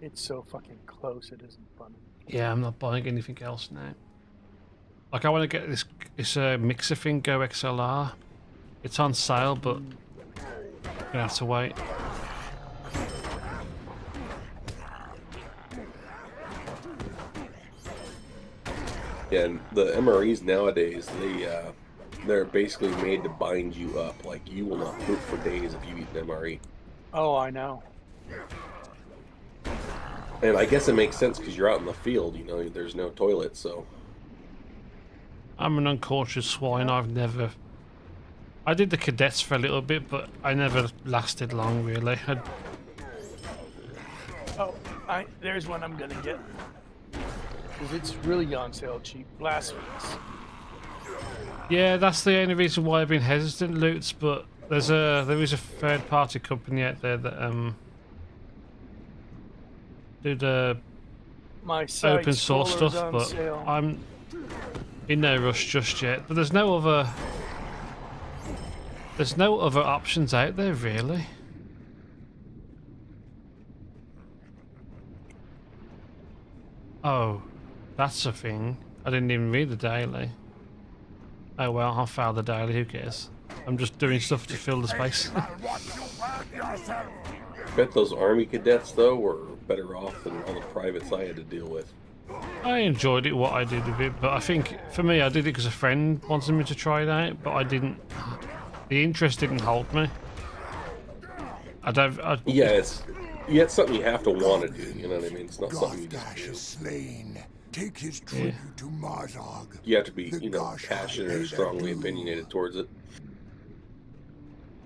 it's so fucking close, it isn't funny. Yeah, I'm not buying anything else now. Like, I want to get this mixer thing, Go XLR. It's on sale, but I'm gonna have to wait. Yeah, and the MREs nowadays, they're basically made to bind you up. Like, you will not poop for days if you eat an MRE. Oh, I know. And I guess it makes sense because you're out in the field, there's no toilet, so... I'm an uncautious swine. I did the cadets for a little bit, but I never lasted long, really. There's one I'm gonna get. Because it's really on sale cheap. Blasphemous. Yeah, that's the only reason why I've been hesitant, Lutz, but there is a third-party company out there that do the open source stuff, but sale. I'm in no rush just yet. But there's no other options out there, really. Oh, that's a thing. I didn't even read the daily. Oh well, I'll fail the daily, who cares? I'm just doing stuff to fill the space. I bet those army cadets, though, were better off than all the privates I had to deal with. I enjoyed it, what I did with it, but I think, for me, I did it because a friend wanted me to try it out, but I didn't... The interest didn't hold me. Yeah, it's something you have to want to do, you know what I mean? It's not something you just do. Slain. Take his tribute to Marzog. You have to be, passionate or strongly opinionated towards it.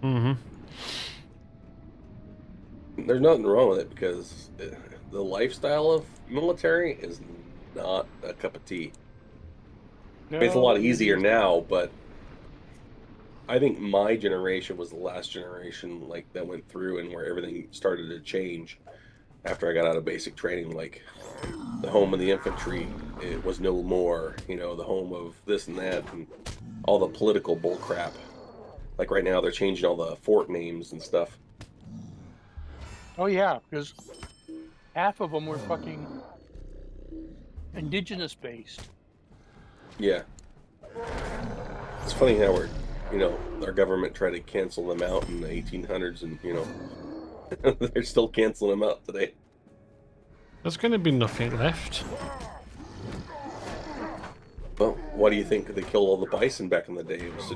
Mm-hmm. There's nothing wrong with it because the lifestyle of military is not a cup of tea. No, It's a lot easier now, but I think my generation was the last generation that went through and where everything started to change after I got out of basic training. Like the home of the infantry, it was no more, the home of this and that and all the political bullcrap. Like right now, they're changing all the fort names and stuff. Oh yeah, because half of them were fucking indigenous based. Yeah. It's funny how our government tried to cancel them out in the 1800s and, they're still canceling them out today. There's going to be nothing left. Well, why do you think they killed all the bison back in the day? It was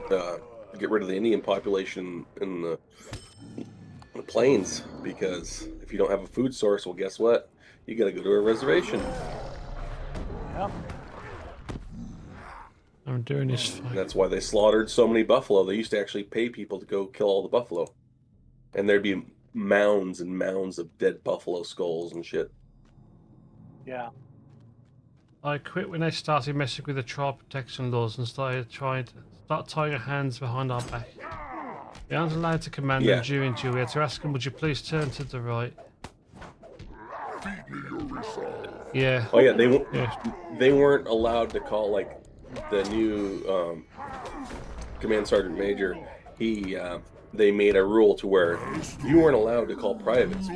to get rid of the Indian population in the plains, because if you don't have a food source, well, guess what? You got to go to a reservation. Yep. I'm doing this fight. And that's why they slaughtered so many buffalo. They used to actually pay people to go kill all the buffalo, and there'd be mounds and mounds of dead buffalo skulls and shit. Yeah. I quit when they started messing with the child protection laws and started trying to tying your hands behind our back. We aren't allowed to command them during duty. We had to ask them, would you please turn to the right? Yeah. Oh yeah, they weren't allowed to call, like, the new command sergeant major. They made a rule to where you weren't allowed to call privates.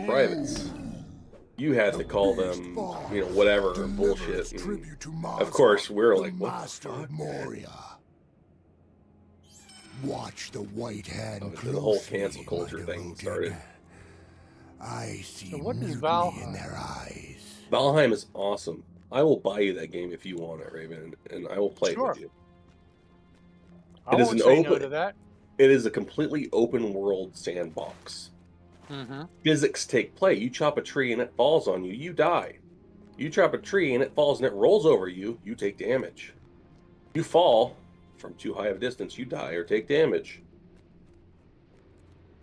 You had to call them, you know, whatever bullshit. And of course, we're like, what the fuck? Watch the white hand The whole cancel culture thing started. I see So what is mutiny Valheim? in their eyes. Valheim is awesome. I will buy you that game if you want it, Raven, and I will play it with you. I It is won't an say no open- to that. It is a completely open world sandbox. Mm-hmm. Physics take play. You chop a tree and it falls on you, you die. You chop a tree and it falls and it rolls over you, you take damage. You fall from too high of a distance, you die or take damage.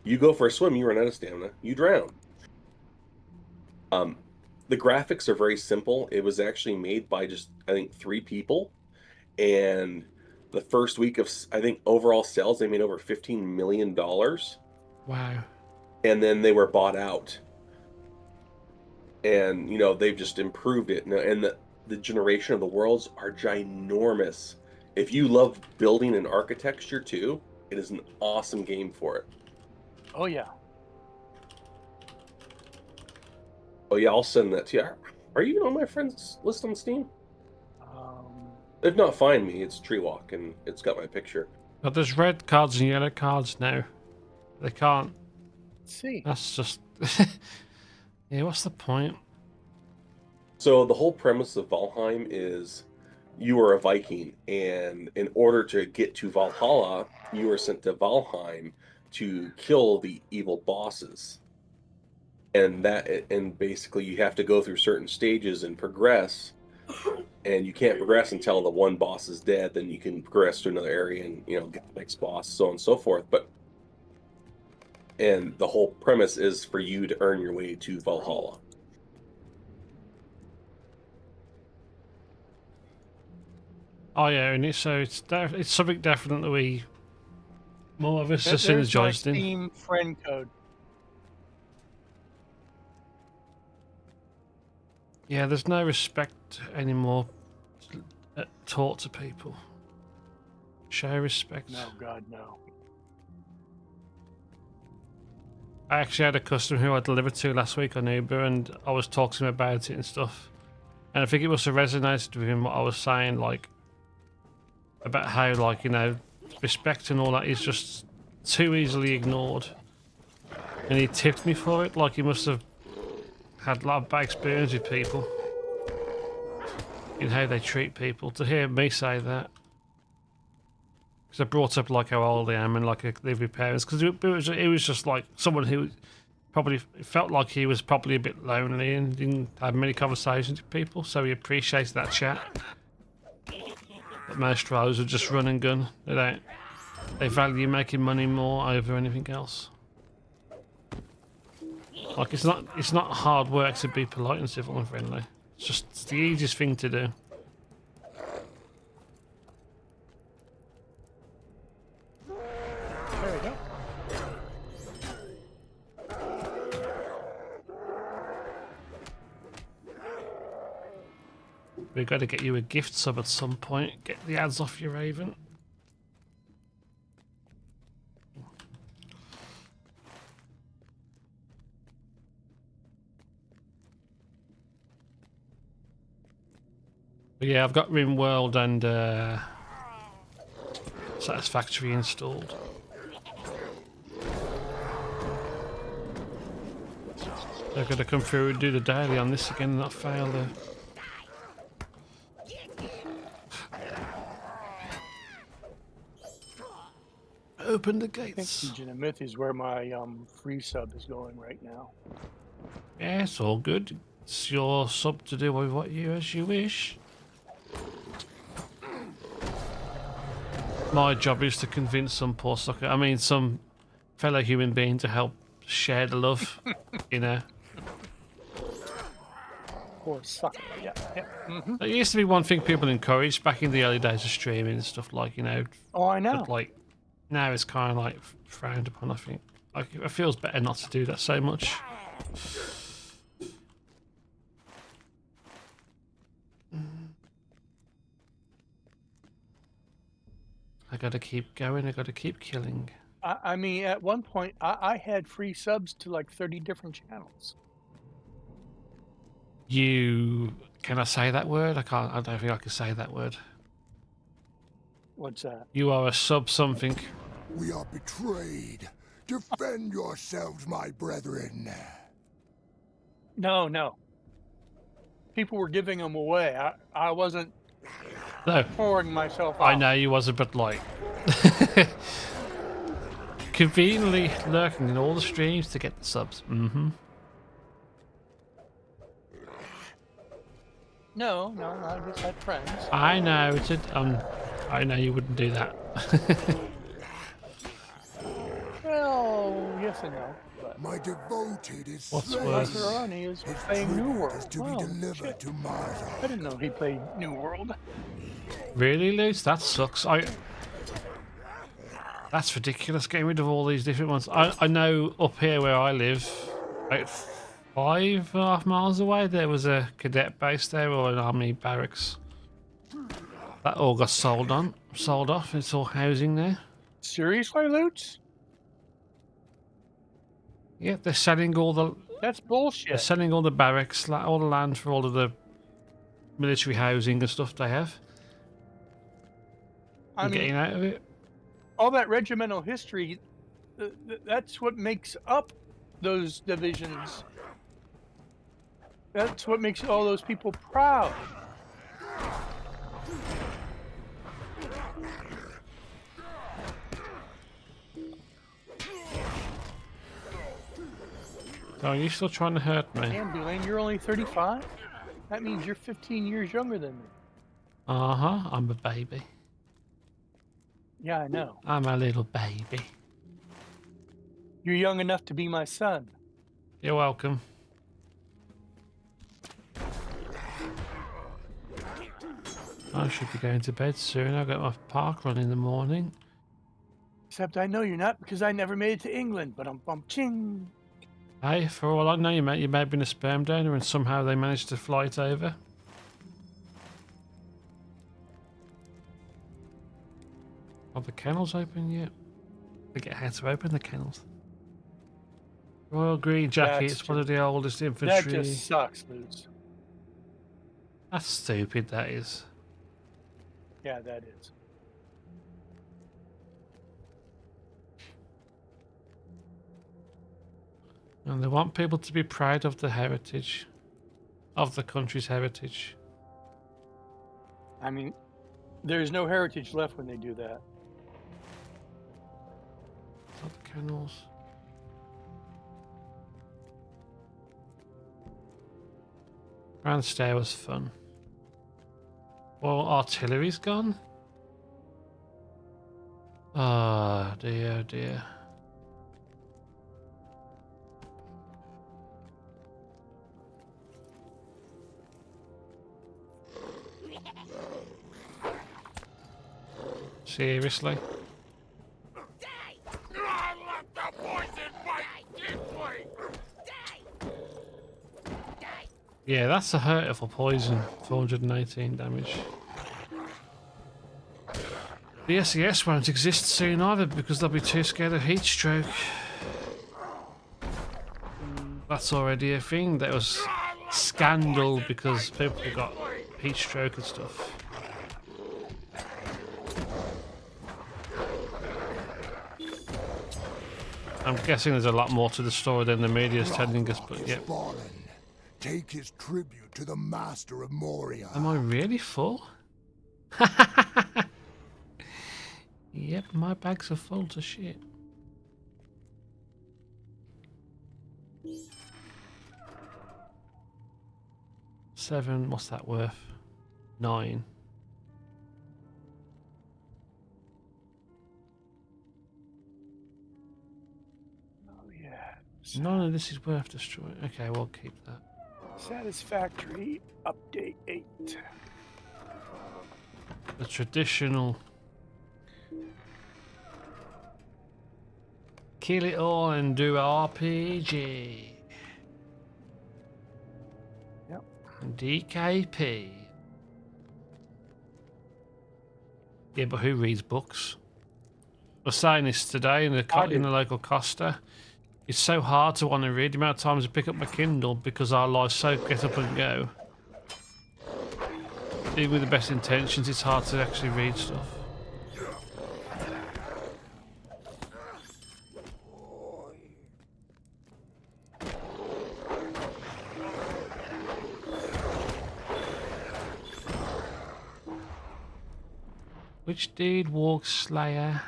You go for a swim, you run out of stamina, you drown. The graphics are very simple. It was actually made by just, I think, 3 people. And the first week of, I think, overall sales, they made over $15 million. Wow. And then they were bought out. And, you know, they've just improved it. And the generation of the worlds are ginormous. If you love building and architecture too, it is an awesome game for it. Oh yeah. Oh yeah, I'll send that to you. Are you even on my friends list on Steam? If not, find me. It's Treewalk, and it's got my picture. But there's red cards and yellow cards now. They can't. Let's see. That's just. Yeah, what's the point? So the whole premise of Valheim is you are a Viking, and in order to get to Valhalla, you are sent to Valheim to kill the evil bosses. And basically you have to go through certain stages and progress, and you can't progress until the one boss is dead. Then you can progress to another area and, you know, get the next boss, so on and so forth. And the whole premise is for you to earn your way to Valhalla. Oh yeah, and it's something definitely more of us are There's my synergized in. Steam friend code. Yeah, there's no respect anymore taught to people. Show respect. No, God, no. I actually had a customer who I delivered to last week on Uber, and I was talking to him about it and stuff. And I think it must have resonated with him what I was saying, like, about how, like, you know, respect and all that is just too easily ignored. And he tipped me for it, like he must have had a lot of bad experience with people in how they treat people. To hear me say that, because I brought up like how old I am and like I live with parents, because it was just like someone who probably felt like he was probably a bit lonely and didn't have many conversations with people, so he appreciates that chat. But most trolls are just run and gun. They value making money more over anything else. Like it's not hard work to be polite and civil and friendly. It's the easiest thing to do. There we go. We've got to get you a gift sub at some point. Get the ads off your Raven. But yeah, I've got RimWorld and Satisfactory installed. They're going to come through and do the daily on this again and not fail there. Open the I think gates. Legion of Myth is where my free sub is going right now. Yeah, it's all good. It's your sub to do with what you as you wish. My job is to convince some poor sucker, I mean some fellow human being to help share the love, you know. Poor sucker. Yeah. It used to be one thing people encouraged back in the early days of streaming and stuff like, you know. Oh, I know. But like now it's kind of like frowned upon, I think. Like, it feels better not to do that so much. I gotta keep going, I gotta keep killing. I mean, at one point, I had free subs to like 30 different channels. Can I say that word? I don't think I can say that word. What's that? You are a sub something. We are betrayed. Defend yourselves, my brethren. No. People were giving them away. I wasn't No, pouring myself out. I know you wasn't, but like... conveniently lurking in all the streams to get the subs. Mm-hmm. No, I just had friends. I know, I know you wouldn't do that. Well, yes and no. But My devoted is What's slain. worse? Macaroni is His playing New tribute World. is to Wow, be delivered shit. to Marduk. I didn't know he played New World. Really, Luce? That sucks. That's ridiculous, getting rid of all these different ones. I know up here where I live, about 5.5 miles away, there was a cadet base there or an army barracks. That all got sold off. It's all housing there. Seriously, Lutz? Yeah, they're selling all the That's they're bullshit. selling all the barracks, all the land for all of the military housing and stuff they have. I And mean, getting out of it. all that regimental history, that's what makes up those divisions. That's what makes all those people proud. Oh, are you still trying to hurt me? Damn, Dulayne, you're only 35? That means you're 15 years younger than me. Uh-huh, I'm a baby. Yeah, I know. I'm a little baby. You're young enough to be my son. You're welcome. I should be going to bed soon. I've got my park run in the morning. Except I know you're not because I never made it to England, but I'm bum ching. Hey, for all I know, you may have been a sperm donor and somehow they managed to fly it over. Are the kennels open yet? Forget how to open the kennels. Royal Green Jacket, it's one of the oldest infantry. That just sucks, Lutz. That's stupid, that is. Yeah, that is. And they want people to be proud of the heritage, of the country's heritage. I mean, there's no heritage left when they do that. Not the kennels. Grand Stair was fun. Well, artillery's gone? Oh dear, oh dear. Seriously? Yeah, that's a hurtful poison. 418 damage. The SES won't exist soon either because they'll be too scared of heat stroke. That's already a thing. That was scandal because people got heat stroke and stuff. I'm guessing there's a lot more to the story than the media is telling us, but yeah. Take his tribute to the master of Moria. Am I really full? Yep, my bags are full to shit. Seven, what's that worth? 9. Oh yeah. None of this is worth destroying. Okay, we'll keep that. Satisfactory update 8. The traditional kill it all and do RPG. Yep. DKP. Yeah, but who reads books? I was saying this today in the local Costa. It's so hard to want to read. The amount of times I pick up my Kindle because our life's so get up and go. Even with the best intentions, it's hard to actually read stuff. Which dude walks Slayer?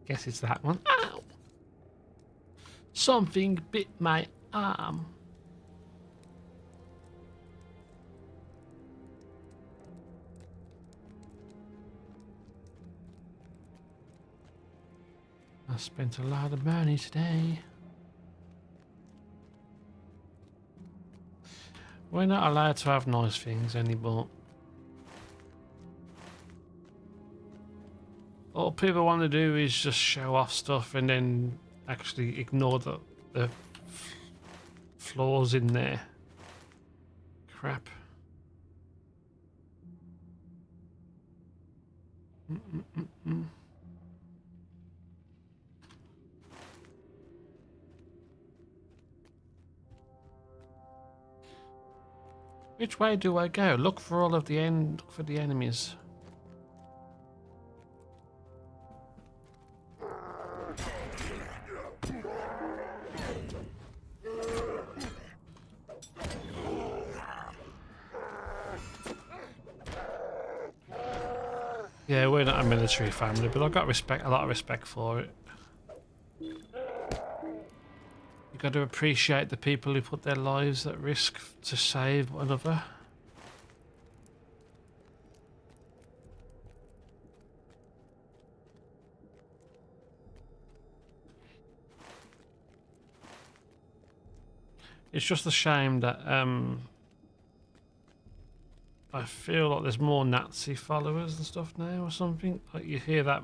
Guess it's that one. Ow! Something bit my arm. I spent a lot of money today. We're not allowed to have nice things anymore. All people want to do is just show off stuff and then actually ignore the flaws in there. Crap. Which way do I go? Look for all of the look for the enemies. Yeah, we're not a military family, but I've got a lot of respect for it. You got to appreciate the people who put their lives at risk to save one another. It's just a shame that I feel like there's more Nazi followers and stuff now or something. Like you hear that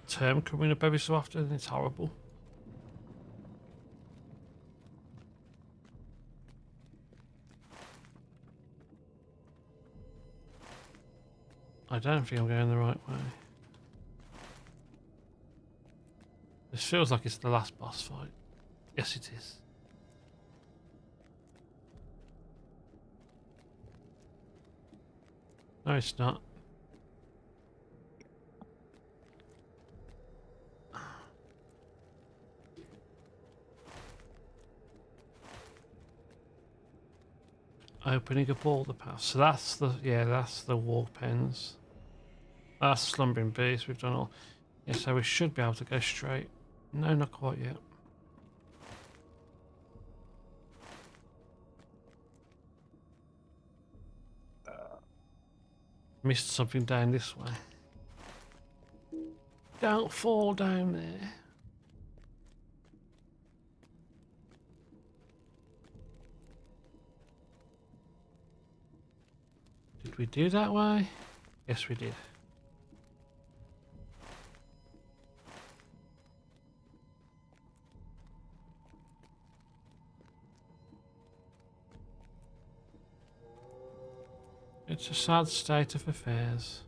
term coming up every so often and it's horrible. I don't think I'm going the right way. This feels like it's the last boss fight. Yes, it is. No, it's not. Opening up all the paths. So that's the walk pens. That's the slumbering beast. We've done all. Yeah, so we should be able to go straight. No, not quite yet. Missed something down this way. Don't fall down there. Did we do that way? Yes, we did. It's a sad state of affairs.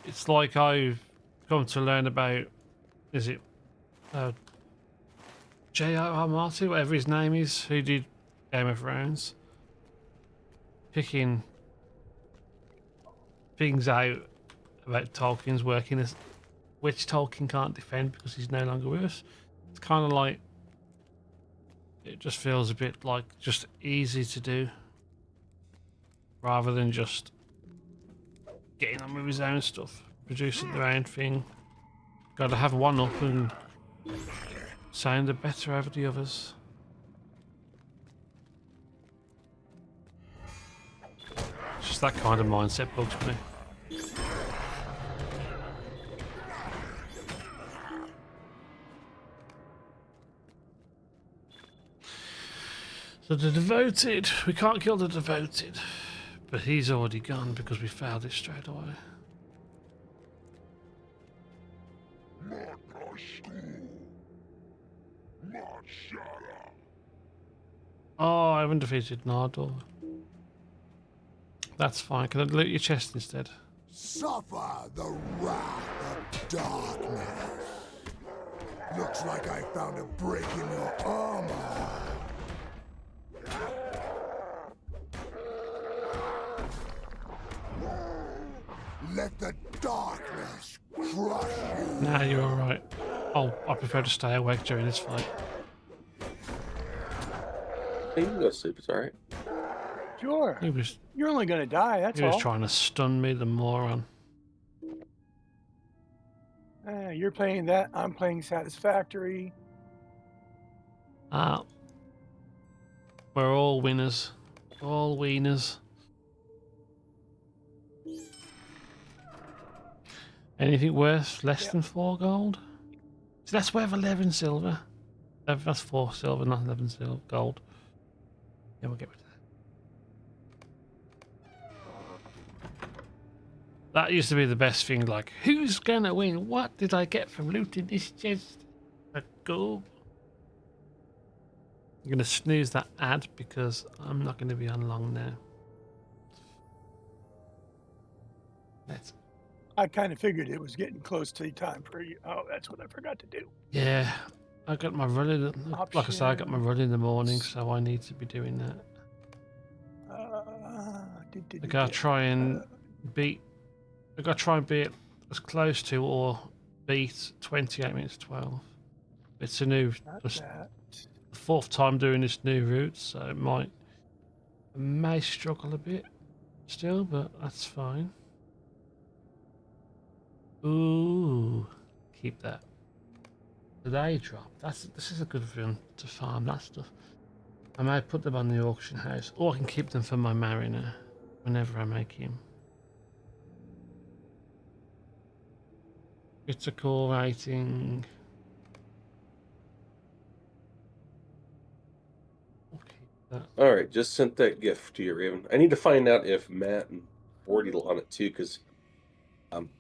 It's like I've come to learn about, is it J.R.R. Martin, whatever his name is, who did Game of Thrones, picking things out about Tolkien's work in which Tolkien can't defend because he's no longer with us. It's kind of like, it just feels a bit like just easy to do rather than just getting on with his own stuff, producing their own thing. Got to have one up and sound better over the others. It's just that kind of mindset bugs me. So the devoted, we can't kill the devoted, but he's already gone because we failed it straight away. Oh, I haven't defeated Nardor. That's fine. Can I loot your chest instead? Suffer the wrath of darkness. Looks like I found a break in your armor. Let the darkness crush you. Nah, you're alright. Oh, I prefer to stay awake during this fight. Hey, you can go to sleep. It's all right. Sure. You're only going to die, that's He was all. trying to stun me, the moron. You're playing that, I'm playing Satisfactory. Ah. We're all winners. All wieners. Anything worth less than 4 gold? So that's worth 11 silver. That's 4 silver, not 11 silver gold. Yeah, we'll get rid of that. That used to be the best thing, like, who's gonna win? What did I get from looting this chest? A gold. I'm gonna snooze that ad because I'm not gonna be on long now. Let's. I kind of figured it was getting close to time for you. Oh, that's what I forgot to do. Yeah, I got my running. Like I said, I got my run in the morning, so I need to be doing that. I gotta try and beat. I gotta try and beat as close to or beat 28 minutes 12. It's a new. The 4th time doing this new route, so I may struggle a bit still, but that's fine. Ooh, keep that. Today drop. This is a good thing to farm that stuff. I may put them on the auction house, or I can keep them for my mariner whenever I make him. Critical rating. All right, just sent that gift to you, Raven. I need to find out if Matt and Bordy'll on it too, because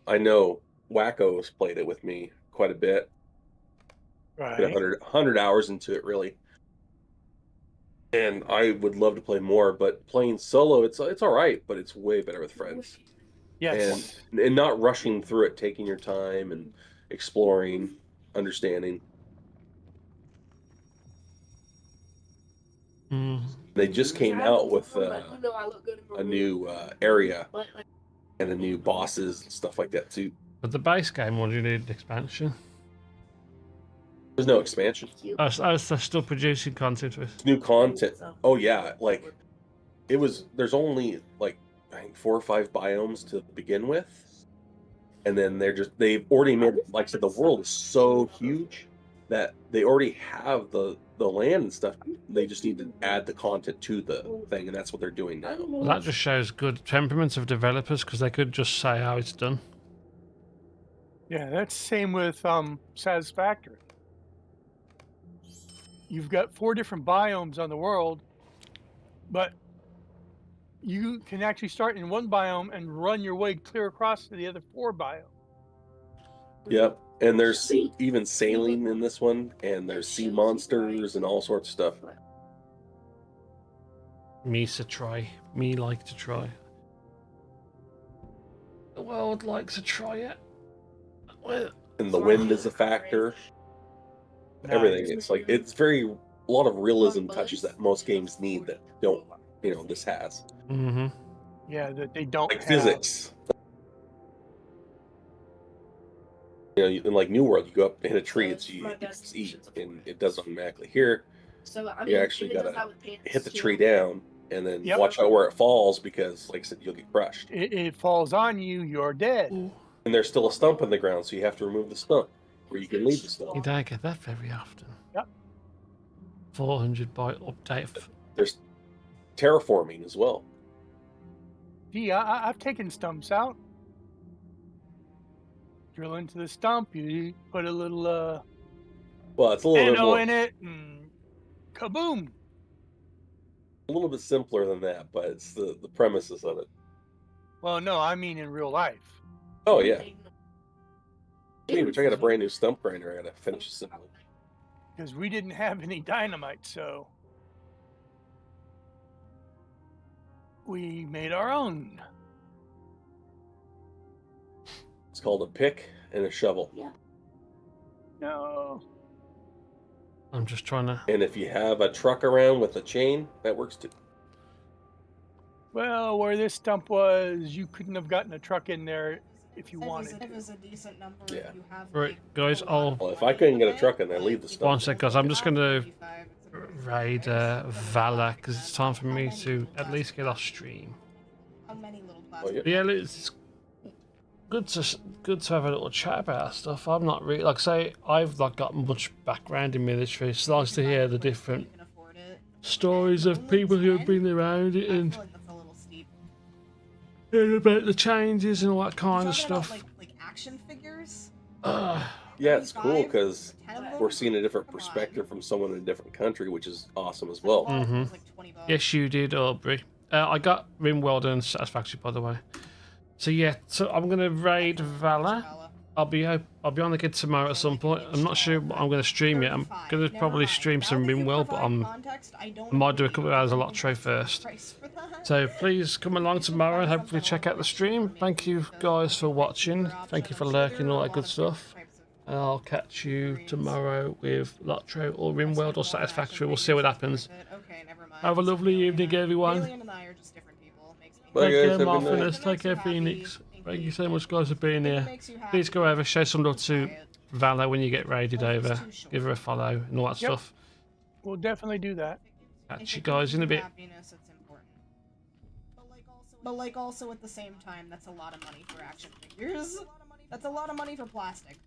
I know Wacko's played it with me quite a bit. Right. Put 100 hours into it, really. And I would love to play more, but playing solo, it's all right, but it's way better with friends. Yes. And not rushing through it, taking your time and exploring, understanding. They just came out with a new area and a new bosses and stuff like that too. But the base game, what do you need an expansion? There's no expansion. Oh, they're still producing content with New content. Oh yeah, like there's only like I think 4 or 5 biomes to begin with, and then they've already made, like I said, the world is so huge that they already have the land and stuff. They just need to add the content to the thing, and that's what they're doing now. Well, that just shows good temperaments of developers, because they could just say how it's done. Yeah, that's the same with Satisfactory. You've got 4 different biomes on the world, but you can actually start in one biome and run your way clear across to the other 4 biomes. Yep, and there's even sailing in this one, and there's sea monsters and all sorts of stuff. Me like to try. The world likes to try it. Well, And the wind is a factor. Everything. It's like a lot of realism touches that most games need that don't. This has. Mm-hmm. Yeah, that they don't Like have. physics. You know, in like New World, you go up and hit a tree, it's eat, and it does automatically. Here, So I mean, you actually it does gotta that with pants, hit the too. tree down, and then Yep. watch out where it falls because, like I said, you'll get crushed. It falls on you, you're dead. And there's still a stump in the ground, so you have to remove the stump, or you can leave the You stump. don't get that very often. Yep. 400 byte update. There's terraforming as well. Gee, I've taken stumps out. Drill into the stump, you put a little Well, it's a little bit NO more, in it, and kaboom! a little bit simpler than that, but it's the premises of it. Well, no, I mean in real life. Oh yeah. Which I got a brand new stump grinder. I gotta finish assembling. Because we didn't have any dynamite, so we made our own. It's called a pick and a shovel. Yeah. No. I'm just trying to. And if you have a truck around with a chain, that works too. Well, where this stump was, you couldn't have gotten a truck in there if you wanted It to. was a decent number. Yeah. You have Right, like, guys, I'll. Well, if I couldn't get a truck in there, leave the One stump. sec, guys. I'm just going to 55, it's a pretty raid Valor because it's time for me to at least get off stream. How many little Oh, plastic? yeah. But yeah, it's good to have a little chat about stuff. I'm not really like say I've not got much background in military. It's nice to hear the different You can afford it. stories of people who have been around it I and feel like that's a little steep. hear about the changes and all that kind You're of talking about, stuff. like action figures. Yeah, it's cool 55, because 10 of them? we're seeing a different Come on. perspective from someone in a different country, which is awesome as well. It was like 20 bucks. Yes, you did, Aubrey. I got Rimworld and Satisfactory, by the way. So yeah, so I'm gonna raid Valor. I'll be on the kid tomorrow at some point. I'm not sure what I'm gonna stream yet. I'm gonna probably stream some Rimworld, but I might do a couple of hours of LOTRO first. So please come along tomorrow and hopefully check out the stream. Thank you guys for watching. Thank you for lurking, all that good stuff. And I'll catch you tomorrow with LOTRO or Rimworld or Satisfactory. We'll see what happens. Okay, never mind. Have a lovely evening, everyone. Alien and I are just different people. Makes me Bye, Take guys. care, Have a good night. Marfinus. Take care, Phoenix. Thank you so much, guys, for being here. Please go over, show some love to Valor when you get raided over. Give her a follow and all that Yep. stuff. We'll definitely do that. Catch you guys in a bit. Happiness, it's important. But like also at the same time, that's a lot of money for action figures. That's a lot of money for plastic.